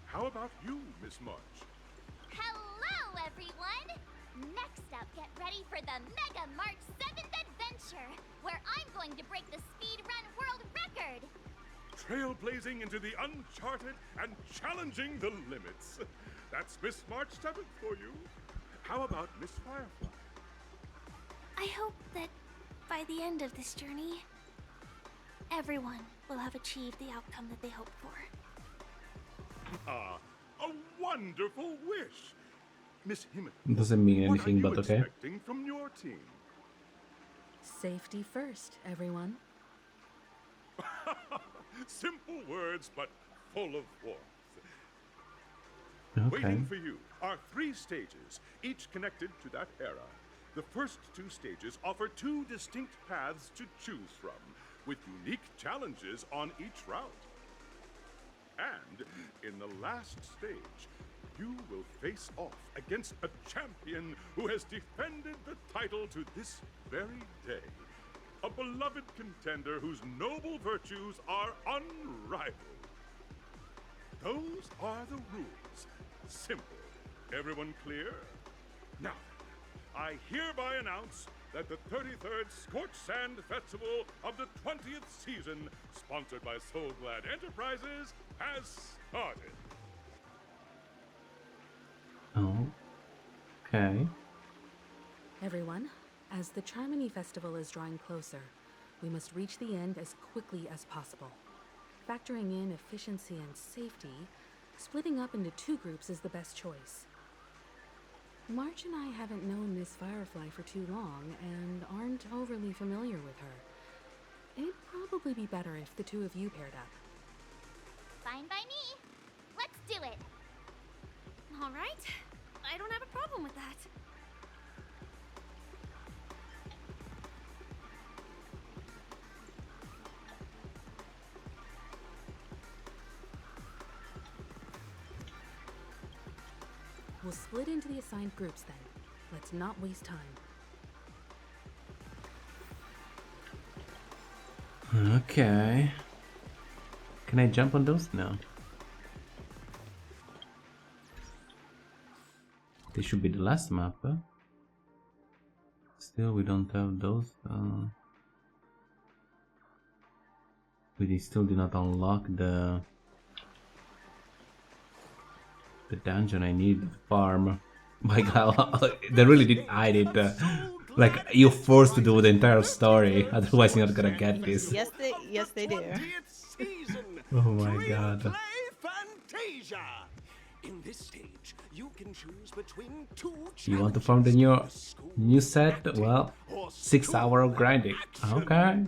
How about you, Miss March? Hello, everyone! Next up, get ready for the Mega March 7th adventure, where I'm going to break the speed run world record. Trailblazing into the uncharted and challenging the limits. That's Miss March 7th for you. How about Miss Firefly? I hope that by the end of this journey, everyone will have achieved the outcome that they hoped for. Ah, a wonderful wish. Miss Himiko, Doesn't mean anything, what are but you okay. expecting from your team? Safety first, everyone. Simple words, but full of warmth. Okay. Waiting for you are 3 stages, each connected to that era. The first 2 stages offer 2 distinct paths to choose from, with unique challenges on each route. And in the last stage, you will face off against a champion who has defended the title to this very day. A beloved contender whose noble virtues are unrivaled. Those are the rules. Simple. Everyone clear? Now, I hereby announce that the 33rd Scorch Sand Festival of the 20th season, sponsored by Soul Glad Enterprises, has started. Oh. Okay. Everyone, as the Charmony Festival is drawing closer, we must reach the end as quickly as possible. Factoring in efficiency and safety, splitting up into 2 groups is the best choice. March and I haven't known Miss Firefly for too long and aren't overly familiar with her. It'd probably be better if the 2 of you paired up. Fine by me. Let's do it. All right. I don't have a problem with that. We'll split into the assigned groups then. Let's not waste time. Okay. Can I jump on those? No. This should be the last map, huh? Still, we don't have those. We still did not unlock the dungeon I need to farm. My god, they really did hide it. Like, you're forced to do the entire story, otherwise you're not gonna get this. Yes, they do. Oh my god. Fantasia. In this stage, you can choose between 2 You want to farm the new set? Well, 6 hours of grinding. Okay.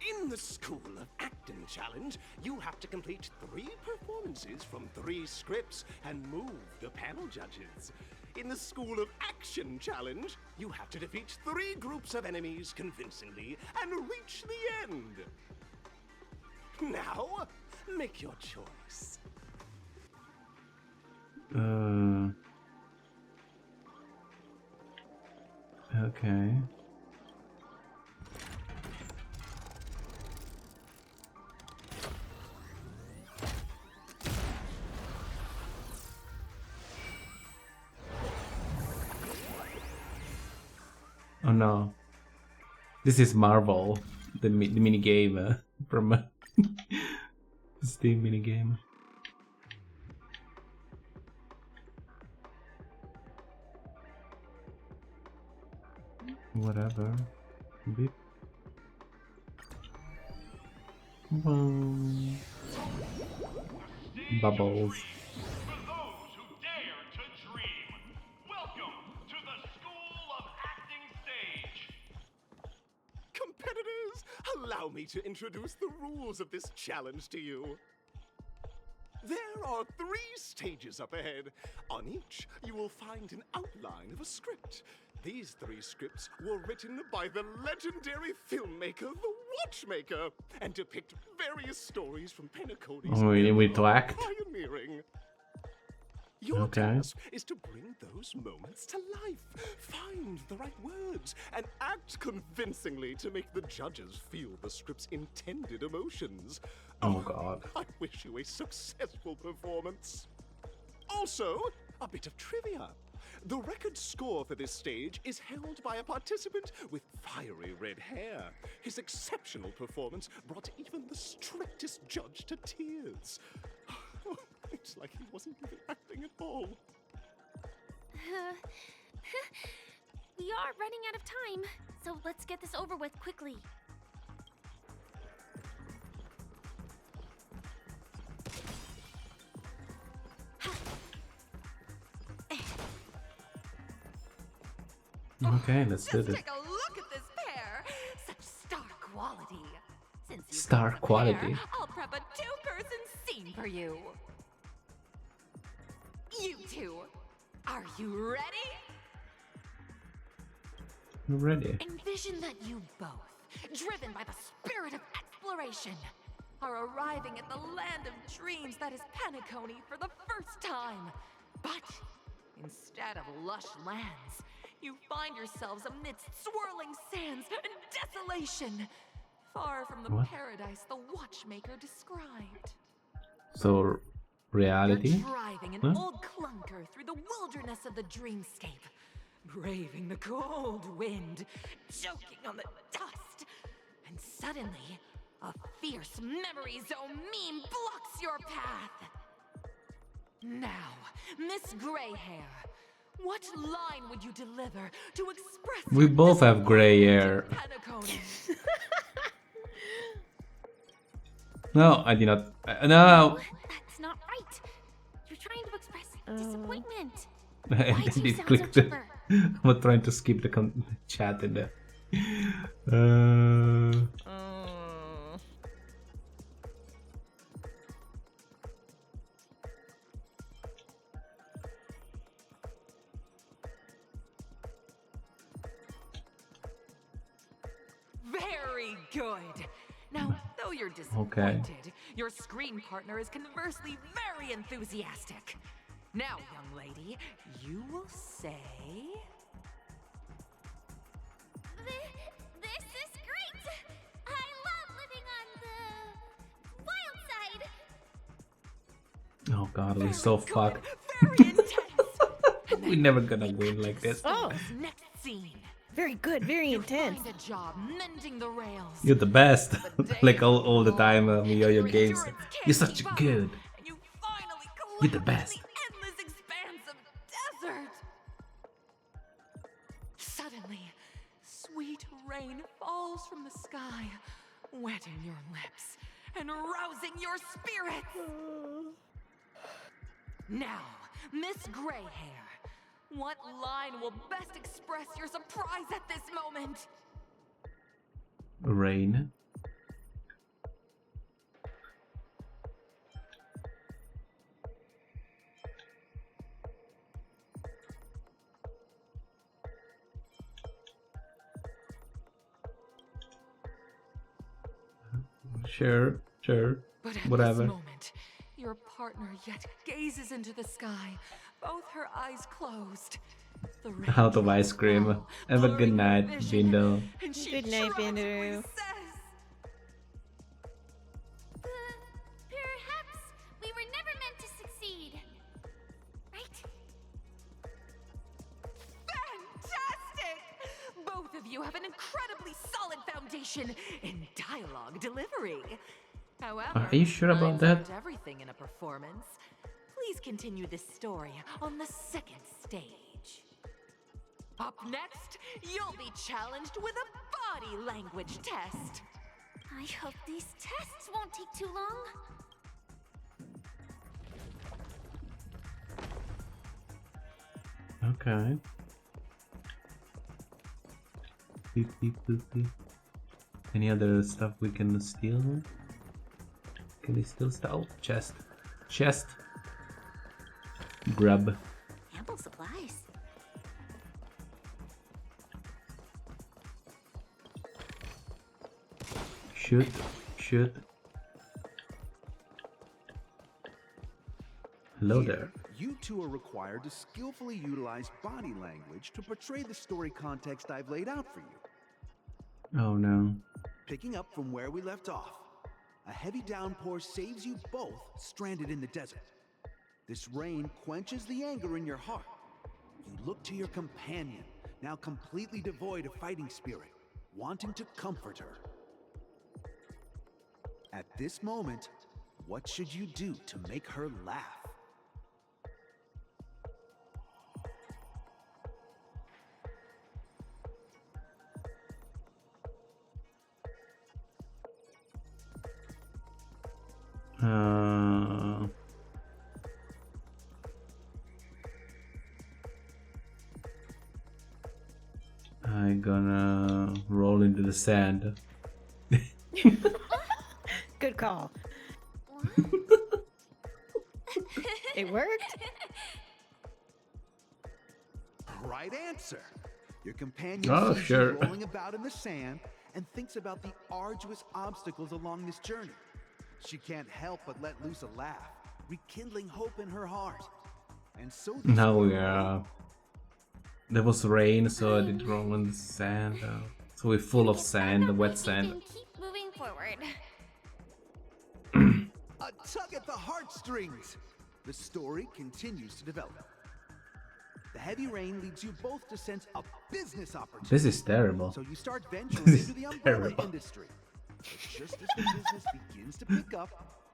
In the School of Acting Challenge, you have to complete 3 performances from 3 scripts and move the panel judges. In the School of Action Challenge, you have to defeat 3 groups of enemies convincingly and reach the end. Now, make your choice. Okay. Oh no. This is Marvel, the mini game from the Steam mini game. Whatever. Beep. Bubbles. Competitors, allow me to introduce the rules of this challenge to you. There are 3 stages up ahead. On each, you will find an outline of a script. These 3 scripts were written by the legendary filmmaker, The Watchmaker, and depict various stories from Penacony's Oh, we need to act. pioneering. Your task is to bring those moments to life, find the right words, and act convincingly to make the judges feel the script's intended emotions. Oh god. I wish you a successful performance. Also, a bit of trivia. The record score for this stage is held by a participant with fiery red hair. His exceptional performance brought even the strictest judge to tears. It's like he wasn't even acting at all. We are running out of time, so let's get this over with quickly. Okay, let's do this. Take a look at this pair. Such star quality. Since you Star chose a quality. pair, I'll prep a two-person scene for you. You two, are you ready? Ready. Envision that you both, driven by the spirit of exploration, are arriving at the land of dreams that is Penacony for the first time. But instead of lush lands, you find yourselves amidst swirling sands and desolation, far from the What? paradise the watchmaker described. So, reality? You're driving an Huh? old clunker through the wilderness of the dreamscape, braving the cold wind, choking on the dust, and suddenly, a fierce memory zone meme blocks your path. Now, Miss Greyhair, what line would you deliver to express We both have gray hair. Penacony? No, I did not. No! That's not right. You're trying to express disappointment. I Why do you did sound click so the. chipper? I'm trying to skip the chat in there. Very good. Now, though you're disappointed, your screen partner is conversely very enthusiastic. Now, young lady, you will say... This is great! I love living on the wild side! Oh god, we're so fucked. We're never gonna win like this. Oh, next scene. Very good, very intense. Find a job mending the rails. You're the best. Like all the time, Miyoyo games. You're such good. You're the best. Endless expanse of desert. Suddenly, sweet rain falls from the sky, wetting your lips and rousing your spirits. Now, Miss Greyhair, what line will best express your surprise at this moment? Rain. Sure, But at whatever. this moment, your partner yet gazes into the sky, both her eyes closed. The rain Out of ice cream. Have a good night, Bindo. and she Good night, Bindu. Perhaps we were never meant to succeed. Right? Fantastic! Both of you have an incredibly solid foundation in dialogue delivery. However, Are you sure about time's that? not everything in a performance. Please continue this story on the second stage. Up next, you'll be challenged with a body language test. I hope these tests won't take too long. Okay. Beep, beep, boop, beep. Any other stuff we can steal? Can we steal stuff? Oh, chest. Chest. Grub. Ample supplies. Shoot. Shoot. Hello there. You two are required to skillfully utilize body language to portray the story context I've laid out for you. Oh no. Picking up from where we left off, a heavy downpour saves you both stranded in the desert. This rain quenches the anger in your heart, you look to your companion, now completely devoid of fighting spirit, wanting to comfort her. At this moment, what should you do to make her laugh? I'm gonna roll into the sand. Good call. It worked. Right answer. Your companion sees sure. you rolling about in the sand and thinks about the arduous obstacles along this journey. She can't help but let loose a laugh, rekindling hope in her heart. And so this Now we girl- are. There was rain, so I did roll in the sand. So we're full of sand, the wet sand. Keep moving forward. A tug at the heartstrings. The story continues to develop. The heavy rain leads you both to sense a business opportunity. This is terrible. So you start venturing This is into the umbrella terrible. industry. Just as the business begins to pick up,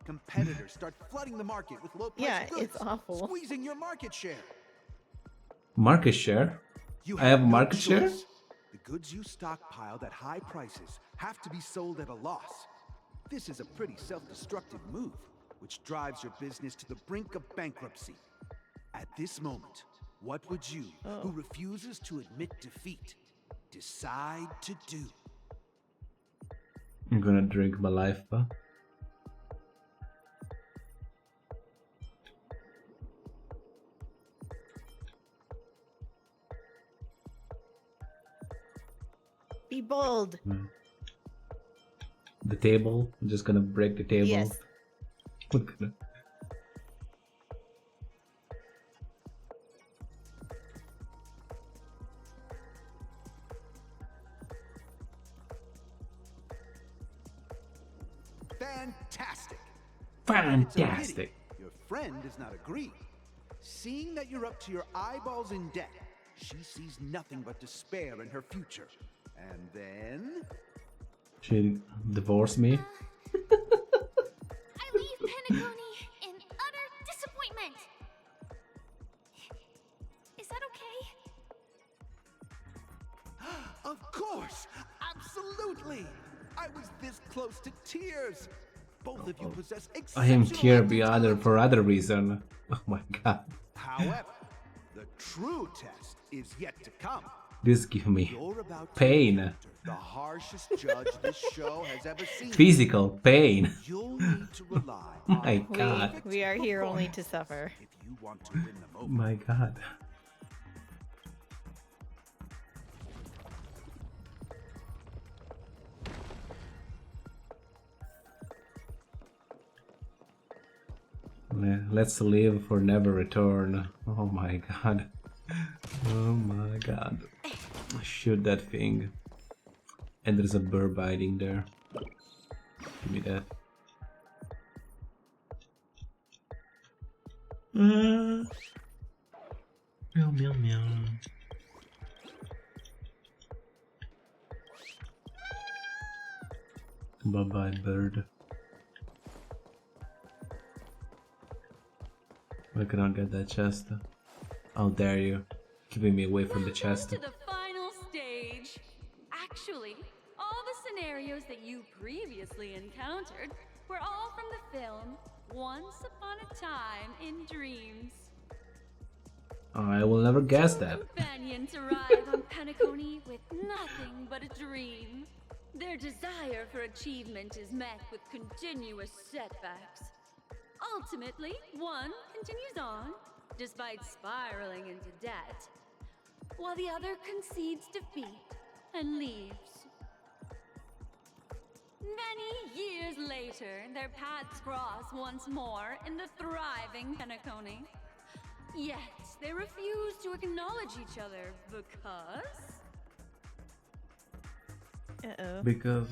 competitors start flooding the market with low-priced goods, it's awful. squeezing your market share. Market share? You I have no market share? choice. The goods you stockpiled at high prices have to be sold at a loss. This is a pretty self-destructive move, which drives your business to the brink of bankruptcy. At this moment, what would you, who refuses to admit defeat, decide to do? I'm gonna drink my life, but Be bold. the table. I'm just gonna break the table. Yes. Fantastic. Fantastic. Your friend does not agree. Seeing that you're up to your eyeballs in debt, she sees nothing but despair in her future. And then... She divorced me. I leave Penacony in utter disappointment. Is that okay? Of course! Absolutely! I was this close to tears. Both of you possess I am exceptional here acting for other reason. Oh my god. However, the true test is yet to come. This give me You're about to pain. encounter the harshest judge this show has ever seen. Physical pain. You'll need to rely My on god. We are here only to suffer. if you want to win them over. My god. Let's live for never return. Oh my god. Oh my god. Shoot that thing. And there's a burr biting there. Give me that. Meow meow meow. Bye bye, bird. I cannot get that chest. How dare you, keeping me away from the chest. To the final stage. Actually, all the scenarios that you previously encountered were all from the film Once Upon a Time in Dreams. I will never guess that. Companions arrive on Penacony with nothing but a dream. Their desire for achievement is met with continuous setbacks. Ultimately, one continues on, despite spiraling into debt, while the other concedes defeat and leaves. Many years later, their paths cross once more in the thriving Penacony. Yet, they refuse to acknowledge each other because... Because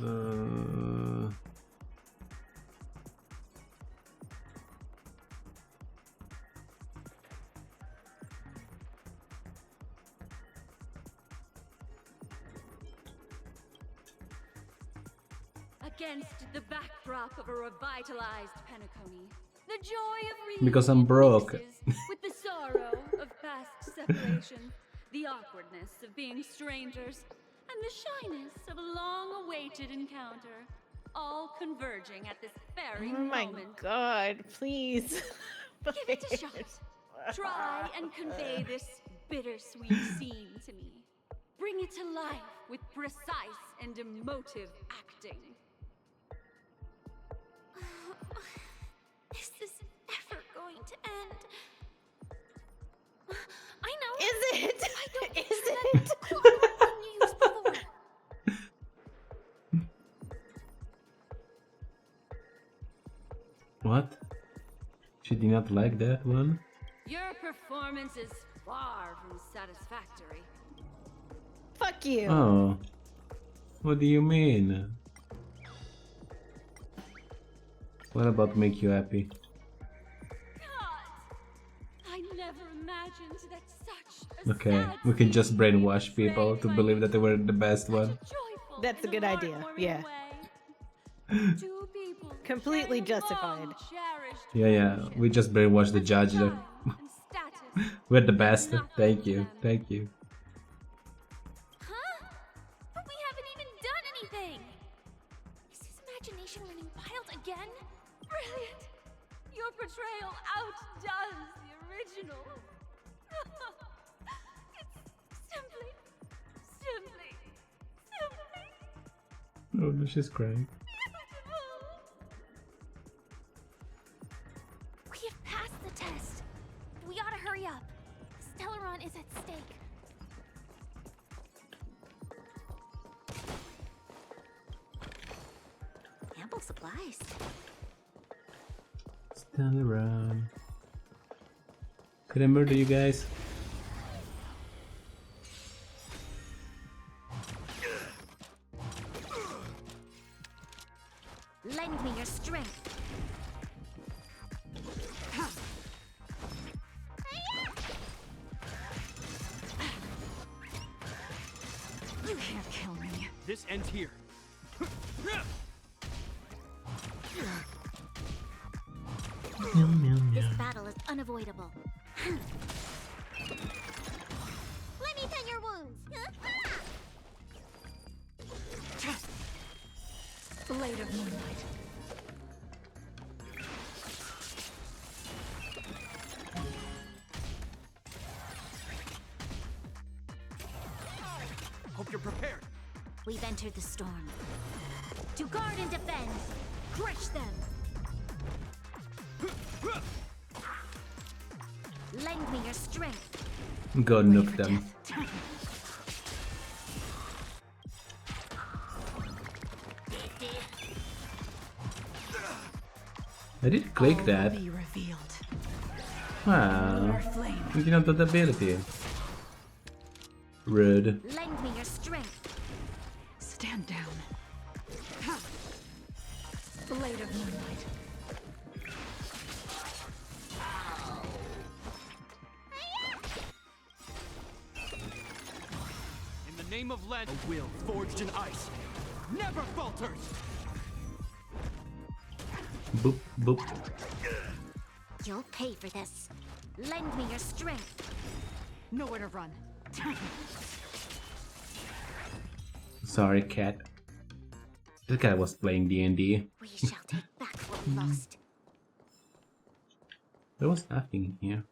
Against the backdrop of a revitalized Penacony, the joy of reunion Because I'm broke. mixes with the sorrow of past separation, the awkwardness of being strangers, and the shyness of a long-awaited encounter, all converging at this very Oh my moment. god, please. Give it a shot. Try and convey this bittersweet scene to me. Bring it to life with precise and emotive acting. Is this ever going to end? I know. Is it? I don't Is picture it? that clock you used before. What? She did not like that one? Your performance is far from satisfactory. Fuck you. Oh. What do you mean? What about make you happy? I never imagined that such a Okay, sad we can scene just brainwash people to believe that they were the best one. That's a good idea. Yeah. Two people Completely justified. Yeah, we just brainwashed the judge there. We're the best. Thank you, thank you. Huh? But we haven't even done anything. Is his imagination running wild again? Brilliant! Your portrayal outdoes the original. It's simply. Oh no, she's crying. We have passed the test. We ought to hurry up. Stellaron is at stake. Ample supplies. Stand around. Could I murder you guys? Lend me your strength. You can't kill me. This ends here. This battle is unavoidable. Let me tend your wounds. Blade of Moonlight. Hope you're prepared. We've entered the storm. To guard and defend. Crush them. Lend me your strength. Go nuke them. I did click that. Wow. We did not have the ability. Rude. Lend me your strength. Stand down. Blade of Moonlight. In the name of Len, a will forged in ice never falters. Boop, boop. You'll pay for this. Lend me your strength. Nowhere to run. Sorry, cat. This guy was playing D&D. We shall take back what we lost. There was nothing here.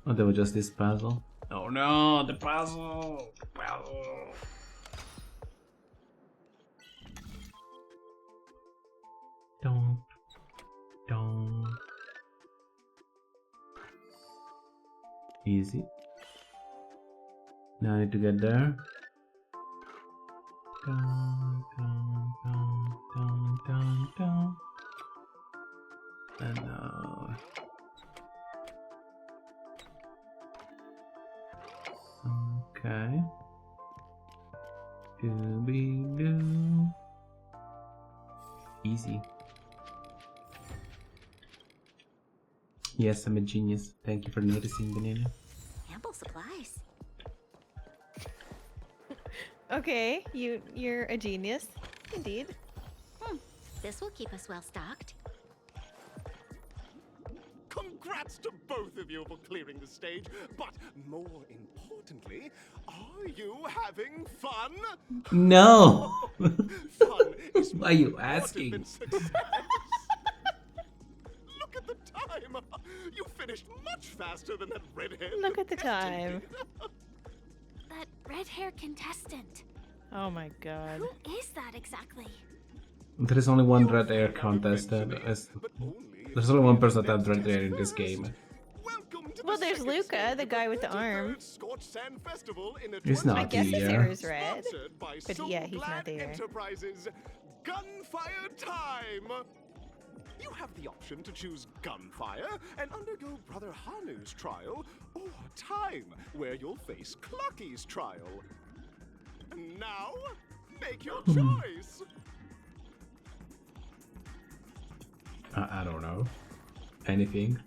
Oh, there was just this puzzle. Oh no, the puzzle! The puzzle! Don't. Easy. Now I need to get there. Down. And now. Okay. Dooby-doo. Easy. Yes, I'm a genius. Thank you for noticing, Banana. Ample supplies. Okay, you're a genius, indeed. This will keep us well stocked. Congrats to both of you for clearing the stage, but more importantly, are you having fun? No! Fun is Why are you more important asking? than success. Look at the time! You finished much faster than that redhead. Look at the time. That red hair contestant. Oh my god. Who is that exactly? There is only one red hair contestant. There's only one person that has red hair in this game. Well, there's Luca, the guy with the arm. It's not I guess his here. hair is red. But yeah, he's not there. Enterprises. Gunfire time! You have the option to choose Gunfire and undergo Brother Hanu's trial, or Time, where you'll face Clucky's trial. And now, make your choice! I don't know. Anything?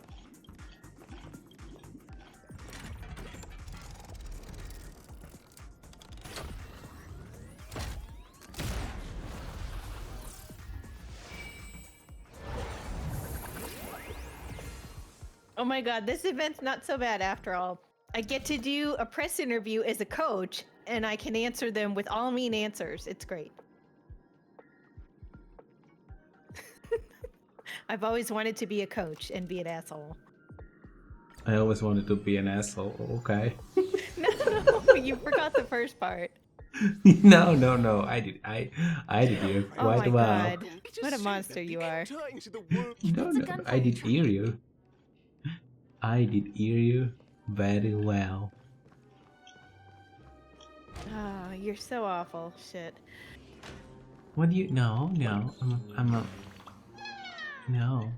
Oh my god, this event's not so bad after all. I get to do a press interview as a coach, and I can answer them with all mean answers. It's great. I've always wanted to be a coach and be an asshole. I always wanted to be an asshole. Okay. No, you forgot the first part. No. I did hear quite oh my well. god. What a monster you are. No. I did hear you. I did hear you very well. Oh, you're so awful. Shit. What do you? No. I'm a. No.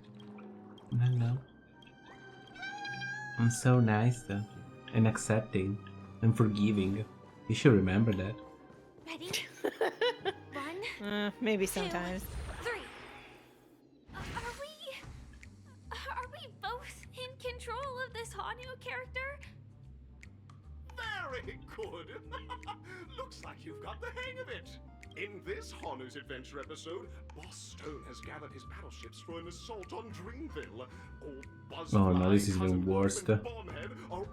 I'm so nice though, and accepting, and forgiving. You should remember that. Ready? Maybe sometimes. 3. Are we both in control of this Hanu character? Very good! Looks like you've got the hang of it! In this Hanu's Adventure episode, Boss Stone has gathered his battleships for an assault on Dreamville. All Oh no, this is Buzzfly, even worse. Cousin Wolf, and Bombhead are all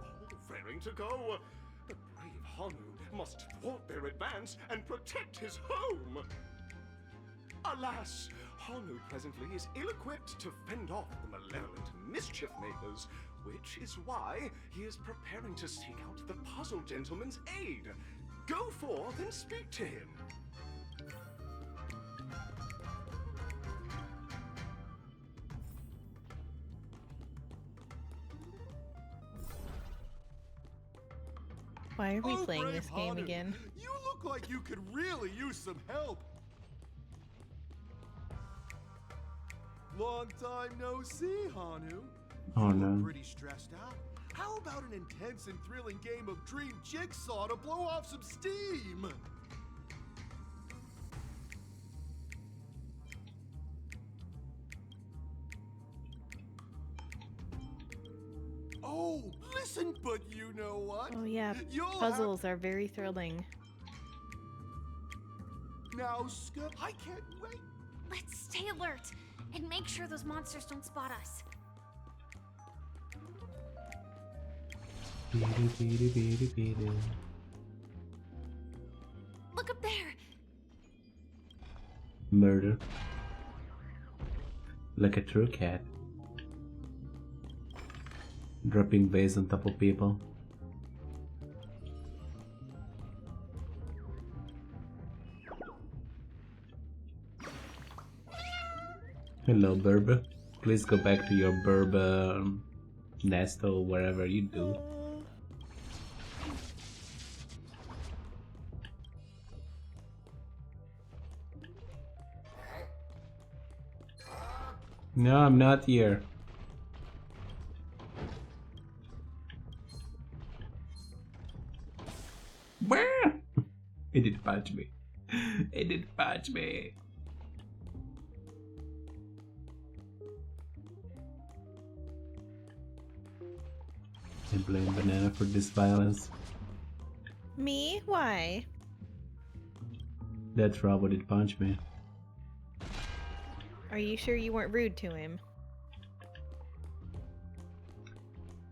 raring to go. The brave Hanu must thwart their advance and protect his home. Alas, Hanu presently is ill-equipped to fend off the malevolent mischief makers, which is why he is preparing to seek out the Puzzle Gentleman's aid. Go forth and speak to him. Why are we playing brave this game Hanu, again? You look like you could really use some help. Long time no see, Hanu. Oh You no. look pretty stressed out. How about an intense and thrilling game of Dream Jigsaw to blow off some steam? Oh, listen, but you know what? Oh yeah, You'll puzzles are very thrilling. Now, Skip, I can't wait. Let's stay alert and make sure those monsters don't spot us. Look up there. Murder. Like a true cat. Dropping vase on top of people. Hello, Burba. Please go back to your Burba nest or wherever you do. No, I'm not here. It did punch me. It did punch me. I blame Banana for this violence. Me? Why? That robot did punch me. Are you sure you weren't rude to him?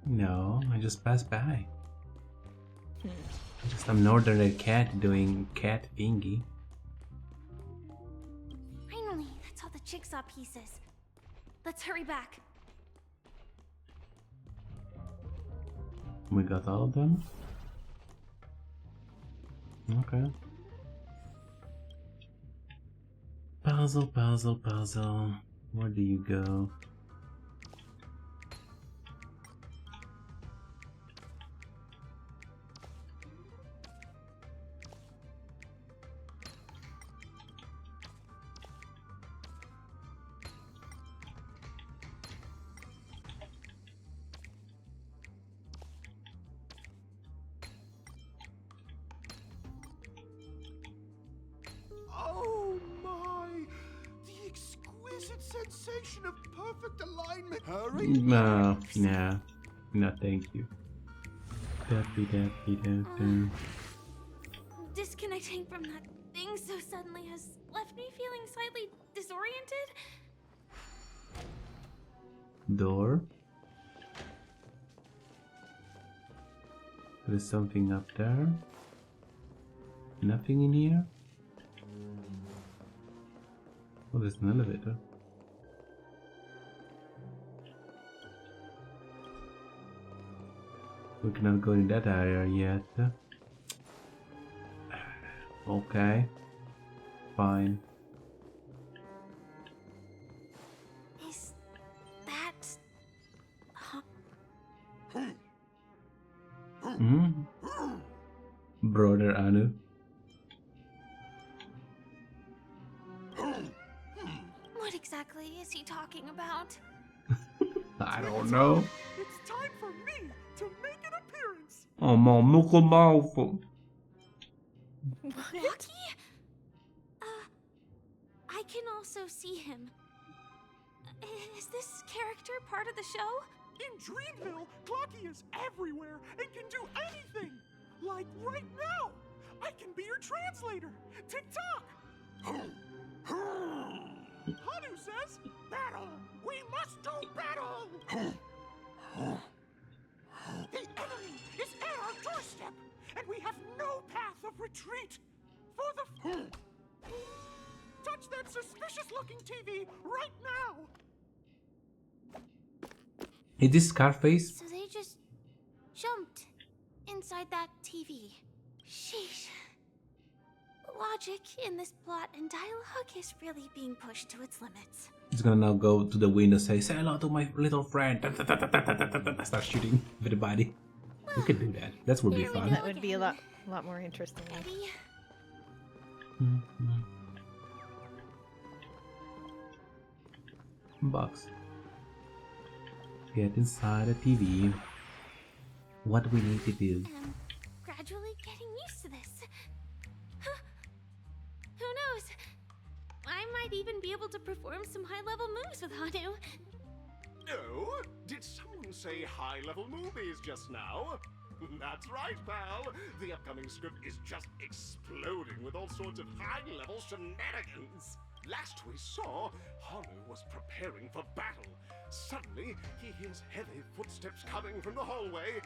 No, I just passed by. Just some northern cat doing cat thingy. Finally, that's all the jigsaw pieces. Let's hurry back. We got all of them? Okay. Puzzle, puzzle, puzzle. Where do you go? Oh my! The exquisite sensation of perfect alignment. Hurry! No, no, no, thank you. Dappy, dappy, dappy. Disconnecting from that thing so suddenly has left me feeling slightly disoriented. Door. There's something up there. Nothing in here. Oh, there's an elevator. We cannot go in that area yet. Okay. Fine. Is that... Brother Anu. What exactly is he talking about? I don't know. It's time for me to make an appearance. Oh, my muckle mouth. Lucky? I can also see him. Is this character part of the show? In Dreamville, Clocky is everywhere and can do anything. Like right now. I can be your translator. Tick-tock. Hanu says, battle! We must do battle! The enemy is at our doorstep, and we have no path of retreat. For the... Touch that suspicious-looking TV right now! Is this Scarface? So they just jumped inside that TV. Sheesh. Logic in this plot and dialogue is really being pushed to its limits. He's gonna now go to the window and say hello to my little friend. Start shooting everybody. We could do that. That would be fun. That would be a lot more interesting. Eddie? Box. Get inside the TV. What we need to do. I'm gradually getting used to this. Who knows? I might even be able to perform some high-level moves with Hanu. Oh, did someone say high-level movies just now? That's right, pal. The upcoming script is just exploding with all sorts of high-level shenanigans. Last we saw, Hanu was preparing for battle. Suddenly, he hears heavy footsteps coming from the hallway.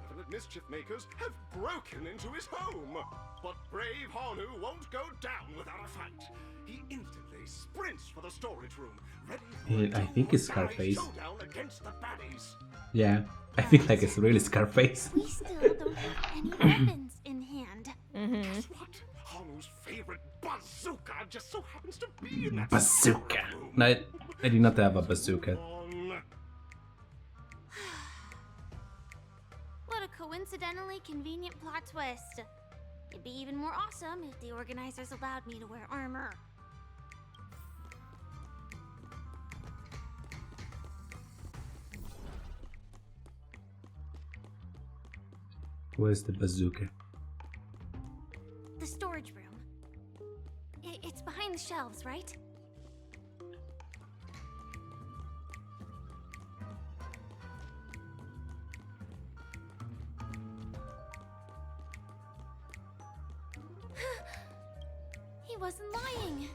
Malevolent mischief makers have broken into his home. But brave Hanu won't go down without a fight. He instantly sprints for the storage room, ready for I think it's Scarface. showdown against the baddies. Yeah, I think like it's really Scarface. We still don't have any weapons in hand. Guess what? Hanu's favorite bazooka just so happens to be in that Bazooka. No, I did not have a bazooka. What a coincidentally convenient plot twist. It'd be even more awesome if the organizers allowed me to wear armor. Where's the bazooka? The storage room. It's behind the shelves, right? He wasn't lying.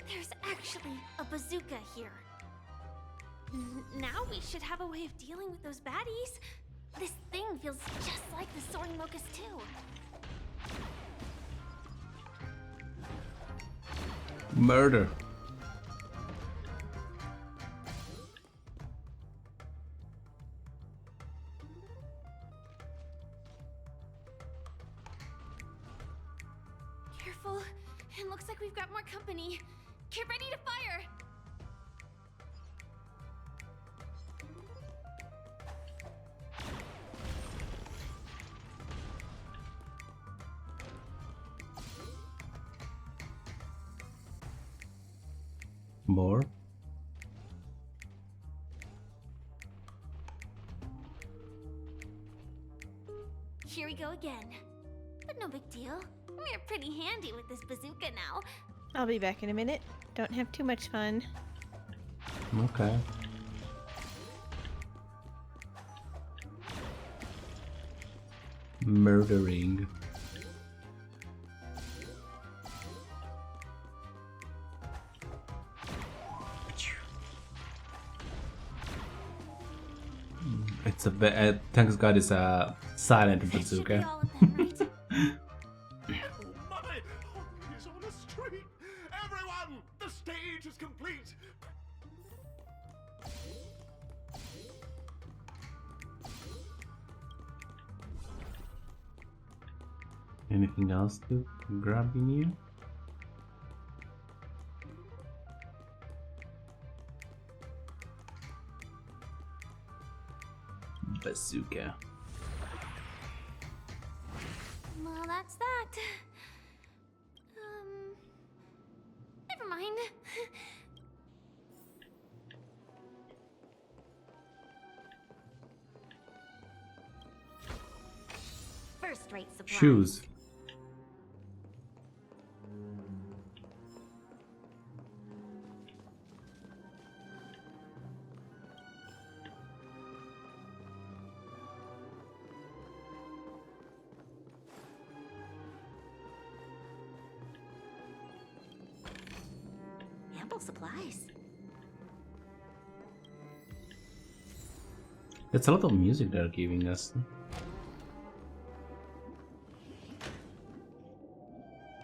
There's actually a bazooka here. Now we should have a way of dealing with those baddies. This thing feels just like the soaring locust too. Murder. Careful. It looks like we've got more company. Get ready to fire! More. Here we go again. But no big deal. We're pretty handy with this bazooka now. I'll be back in a minute. Don't have too much fun. Okay. Murdering. It's a thanks God it's a silent bazooka. Money! He's on the street! Everyone! The stage is complete! Anything else to grab in here? Bazooka. Well, that's that. Never mind. First-rate supplies. Shoes. Ample supplies. It's a lot of music they're giving us.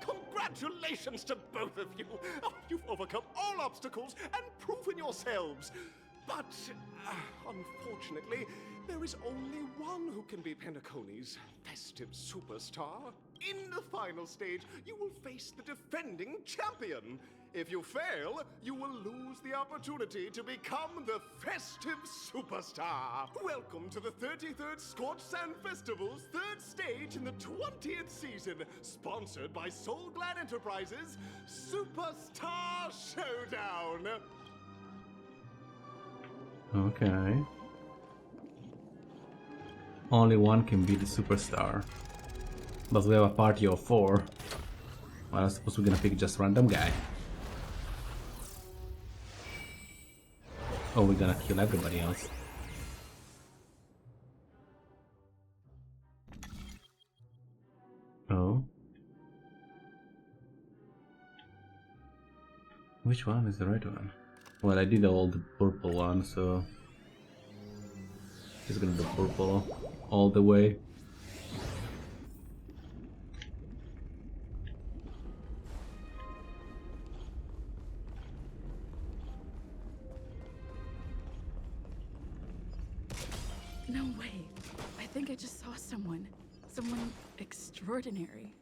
Congratulations to both of you! Oh, you've overcome all obstacles and proven yourselves! But, unfortunately, there is only one who can be Penacony's festive superstar. In the final stage, you will face the defending champion. If you fail, you will lose the opportunity to become the festive superstar. Welcome to the 33rd Scorched Sand Festival's third stage in the 20th season, sponsored by Soul Glad Enterprises' Superstar Showdown. Okay. Only one can be the superstar. But we have a party of 4. Well, I suppose we're gonna pick just random guy. Oh, we're gonna kill everybody else. Oh. Which one is the right one? Well, I did all the purple one, so it's gonna be purple all the way. No way. I think I just saw someone. Someone extraordinary.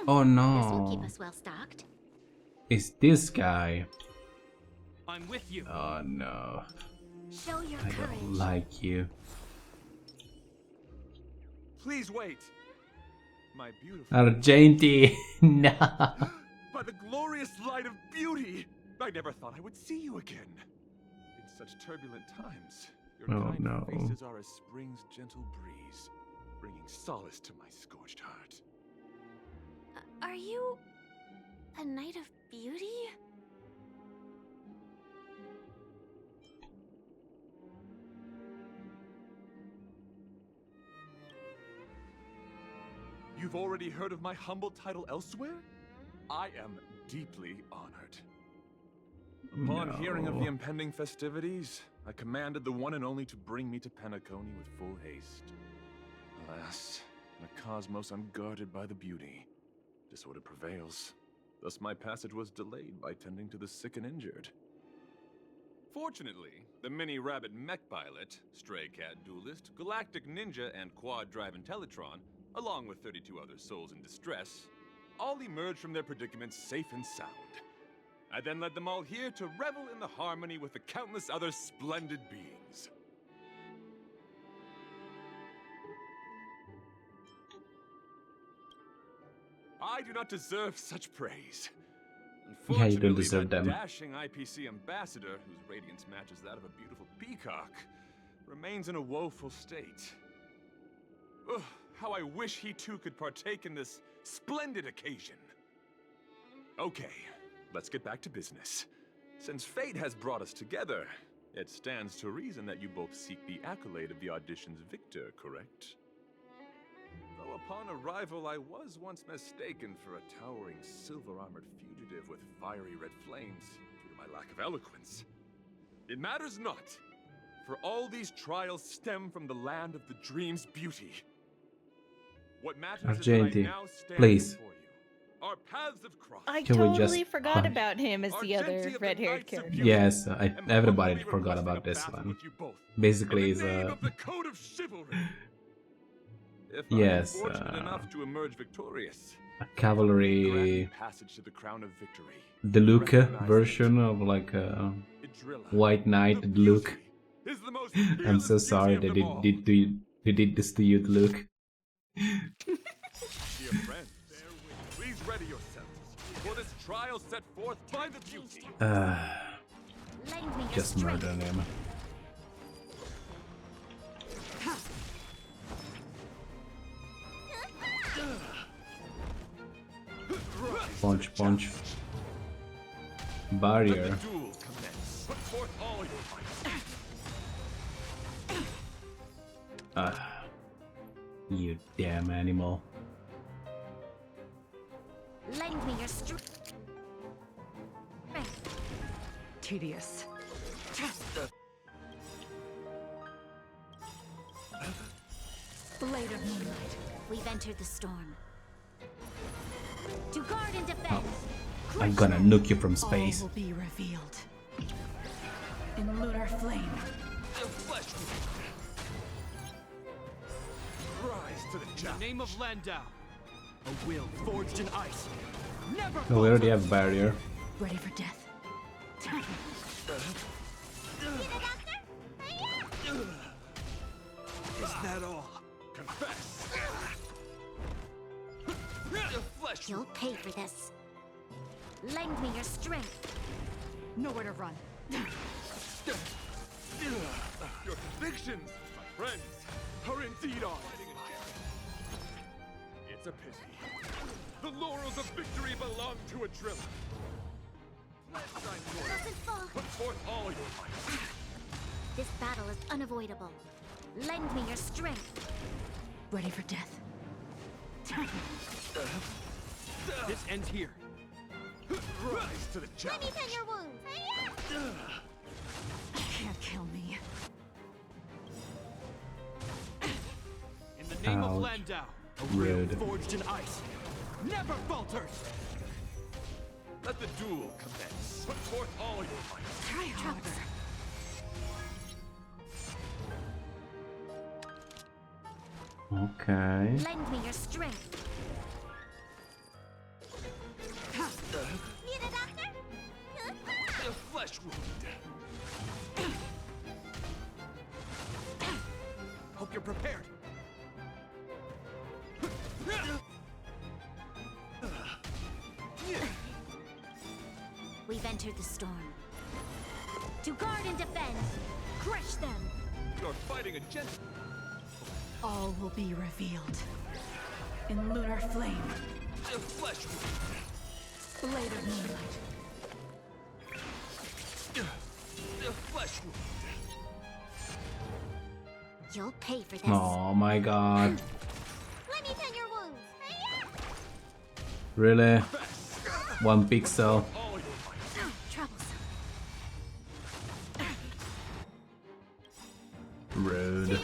Oh This will keep no. us well stocked. It's this guy. I'm with you. Oh no. Show your I courage. don't like you. Please wait. My beautiful. Argenti. No. By the glorious light of beauty! I never thought I would see you again. In such turbulent times, your Oh, kind no. faces are as spring's gentle breeze, bringing solace to my scorched heart. Are you a knight of beauty? You've already heard of my humble title elsewhere? I am deeply honored. Upon hearing of the impending festivities, I commanded the one and only to bring me to Penacony with full haste. Alas, in a cosmos unguarded by the beauty, disorder prevails. Thus my passage was delayed by tending to the sick and injured. Fortunately, the mini-rabbit mech pilot, stray cat duelist, galactic ninja, and quad-drive Intellitron, along with 32 other souls in distress, all emerged from their predicaments safe and sound. I then led them all here to revel in the harmony with the countless other splendid beings. I do not deserve such praise. Yeah, you don't Unfortunately, deserve my them. dashing IPC ambassador, whose radiance matches that of a beautiful peacock, remains in a woeful state. Ugh, how I wish he too could partake in this splendid occasion. Okay, let's get back to business. Since fate has brought us together, it stands to reason that you both seek the accolade of the audition's victor, correct? Though upon arrival I was once mistaken for a towering silver-armored fugitive with fiery red flames due to my lack of eloquence. It matters not, for all these trials stem from the land of the dream's beauty. What matters is that I Argenti, now stand please. before you. Our paths have crossed. I Can we totally just- forgot Fine. about him as the other red-haired character. Yes, everybody forgot about this one. Basically, is Code of chivalry. If yes, I'm fortunate enough to emerge victorious, a cavalry passage to the crown of victory. Deluca version of like a White Knight Deluca. I'm so sorry they did this to you, Deluca. Dear friends, please ready yourselves for this trial set forth by the beauty. Just murder him. Punch, punch. Barrier. You damn animal. Lend me your strength. Tedious. Blade of moonlight. We've entered the storm. To guard and defend. I'm gonna nuke you from space. All will be revealed. In lunar flame. Rise to the In the name of Landau, a will forged in ice. Never Oh, we already have barrier. Ready for death. Is that all? Confess. You'll pay for this. Lend me your strength. Nowhere to run. Your convictions, my friends, are indeed on. It's a pity. The laurels of victory belong to a driller. Put forth all your might. This battle is unavoidable. Lend me your strength. Ready for death. This ends here. Rise to the challenge. Let me tend your wounds. Can't kill me. In the name of Ouch. Landau, a will Rude. forged in ice. Never falters. Let the duel commence. Put forth all your might. Try harder. Okay. Lend me your strength. Need a doctor? A flesh wound. Hope you're prepared. We've entered the storm. To guard and defend. Crush them. You're fighting a gentle. All will be revealed. In lunar flame. A flesh wound. Blade of moonlight. A flesh wound. You'll pay for this. Oh my god. Let me tend your wounds. Really? 1 pixel. Troublesome. Rude.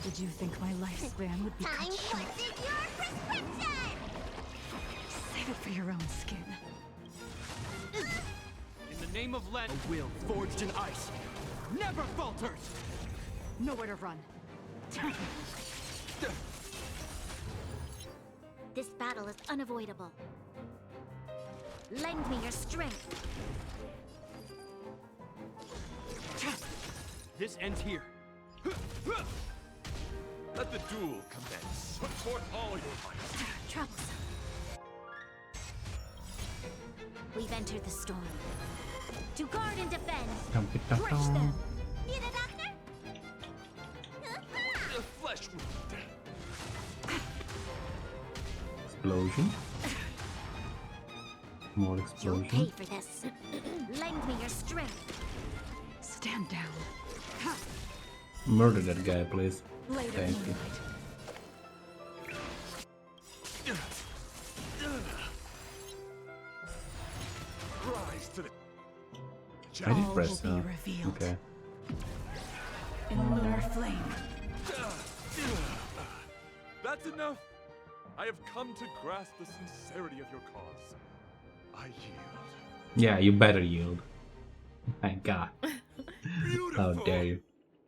Did you think my lifespan would be cut short? Save it for your own skin. In the name of Len, a will forged in ice never falters. Nowhere to run. This battle is unavoidable. Lend me your strength. This ends here. Let the duel commence. Put forth all your might. Troublesome. We've entered the storm. To guard and defend. Crush them. Need a doctor? The flesh wound. Explosion. More You'll explosion. pay for this. Lend me your strength. Stand down. Murder that guy, please. Later Thank you. Rise to the I did All press will be revealed. Okay. In lunar flame. That's enough. I have come to grasp the sincerity of your cause. I yield. Yeah, you better yield. My God. Beautiful. How dare you?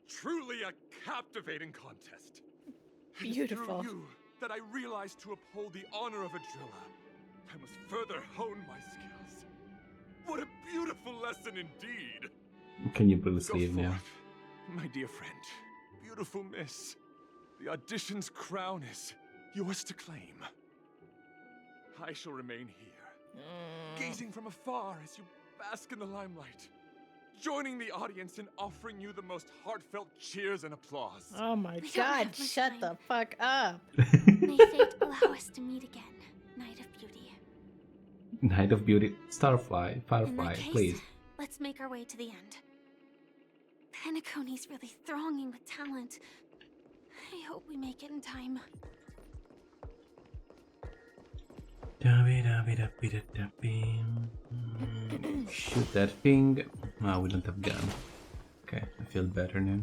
Truly a captivating contest. Beautiful. It is through you that I realized to uphold the honor of a driller, I must further hone my skills. What a beautiful lesson indeed. Can you please Go leave now? forth, my dear friend. Beautiful miss. The audition's crown is yours to claim. I shall remain here, gazing from afar as you bask in the limelight, joining the audience in offering you the most heartfelt cheers and applause. Oh my god, shut the fuck up. May fate allow us to meet again, Night of Beauty. Night of Beauty. Starfly. In Firefly, that case, please. let's make our way to the end. Penacony's really thronging with talent. I hope we make it in time. Shoot that thing. Oh, we don't have gun. Okay, I feel better now.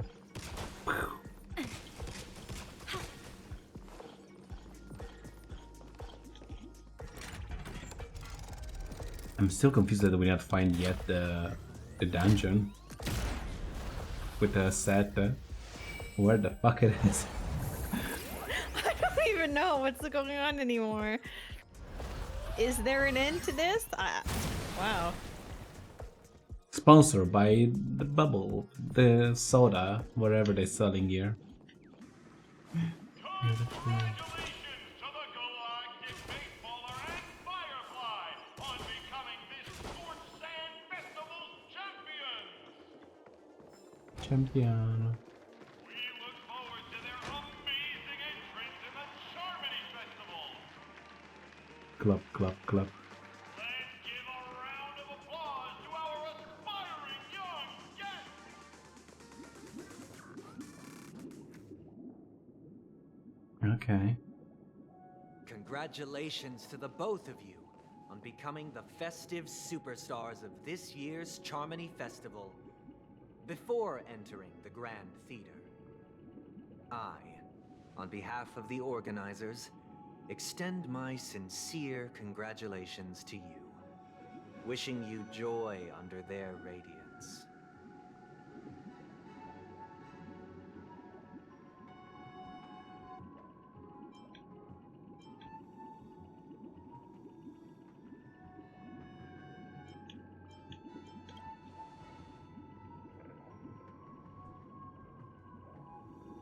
I'm still confused that we not find yet the dungeon with the set. Where the fuck it is? I don't even know what's going on anymore. Is there an end to this? Wow. Sponsored by the bubble, the soda, whatever they're selling here. Champion. Club, club, club. Okay. Congratulations to the both of you on becoming the festive superstars of this year's Charmony Festival. Before entering the Grand Theater, I, on behalf of the organizers, extend my sincere congratulations to you, wishing you joy under their radiance.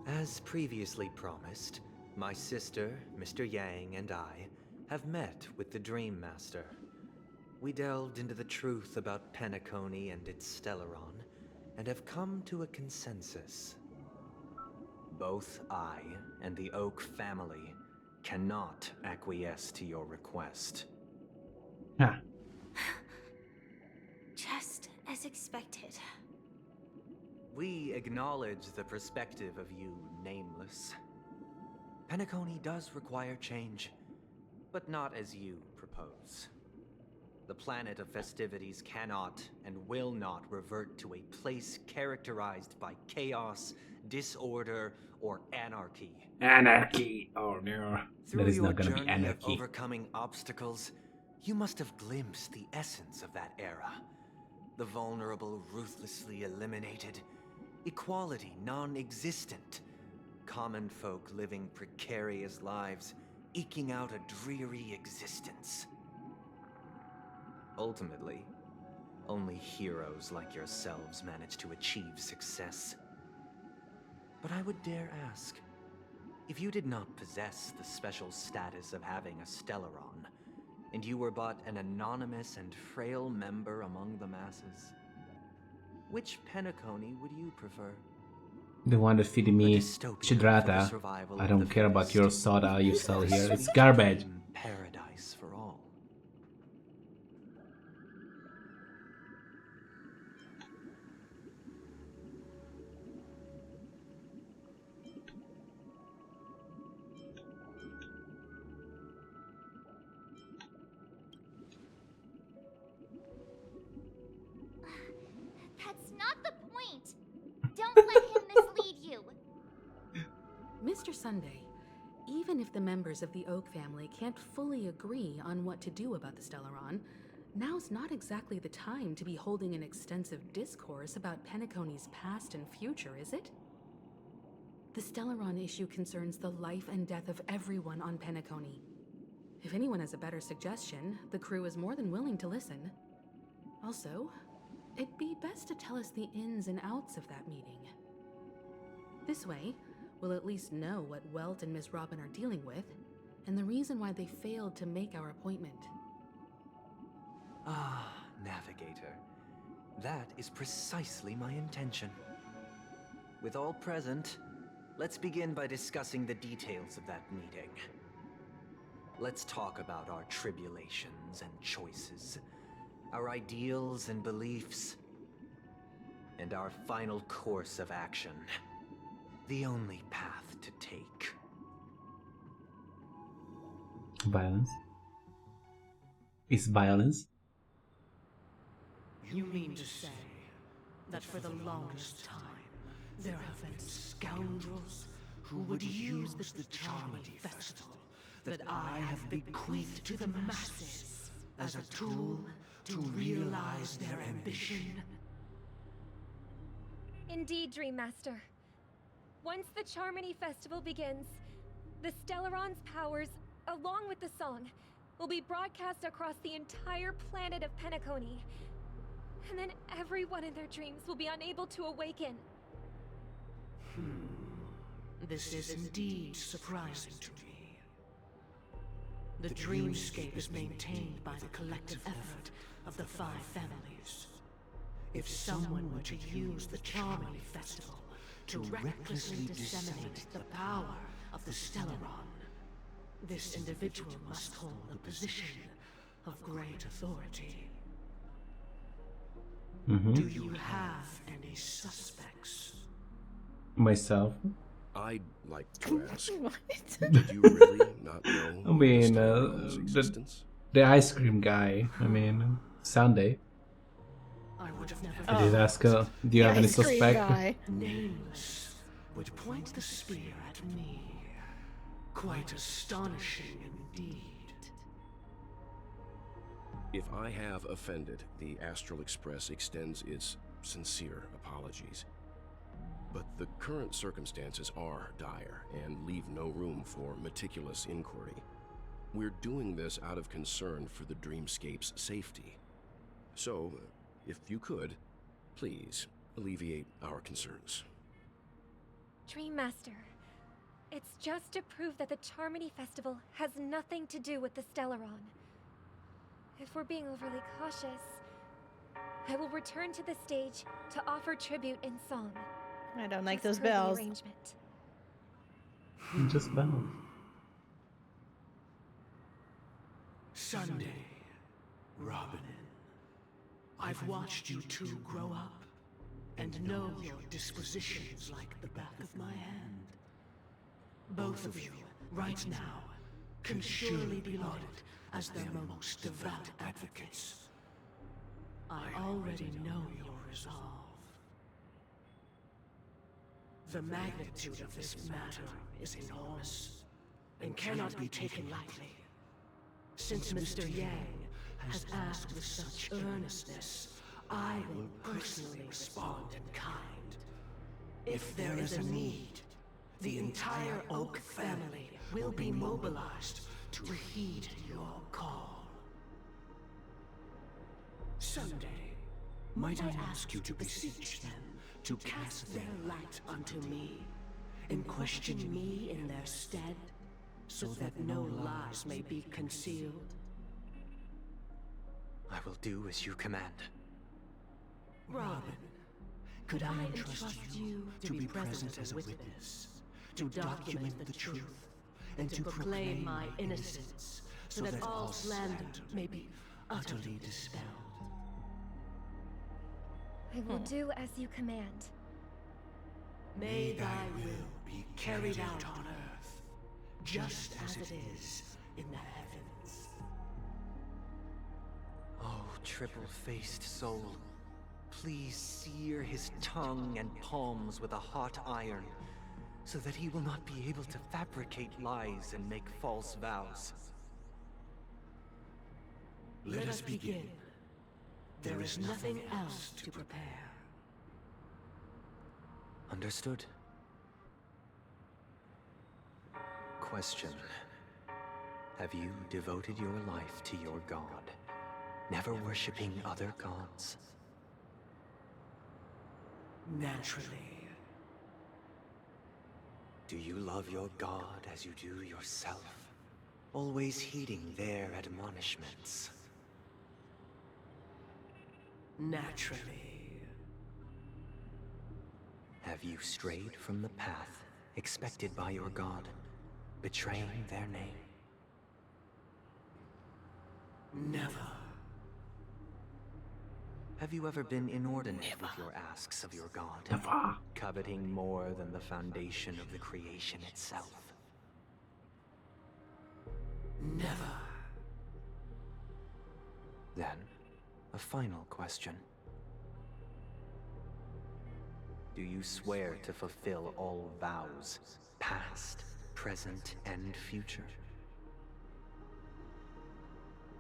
As previously promised, my sister, Mr. Yang, and I have met with the Dream Master. We delved into the truth about Penacony and its Stellaron, and have come to a consensus. Both I and the Oak family cannot acquiesce to your request. Huh. Just as expected. We acknowledge the perspective of you, Nameless. Penacony does require change, but not as you propose. The planet of festivities cannot and will not revert to a place characterized by chaos, disorder, or anarchy. Anarchy! Oh no. That is not gonna be Through your journey of anarchy. overcoming obstacles, you must have glimpsed the essence of that era. The vulnerable ruthlessly eliminated, equality non-existent, common folk living precarious lives, eking out a dreary existence. Ultimately, only heroes like yourselves manage to achieve success. But I would dare ask, if you did not possess the special status of having a Stellaron, and you were but an anonymous and frail member among the masses, which Penacony would you prefer? The one that feeding me Chidrata. I don't care about your soda you sell here. It's garbage. Paradise for all. That's not the point! Don't let him mislead you! Mr. Sunday, even if the members of the Oak family can't fully agree on what to do about the Stellaron, now's not exactly the time to be holding an extensive discourse about Penacony's past and future, is it? The Stellaron issue concerns the life and death of everyone on Penacony. If anyone has a better suggestion, the crew is more than willing to listen. Also, it'd be best to tell us the ins and outs of that meeting. This way, we'll at least know what Welt and Miss Robin are dealing with, and the reason why they failed to make our appointment. Ah, Navigator. That is precisely my intention. With all present, let's begin by discussing the details of that meeting. Let's talk about our tribulations and choices, our ideals and beliefs, and our final course of action. The only path to take. Violence? Is violence? You mean to say that for the longest time, there have been scoundrels who would use the Charmony Festival that I have bequeathed to the masses as a tool to realize their ambition? Indeed, Dream Master. Once the Charmony Festival begins, the Stellaron's powers, along with the song, will be broadcast across the entire planet of Penacony. And then everyone in their dreams will be unable to awaken. This is indeed surprising to me. The dreamscape is maintained by the collective effort of the 5 families. If someone were to use the Charmony Festival to recklessly disseminate the power of the Stellaron, this individual must hold a position of great authority. Do you have any suspects? Myself. I'd like to ask, did you really not know I mean, the Stellaron's existence? the ice cream guy. I mean, Sunday. I would have never I did ask her, do you have any suspect? Nameless would point the spear at me. Quite astonishing indeed. If I have offended, the Astral Express extends its sincere apologies. But the current circumstances are dire and leave no room for meticulous inquiry. We're doing this out of concern for the Dreamscape's safety. So, if you could, please alleviate our concerns. Dream Master, it's just to prove that the Charmony Festival has nothing to do with the Stellaron. If we're being overly cautious, I will return to the stage to offer tribute in song. I don't like Just those per the bells. arrangement. Just bells. Sunday, Robin, I've watched you two grow up and know your dispositions like the back of my hand. Both of you, right now, can surely be lauded as their most devout advocates. I already know your resolve. The magnitude of this matter is enormous and cannot be taken lightly. Since Mr. Yang has asked with such earnestness, I will personally respond in kind. If there is a need, the entire Oak family will be mobilized to heed your call. Someday, might I ask you to beseech them to cast their light unto me, and question me in their stead, so that no lies may be concealed? I will do as you command. Robin, could I entrust you to be present as a witness, to document the truth, and to proclaim my innocence, so that all slander may be utterly dispelled? I will do as you command. May thy will be carried out on earth, just as it is in the heavens. Oh, triple-faced soul, please sear his tongue and palms with a hot iron, so that he will not be able to fabricate lies and make false vows. Let us begin. There is nothing else to prepare. Understood. Question. Have you devoted your life to your god, never worshipping other gods? Naturally. Do you love your god as you do yourself, always heeding their admonishments? Naturally. Have you strayed from the path expected by your god, betraying their name? Never. Have you ever been inordinate with your asks of your god? Never. Coveting more than the foundation of the creation itself? Never. Then, a final question. Do you swear to fulfill all vows, past, present, and future?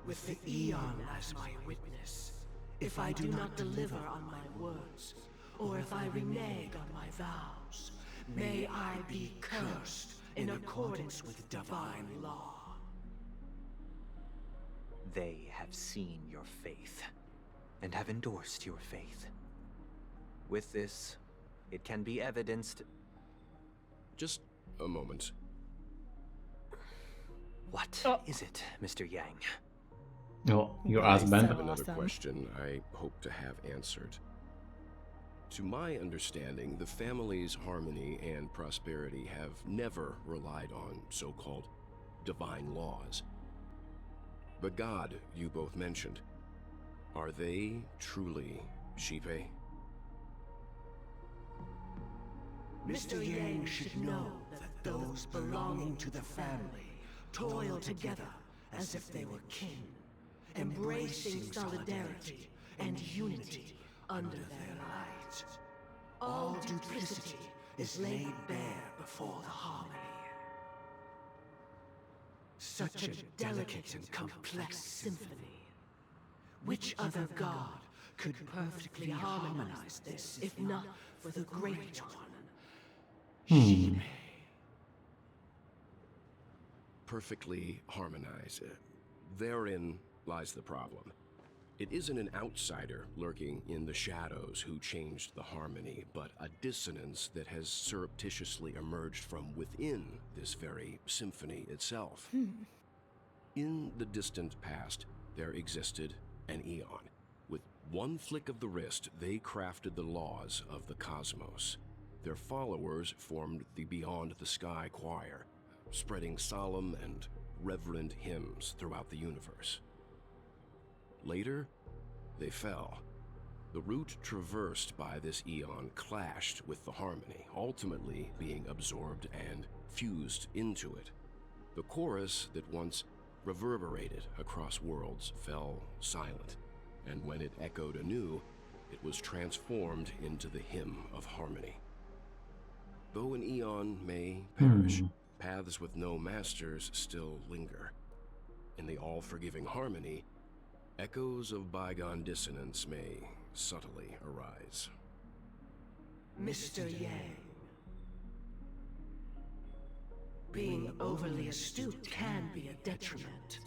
With the Eon as my witness, if I do not deliver on my words, or if I renege on my vows, may I be cursed in accordance with divine law. They have seen your faith, and have endorsed your faith. With this, it can be evidenced... Just a moment. What is it, Mr. Yang? Oh, your I husband. have another question I hope to have answered. To my understanding, the family's harmony and prosperity have never relied on so-called divine laws. The god you both mentioned, are they truly Shipe? Mr. Yang should know that those belonging to the family toil together as if they were kin, embracing solidarity and unity under their light. All duplicity is laid bare before the harmony. Such a delicate and complex symphony. Which other god could perfectly harmonize this, if not for the Great One? Perfectly harmonize. Therein lies the problem. It isn't an outsider lurking in the shadows who changed the harmony, but a dissonance that has surreptitiously emerged from within this very symphony itself. In the distant past, there existed an Eon. With one flick of the wrist, they crafted the laws of the cosmos. Their followers formed the Beyond the Sky Choir, spreading solemn and reverent hymns throughout the universe. Later, they fell. The route traversed by this Eon clashed with the harmony, ultimately being absorbed and fused into it. The chorus that once reverberated across worlds fell silent, and when it echoed anew, it was transformed into the hymn of harmony. Though an eon may perish, paths with no masters still linger. In the all-forgiving harmony, echoes of bygone dissonance may subtly arise. Mr. Yang. Being overly astute can be a detriment.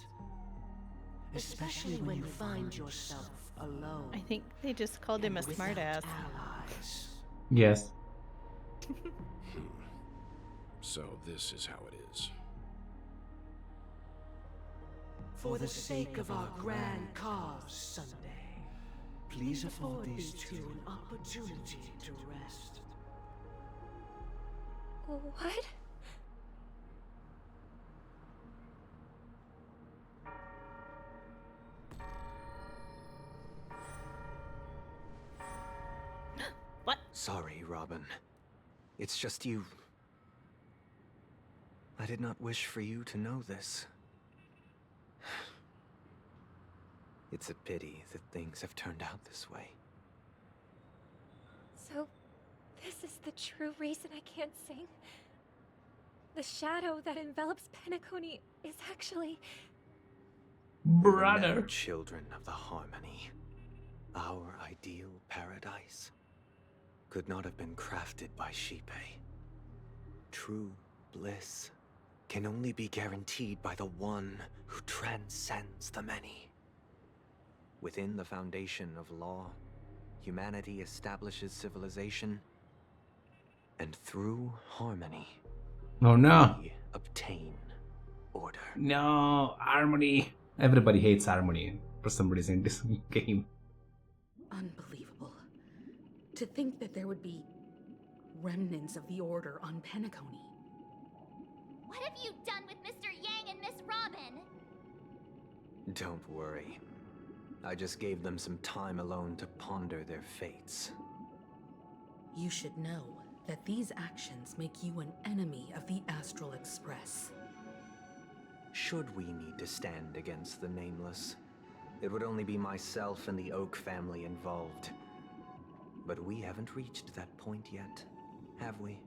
Especially when you find yourself alone. I think they just called him a smartass. Yes. So this is how it is. For the sake of our grand cause, Sunday, please afford these two an opportunity to rest. What? What? Sorry, Robin. It's just you. I did not wish for you to know this. It's a pity that things have turned out this way. So, this is the true reason I can't sing? The shadow that envelops Penacony is actually... Brother. We're children of the harmony. Our ideal paradise could not have been crafted by Shipe. True bliss can only be guaranteed by the one who transcends the many. Within the foundation of law, humanity establishes civilization, and through harmony, Oh no. we obtain order. No, harmony. Everybody hates harmony for some reason in this game. Unbelievable. To think that there would be remnants of the Order on Penacony. What have you done with Mr. Yang and Miss Robin? Don't worry. I just gave them some time alone to ponder their fates. You should know that these actions make you an enemy of the Astral Express. Should we need to stand against the Nameless, it would only be myself and the Oak family involved. But we haven't reached that point yet, have we?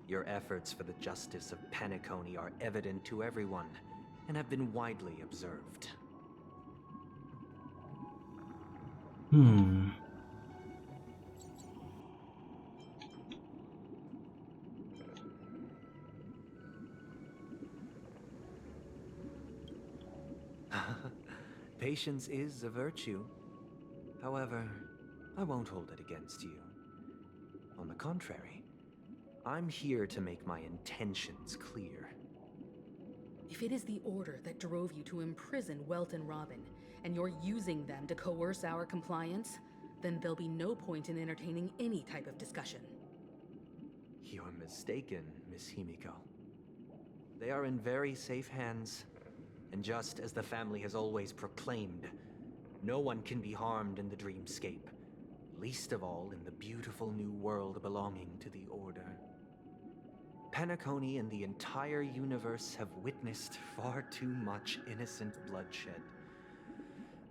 Your efforts for the justice of Penacony are evident to everyone, and have been widely observed. Patience is a virtue. However, I won't hold it against you. On the contrary, I'm here to make my intentions clear. If it is the Order that drove you to imprison Welt and Robin, and you're using them to coerce our compliance, then there'll be no point in entertaining any type of discussion. You're mistaken, Miss Himiko. They are in very safe hands, and just as the family has always proclaimed, no one can be harmed in the dreamscape, least of all in the beautiful new world belonging to the Order. Penacony and the entire universe have witnessed far too much innocent bloodshed.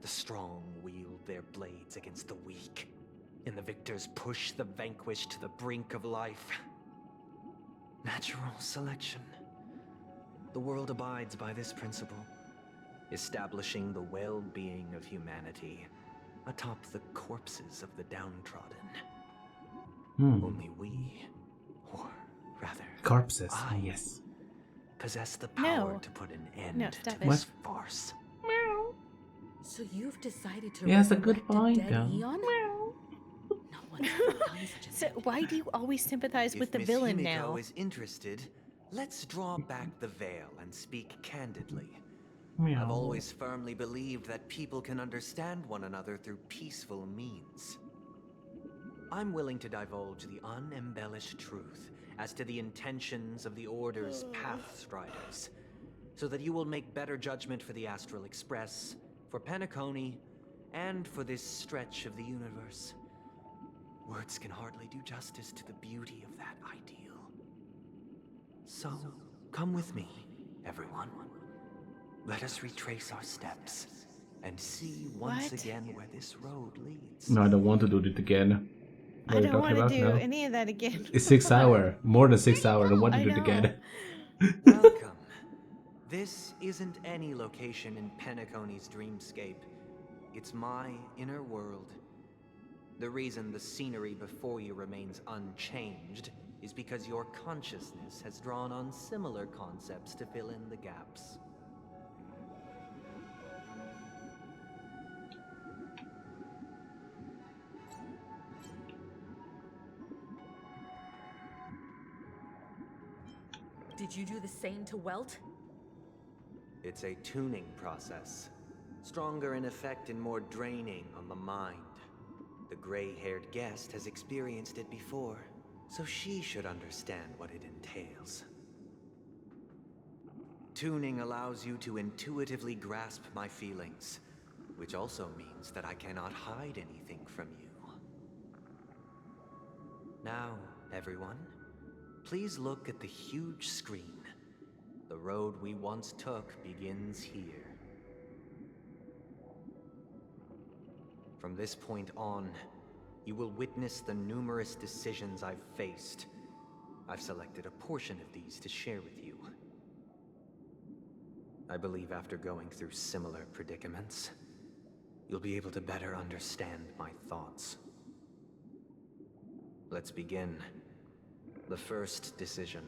The strong wield their blades against the weak, and the victors push the vanquished to the brink of life. Natural selection. The world abides by this principle, establishing the well-being of humanity atop the corpses of the downtrodden. Only we, or rather, corpses. I, yes, possess the power to put an end to this farce. So you've decided to He has a good resurrect point, dead though. Eon? No one's ever done such a So why do you always sympathize with the Miss villain Himiko now? is interested, let's draw back the veil and speak candidly. Meow. I've always firmly believed that people can understand one another through peaceful means. I'm willing to divulge the unembellished truth as to the intentions of the Order's Pathstriders, so that you will make better judgment for the Astral Express, for Penacony, and for this stretch of the universe. Words can hardly do justice to the beauty of that ideal. So, come with me, Everyone, let us retrace our steps and see once What? again where this road leads. No, I don't want to do it again. What I are you don't talking want to about do now? any of that again. It's 6 hours. More than 6 hours. I don't want to I do it know. again. Welcome. This isn't any location in Penacony's dreamscape. It's my inner world. The reason the scenery before you remains unchanged is because your consciousness has drawn on similar concepts to fill in the gaps. Did you do the same to Welt? It's a tuning process. Stronger in effect and more draining on the mind. The gray-haired guest has experienced it before, so she should understand what it entails. Tuning allows you to intuitively grasp my feelings, which also means that I cannot hide anything from you. Now, everyone, please look at the huge screen. The road we once took begins here. From this point on, you will witness the numerous decisions I've faced. I've selected a portion of these to share with you. I believe after going through similar predicaments, you'll be able to better understand my thoughts. Let's begin. The first decision.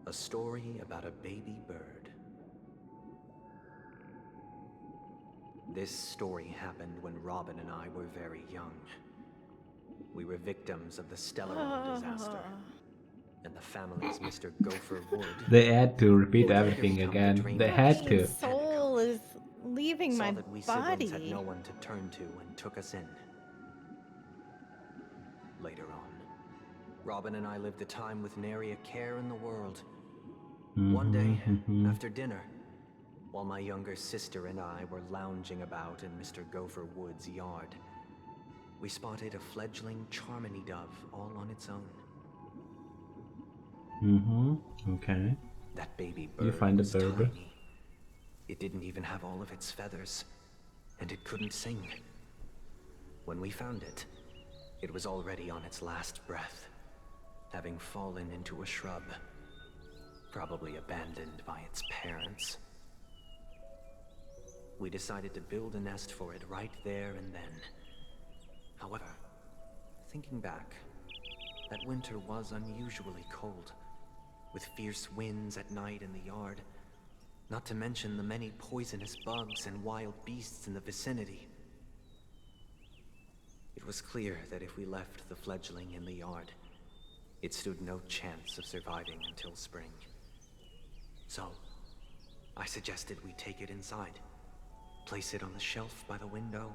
A story about a baby bird. This story happened when Robin and I were very young. We were victims of the Stellar disaster. And the family's Mr. Gopher Wood. They had to repeat everything again. They had to. Soul is leaving my that we siblings had body. no one to turn to and took us in. Later on, Robin and I lived a time with nary a care in the world. One day, after dinner, while my younger sister and I were lounging about in Mr. Gopher Wood's yard, we spotted a fledgling Charmony dove all on its own. Okay. That baby bird You find the was bird. tiny. It didn't even have all of its feathers, and it couldn't sing. When we found it, it was already on its last breath, having fallen into a shrub, probably abandoned by its parents. We decided to build a nest for it right there and then. However, thinking back, that winter was unusually cold, with fierce winds at night in the yard, not to mention the many poisonous bugs and wild beasts in the vicinity. It was clear that if we left the fledgling in the yard, it stood no chance of surviving until spring. So, I suggested we take it inside, place it on the shelf by the window,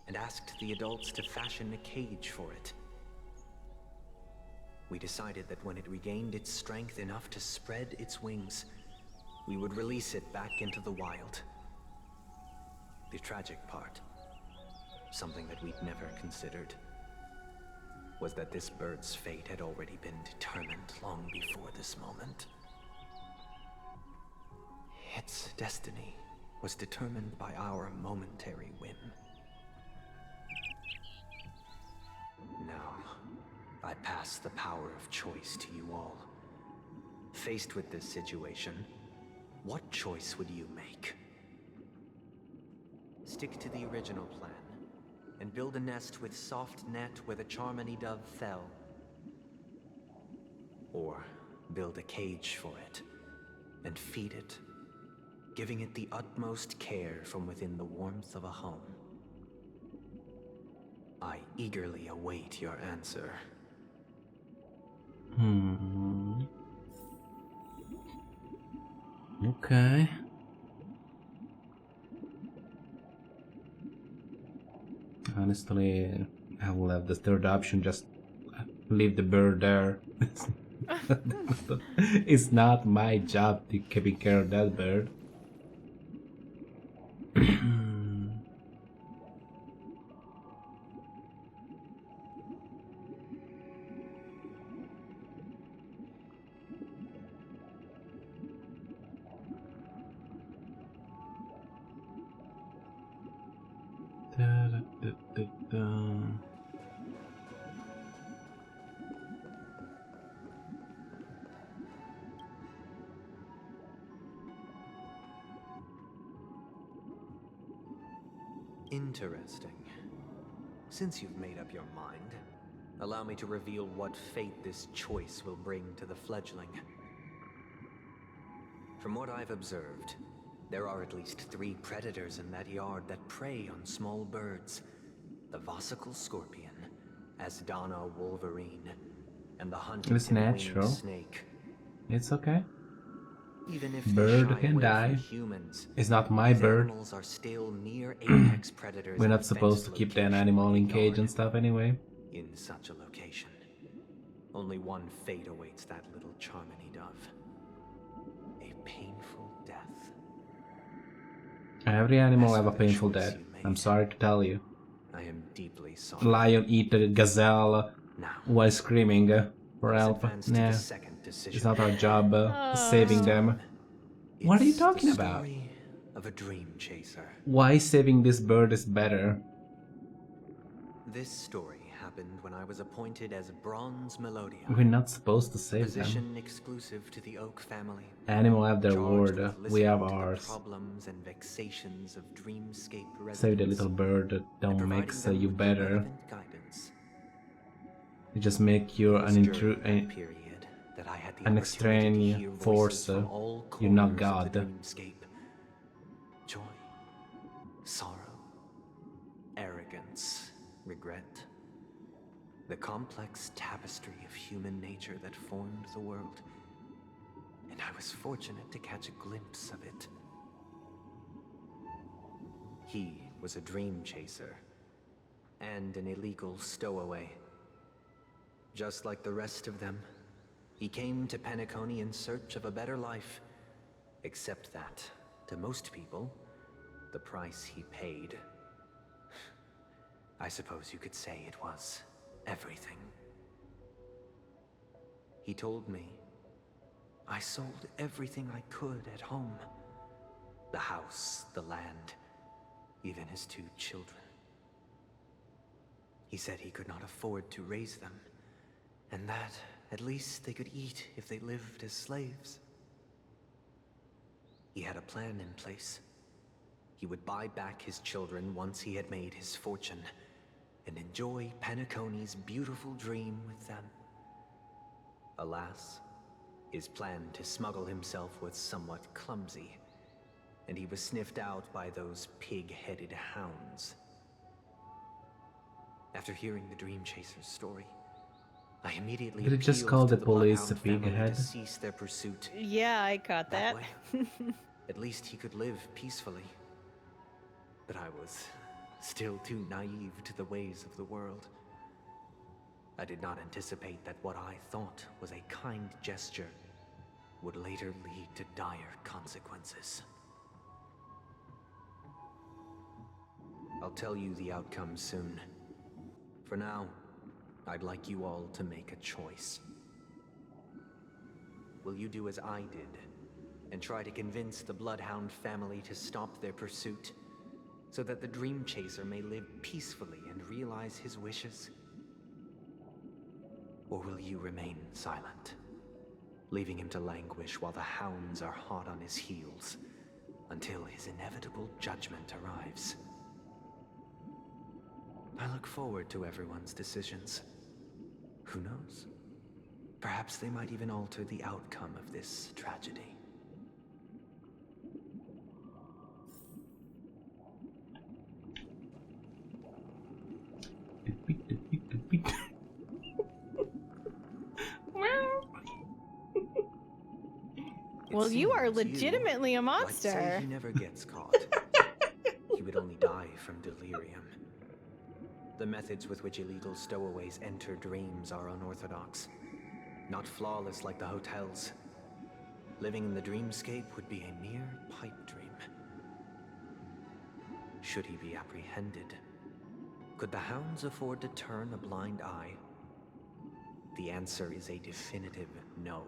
and asked the adults to fashion a cage for it. We decided that when it regained its strength enough to spread its wings, we would release it back into the wild. The tragic part, something that we'd never considered, was that this bird's fate had already been determined long before this moment. Its destiny was determined by our momentary whim. Now, I pass the power of choice to you all. Faced with this situation, what choice would you make? Stick to the original plan, and build a nest with soft net where the Charmony dove fell. Or build a cage for it, and feed it, giving it the utmost care from within the warmth of a home. I eagerly await your answer. Okay. Honestly, I will have the third option, just leave the bird there. It's not my job to keep care of that bird. Interesting. Since you've made up your mind, allow me to reveal what fate this choice will bring to the fledgling. From what I've observed, there are at least 3 predators in that yard that prey on small birds. The Vosicle Scorpion, Asdana Wolverine, and the Huntington Winged Snake. It's okay. Even if Bird can die. Humans, it's not my bird. Animals are still near apex predators. We're not supposed to keep that animal in cage and stuff anyway. In such a location, only one fate awaits that little Charmony dove. A painful death. Every animal have a painful death. I'm sorry to tell you. I am deeply sorry. Lion eat a gazelle while screaming for help. Nah, it's not our job saving them. What are you talking about? Of a dream chaser. Why saving this bird is better? This story happened when I was appointed as Bronze Melodia. We're not supposed to save Position them. exclusive to the Oak family. Animal have their word, we have ours. Problems and vexations of dreamscape Save the little bird that don't make you better. It just make you an extraneous force. You're not God. Joy, sorrow, arrogance, regret. The complex tapestry of human nature that formed the world. And I was fortunate to catch a glimpse of it. He was a dream chaser and an illegal stowaway. Just like the rest of them, he came to Penacony in search of a better life. Except that, to most people, the price he paid, I suppose you could say it was everything. He told me I sold everything I could at home. The house, the land, even his 2 children. He said he could not afford to raise them, and that at least they could eat if they lived as slaves. He had a plan in place. He would buy back his children once he had made his fortune, and enjoy Penacony's beautiful dream with them. Alas, his plan to smuggle himself was somewhat clumsy, and he was sniffed out by those pig-headed hounds. After hearing the Dream Chaser's story, I immediately Did it just call the police a pig-head? to cease their pursuit. Yeah, I caught that. At least he could live peacefully. But I was still too naive to the ways of the world. I did not anticipate that what I thought was a kind gesture would later lead to dire consequences. I'll tell you the outcome soon. For now, I'd like you all to make a choice. Will you do as I did, and try to convince the Bloodhound family to stop their pursuit, so that the Dream Chaser may live peacefully and realize his wishes? Or will you remain silent, leaving him to languish while the hounds are hot on his heels, until his inevitable judgment arrives? I look forward to everyone's decisions. Who knows? Perhaps they might even alter the outcome of this tragedy. Well, you are legitimately a I'd say monster. he never gets caught. He would only die from delirium. The methods with which illegal stowaways enter dreams are unorthodox. Not flawless like the hotels. Living in the dreamscape would be a mere pipe dream. Should he be apprehended? Could the hounds afford to turn a blind eye? The answer is a definitive no.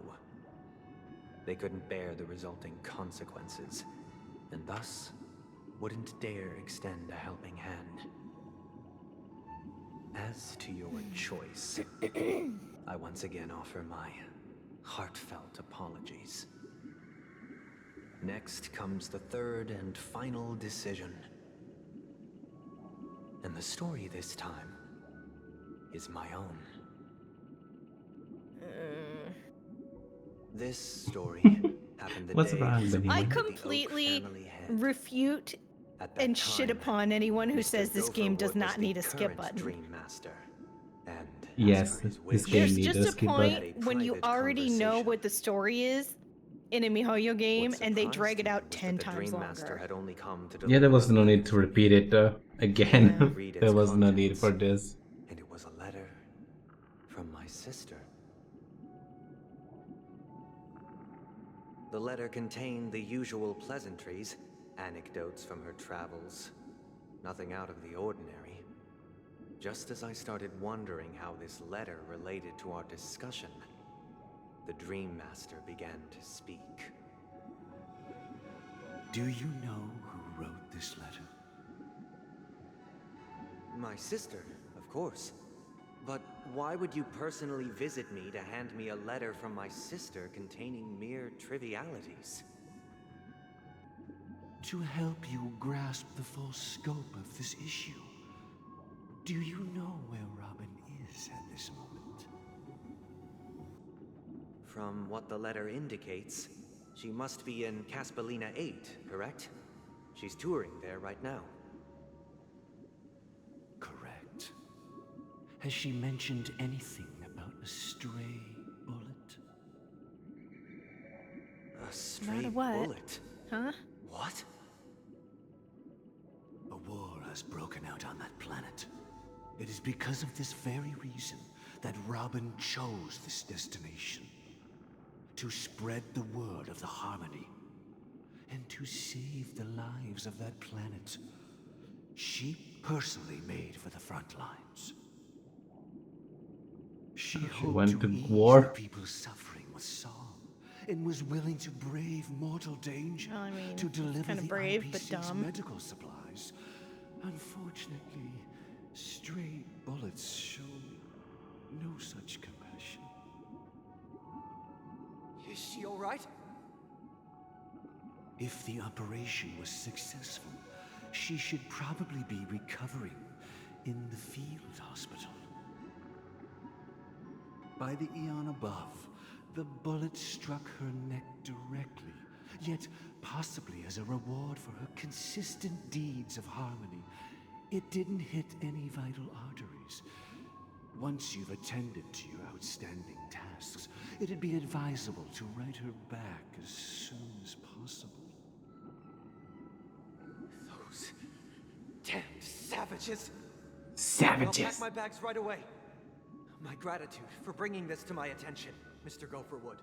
They couldn't bear the resulting consequences, and thus wouldn't dare extend a helping hand. As to your choice, I once again offer my heartfelt apologies. Next comes the third and final decision. And the story this time is my own. This story happened the What's day wrong with I you? completely refute and shit upon anyone who says this game does not need a skip button. Dream Master. And Yes, this game There's needs just a a skip point button. when you already know what the story is in a Mihoyo game and they drag it out 10 times longer. Yeah, there was no need to repeat it again. Read There its was no need contents. for this. And it was a letter from my sister. The letter contained the usual pleasantries, anecdotes from her travels, nothing out of the ordinary. Just as I started wondering how this letter related to our discussion, the Dream Master began to speak. Do you know who wrote this letter? My sister, of course. But why would you personally visit me to hand me a letter from my sister containing mere trivialities? To help you grasp the full scope of this issue. Do you know where Robin is at this moment? From what the letter indicates, she must be in Caspelina 8, correct? She's touring there right now. Correct. Has she mentioned anything about a stray bullet? A stray what? bullet? Huh? What? A war has broken out on that planet. It is because of this very reason that Robin chose this destination. To spread the word of the Harmony. And to save the lives of that planet. She personally made for the front lines. She hoped went to to ease war. the people's suffering with song, and was willing to brave mortal danger Well, I mean, to deliver kinda the brave, but IPC's dumb. medical supplies. Unfortunately, stray bullets show no such compassion. Is she all right? If the operation was successful, she should probably be recovering in the field hospital. By the eon above, the bullet struck her neck directly, yet possibly as a reward for her consistent deeds of harmony, it didn't hit any vital arteries. Once you've attended to your outstanding tasks, it'd be advisable to write her back as soon as possible. Those damned savages! Savages! I'll pack my bags right away. My gratitude for bringing this to my attention, Mr. Gopherwood.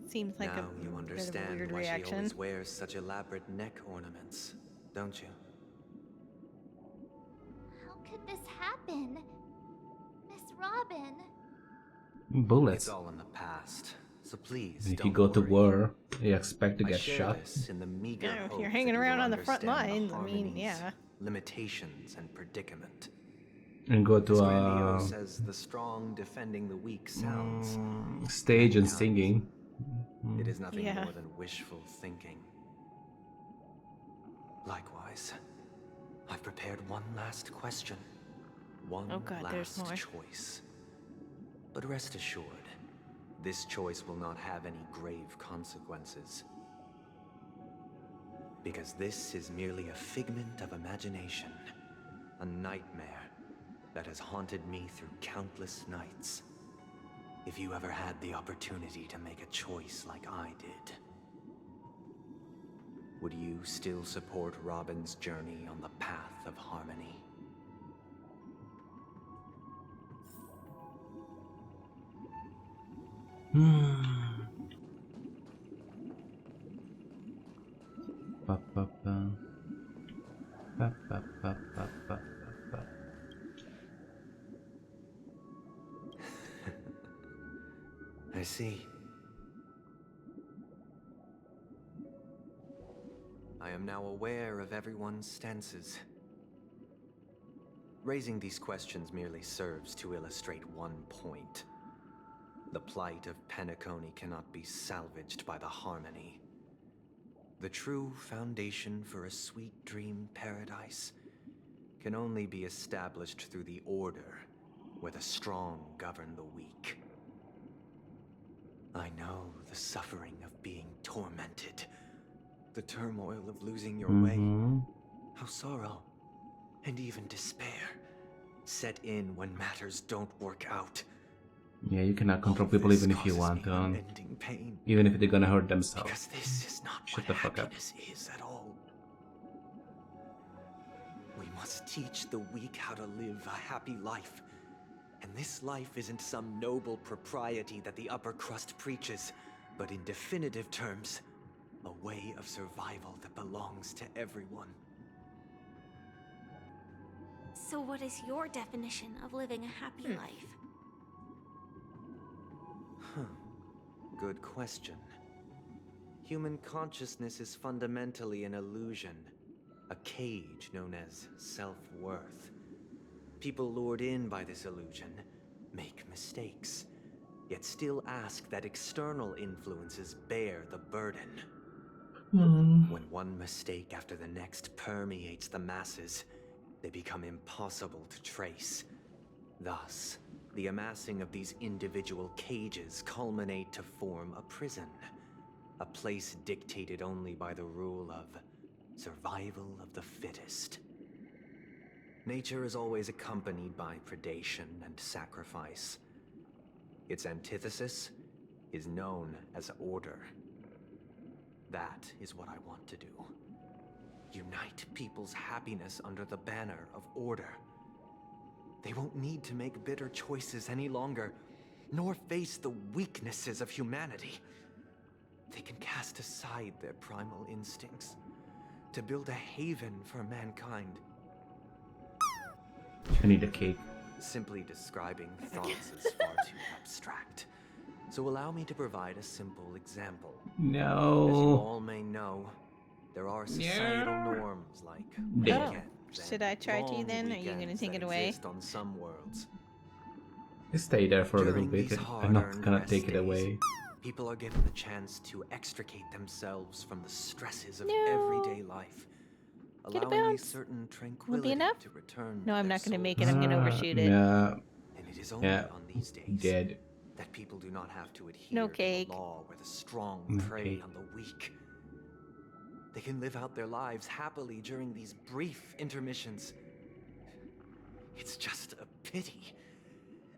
Seems like now a you bit of a understand weird why reaction. she always wears such elaborate neck ornaments, don't you? How could this happen? Miss Robin. Bullets. It's all in the past, so please If don't you go to worry. war, you expect to I get share shot. this in the meager Yeah, if hope you're that hanging you around will on the front understand lines, I mean, harmonies, yeah. limitations and predicament. And go to As Grandio says, the strong defending the weak sounds. stage and singing. It is nothing Yeah. more than wishful thinking. Likewise, I've prepared one last question. One Oh God, there's last more. choice. But rest assured, this choice will not have any grave consequences. Because this is merely a figment of imagination. A nightmare that has haunted me through countless nights. If you ever had the opportunity to make a choice like I did, would you still support Robin's journey on the path of harmony? Ba, ba, ba. Ba, ba, ba, ba, ba, ba. I see. I am now aware of everyone's stances. Raising these questions merely serves to illustrate one point. The plight of Penacony cannot be salvaged by the Harmony. The true foundation for a sweet dream paradise can only be established through the Order, where the strong govern the weak. I know the suffering of being tormented, the turmoil of losing your way, how sorrow and even despair set in when matters don't work out. Yeah, you cannot control people even if you want to. Even if they're gonna hurt themselves. Because this is not Shut what the fuck up. happiness is at all. We must teach the weak how to live a happy life. And this life isn't some noble propriety that the upper crust preaches, but in definitive terms, a way of survival that belongs to everyone. So what is your definition of living a happy life? Good question. Human consciousness is fundamentally an illusion, a cage known as self-worth. People lured in by this illusion make mistakes, yet still ask that external influences bear the burden. When one mistake after the next permeates the masses, they become impossible to trace. Thus, the amassing of these individual cages culminate to form a prison, a place dictated only by the rule of survival of the fittest. Nature is always accompanied by predation and sacrifice. Its antithesis is known as order. That is what I want to do. Unite people's happiness under the banner of order. They won't need to make bitter choices any longer, nor face the weaknesses of humanity. They can cast aside their primal instincts to build a haven for mankind. I need a cake. Simply describing thoughts is far too abstract. So allow me to provide a simple example. No. As you all may know, there are societal norms like weekends should I try to then? Are you gonna take it away? On some worlds. Stay there for a little bit. I'm not gonna take it away. People are given the chance to extricate themselves from the stresses of everyday life, allowing a certain tranquility to return. No, I'm not gonna make it. I'm gonna overshoot it. No. And it is only on these days dead. that people do not have to adhere to the law where the strong prey on the weak. They can live out their lives happily during these brief intermissions. It's just a pity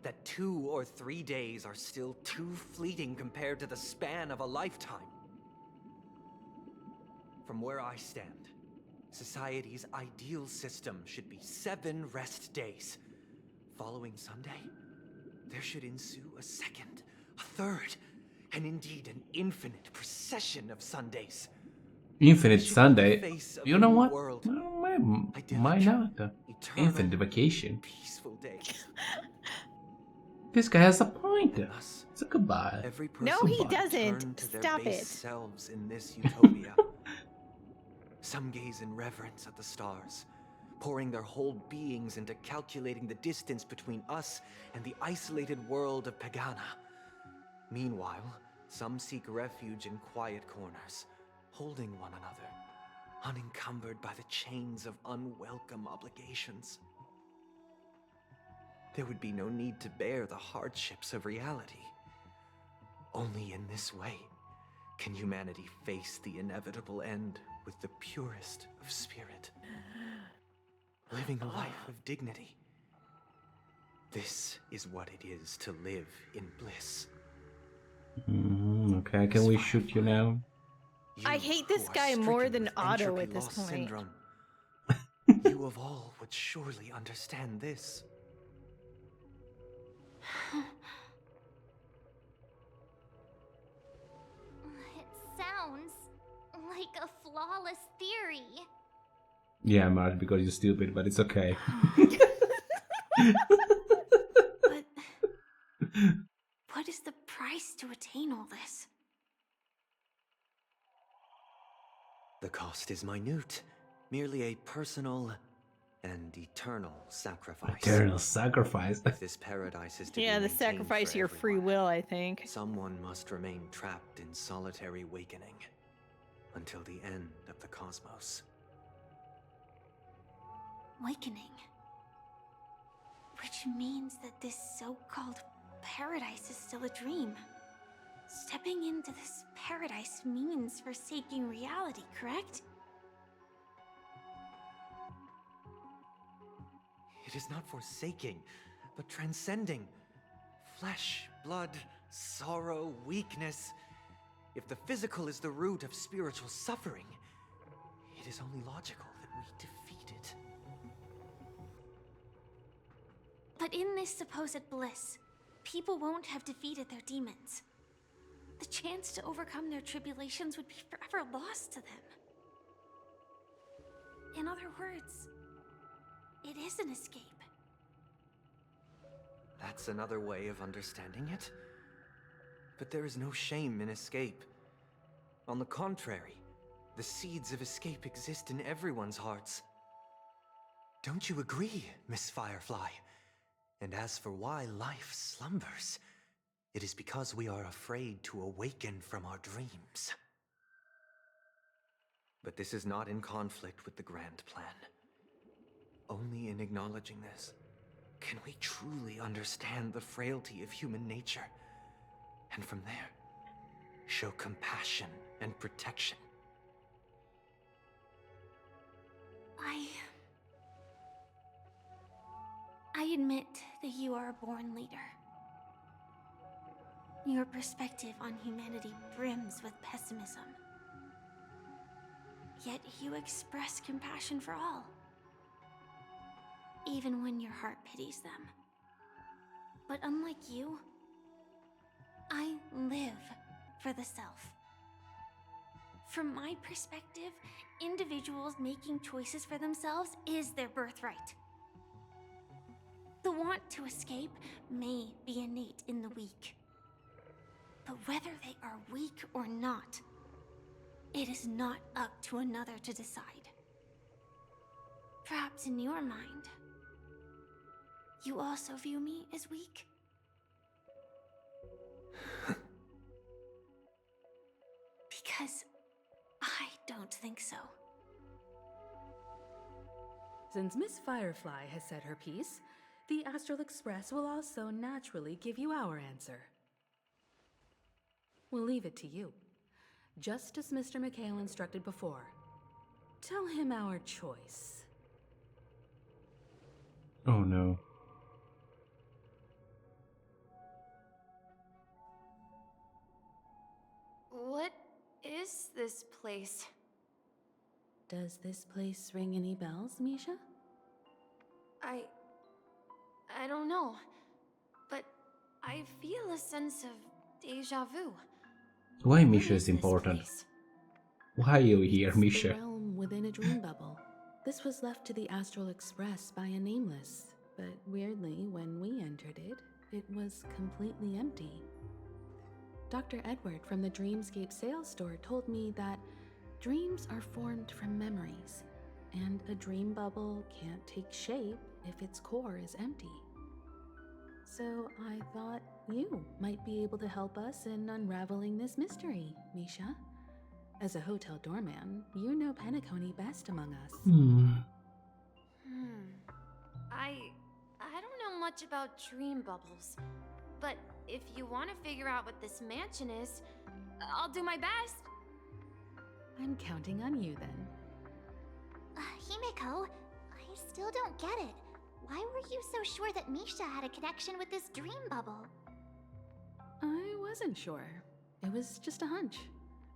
that 2 or 3 days are still too fleeting compared to the span of a lifetime. From where I stand, society's ideal system should be 7 rest days. Following Sunday, there should ensue a second, a third, and indeed an infinite procession of Sundays. Infinite Sunday? You know what? Why not? Infinite vacation. Peaceful days. This guy has a point. It's a goodbye. No, he doesn't. Stop it. Selves in this utopia. Some gaze in reverence at the stars, pouring their whole beings into calculating the distance between us and the isolated world of Pagana. Meanwhile, some seek refuge in quiet corners, holding one another, unencumbered by the chains of unwelcome obligations. There would be no need to bear the hardships of reality. Only in this way can humanity face the inevitable end with the purest of spirit, living a life of dignity. This is what it is to live in bliss. Okay, can we shoot you now? I hate this guy more than Otto at this point. Syndrome. You of all would surely understand this. It sounds like a flawless theory. Yeah, Marge, because you're stupid, but it's okay. But what is the price to attain all this? The cost is minute, merely a personal and eternal sacrifice. Eternal sacrifice. If this paradise is to be Yeah, the maintained sacrifice for your free everyone, will, I think. someone must remain trapped in solitary awakening until the end of the cosmos. Awakening. Which means that this so-called paradise is still a dream. Stepping into this paradise means forsaking reality, correct? It is not forsaking, but transcending. Flesh, blood, sorrow, weakness. If the physical is the root of spiritual suffering, it is only logical that we defeat it. But in this supposed bliss, people won't have defeated their demons. The chance to overcome their tribulations would be forever lost to them. In other words, it is an escape. That's another way of understanding it. But there is no shame in escape. On the contrary, the seeds of escape exist in everyone's hearts. Don't you agree, Miss Firefly? And as for why life slumbers, it is because we are afraid to awaken from our dreams. But this is not in conflict with the grand plan. Only in acknowledging this can we truly understand the frailty of human nature, and from there, show compassion and protection. I admit that you are a born leader. Your perspective on humanity brims with pessimism. Yet you express compassion for all, even when your heart pities them. But unlike you, I live for the self. From my perspective, individuals making choices for themselves is their birthright. The want to escape may be innate in the weak. But whether they are weak or not, it is not up to another to decide. Perhaps in your mind, you also view me as weak? Because I don't think so. Since Miss Firefly has said her piece, the Astral Express will also naturally give you our answer. We'll leave it to you. Just as Mr. McHale instructed before. Tell him our choice. Oh no. What is this place? Does this place ring any bells, Misha? I don't know, but I feel a sense of deja vu. Why Misha is important? Why are you here, It's Misha? the realm within a dream bubble. This was left to the Astral Express by a nameless, but weirdly, when we entered it, it was completely empty. Dr. Edward from the Dreamscape sales store told me that dreams are formed from memories, and a dream bubble can't take shape if its core is empty. So I thought you might be able to help us in unraveling this mystery, Misha. As a hotel doorman, you know Penacony best among us. I don't know much about dream bubbles, but if you want to figure out what this mansion is, I'll do my best. I'm counting on you then. Himeko, I still don't get it. Why were you so sure that Misha had a connection with this dream bubble? I wasn't sure. It was just a hunch.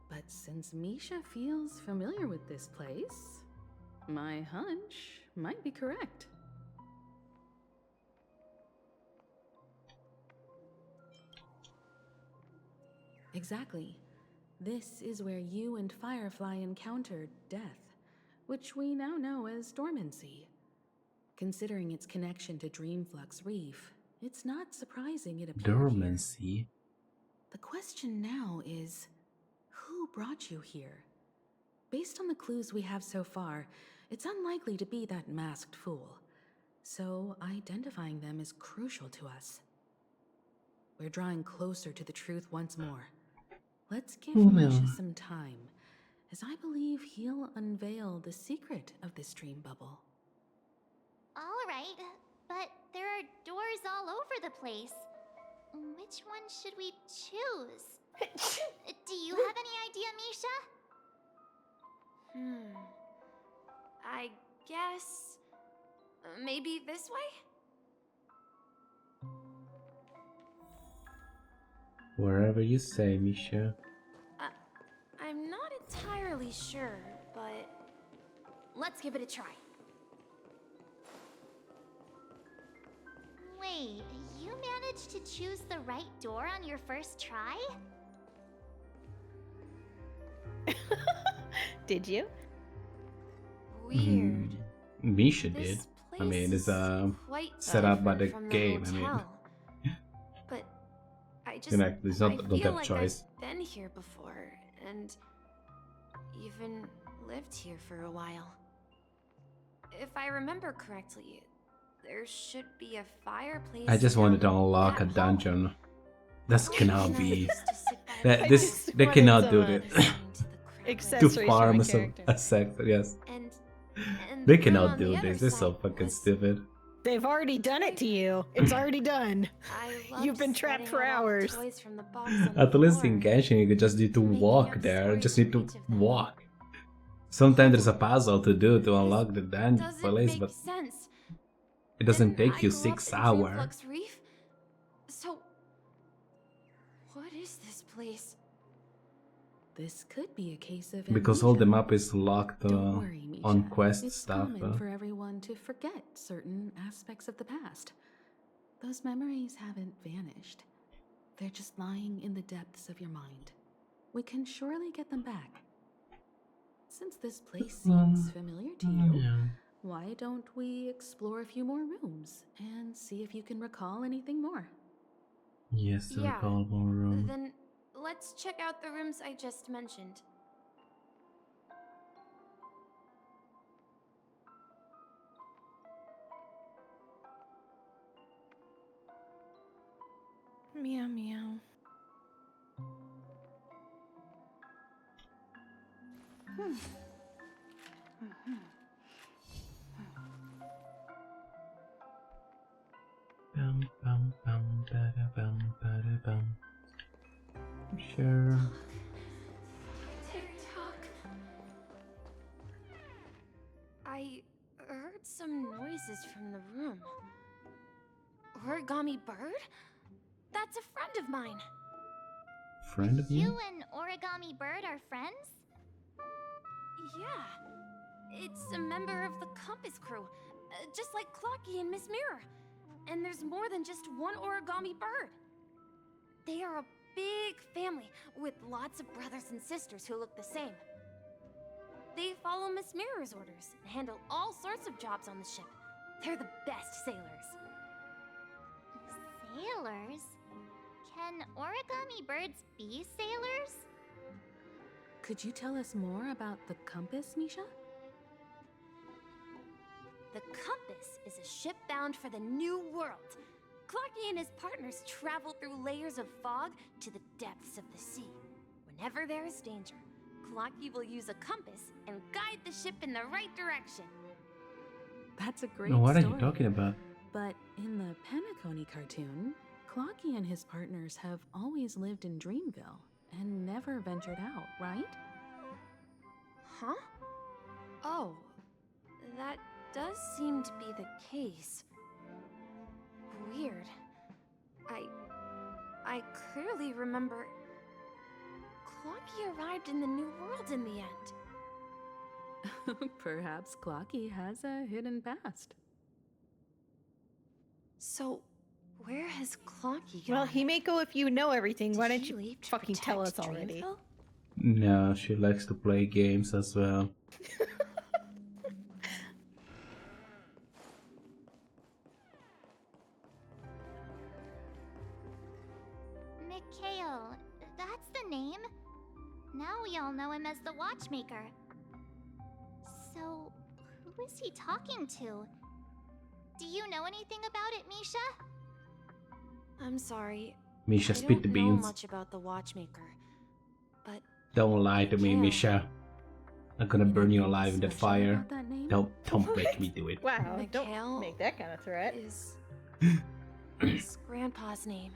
But since Misha feels familiar with this place, my hunch might be correct. Exactly. This is where you and Firefly encountered death, which we now know as dormancy. Considering its connection to Dreamflux Reef, it's not surprising it appeared Dormancy? here. The question now is, who brought you here? Based on the clues we have so far, it's unlikely to be that masked fool. So identifying them is crucial to us. We're drawing closer to the truth once more. Let's give Misha some time, as I believe he'll unveil the secret of this dream bubble. All right, but there are doors all over the place. Which one should we choose? Do you have any idea, Misha? I guess... maybe this way? Wherever you say, Misha. I'm not entirely sure, but... let's give it a try. Wait, you managed to choose the right door on your first try? Did you? Weird. Misha did. I mean, it's set up by the game. I mean, but I just it's not, don't have a choice. I've been here before and even lived here for a while. If I remember correctly, there should be a fireplace. I just wanted to unlock a dungeon. This cannot be. They cannot do this. To farm a sector, yes. They cannot do this. This is so fucking stupid. They've already done it to you. It's already done. You've been trapped for hours. At least in Genshin, you just need to walk there. Just need to walk. Sometimes there's a puzzle to do to unlock the dungeon place, but it doesn't take you 6 hours. So, what is this place? This could be a case of because all the map is locked worry, on quest it's stuff. Common for everyone to forget certain aspects of the past. Those memories haven't vanished. They're just lying in the depths of your mind. We can surely get them back. Since this place seems familiar to you, why don't we explore a few more rooms and see if you can recall anything more? Yes, recall more room. Then let's check out the rooms I just mentioned. Meow meow. Bum bum bum bada bum bada bum. Sure. TikTok. I heard some noises from the room. Origami bird? That's a friend of mine. Friend of you? You and Origami Bird are friends? Yeah. It's a member of the Compass crew, just like Clocky and Miss Mirror. And there's more than just one Origami Bird. They are a big family with lots of brothers and sisters who look the same. They follow Miss Mirror's orders and handle all sorts of jobs on the ship. They're the best sailors. Sailors? Can Origami Birds be sailors? Could you tell us more about the compass, Misha? The Compass is a ship bound for the New World. Clocky and his partners travel through layers of fog to the depths of the sea. Whenever there is danger, Clocky will use a compass and guide the ship in the right direction. That's a great What are story. you talking about? But in the Penacony cartoon, Clocky and his partners have always lived in Dreamville and never ventured out, right? Huh? Oh, that does seem to be the case. Weird. I clearly remember Clocky arrived in the New World in the end. Perhaps Clocky has a hidden past. So, where has Clocky gone? Well, Himeko, if you know everything, why don't you fucking tell us already? Dreamville? No, she likes to play games as well. Mikhail, that's the name. Now we all know him as the Watchmaker. So, Who is he talking to? Do you know anything about it, Misha? I'm sorry. Misha, I spit the don't know beans. much about the Watchmaker, but Don't lie to me, Mikhail. Misha. I'm gonna burn you alive in that fire. Don't make me do it. Wow, Mikhail don't make that kind of threat. Is Grandpa's name.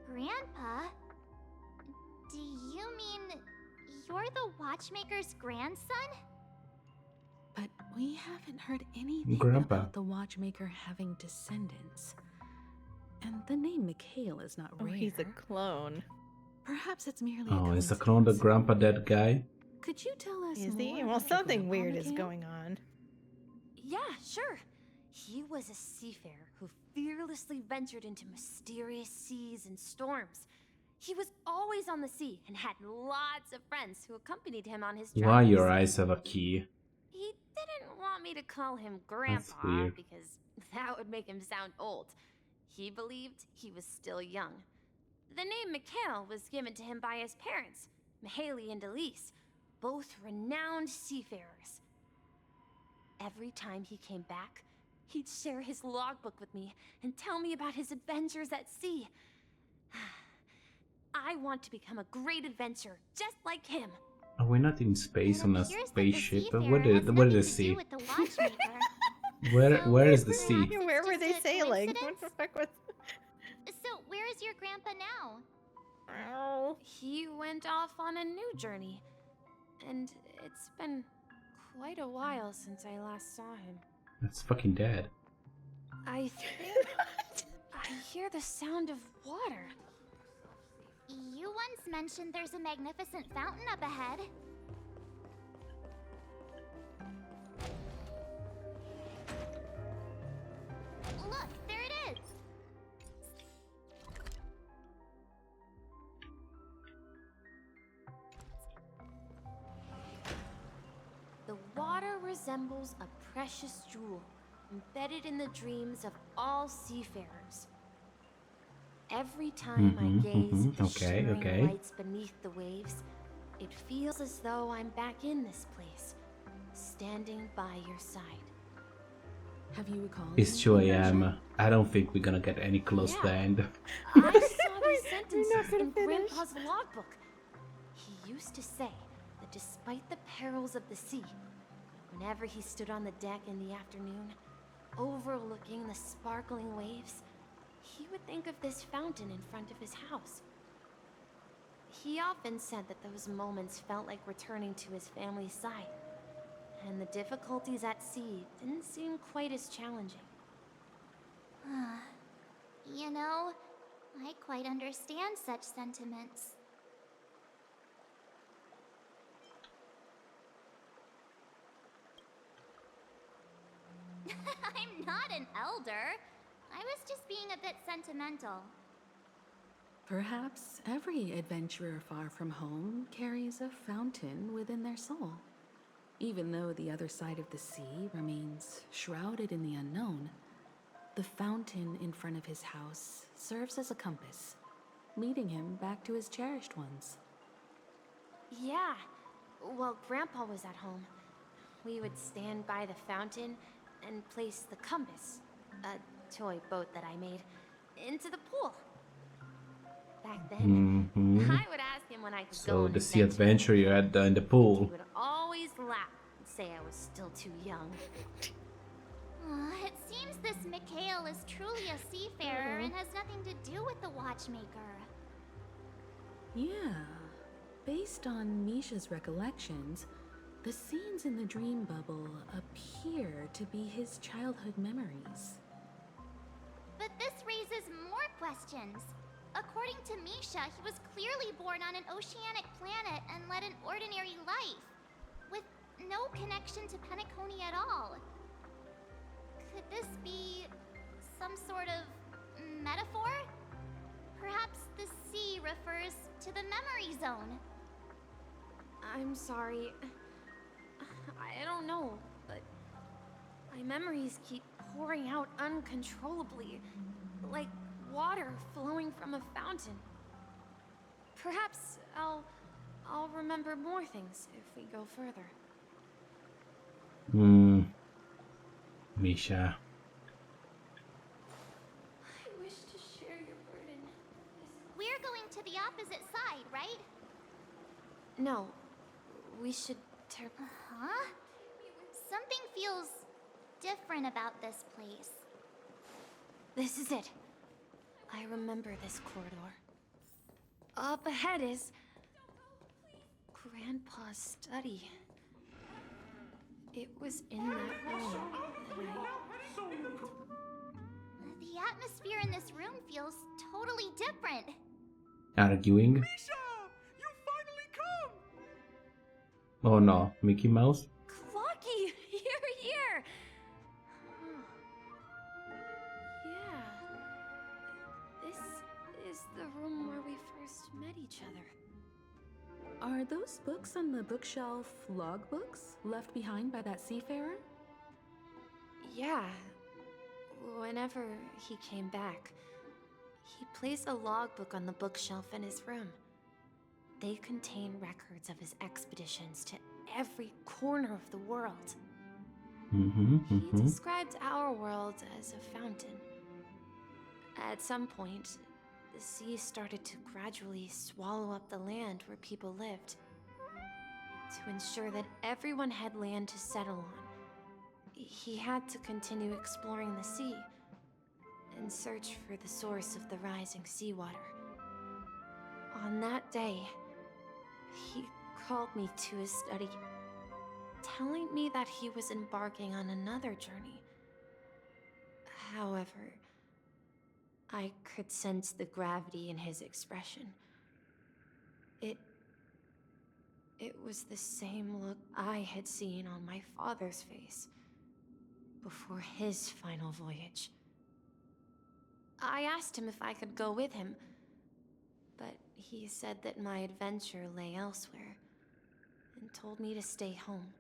Grandpa? Do you mean you're the Watchmaker's grandson? But we haven't heard anything Grandpa. about the Watchmaker having descendants. And the name Mikhail is not rare. He's a clone. Perhaps it's merely Oh, a is the clone the grandpa that guy? Could you tell us Is more he? about Well, your something grandpa, weird is Mikhail? going on. Yeah, sure. He was a seafarer who fearlessly ventured into mysterious seas and storms. He was always on the sea and had lots of friends who accompanied him on his travels. Why your eyes have a key? He didn't want me to call him That's Grandpa weird. because that would make him sound old. He believed he was still young. The name Mikhail was given to him by his parents, Mihaly and Elise, both renowned seafarers. Every time he came back, he'd share his logbook with me and tell me about his adventures at sea. I want to become a great adventurer, just like him. Are we not in space on a Appears that the spaceship? seafarer What has is nothing the to sea? do with the Watchmaker. Where is the sea? Perhaps it's Where were just they a sailing? What coincidence? the fuck was? So where is your grandpa now? He went off on a new journey, and it's been quite a while since I last saw him. That's fucking dead. I think I hear the sound of water. You once mentioned there's a magnificent fountain up ahead. Look, there it is! The water resembles a precious jewel, embedded in the dreams of all seafarers. Every time I gaze at the Okay, shimmering okay. lights beneath the waves, it feels as though I'm back in this place, standing by your side. Have you recalled? It's 2 a.m. I don't think we're gonna get any close to the end. I saw these sentences in Grandpa's logbook. He used to say that despite the perils of the sea, whenever he stood on the deck in the afternoon, overlooking the sparkling waves, he would think of this fountain in front of his house. He often said that those moments felt like returning to his family's side, and the difficulties at sea didn't seem quite as challenging. You know, I quite understand such sentiments. I'm not an elder. I was just being a bit sentimental. Perhaps every adventurer far from home carries a fountain within their soul. Even though the other side of the sea remains shrouded in the unknown, the fountain in front of his house serves as a compass, leading him back to his cherished ones. Yeah, while Grandpa was at home, we would stand by the fountain and place the compass, a toy boat that I made, into the pool. Back then, I would ask him when I could go So on the sea adventures. adventure you had in the He pool. would always laugh and say I was still too young. It seems this Mikhail is truly a seafarer and has nothing to do with the Watchmaker. Yeah, based on Misha's recollections, the scenes in the dream bubble appear to be his childhood memories. But this raises more questions. According to Misha, he was clearly born on an oceanic planet and led an ordinary life, with no connection to Penacony at all. Could this be some sort of metaphor? Perhaps the sea refers to the memory zone. I'm sorry. I don't know, but my memories keep pouring out uncontrollably, like water flowing from a fountain. Perhaps I'll remember more things if we go further. Misha. I wish to share your burden. We're going to the opposite side, right? No, we should turn. Huh? Something feels different about this place. This is it. I remember this corridor. Up ahead is Grandpa's study. It was in that room that The atmosphere in this room feels totally different. Arguing. Misha! You finally come! Oh no, Mickey Mouse? Clocky, you're here! Yeah. This is the room where we first met each other. Are those books on the bookshelf logbooks left behind by that seafarer? Yeah. Whenever he came back, he placed a logbook on the bookshelf in his room. They contain records of his expeditions to every corner of the world. He described our world as a fountain. At some point, the sea started to gradually swallow up the land where people lived. To ensure that everyone had land to settle on, he had to continue exploring the sea and search for the source of the rising seawater. On that day, he called me to his study, telling me that he was embarking on another journey. However, I could sense the gravity in his expression. It was the same look I had seen on my father's face before his final voyage. I asked him if I could go with him, but he said that my adventure lay elsewhere and told me to stay home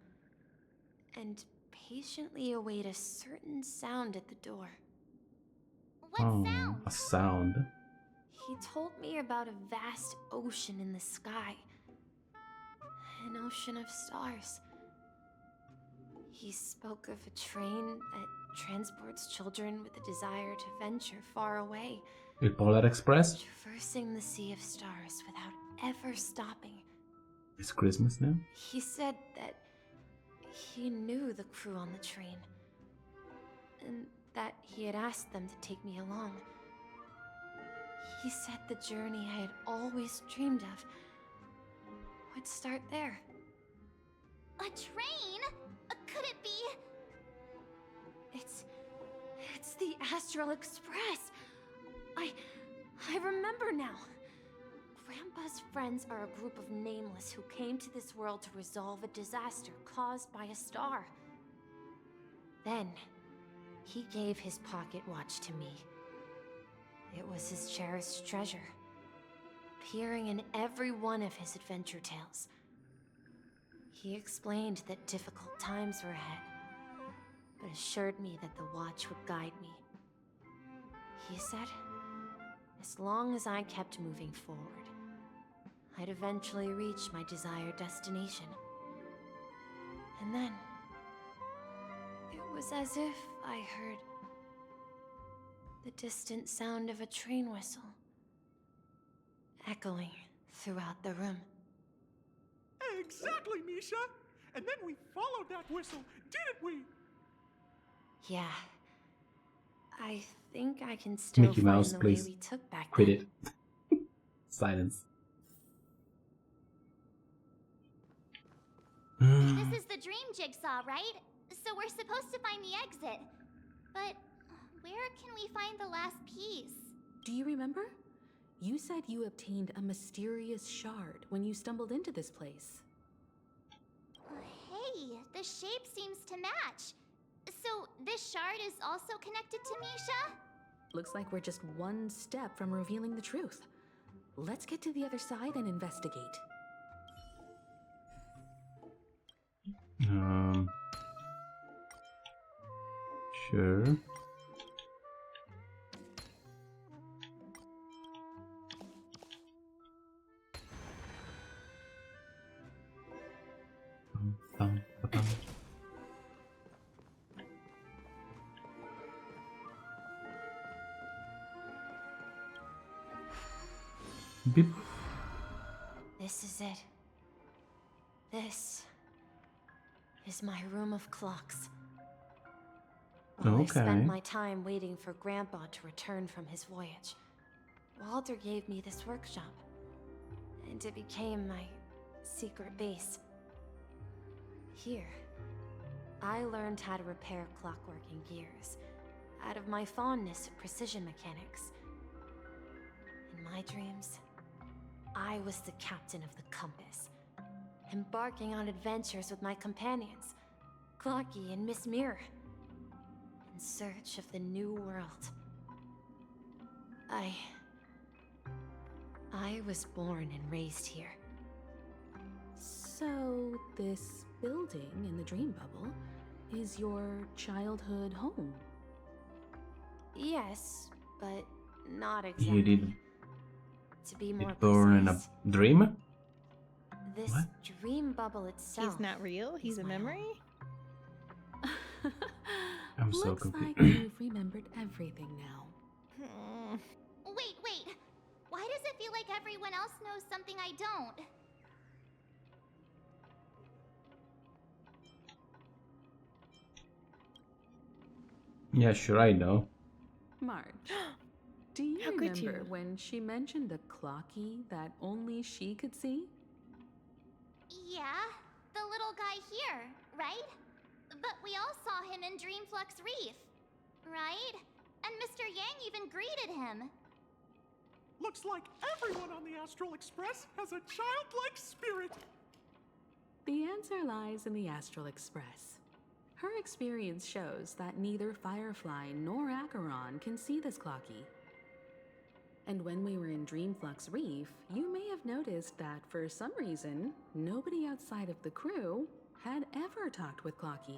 and patiently await a certain sound at the door. What sound? A sound. He told me about a vast ocean in the sky. An ocean of stars. He spoke of a train that transports children with a desire to venture far away. The Polar Express? Traversing the sea of stars without ever stopping. It's Christmas now? He said that he knew the crew on the train. And that he had asked them to take me along. He said the journey I had always dreamed of would start there. A train? Could it be? It's the Astral Express. I remember now. Grandpa's friends are a group of nameless who came to this world to resolve a disaster caused by a star. Then, he gave his pocket watch to me. It was his cherished treasure, appearing in every one of his adventure tales. He explained that difficult times were ahead, but assured me that the watch would guide me. He said, as long as I kept moving forward, I'd eventually reach my desired destination. And then, it was as if I heard the distant sound of a train whistle echoing throughout the room. Exactly, Misha! And then we followed that whistle, didn't we? Yeah. I think I can still Mickey find Mouse, the please. way we took back Quit then. it. Silence. This is the dream jigsaw, right? So we're supposed to find the exit. But where can we find the last piece? Do you remember? You said you obtained a mysterious shard when you stumbled into this place. Hey, the shape seems to match. So this shard is also connected to Misha? Looks like we're just one step from revealing the truth. Let's get to the other side and investigate. Sure. Beep. This is it. This is my room of clocks. While I spent Okay. my time waiting for Grandpa to return from his voyage, Walter gave me this workshop, and it became my secret base. Here, I learned how to repair clockwork and gears out of my fondness of precision mechanics. In my dreams, I was the captain of the compass, embarking on adventures with my companions, Clocky and Miss Mirror, in search of the new world. I was born and raised here. So, this building in the dream bubble is your childhood home? Yes, but not You exactly. did To be more born in a precise, dream? this What? dream bubble itself. He's not real? He's a memory? I'm so Looks confused. like you've remembered everything now. Wait. Why does it feel like everyone else knows something I don't? Yeah, sure, I know. Marge, do you How could remember you? when she mentioned the clocky that only she could see? Yeah, the little guy here, right? But we all saw him in Dreamflux Reef, right? And Mr. Yang even greeted him. Looks like everyone on the Astral Express has a childlike spirit. The answer lies in the Astral Express. Her experience shows that neither Firefly nor Acheron can see this clocky. And when we were in Dreamflux Reef, you may have noticed that for some reason, nobody outside of the crew had ever talked with Clocky.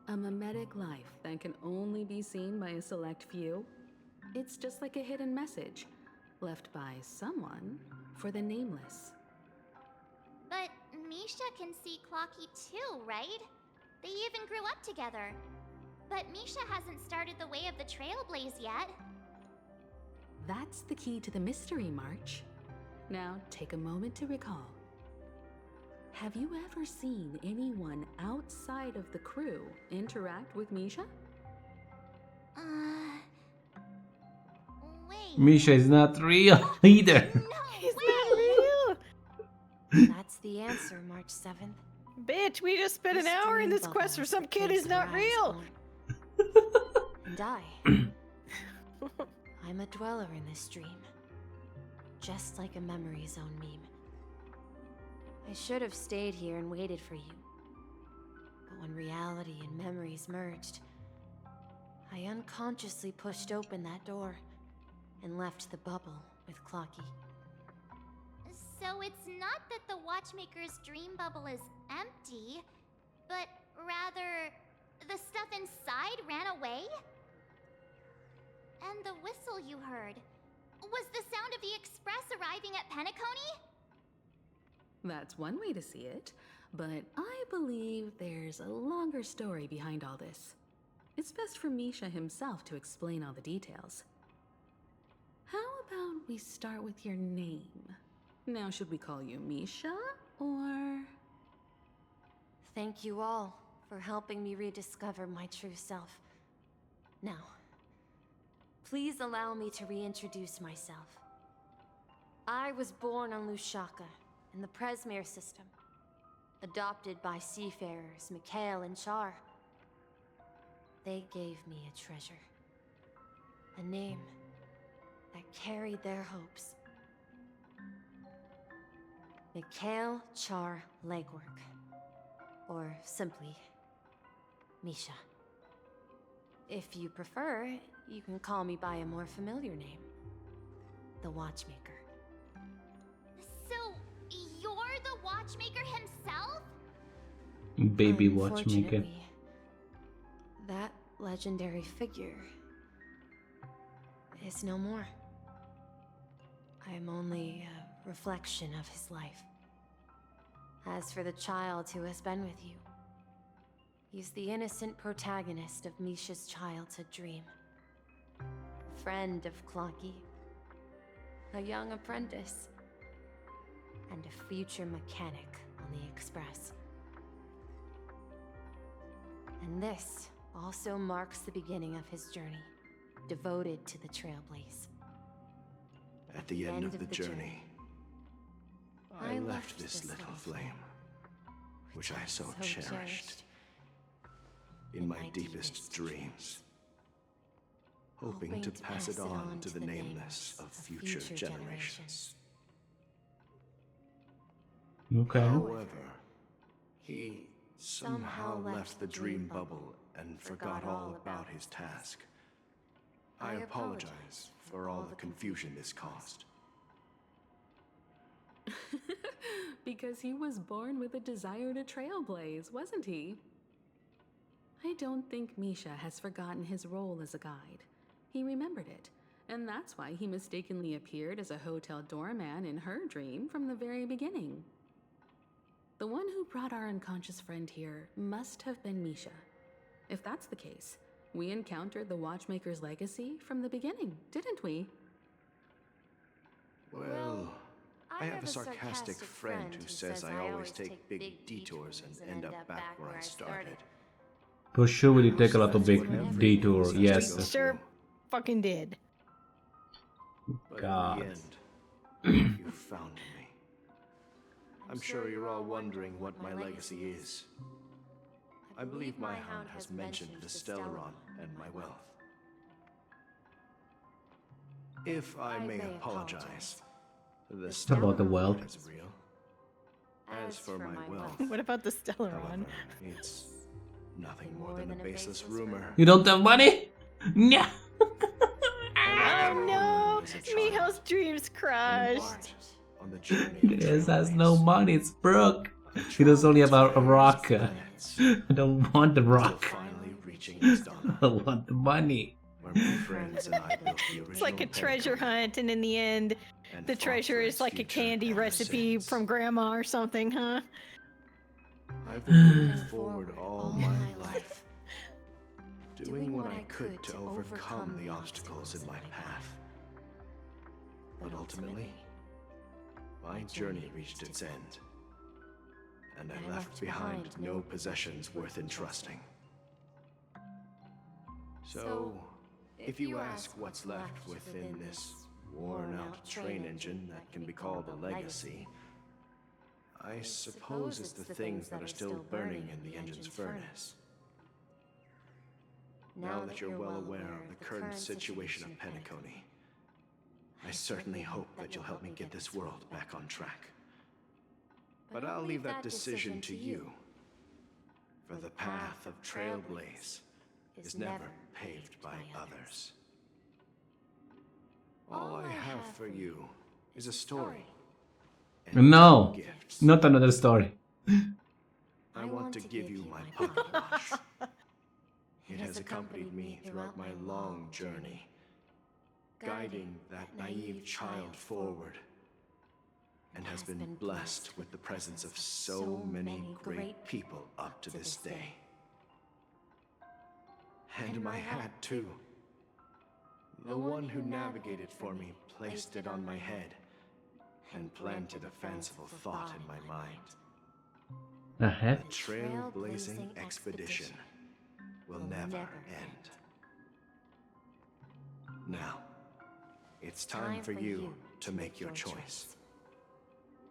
A mimetic life that can only be seen by a select few. It's just like a hidden message left by someone for the nameless. But Misha can see Clocky too, right? They even grew up together. But Misha hasn't started the way of the Trailblaze yet. That's the key to the mystery, March. Now, take a moment to recall. Have you ever seen anyone outside of the crew interact with Misha? Wait. Misha is not real either. He's not real! That's the answer, March 7th. Bitch, we just spent an hour in this quest for some kid who's not real! And I'm a dweller in this dream. Just like a memory zone meme. I should have stayed here and waited for you. But when reality and memories merged, I unconsciously pushed open that door and left the bubble with Clocky. So it's not that the Watchmaker's dream bubble is empty, but rather the stuff inside ran away? And the whistle you heard was the sound of the Express arriving at Penacony? That's one way to see it, but I believe there's a longer story behind all this. It's best for Misha himself to explain all the details. How about we start with your name? Now, should we call you Misha, or...? Thank you all for helping me rediscover my true self. Now, please allow me to reintroduce myself. I was born on Lushaka, in the Presmere system, adopted by seafarers Mikhail and Char. They gave me a treasure, a name that carried their hopes. Mikhail Char Legwork, or simply, Misha. If you prefer, you can call me by a more familiar name, the Watchmaker. So, you're the Watchmaker himself? Baby Watchmaker. Unfortunately, that legendary figure is no more. I am only a reflection of his life. As for the child who has been with you, He's the innocent protagonist of Misha's childhood dream. Friend of Clonky. A young apprentice. And a future mechanic on the Express. And this also marks the beginning of his journey, devoted to the Trailblaze. At the end of the journey, I left this little flame, which I so cherished in my deepest dreams, hoping to pass it on to the nameless of future generations. Okay. However, he somehow left the dream bubble and forgot all about his task. I apologize for all the confusion this caused. Because he was born with a desire to trailblaze, wasn't he? I don't think Misha has forgotten his role as a guide. He remembered it, and that's why he mistakenly appeared as a hotel doorman in her dream from the very beginning. The one who brought our unconscious friend here must have been Misha. If that's the case, we encountered the Watchmaker's legacy from the beginning, didn't we? Well, I have a sarcastic friend who says I always take big detours and end up back where I started. For sure, we did take a lot of big detour. Yes. Sure, fucking did. God. In the end, you found me. I'm sure you're all wondering what my legacy is. I believe my hound has mentioned the Stellaron and my wealth. If I may apologize, the About the wealth. Stellaron is real. As for my wealth, What about the Stellaron? however, it's nothing more than a baseless rumor. You don't have money? No. Oh no! Mihos' dreams crushed. On the journey, This has no money. It's broke. He does only have a rock. I don't want the rock. finally reaching Istana, I want the money. where my friends and I built the original It's like a Pentagon. treasure hunt, and in the end, the treasure is like a candy recipe from grandma or something, huh? I've been moving forward all my life, doing what I could to overcome the obstacles in my path. But ultimately, my journey reached its end, and I left behind no possessions worth entrusting. So, if you ask what's left within this worn-out train engine that can be called a legacy, I suppose it's the things that are still burning in the engine's furnace. Now that you're well aware of the current situation of Penacony, I certainly hope that you'll help me get this world back on track. But I'll leave that decision to you, for the path of Trailblaze is never paved by others. All I have for you is a story. and No. gifts. Not another story. I want to give you my pocket watch. It has accompanied me throughout my long journey, guiding that naive child forward, and has been blessed with the presence of so many great people up to this day. And my hat, too. The one who navigated for me placed it on my head and planted a fanciful thought in my mind. A hat? The trailblazing expedition will never end. Now, it's time for you to make your choice.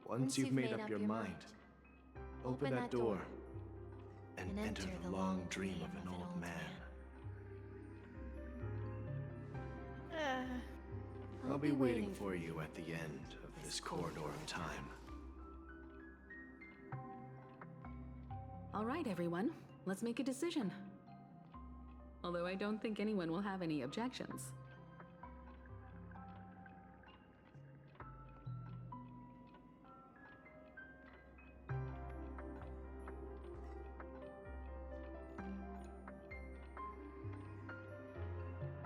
Once you've made up your mind, open that door and enter the long dream of an old man. I'll be waiting for you at the end of this corridor of time. All right, everyone, let's make a decision. Although I don't think anyone will have any objections.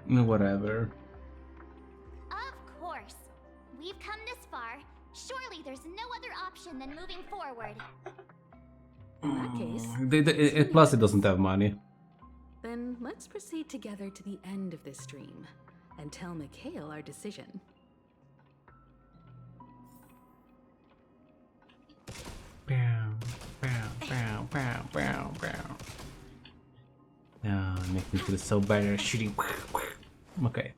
Whatever. Of course. We've come this far. Surely there's no other option than moving forward. In that case, Plus, it doesn't have money. then let's proceed together to the end of this stream and tell Mikhail our decision. No, it makes me feel so bad shooting. Okay.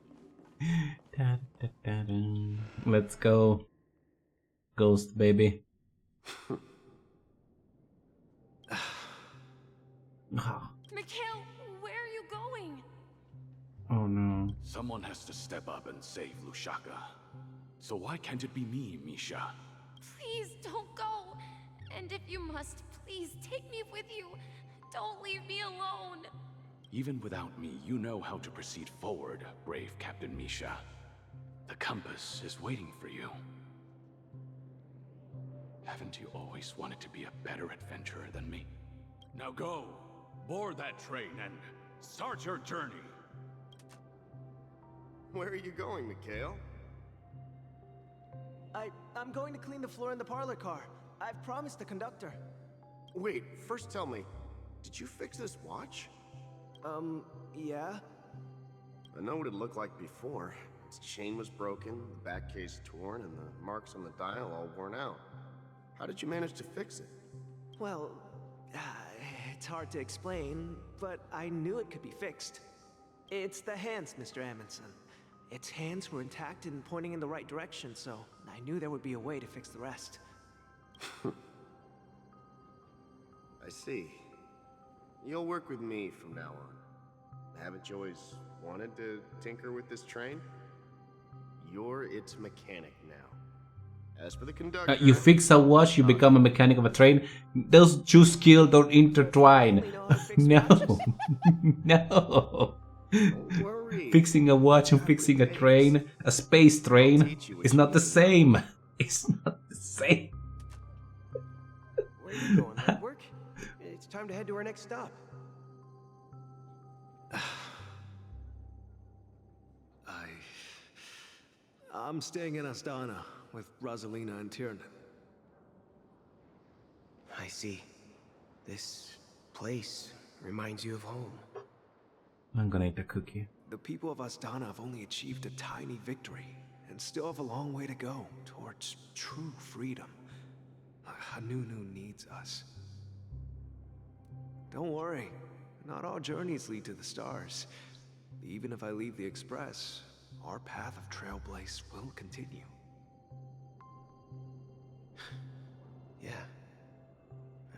Let's go. Ghost baby. Mikhail, where are you going? Oh no. Someone has to step up and save Lushaka. So why can't it be me, Misha? Please don't go. And if you must, please take me with you. Don't leave me alone. Even without me, you know how to proceed forward, brave Captain Misha. The compass is waiting for you. Haven't you always wanted to be a better adventurer than me? Now go, board that train and start your journey. Where are you going, Mikhail? I'm going to clean the floor in the parlor car. I've promised the conductor. Wait, first tell me, did you fix this watch? Yeah. I know what it looked like before. Its chain was broken, the back case torn, and the marks on the dial all worn out. How did you manage to fix it? Well, it's hard to explain, but I knew it could be fixed. It's the hands, Mr. Amundsen. Its hands were intact and pointing in the right direction, so I knew there would be a way to fix the rest. I see. You'll work with me from now on. Haven't you always wanted to tinker with this train? You're its mechanic now. As for the conductor... You fix a watch, you become a mechanic of a train. Those two skills don't intertwine. No. No. Fixing a watch and fixing a train, a space train, is not the same. It's not the same. Where are you going, Legwork? It's time to head to our next stop. I'm staying in Astana with Rosalina and Tiernan. I see. This place reminds you of home. I'm gonna eat a cookie. The people of Astana have only achieved a tiny victory and still have a long way to go towards true freedom. Hanunu needs us. Don't worry, not all journeys lead to the stars. Even if I leave the Express, our path of trailblaze will continue. Yeah.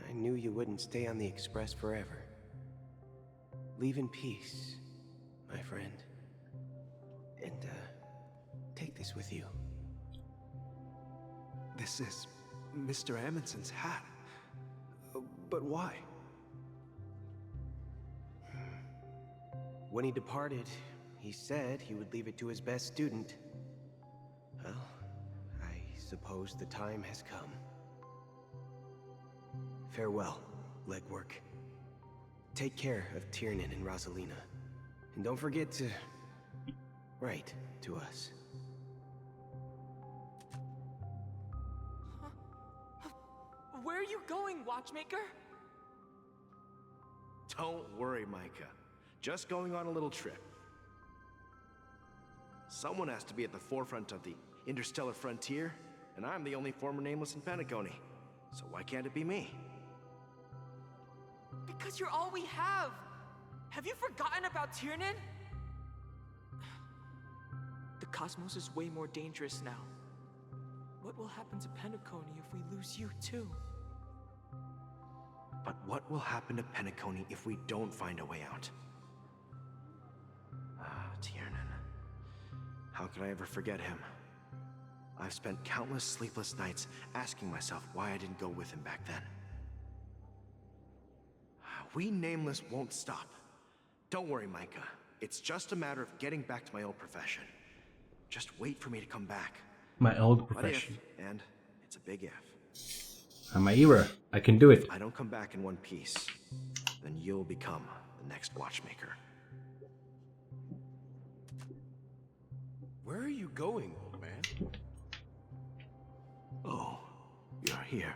I knew you wouldn't stay on the Express forever. Leave in peace, my friend. And, take this with you. This is Mr. Amundsen's hat. But why? When he departed, he said he would leave it to his best student. Well, I suppose the time has come. Farewell, Legwork. Take care of Tiernan and Rosalina. And don't forget to write to us. Where are you going, Watchmaker? Don't worry, Micah. Just going on a little trip. Someone has to be at the forefront of the interstellar frontier, and I'm the only former nameless in Penacony. So why can't it be me? Because you're all we have. Have you forgotten about Tiernan? The cosmos is way more dangerous now. What will happen to Penacony if we lose you too? But what will happen to Penacony if we don't find a way out? Tiernan. How could I ever forget him? I've spent countless sleepless nights asking myself why I didn't go with him back then. We Nameless won't stop. Don't worry, Micah. It's just a matter of getting back to my old profession. Just wait for me to come back. My old What profession. if, and it's a big if. I'm a hero. I can do it. If I don't come back in one piece, then you'll become the next Watchmaker. Where are you going, old man? Oh, you're here.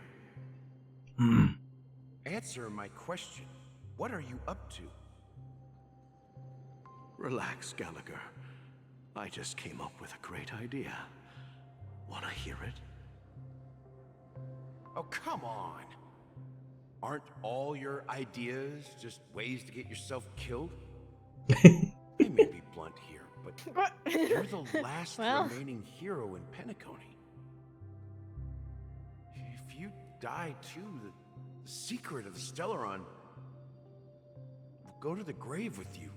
Answer my question. What are you up to? Relax, Gallagher. I just came up with a great idea. Wanna hear it? Oh, come on. Aren't all your ideas just ways to get yourself killed? I may be blunt here, but you're the last remaining hero in Penacony. If you die too, the secret of the Stellaron will go to the grave with you.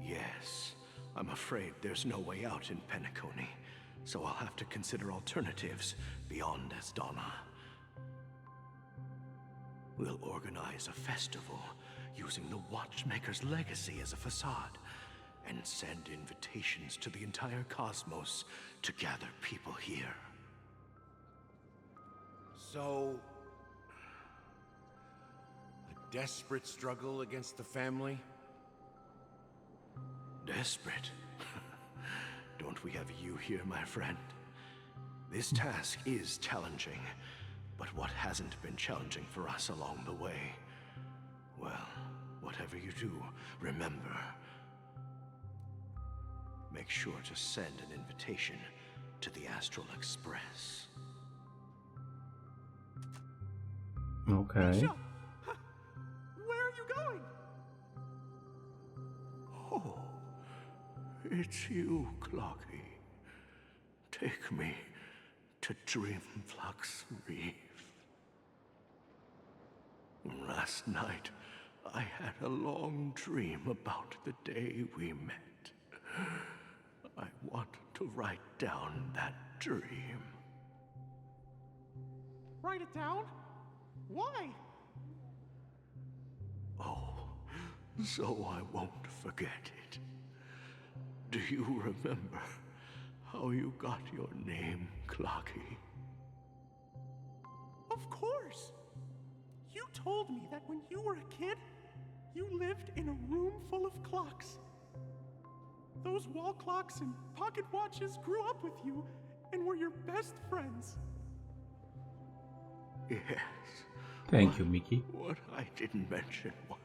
Yes, I'm afraid there's no way out in Penacony, so I'll have to consider alternatives beyond Asdana. We'll organize a festival using the Watchmaker's legacy as a facade, and send invitations to the entire cosmos to gather people here. So, a desperate struggle against the family? Desperate? Don't we have you here, my friend? This task is challenging, but what hasn't been challenging for us along the way? Well, whatever you do, remember, make sure to send an invitation to the Astral Express. Okay. Misha! Where are you going? Oh, it's you, Clocky. Take me to Dreamflux Reef. Last night, I had a long dream about the day we met. I want to write down that dream. Write it down? Why? Oh, so I won't forget it. Do you remember how you got your name, Clocky? Of course! You told me that when you were a kid, you lived in a room full of clocks. Those wall clocks and pocket watches grew up with you and were your best friends. Yes. Thank you, Mickey. What I didn't mention was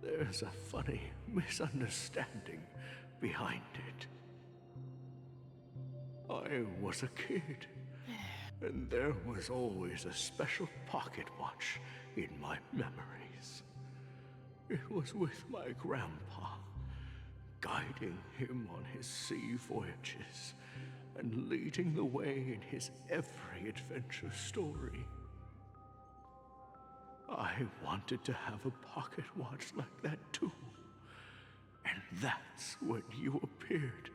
there's a funny misunderstanding behind it. I was a kid, and there was always a special pocket watch in my memories. It was with my grandpa, guiding him on his sea voyages and leading the way in his every adventure story. I wanted to have a pocket watch like that too. And that's when you appeared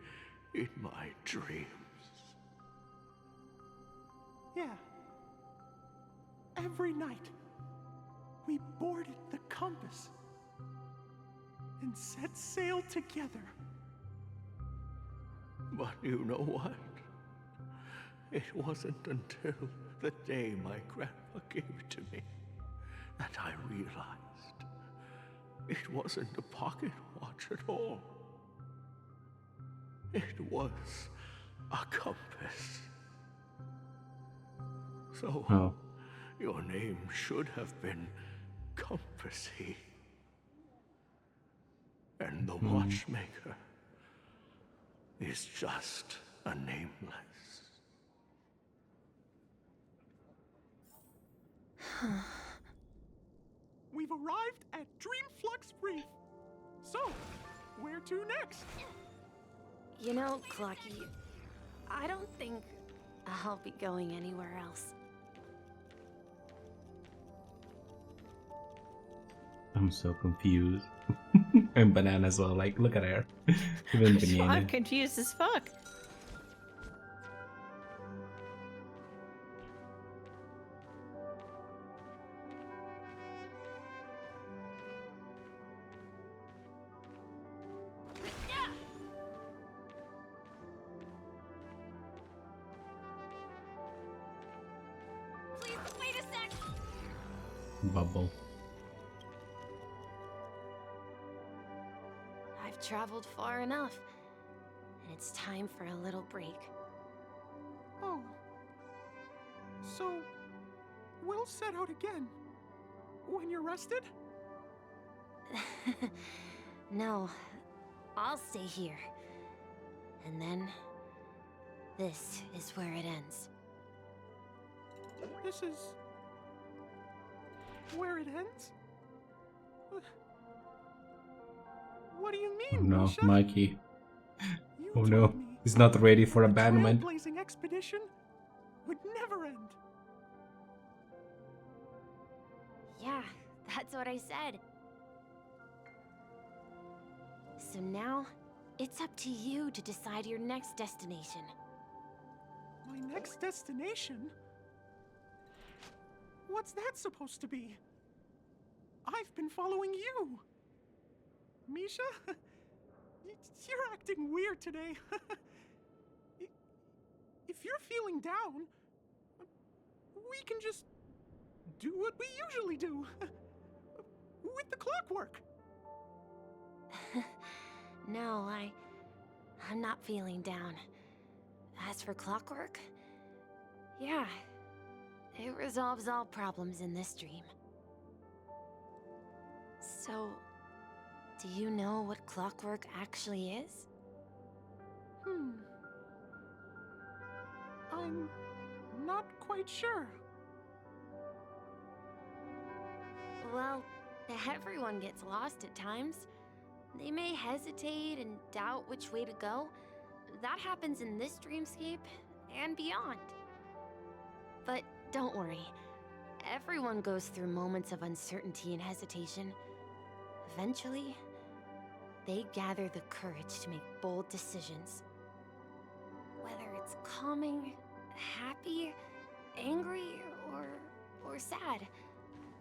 in my dreams. Yeah. Every night, we boarded the compass and set sail together. But you know what? It wasn't until the day my grandpa gave it to me that I realized it wasn't a pocket watch at all. It was a compass. So, your name should have been Compassy. And the Watchmaker is just a nameless. We've arrived at Dreamflux Reef. So, where to next? You know, Clocky, I don't think I'll be going anywhere else. I'm so confused. And Banana as well, like, look at her. Even Banana. I'm confused as fuck. Please, wait a sec! Bubble. I've traveled far enough, and it's time for a little break. Oh. So, We'll set out again. When you're rested? No, I'll stay here. And then, this is where it ends. This is... where it ends? What do you mean, Oh no, Misha? Mikey. Oh no, he's not ready for abandonment. Trailblazing expedition would never end. Yeah, that's what I said. So now, it's up to you to decide your next destination. My next destination? What's that supposed to be? I've been following you. Misha? You're acting weird today. If you're feeling down, we can just do what we usually do. With the clockwork. No, I'm not feeling down. As for clockwork, yeah, it resolves all problems in this dream. So, do you know what clockwork actually is? I'm not quite sure. Well, everyone gets lost at times. They may hesitate and doubt which way to go. That happens in this dreamscape and beyond. But don't worry. Everyone goes through moments of uncertainty and hesitation. Eventually, they gather the courage to make bold decisions. Whether it's calming, happy, angry, or sad,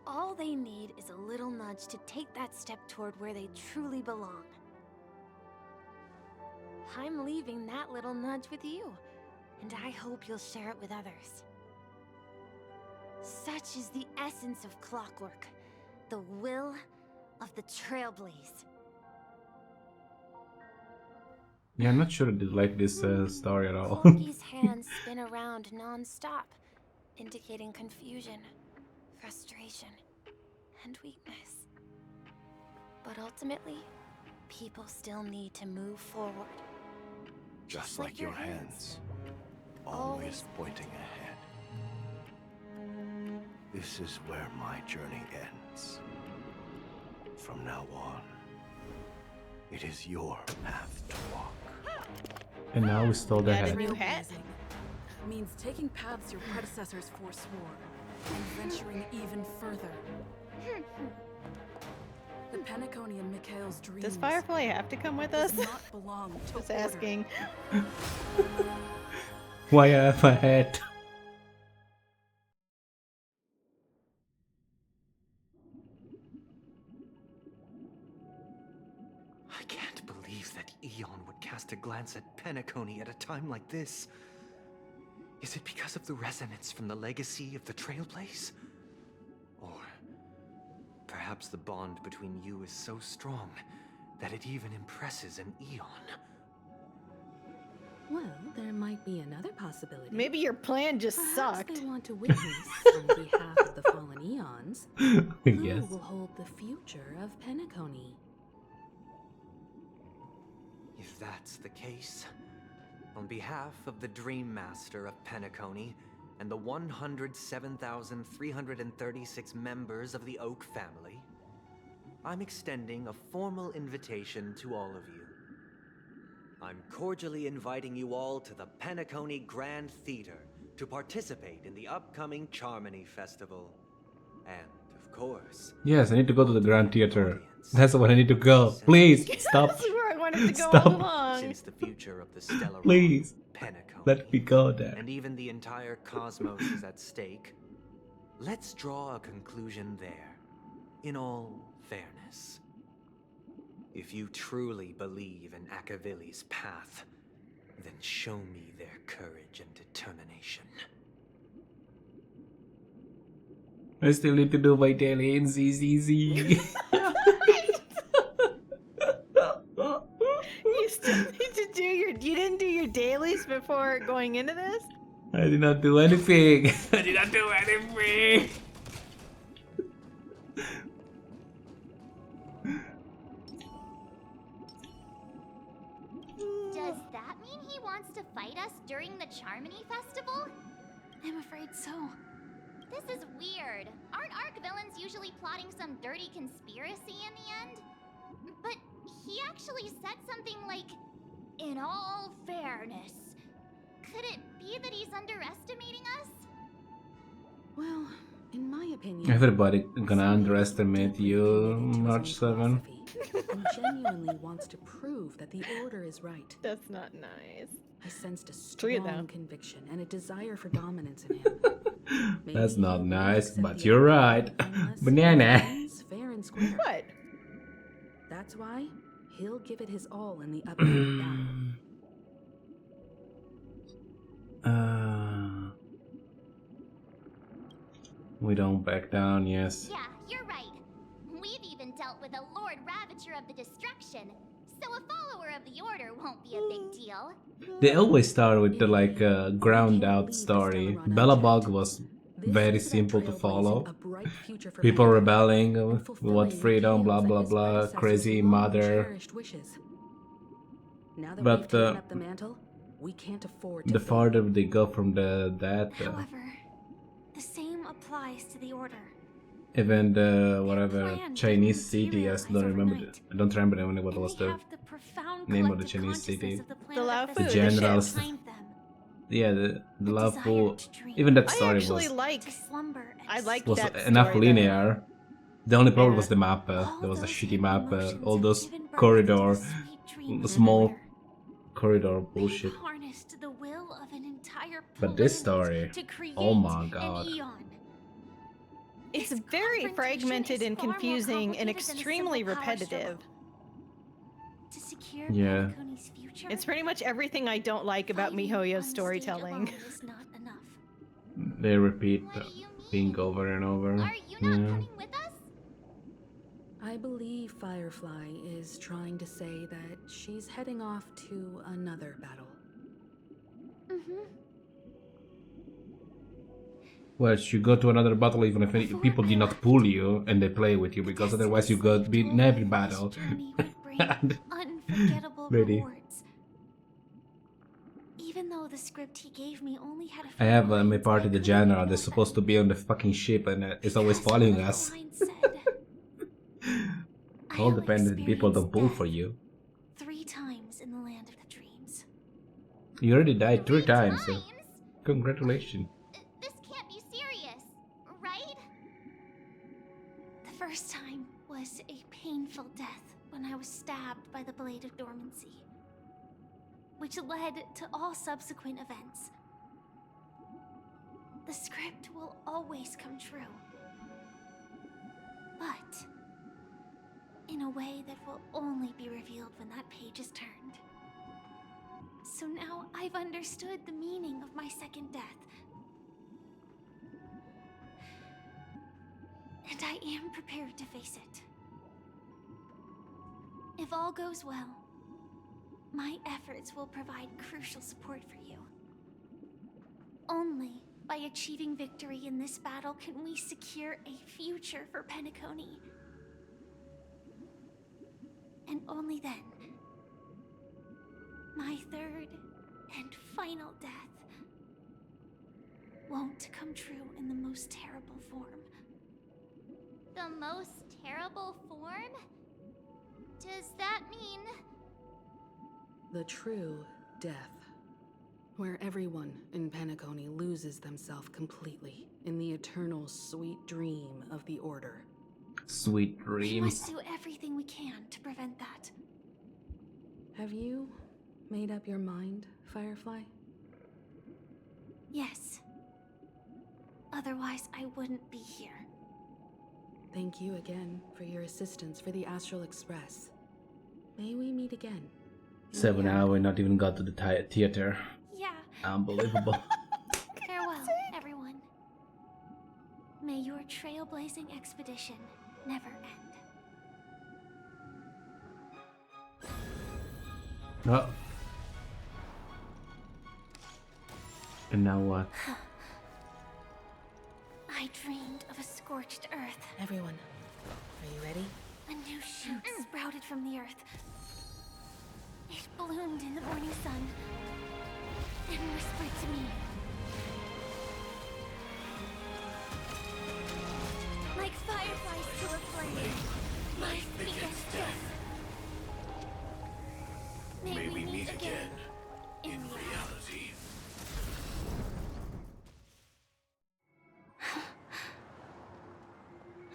all they need is a little nudge to take that step toward where they truly belong. I'm leaving that little nudge with you, and I hope you'll share it with others. Such is the essence of clockwork, the will of the Trailblaze. Yeah, I'm not sure I did like this story at all. Clonky's hands spin around non-stop, indicating confusion, frustration, and weakness. But ultimately, people still need to move forward. Just like your hands, always pointing ahead. This is where my journey ends. From now on, it is your path to walk. And now we stole the head. Trailblazing means taking paths your predecessors forswore and venturing even further. The Penacony and Mikhail's dreams. Does Firefly have to come with us? does not belong to Just order. asking. Why I have a head? I can't believe that Eon would cast a glance at Penacony at a time like this. Is it because of the resonance from the legacy of the Trailblaze? Or perhaps the bond between you is so strong that it even impresses an Eon? Well, there might be another possibility. Maybe your plan just Perhaps sucked. they want to witness, on behalf of the fallen Eons, who Yes. will hold the future of Penacony. If that's the case, on behalf of the Dream Master of Penacony and the 107,336 members of the Oak family, I'm extending a formal invitation to all of you. I'm cordially inviting you all to the Penacony Grand Theater to participate in the upcoming Charmony Festival. And, of course, Yes, I need to go to the Grand Theater. That's what I need to go. Please, stop. That's where I wanted to go Stop. all along. since the future of the stellar Please, Penacony, let me go there. and even the entire cosmos is at stake, let's draw a conclusion there, in all fairness. If you truly believe in Akavili's path, then show me their courage and determination. I still need to do my daily in ZZZ. You still need to do your. You didn't do your dailies before going into this? I did not do anything. I did not do anything. Does that mean he wants to fight us during the Charmony Festival? I'm afraid so. This is weird. Aren't Arc villains usually plotting some dirty conspiracy in the end? But he actually said something like, "In all fairness." Could it be that he's underestimating us? Well, in my opinion, Everybody gonna underestimate you, March 7. and genuinely wants to prove that the Order is right. That's not nice. I sensed a True, though. strong conviction and a desire for dominance in him. That's not nice, but you're right. Banana. Fair and square. What? That's why he'll give it his all in the upcoming battle. We don't back down, yes. Yeah, you're right. We've even dealt with a Lord Ravager of the Destruction, so a follower of the Order won't be a big deal. They always start with the ground out story. Bellabog was very simple to follow. People rebelling, we want freedom, blah blah blah, crazy mother. But the mantle, we can't afford to the farther they go from that, However, the same applies to the Order. even the whatever Chinese city, I don't remember. I don't remember the name. What was the name of the Chinese city? The Lao The Fu, generals. ship. Yeah, the love pool. Even that story I actually liked was that enough story, linear. The only problem was the map. There was a shitty map. All those corridor, small corridor bullshit. Harnessed the will of an entire But this planet story, to create oh my an god. eon. It's very fragmented and confusing and extremely repetitive. To secure Yeah. Panacone's future, It's pretty much everything I don't like about Mihoyo's storytelling. is not enough. They repeat the thing over and over. Yeah. I believe Firefly is trying to say that she's heading off to another battle. Well, you go to another battle even if people did not pull you and they play with you, because otherwise you go be in every battle. Unforgettable Ready. rewards. Even though the script he gave me only had a I have my party, the general. They're supposed to be on the fucking ship and it's always following us. All dependent people don't pull for you. 3 times in the land of the dreams. You already died 3 times, so congratulations. This can't be serious, right? The first time was a painful death when I was stabbed by the Blade of Dormancy, which led to all subsequent events. The script will always come true, but in a way that will only be revealed when that page is turned. So now I've understood the meaning of my second death. And I am prepared to face it. If all goes well, my efforts will provide crucial support for you. Only by achieving victory in this battle can we secure a future for Penacony. And only then, my third and final death won't come true in the most terrible form. The most terrible form? Does that mean... The true death, where everyone in Penacony loses themselves completely in the eternal sweet dream of the Order. Sweet We dreams. must do everything we can to prevent that. Have you made up your mind, Firefly? Yes. Otherwise, I wouldn't be here. Thank you again for your assistance for the Astral Express. May we meet again. 7 hours, not even got to the theater. Yeah. Unbelievable. Farewell, everyone. May your trailblazing expedition never end. Oh. And now what? I dreamed of a scorched earth. Everyone, are you ready? A new shoot sprouted from the earth. It bloomed in the morning sun and whispered to me. Like fireflies to a flame, life begets death. May we meet again in reality.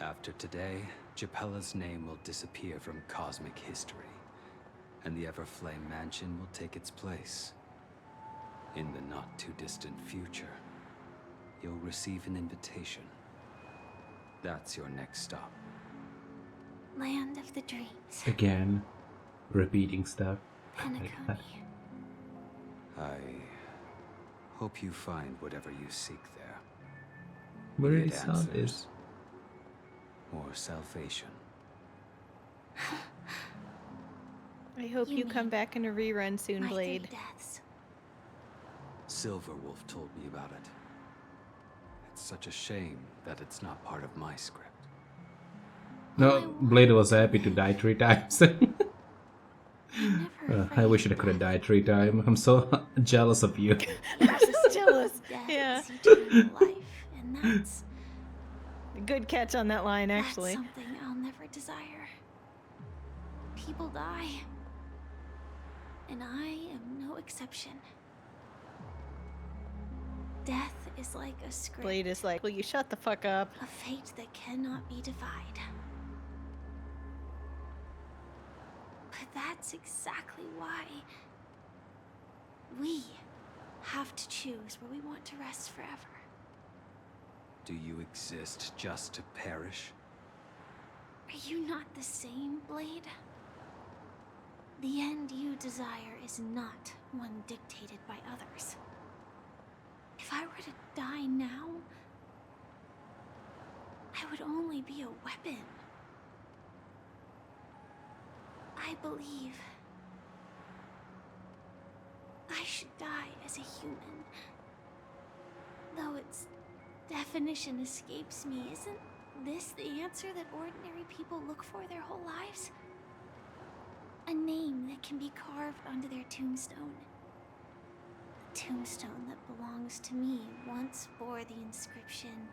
After today, Japella's name will disappear from cosmic history, and the Everflame Mansion will take its place. In the not-too-distant future, you'll receive an invitation. That's your next stop. Land of the Dreams. Again, repeating stuff. Penacony. I hope you find whatever you seek there. We Be already it saw answers this. or salvation. I hope you come back in a rerun soon, Blade. Silverwolf told me about it. It's such a shame that it's not part of my script. No, Blade was happy to die 3 times. I wish I could have died 3 times. I'm so jealous of you. Just jealous. Yeah. Life, and that's Good catch on that line, actually. That's something I'll never desire. People die, and I am no exception. Death is like a script. Blade is like, will you shut the fuck up? A fate that cannot be defied. But that's exactly why we have to choose where we want to rest forever. Do you exist just to perish? Are you not the same, Blade? The end you desire is not one dictated by others. If I were to die now, I would only be a weapon. I believe I should die as a human. Though its definition escapes me, isn't this the answer that ordinary people look for their whole lives? A name that can be carved onto their tombstone. The tombstone that belongs to me once bore the inscription,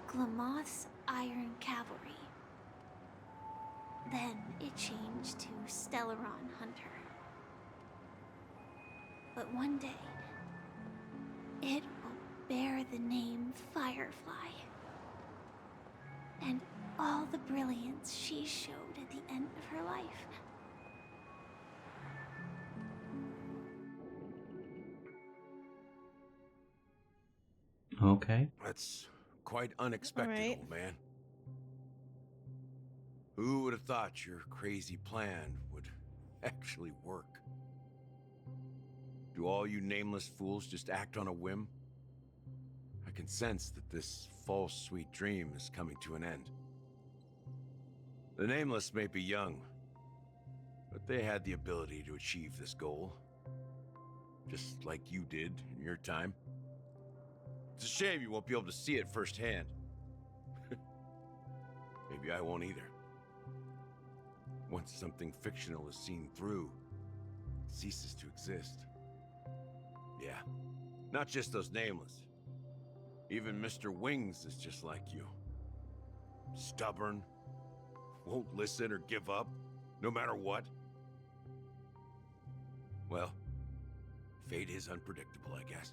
Glamoth's Iron Cavalry. Then it changed to Stellaron Hunter. But one day, it will bear the name Firefly. And all the brilliance she showed at the end of her life. Okay. That's quite unexpected, Alright. old man. Who would have thought your crazy plan would actually work? Do all you nameless fools just act on a whim? I can sense that this false sweet dream is coming to an end. The nameless may be young, but they had the ability to achieve this goal. Just like you did in your time. It's a shame you won't be able to see it firsthand. Maybe I won't either. Once something fictional is seen through, it ceases to exist. Yeah, not just those nameless. Even Mr. Wings is just like you. Stubborn, won't listen or give up, no matter what. Well, fate is unpredictable, I guess.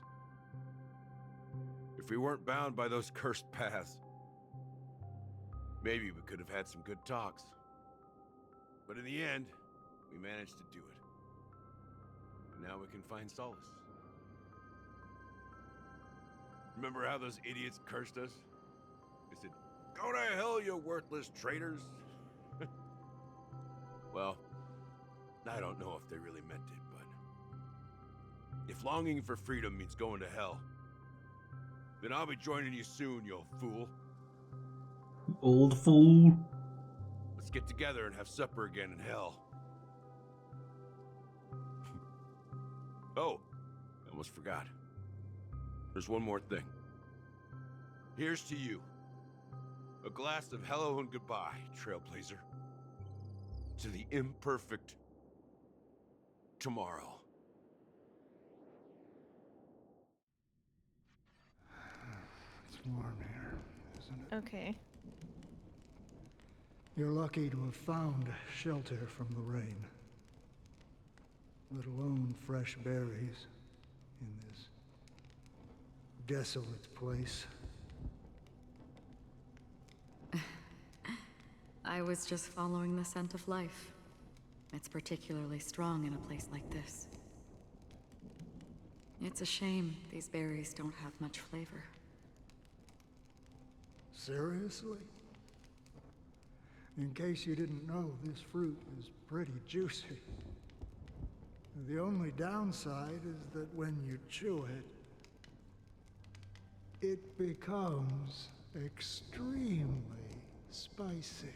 If we weren't bound by those cursed paths, maybe we could have had some good talks. But in the end, we managed to do it. And now we can find solace. Remember how those idiots cursed us? They said, "Go to hell, you worthless traitors." Well, I don't know if they really meant it, but if longing for freedom means going to hell, then I'll be joining you soon, you fool. Old fool. Let's get together and have supper again in hell. Oh, I almost forgot. There's one more thing. Here's to you. A glass of hello and goodbye, Trailblazer. To the imperfect tomorrow. It's warm here, isn't it? Okay. You're lucky to have found shelter from the rain. Let alone fresh berries in this desolate place. I was just following the scent of life. It's particularly strong in a place like this. It's a shame these berries don't have much flavor. Seriously? In case you didn't know, this fruit is pretty juicy. The only downside is that when you chew it, it becomes extremely spicy.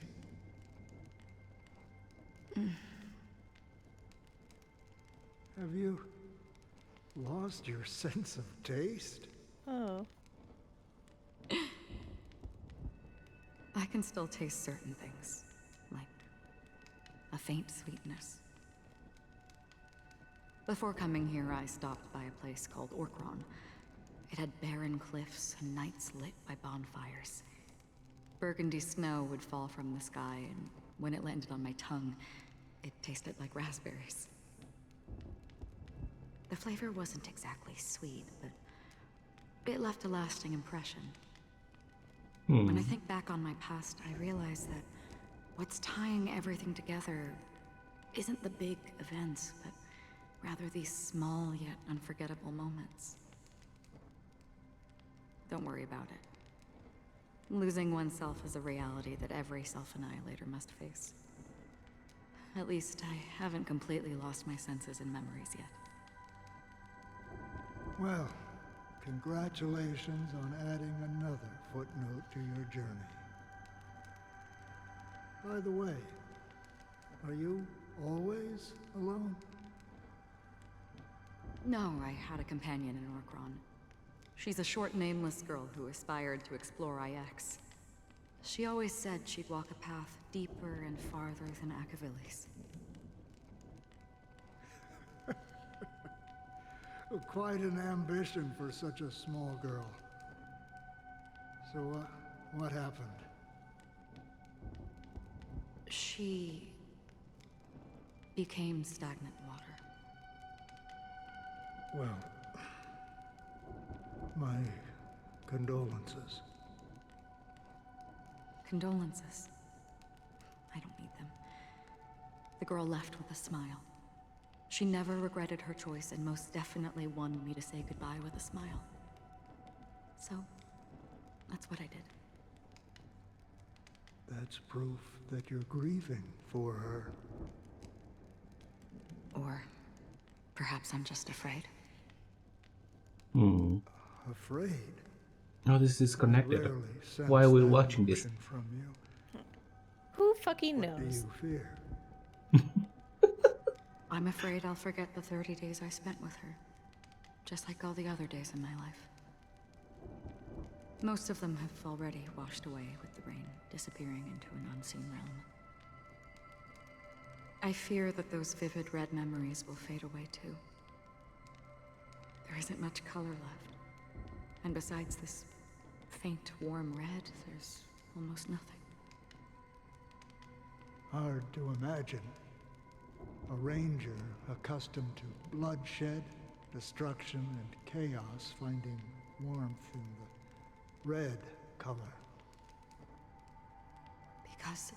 Have you lost your sense of taste? Oh. I can still taste certain things, like a faint sweetness. Before coming here, I stopped by a place called Orkron. It had barren cliffs and nights lit by bonfires. Burgundy snow would fall from the sky, and when it landed on my tongue, it tasted like raspberries. The flavor wasn't exactly sweet, but it left a lasting impression. When I think back on my past, I realize that what's tying everything together isn't the big events, but rather these small yet unforgettable moments. Don't worry about it. Losing oneself is a reality that every self-annihilator must face. At least I haven't completely lost my senses and memories yet. Well, congratulations on adding another footnote to your journey. By the way, are you always alone? No, I had a companion in Orkron. She's a short, nameless girl who aspired to explore IX. She always said she'd walk a path deeper and farther than Akavilis. Quite an ambition for such a small girl. So, what happened? She became stagnant water. Well, my condolences. Condolences. I don't need them. The girl left with a smile. She never regretted her choice and most definitely wanted me to say goodbye with a smile. So, that's what I did. That's proof that you're grieving for her. Or perhaps I'm just afraid. Afraid? Oh, this is disconnected. Why are we watching this? From you. Who fucking What knows? do you fear? I'm afraid I'll forget the 30 days I spent with her. Just like all the other days in my life. Most of them have already washed away with the rain, disappearing into an unseen realm. I fear that those vivid red memories will fade away too. There isn't much color left. And besides this faint, warm red, there's almost nothing. Hard to imagine. A ranger accustomed to bloodshed, destruction, and chaos finding warmth in the red color. Because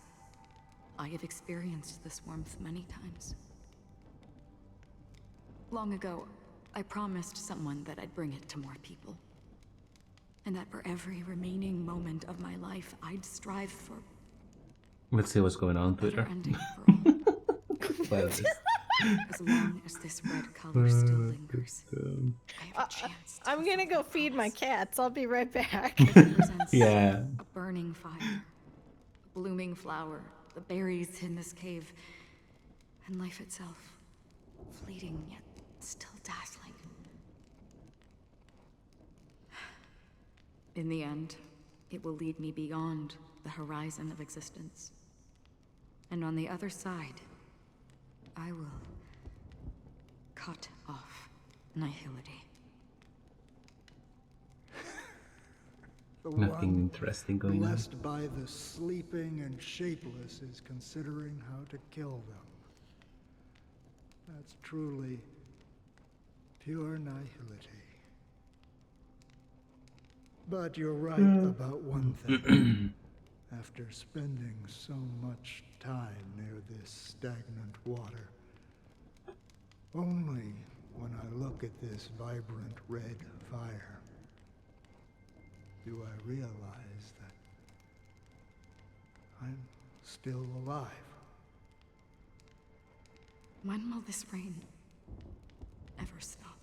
I have experienced this warmth many times. Long ago, I promised someone that I'd bring it to more people. And that for every remaining moment of my life, I'd strive for Let's see what's going on Twitter. as long as this red color still lingers. I have a chance. I'm gonna go feed my cats. I'll be right back. It represents Yeah. a burning fire, a blooming flower, the berries in this cave, and life itself, fleeting yet still dazzling. In the end, it will lead me beyond the horizon of existence. And on the other side, I will cut off nihility. The Nothing one interesting going on. blessed by the sleeping and shapeless is considering how to kill them. That's truly pure nihility. But you're right about one thing. After spending so much time near this stagnant water, only when I look at this vibrant red fire do I realize that I'm still alive. When will this rain ever stop?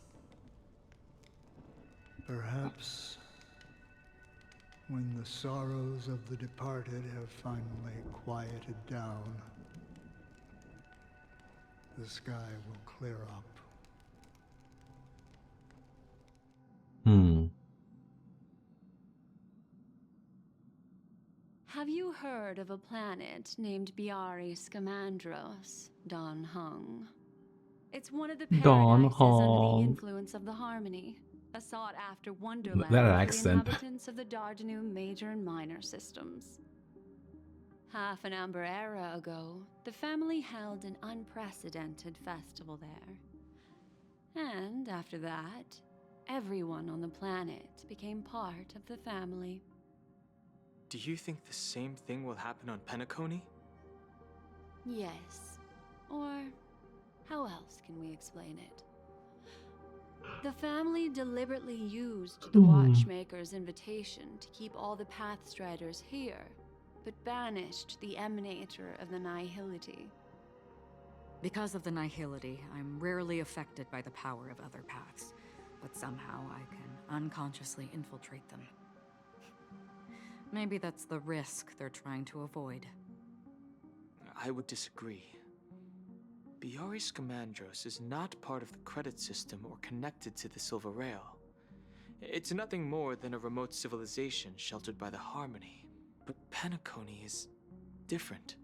Perhaps when the sorrows of the departed have finally quieted down, the sky will clear up. Have you heard of a planet named Biari Scamandros, Don Hung? It's one of the paradises under the influence of the Harmony, a sought-after wonderland for the inhabitants of the Dardanu Major and Minor systems. Half an Amber Era ago, the family held an unprecedented festival there. And after that, everyone on the planet became part of the family. Do you think the same thing will happen on Penacony? Yes. Or how else can we explain it? The family deliberately used the Watchmaker's invitation to keep all the Pathstriders here, but banished the Emanator of the Nihility. Because of the Nihility, I'm rarely affected by the power of other paths, but somehow I can unconsciously infiltrate them. Maybe that's the risk they're trying to avoid. I would disagree. Biari Scamandros is not part of the credit system or connected to the Silver Rail. It's nothing more than a remote civilization sheltered by the Harmony. But Penacony is different.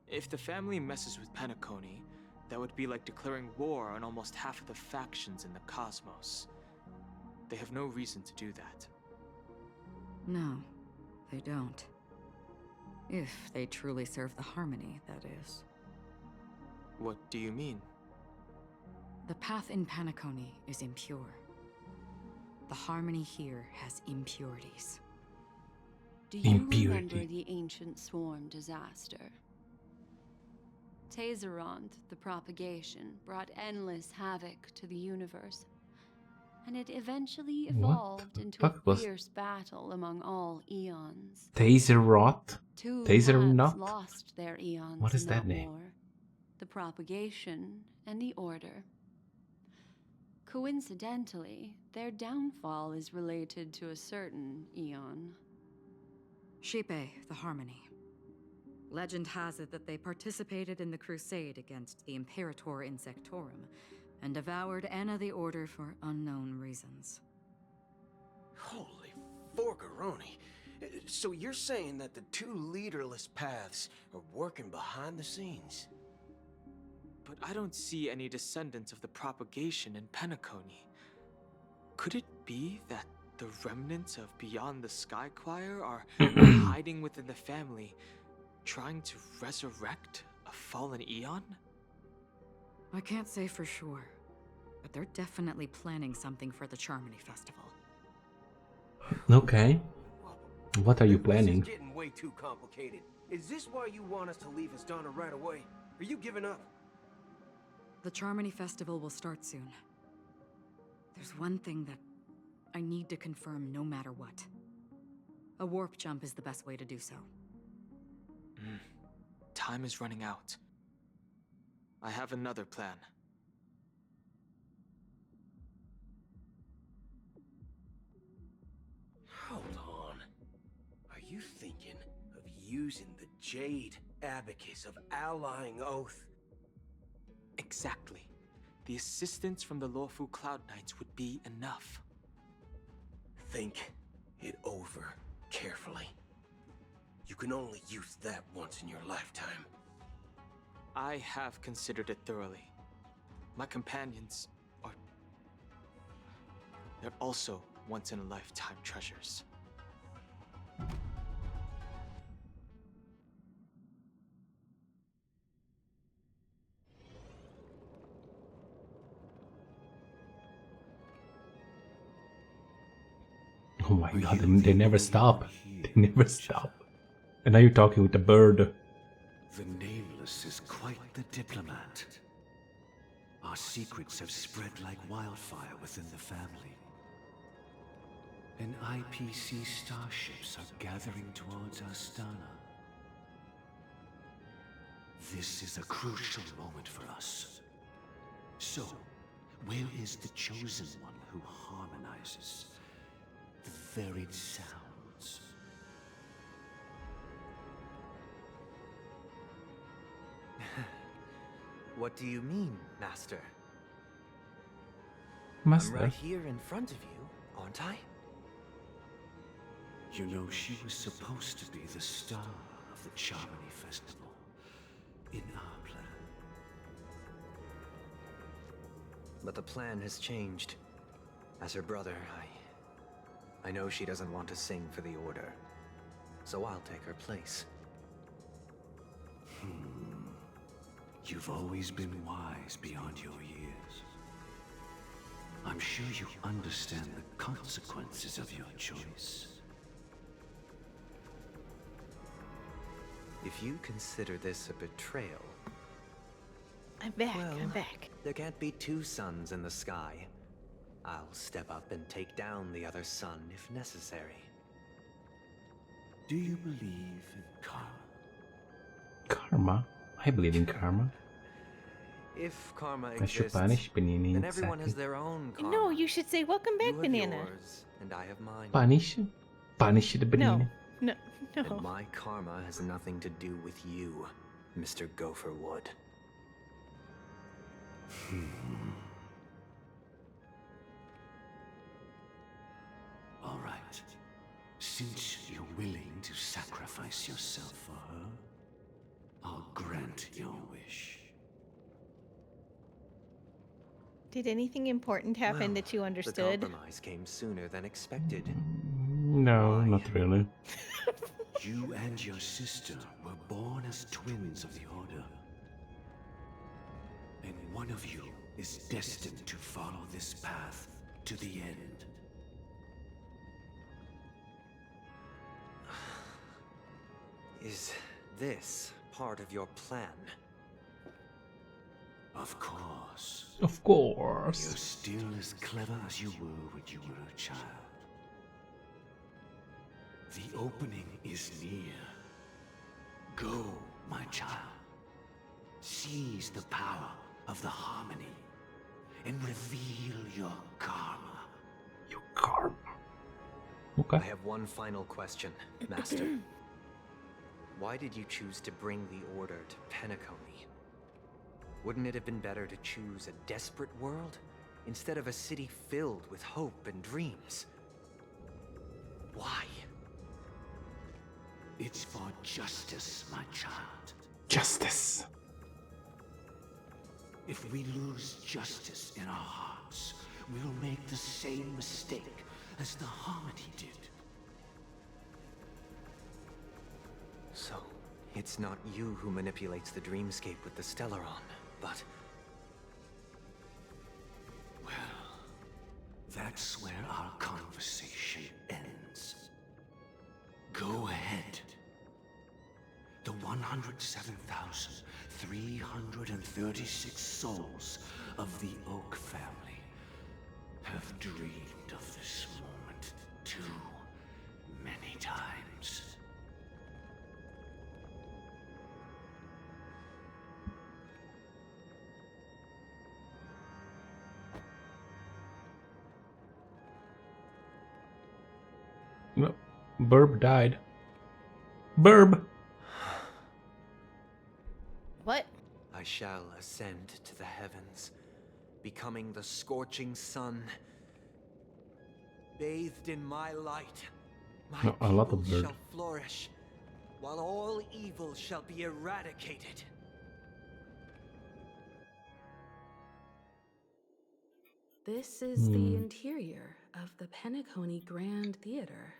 If the family messes with Penacony, that would be like declaring war on almost half of the factions in the cosmos. They have no reason to do that. No, they don't. If they truly serve the Harmony, that is. What do you mean? The path in Penacony is impure. The Harmony here has impurities. Do you remember the Ancient Swarm disaster? Tazeront, the propagation, brought endless havoc to the universe, and it eventually evolved into a fierce battle among all eons. Tazeront? Two Tazernot? paths lost their eons What is in that name? war. The propagation and the order. Coincidentally, their downfall is related to a certain eon. Shipe, the Harmony. Legend has it that they participated in the crusade against the Imperator Insectorum and devoured Anna the Order for unknown reasons. Holy forgaroni. So you're saying that the two leaderless paths are working behind the scenes? But I don't see any descendants of the propagation in Penacony. Could it be that the remnants of Beyond the Sky Choir are hiding within the family, trying to resurrect a fallen eon? I can't say for sure, but they're definitely planning something for the Charmony Festival. Okay. What are you planning? This is getting way too complicated. Is this why you want us to leave Astana right away? Are you giving up? The Charmony Festival will start soon. There's one thing that I need to confirm no matter what. A warp jump is the best way to do so. Time is running out. I have another plan. Hold on. Are you thinking of using the Jade Abacus of Allying Oath? Exactly. The assistance from the Lawful Cloud Knights would be enough. Think it over carefully. You can only use that once in your lifetime. I have considered it thoroughly. My companions are... they're also once-in-a-lifetime treasures. Oh my god, they never stop. They never stop. And now you're talking with the bird. The Nameless is quite the diplomat. Our secrets have spread like wildfire within the family. And IPC starships are gathering towards Astana. This is a crucial moment for us. So, where is the chosen one who harmonizes the varied sounds? What do you mean, Master? Master? I'm right here in front of you, aren't I? You know, she was supposed to be the star of the Charmony Festival in our plan. But the plan has changed. As her brother, I know she doesn't want to sing for the Order. So I'll take her place. You've always been wise beyond your years. I'm sure you understand the consequences of your choice. If you consider this a betrayal... I'm back, well, I'm back. There can't be two suns in the sky. I'll step up and take down the other sun if necessary. Do you believe in karma? Karma? I believe in karma. If karma I should exists, punish Banana, then everyone has exactly. their own karma. No, you should say, welcome back, You have Banana. yours, and I have mine. Punish? Punish the Banana? No. And my karma has nothing to do with you, Mr. Gopherwood. All right. Since you're willing to sacrifice yourself for her, I'll grant your wish. Did anything important happen that you understood? The compromise came sooner than expected. No, not really. You and your sister were born as twins of the Order. And one of you is destined to follow this path to the end. Is this part of your plan? Of course. Of course. You're still as clever as you were when you were a child. The opening is near. Go, my child. Seize the power of the harmony and reveal your karma. Your karma. Okay. I have one final question, Master. Why did you choose to bring the Order to Penacony? Wouldn't it have been better to choose a desperate world instead of a city filled with hope and dreams? Why? It's for justice, my child. Justice. If we lose justice in our hearts, we'll make the same mistake as the Harmony did. So, it's not you who manipulates the dreamscape with the Stellaron, but... Well, that's where our conversation ends. Go ahead. The 107,336 souls of the Oak family have dreamed of this moment too many times. No, Burb died. Burb! What? I shall ascend to the heavens, becoming the scorching sun, bathed in my light, My a lot people of bird. shall flourish, while all evil shall be eradicated. This is the interior of the Penacony Grand Theater.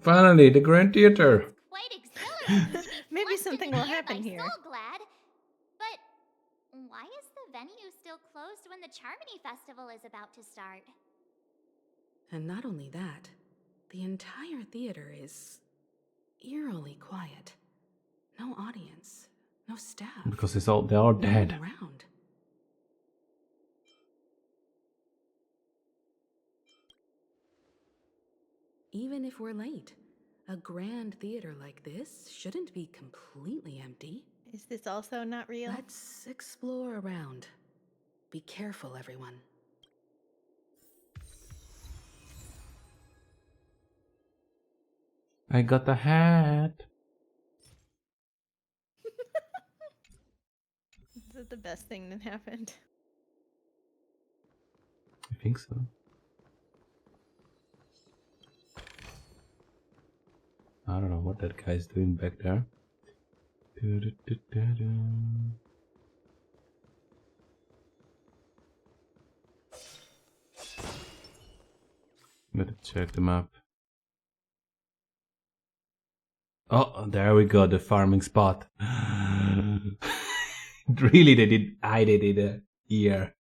Finally, the Grand Theater. Quite exhilarating to be Maybe flushed something into will the air happen by here. Soulglad. But why is the venue still closed when the Charmony Festival is about to start? And not only that, the entire theater is eerily quiet. No audience, no staff. Because they're all no one dead. around. Even if we're late, a grand theater like this shouldn't be completely empty. Is this also not real? Let's explore around. Be careful, everyone. I got a hat. Is it the best thing that happened? I think so. I don't know what that guy's doing back there. Better check the map. Oh, there we go, the farming spot. Really, they did. I did it here.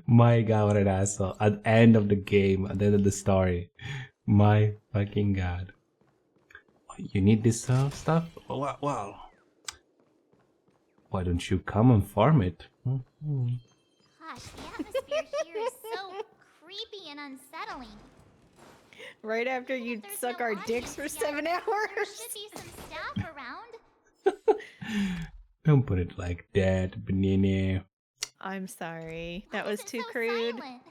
My god, what an asshole! At the end of the game, at the end of the story. My fucking god. You need this stuff? Well, why don't you come and farm it? Gosh, the atmosphere here is so creepy and unsettling. Right after you suck our dicks for 7 hours. There should be some staff around. Don't put it like that, banana. I'm sorry. That was too crude. Silent?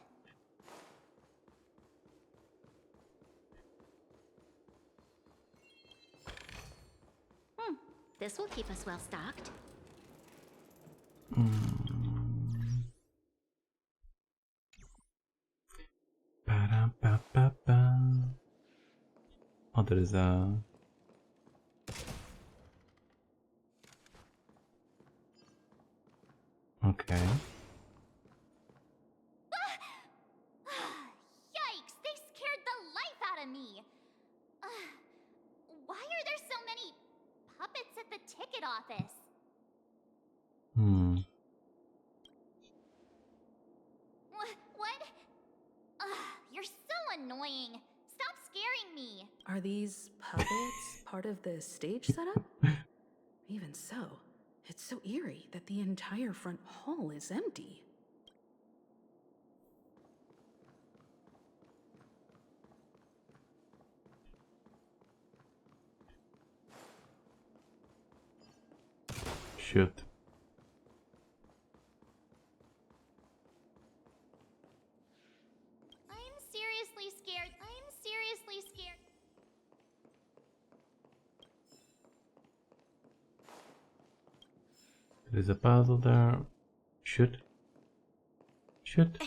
This will keep us well stocked. Oh, there is a... Okay. Yikes! They scared the life out of me! Why are there so many puppets at the ticket office? What? You're so annoying. Stop scaring me. Are these puppets part of the stage setup? Even so, it's so eerie that the entire front hall is empty. Shoot. I'm seriously scared. I'm seriously scared. There's a puzzle there. Shoot. Shoot.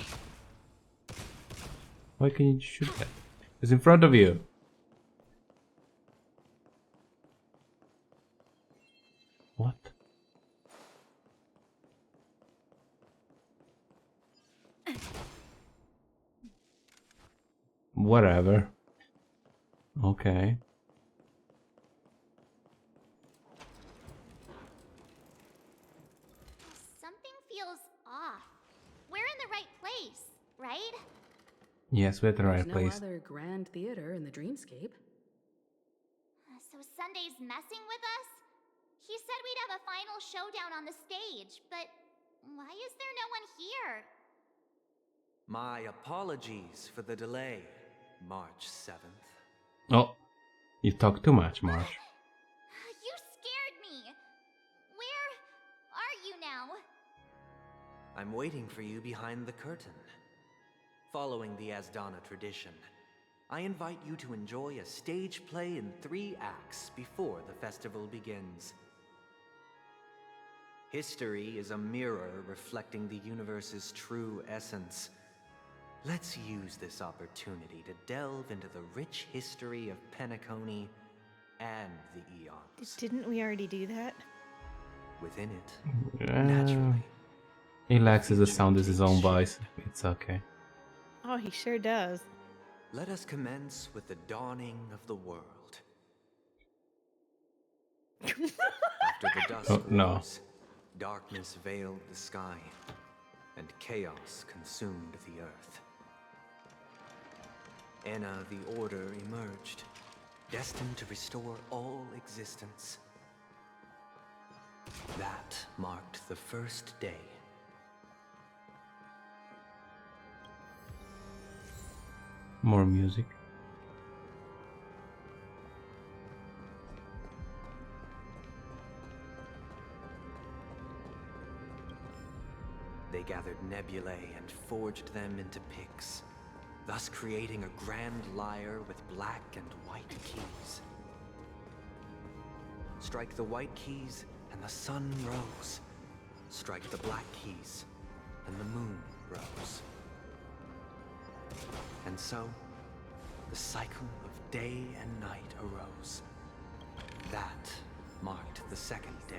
Why can you shoot that? It's in front of you. What? Whatever. Okay. Something feels off. We're in the right place, right? Yes, we're at the right There's place. no other grand theater in the dreamscape. So Sunday's messing with us? He said we'd have a final showdown on the stage, but why is there no one here? My apologies for the delay, March 7th. Oh, you talk too much, March. You scared me. Where are you now? I'm waiting for you behind the curtain. Following the Asdana tradition, I invite you to enjoy a stage play in 3 acts before the festival begins. History is a mirror reflecting the universe's true essence. Let's use this opportunity to delve into the rich history of Penacony and the Eons. Didn't we already do that? Within it, naturally. He likes the sound as his own voice. It's okay. Oh, he sure does. Let us commence with the dawning of the world. After the dusk rose, darkness veiled the sky, and chaos consumed the earth. Enna the Order emerged, destined to restore all existence. That marked the first day. More music. They gathered nebulae and forged them into picks, thus creating a grand lyre with black and white keys. Strike the white keys and the sun rose. Strike the black keys and the moon rose. And so, the cycle of day and night arose. That marked the second day.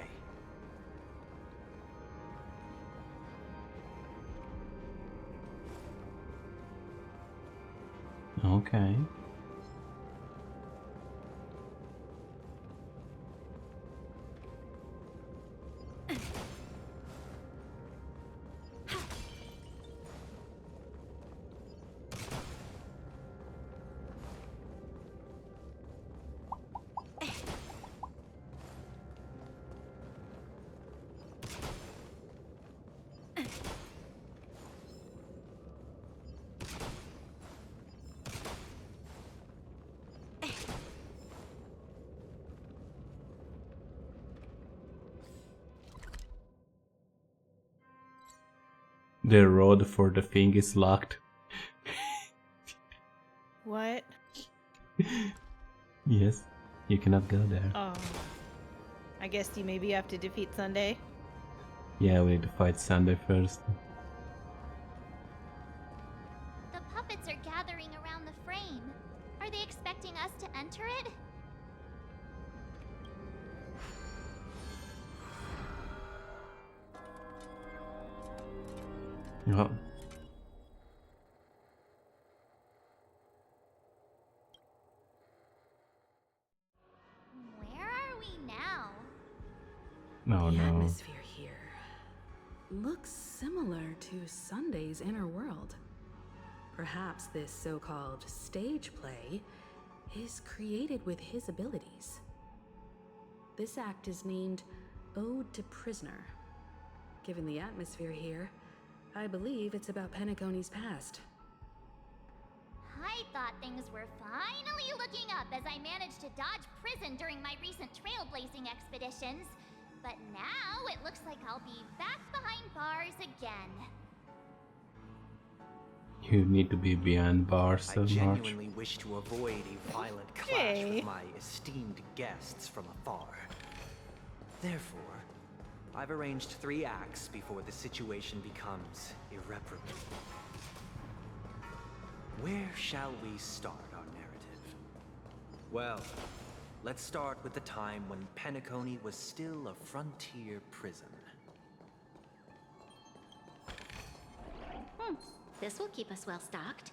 Okay. The road for the thing is locked. What? Yes, you cannot go there. Oh. I guess you maybe have to defeat Sunday. Yeah, we need to fight Sunday first. The puppets are gathering around the frame. Are they expecting us to enter it? Oh. Where are we now? No, the no. atmosphere here looks similar to Sunday's inner world. Perhaps this so-called stage play is created with his abilities. This act is named Ode to Prisoner. Given the atmosphere here, I believe it's about Penacony's past. I thought things were finally looking up as I managed to dodge prison during my recent trailblazing expeditions. But now it looks like I'll be back behind bars again. You need to be behind bars so I much. genuinely wish to avoid a violent clash with my esteemed guests from afar. Therefore, I've arranged 3 acts before the situation becomes irreparable. Where shall we start our narrative? Well, let's start with the time when Penacony was still a frontier prison. This will keep us well stocked.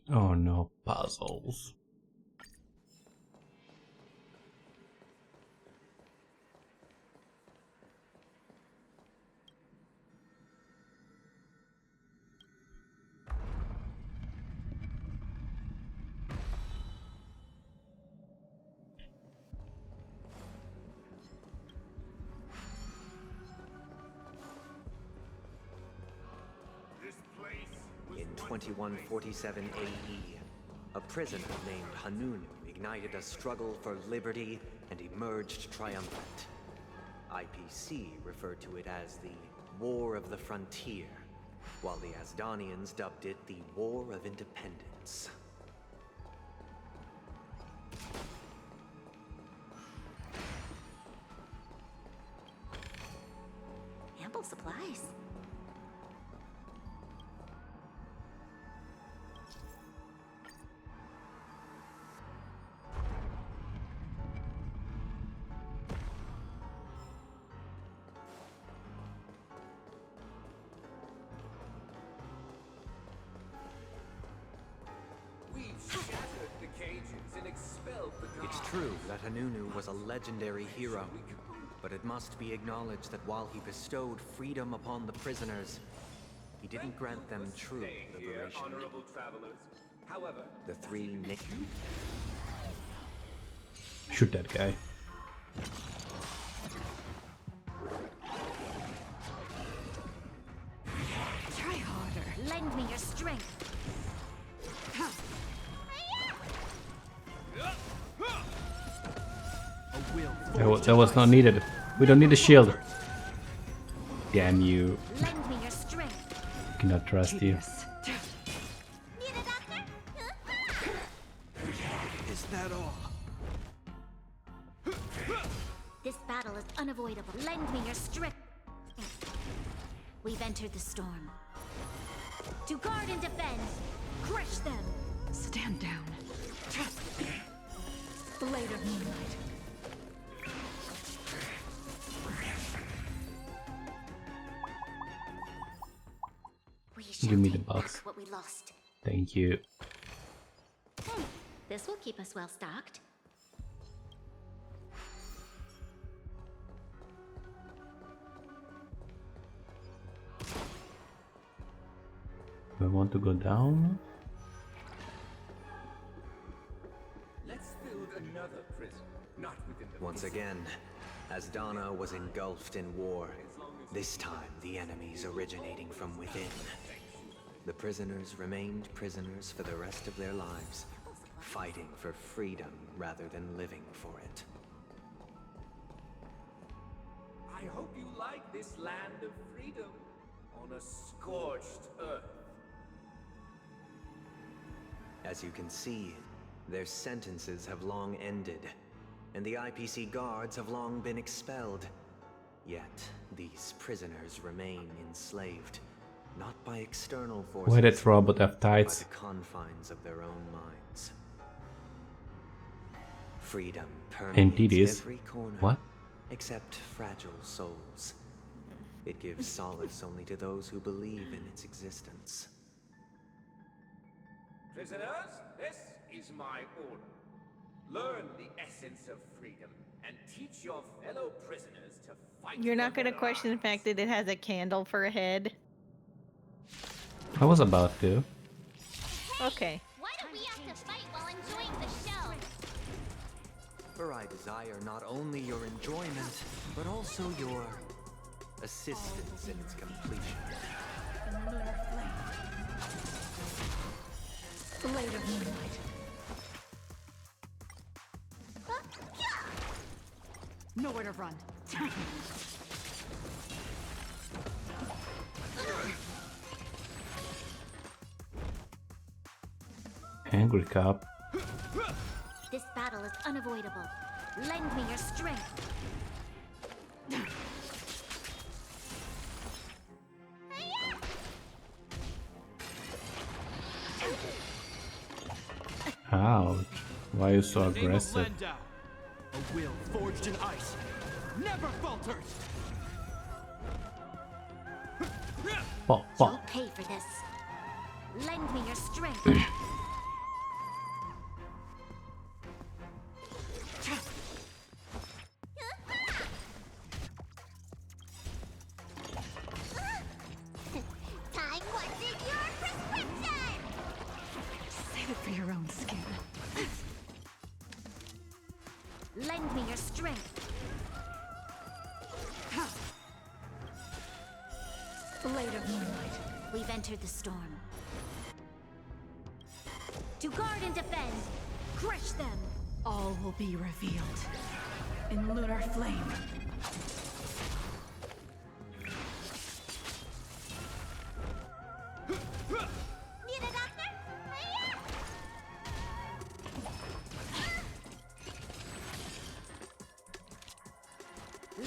Oh no, puzzles. In 2147 AE, a prisoner named Hanunu ignited a struggle for liberty and emerged triumphant. IPC referred to it as the War of the Frontier, while the Asdanians dubbed it the War of Independence. It's true that Hanunu was a legendary hero, but it must be acknowledged that while he bestowed freedom upon the prisoners, he didn't grant them true liberation. The three Nick. Shoot that guy. Try harder. Lend me your strength. That was not needed. We don't need a shield. Damn you. Lend me your strength. Cannot trust you. Is that all? This battle is unavoidable. Lend me your strength. We've entered the storm. To guard and defend. Crush them. Stand down. Blade of Moonlight. Give me the box. What we lost. Thank you. This will keep us well stocked. Do I want to go down? Let's build another prison, not within the Once again, as Dana was engulfed in war, this time the enemies originating from within. The prisoners remained prisoners for the rest of their lives, fighting for freedom rather than living for it. I hope you like this land of freedom on a scorched earth. As you can see, their sentences have long ended, and the IPC guards have long been expelled. Yet, these prisoners remain enslaved, not by external forces, Why that robot have by tights? the confines of their own minds. Freedom Indeed permeates is. every corner, What? except fragile souls. It gives solace only to those who believe in its existence. Prisoners, this is my order. Learn the essence of freedom and teach your fellow prisoners to fight. You're not for gonna their question the fact that it has a candle for a head? I was about to. Okay. Why do we have to fight while enjoying the show? For I desire not only your enjoyment, but also your assistance in its completion. Blade of Moonlight. Nowhere to run. Angry cop. This battle is unavoidable. Lend me your strength. Ouch. Why are you so aggressive? A will forged in ice never falters. Pop, You'll pop. pay for this. Lend me your strength. Time wasn't your prescription. Save it for your own skin. Lend me your strength. Blade of Moonlight. We've entered the storm. To guard and defend. Crush them. All will be revealed in lunar flame. Need a doctor?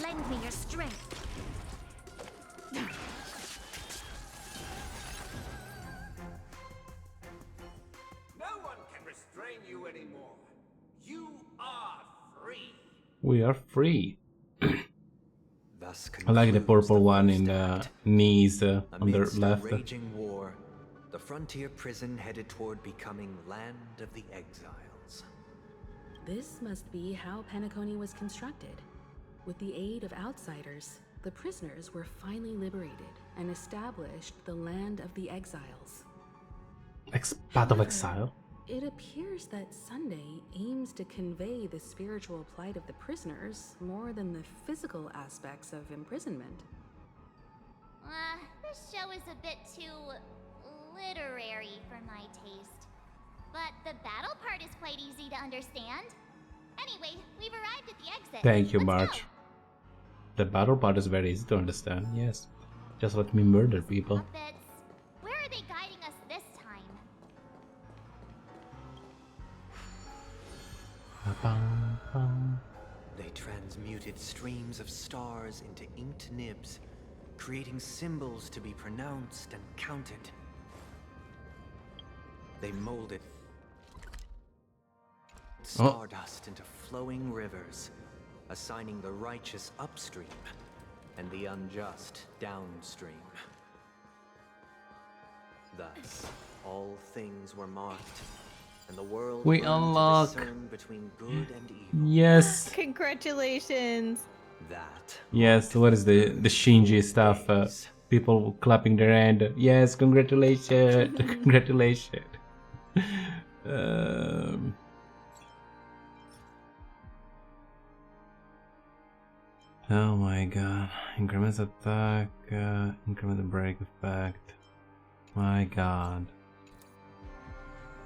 Lend me your strength. No one can restrain you anymore. You are free. We are free. Thus I like the concludes purple one first in the act. knees on the Amidst a left. raging war, the frontier prison headed toward becoming land of the exiles. This must be how Penacony was constructed. With the aid of outsiders, the prisoners were finally liberated and established the land of the exiles. Path of Exile? It appears that Sunday aims to convey the spiritual plight of the prisoners more than the physical aspects of imprisonment. This show is a bit too literary for my taste. But the battle part is quite easy to understand. Anyway, we've arrived at the exit. Thank you, Let's March. go. The battle part is very easy to understand, yes. Just let me murder people. Puppets, where are they guiding us this time? They transmuted streams of stars into inked nibs, creating symbols to be pronounced and counted. They molded stardust into flowing rivers, assigning the righteous upstream and the unjust downstream. Thus, all things were marked, and the world We learned to unlock. discern between good and evil. Yes. Congratulations. That. Yes, what is the Shinji stuff? People clapping their hand. Yes, congratulations. Congratulations. Oh my god. Increments attack, increment the break effect. My god.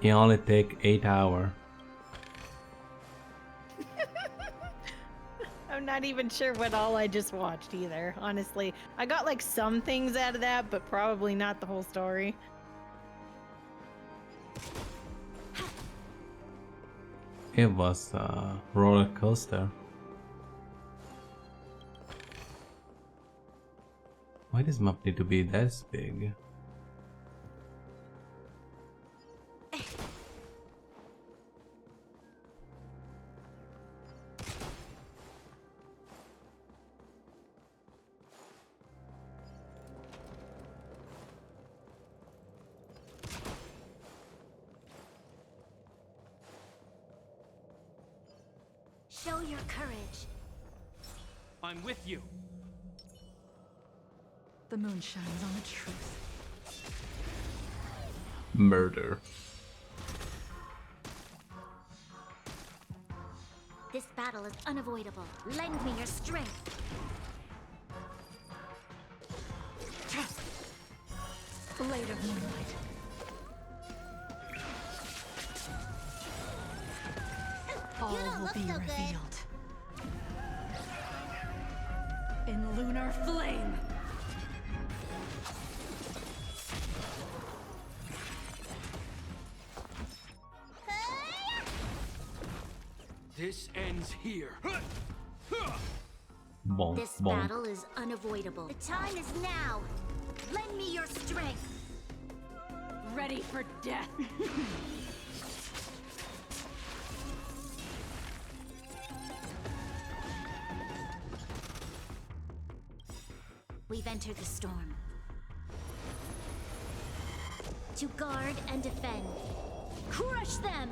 It only take 8 hours. I'm not even sure what all I just watched either, honestly. I got like some things out of that, but probably not the whole story. It was a roller coaster. Why does map need to be this big? Show your courage. I'm with you. The moon shines on the truth. Murder. This battle is unavoidable. Lend me your strength. Blade of moonlight. All will be revealed. In lunar flame. This ends here. Bonk, This bonk. battle is unavoidable. The time is now. Lend me your strength. Ready for death. We've entered the storm. To guard and defend. Crush them!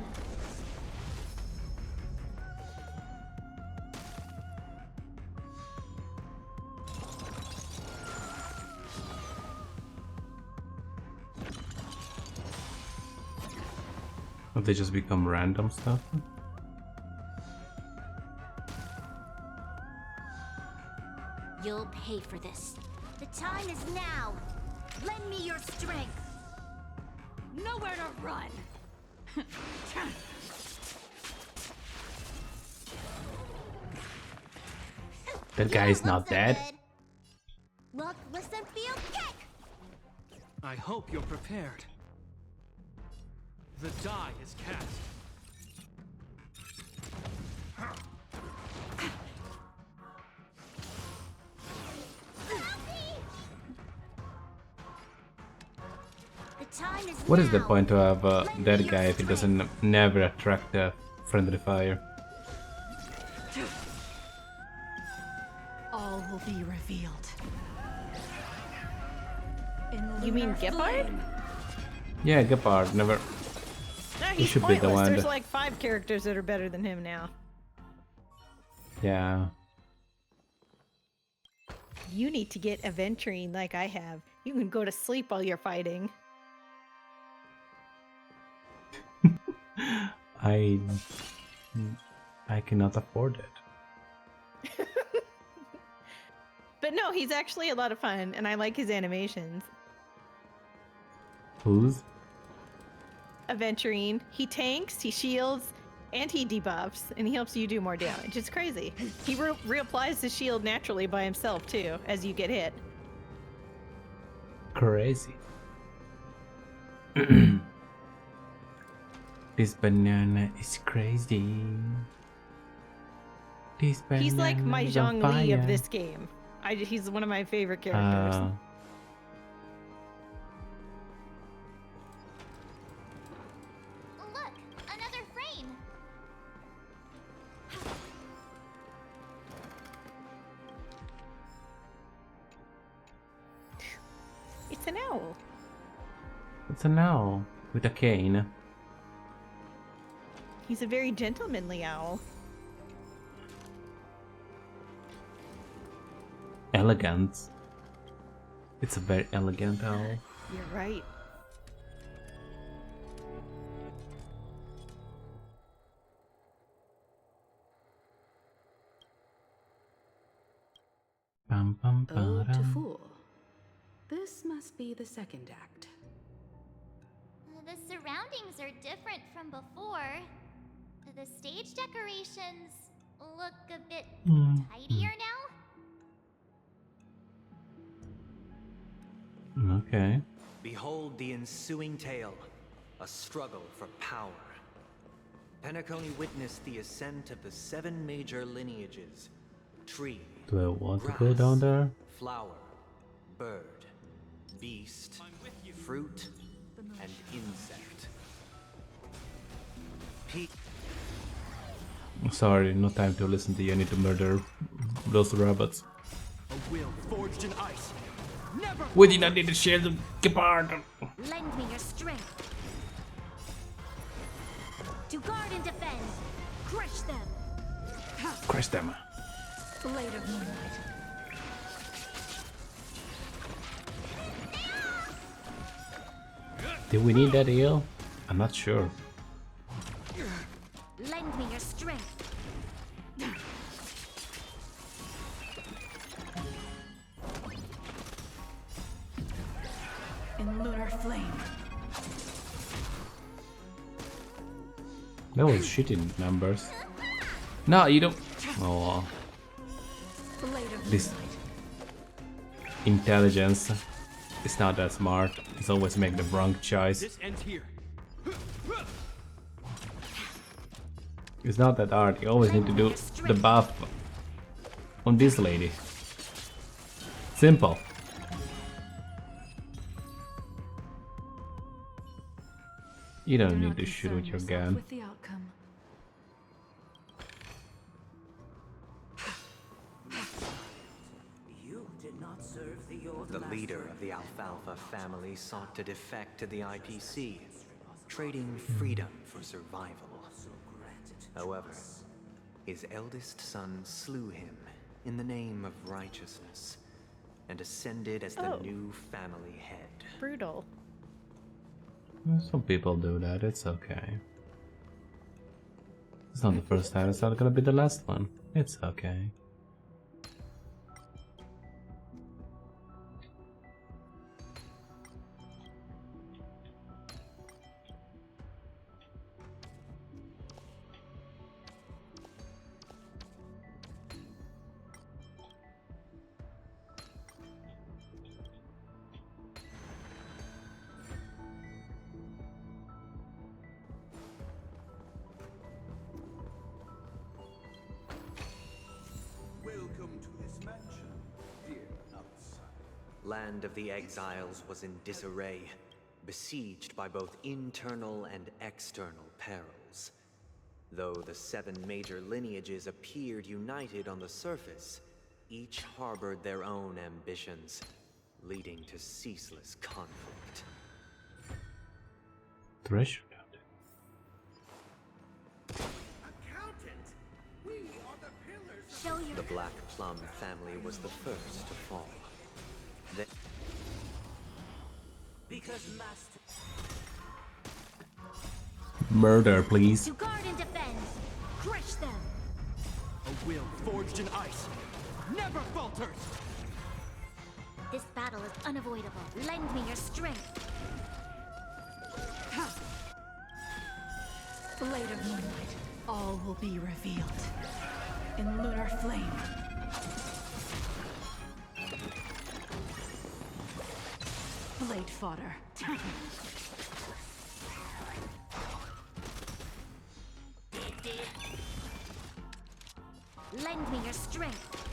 Or they just become random stuff? You'll pay for this. The time is now. Lend me your strength. Nowhere to run. That guy is not dead. Look, listen, feel, kick! I hope you're prepared. The die is cast. The time is What is the now. point to have that guy if it doesn't never attract a friendly fire? All will be revealed. In You mean lunar Gepard? flame. Yeah, Gepard never. he's should be the pointless. one There's that- like 5 characters that are better than him now. Yeah. You need to get aventurine like I have. You can go to sleep while you're fighting. I cannot afford it. But no, he's actually a lot of fun, and I like his animations. Who's? Aventurine. He tanks, he shields, and he debuffs, and he helps you do more damage. It's crazy. He reapplies the shield naturally by himself, too, as you get hit. Crazy. This banana is crazy. This banana He's like my is on Zhongli of fire. this game. He's one of my favorite characters. Look, another frame. It's an owl. It's an owl with a cane. He's a very gentlemanly owl. Elegant. It's a very elegant owl. You're right. Bum, bum, Ode to ba-dum. Fool. This must be the second act. The surroundings are different from before. The stage decorations look a bit tidier now. Okay. Behold the ensuing tale, a struggle for power. Penacony witnessed the ascent of the 7 major lineages: tree, Do I want to go down there? flower, bird, beast, fruit, and insect. Sorry, no time to listen to you. I need to murder those rabbits. A will forged in ice. Never. We did not need to share the apart. Lend me your strength. To guard and defend. Crush them. Crush them. Blade of moonlight. Do we need that eel? I'm not sure. Lend me your strength. In lunar flame. That was shitty numbers. No, you don't. Oh, Blade of this intelligence is not that smart. It's always make the wrong choice. This ends here. It's not that hard. You always need to do the buff on this lady. Simple. You don't need to shoot with your gun. With the outcome. You did not serve the leader of the Alfalfa family sought to defect to the IPC, trading freedom for survival. However, his eldest son slew him in the name of righteousness and ascended as the new family head. Brutal. Some people do that, it's okay. It's not the first time, it's not gonna be the last one. It's okay. Welcome to this mansion, dear outsider. Land of the Exiles was in disarray, besieged by both internal and external perils. Though the 7 major lineages appeared united on the surface, each harbored their own ambitions, leading to ceaseless conflict. Treasure. Show your The Black Plum family was the first to fall. They Murder, please. to guard and defend. Crush them. A will forged in ice never falters. This battle is unavoidable. Lend me your strength. Blade of Moonlight. All will be revealed. In lunar flame. Blade fodder. Lend me your strength.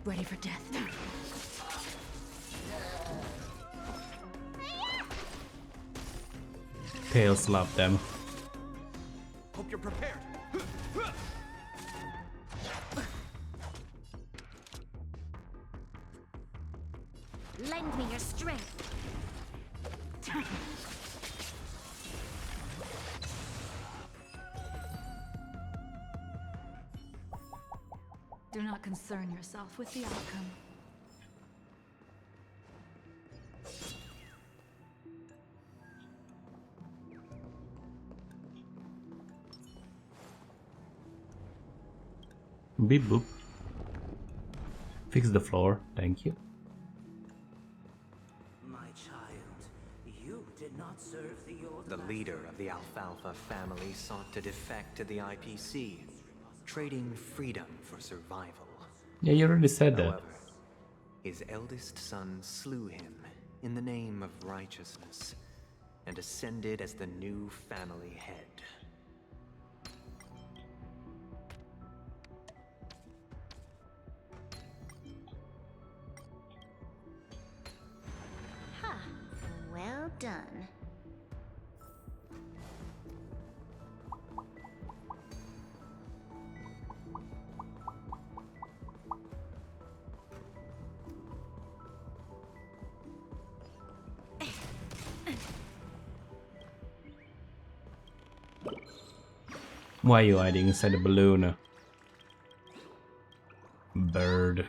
Ready for death. Tail slap them. Hope you're prepared. Lend me your strength. Do not concern yourself with the outcome. Beep boop. Fix the floor, thank you. My child, you did not serve the old The leader of the Alfalfa family sought to defect to the IPC, trading freedom for survival. Yeah, you already said that. However, his eldest son slew him in the name of righteousness and ascended as the new family head. Ha! Well done. Why are you hiding inside the balloon? Bird.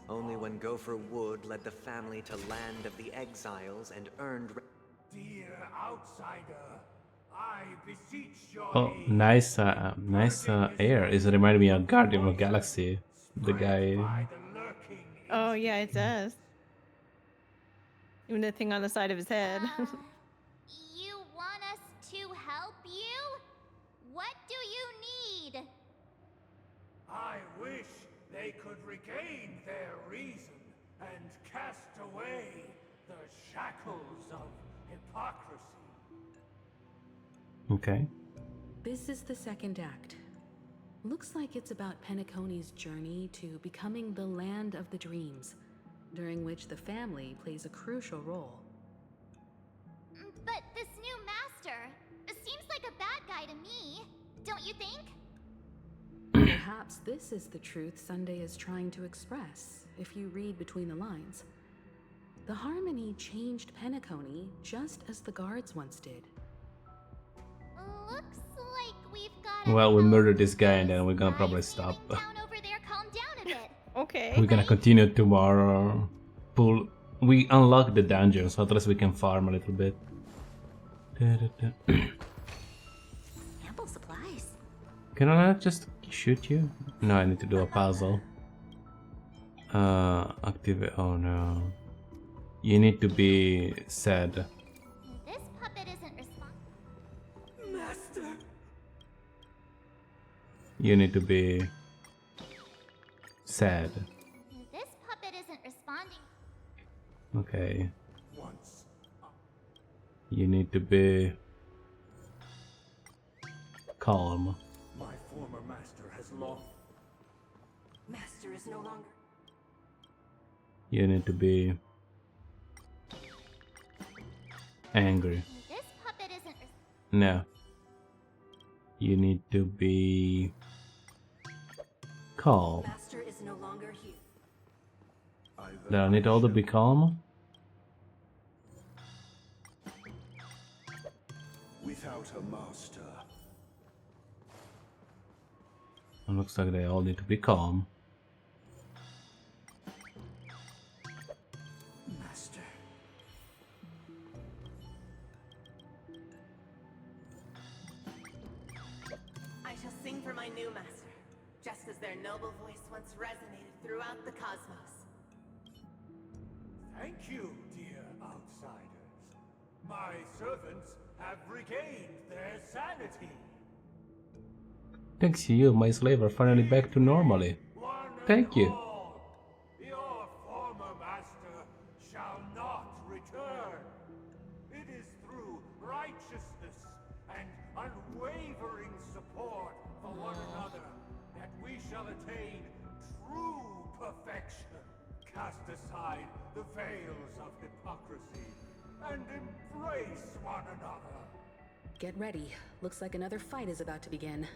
Only when Gopher Wood led the family to Land of the Exiles and earned... Dear outsider, I beseech your Oh, nice, air. It reminded me of Guardian of the Galaxy. The guy. Oh yeah, it does. Even the thing on the side of his head. You want us to help you? What do you need? I wish they could regain their reason and cast away the shackles of hypocrisy. Okay. This is the second act. Looks like it's about Penacony's journey to becoming the land of the dreams, during which the family plays a crucial role. But this new master seems like a bad guy to me, don't you think? Perhaps this is the truth Sunday is trying to express, if you read between the lines. The Harmony changed Penacony just as the guards once did. Looks like we've got Well, we murdered this guy and then we're gonna probably stop. over there calm down a bit. Okay. We're gonna continue tomorrow. We unlock the dungeon, so at least we can farm a little bit. Ample supplies. Can I not just shoot you? No, I need to do a puzzle. Activate. Oh no. You need to be sad. This puppet isn't responding. Master! You need to be sad. This puppet isn't responding. Okay. Once. You need to be calm. My former master has lost. Master is no longer. You need to be angry. This puppet isn't No. You need to be calm. Master is no longer here. Do I need all to be calm? Without a master. It looks like they all need to be calm. Master. I shall sing for my new master, just as their noble voice once resonated throughout the cosmos. Thank you, dear outsiders. My servants have regained their sanity. Thanks to you, my slaves are finally back to normally. Thank you. Your former master shall not return. It is through righteousness and unwavering support for one another that we shall attain true perfection. Cast aside the veils of hypocrisy and embrace one another. Get ready. Looks like another fight is about to begin.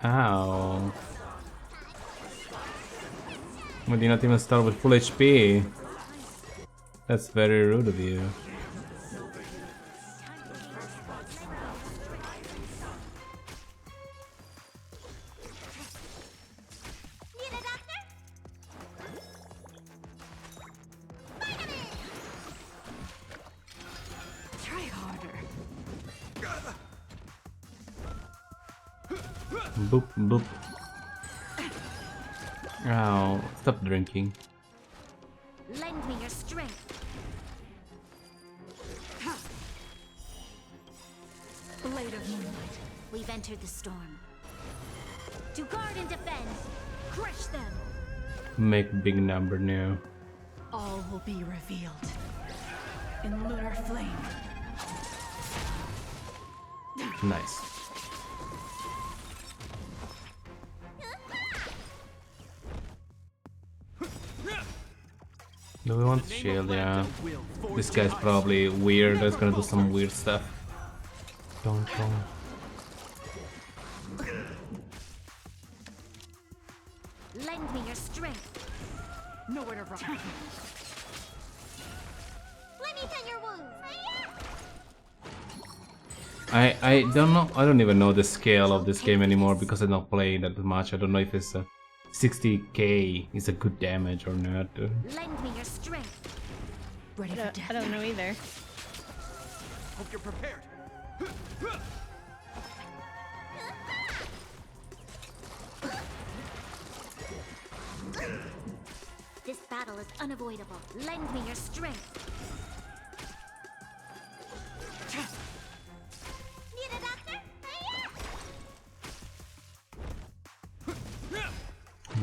Ow. Why did you not even start with full HP? That's very rude of you. Try harder. Boop, boop. Ow, stop drinking. Lend me your strength. Blade of moonlight. We've entered the storm. To guard and defend. Crush them. Make big number now. All will be revealed in lunar flame. Nice. Do we want to shield? Yeah. This guy's probably weird. He's gonna do some weird stuff. Don't. Lend me your strength. Nowhere to run. Let me tend your wounds. I don't know. I don't even know the scale of this game anymore because I don't play that much. I don't know if it's 60k is a good damage or not. Lend me your strength. Ready for death. I don't know either. Hope you're prepared. This battle is unavoidable. Lend me your strength. Need a doctor?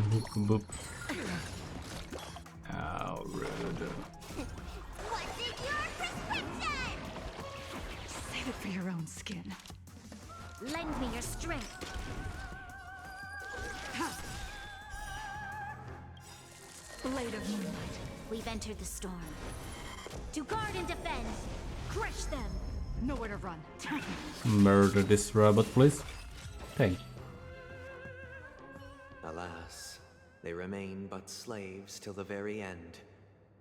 Boop, boop. Ow, rude. What is your prescription? Save it for your own skin. Lend me your strength. Blade of moonlight. We've entered the storm. To guard and defend. Crush them. Nowhere to run. Murder this robot, please. Thank you. Alas, they remain but slaves till the very end,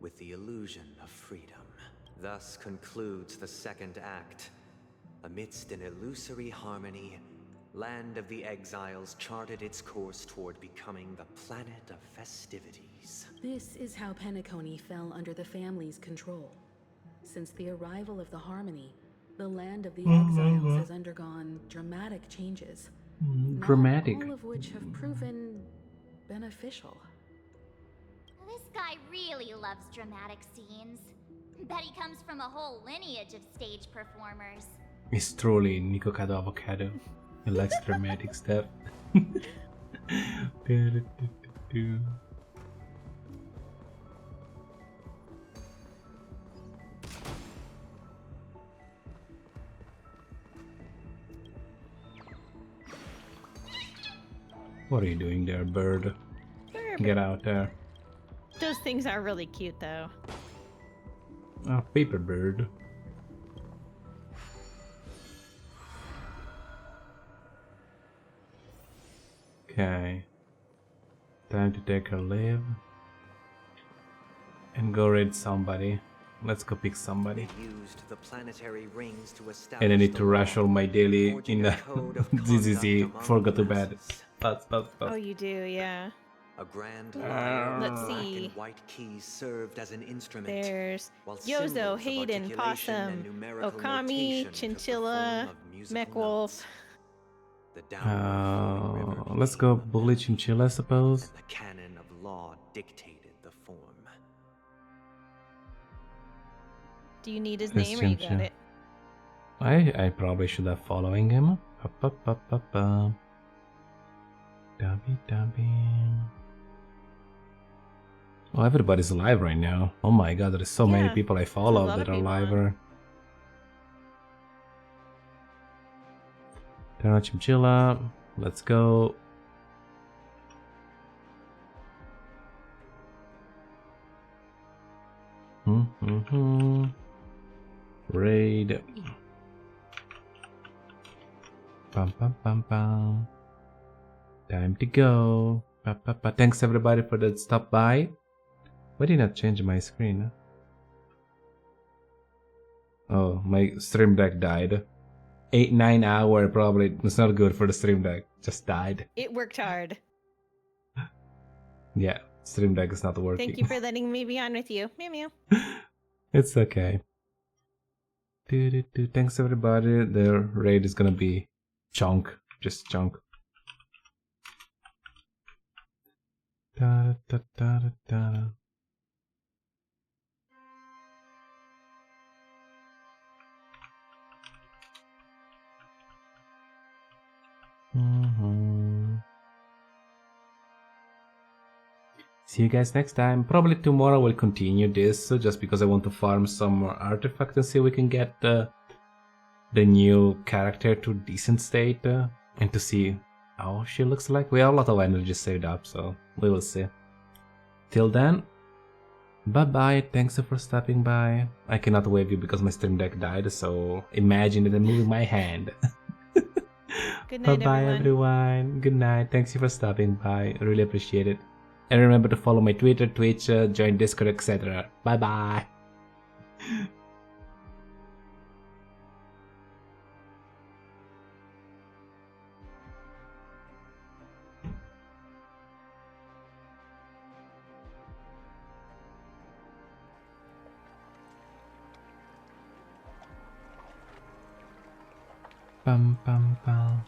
with the illusion of freedom. Thus concludes the second act. Amidst an illusory harmony, Land of the Exiles charted its course toward becoming the planet of festivities. This is how Penacony fell under the family's control. Since the arrival of the Harmony, the Land of the Exiles has undergone dramatic changes. Dramatic. Not all of which have proven beneficial. This guy really loves dramatic scenes. Bet he comes from a whole lineage of stage performers. It's truly Nikocado Avocado. He likes dramatic stuff. What are you doing there, bird? Get out there. Those things are really cute, though. Oh, paper bird. Okay. Time to take a leave. And go raid somebody. Let's go pick somebody. Used the planetary rings to And I need to the rush all my daily in the ZZZ. Forgot to bed. Oh, you do, yeah. A grand Let's see. white keys served as an instrument. There's while Yozo, symbols of Hayden, articulation Possum, and numerical Okami, notation took the Chinchilla, form of musical Mechwolf. Let's go bully Chinchilla, I suppose. The canon of law dictated the form. Do you need his This name or you got Chinchilla. it? I probably should have following him. Dubby. Oh, everybody's alive right now. Oh my god, there's so many people I follow that are live. Turn on Chinchilla. Let's go. Raid. Pam. Time to go. Thanks everybody for that stop by. Why did I not change my screen? Oh, my stream deck died. 8-9 hour probably. It's not good for the stream deck. Just died. It worked hard. Yeah, stream deck is not working. Thank you for letting me be on with you. Meow meow. It's okay. Thanks everybody. The raid is gonna be chunk. Just chunk. Da. See you guys next time. Probably tomorrow we'll continue this, just because I want to farm some more artifacts and see if we can get the new character to decent state and to see how she looks like. We have a lot of energy saved up, so we will see. Till then, bye bye. Thanks for stopping by. I cannot wave you because my stream deck died, so imagine that I'm moving my hand. Good night, bye everyone. Good night. Thanks for stopping by. I really appreciate it. And remember to follow my Twitter, Twitch, join Discord, etc. Bye bye. Pam.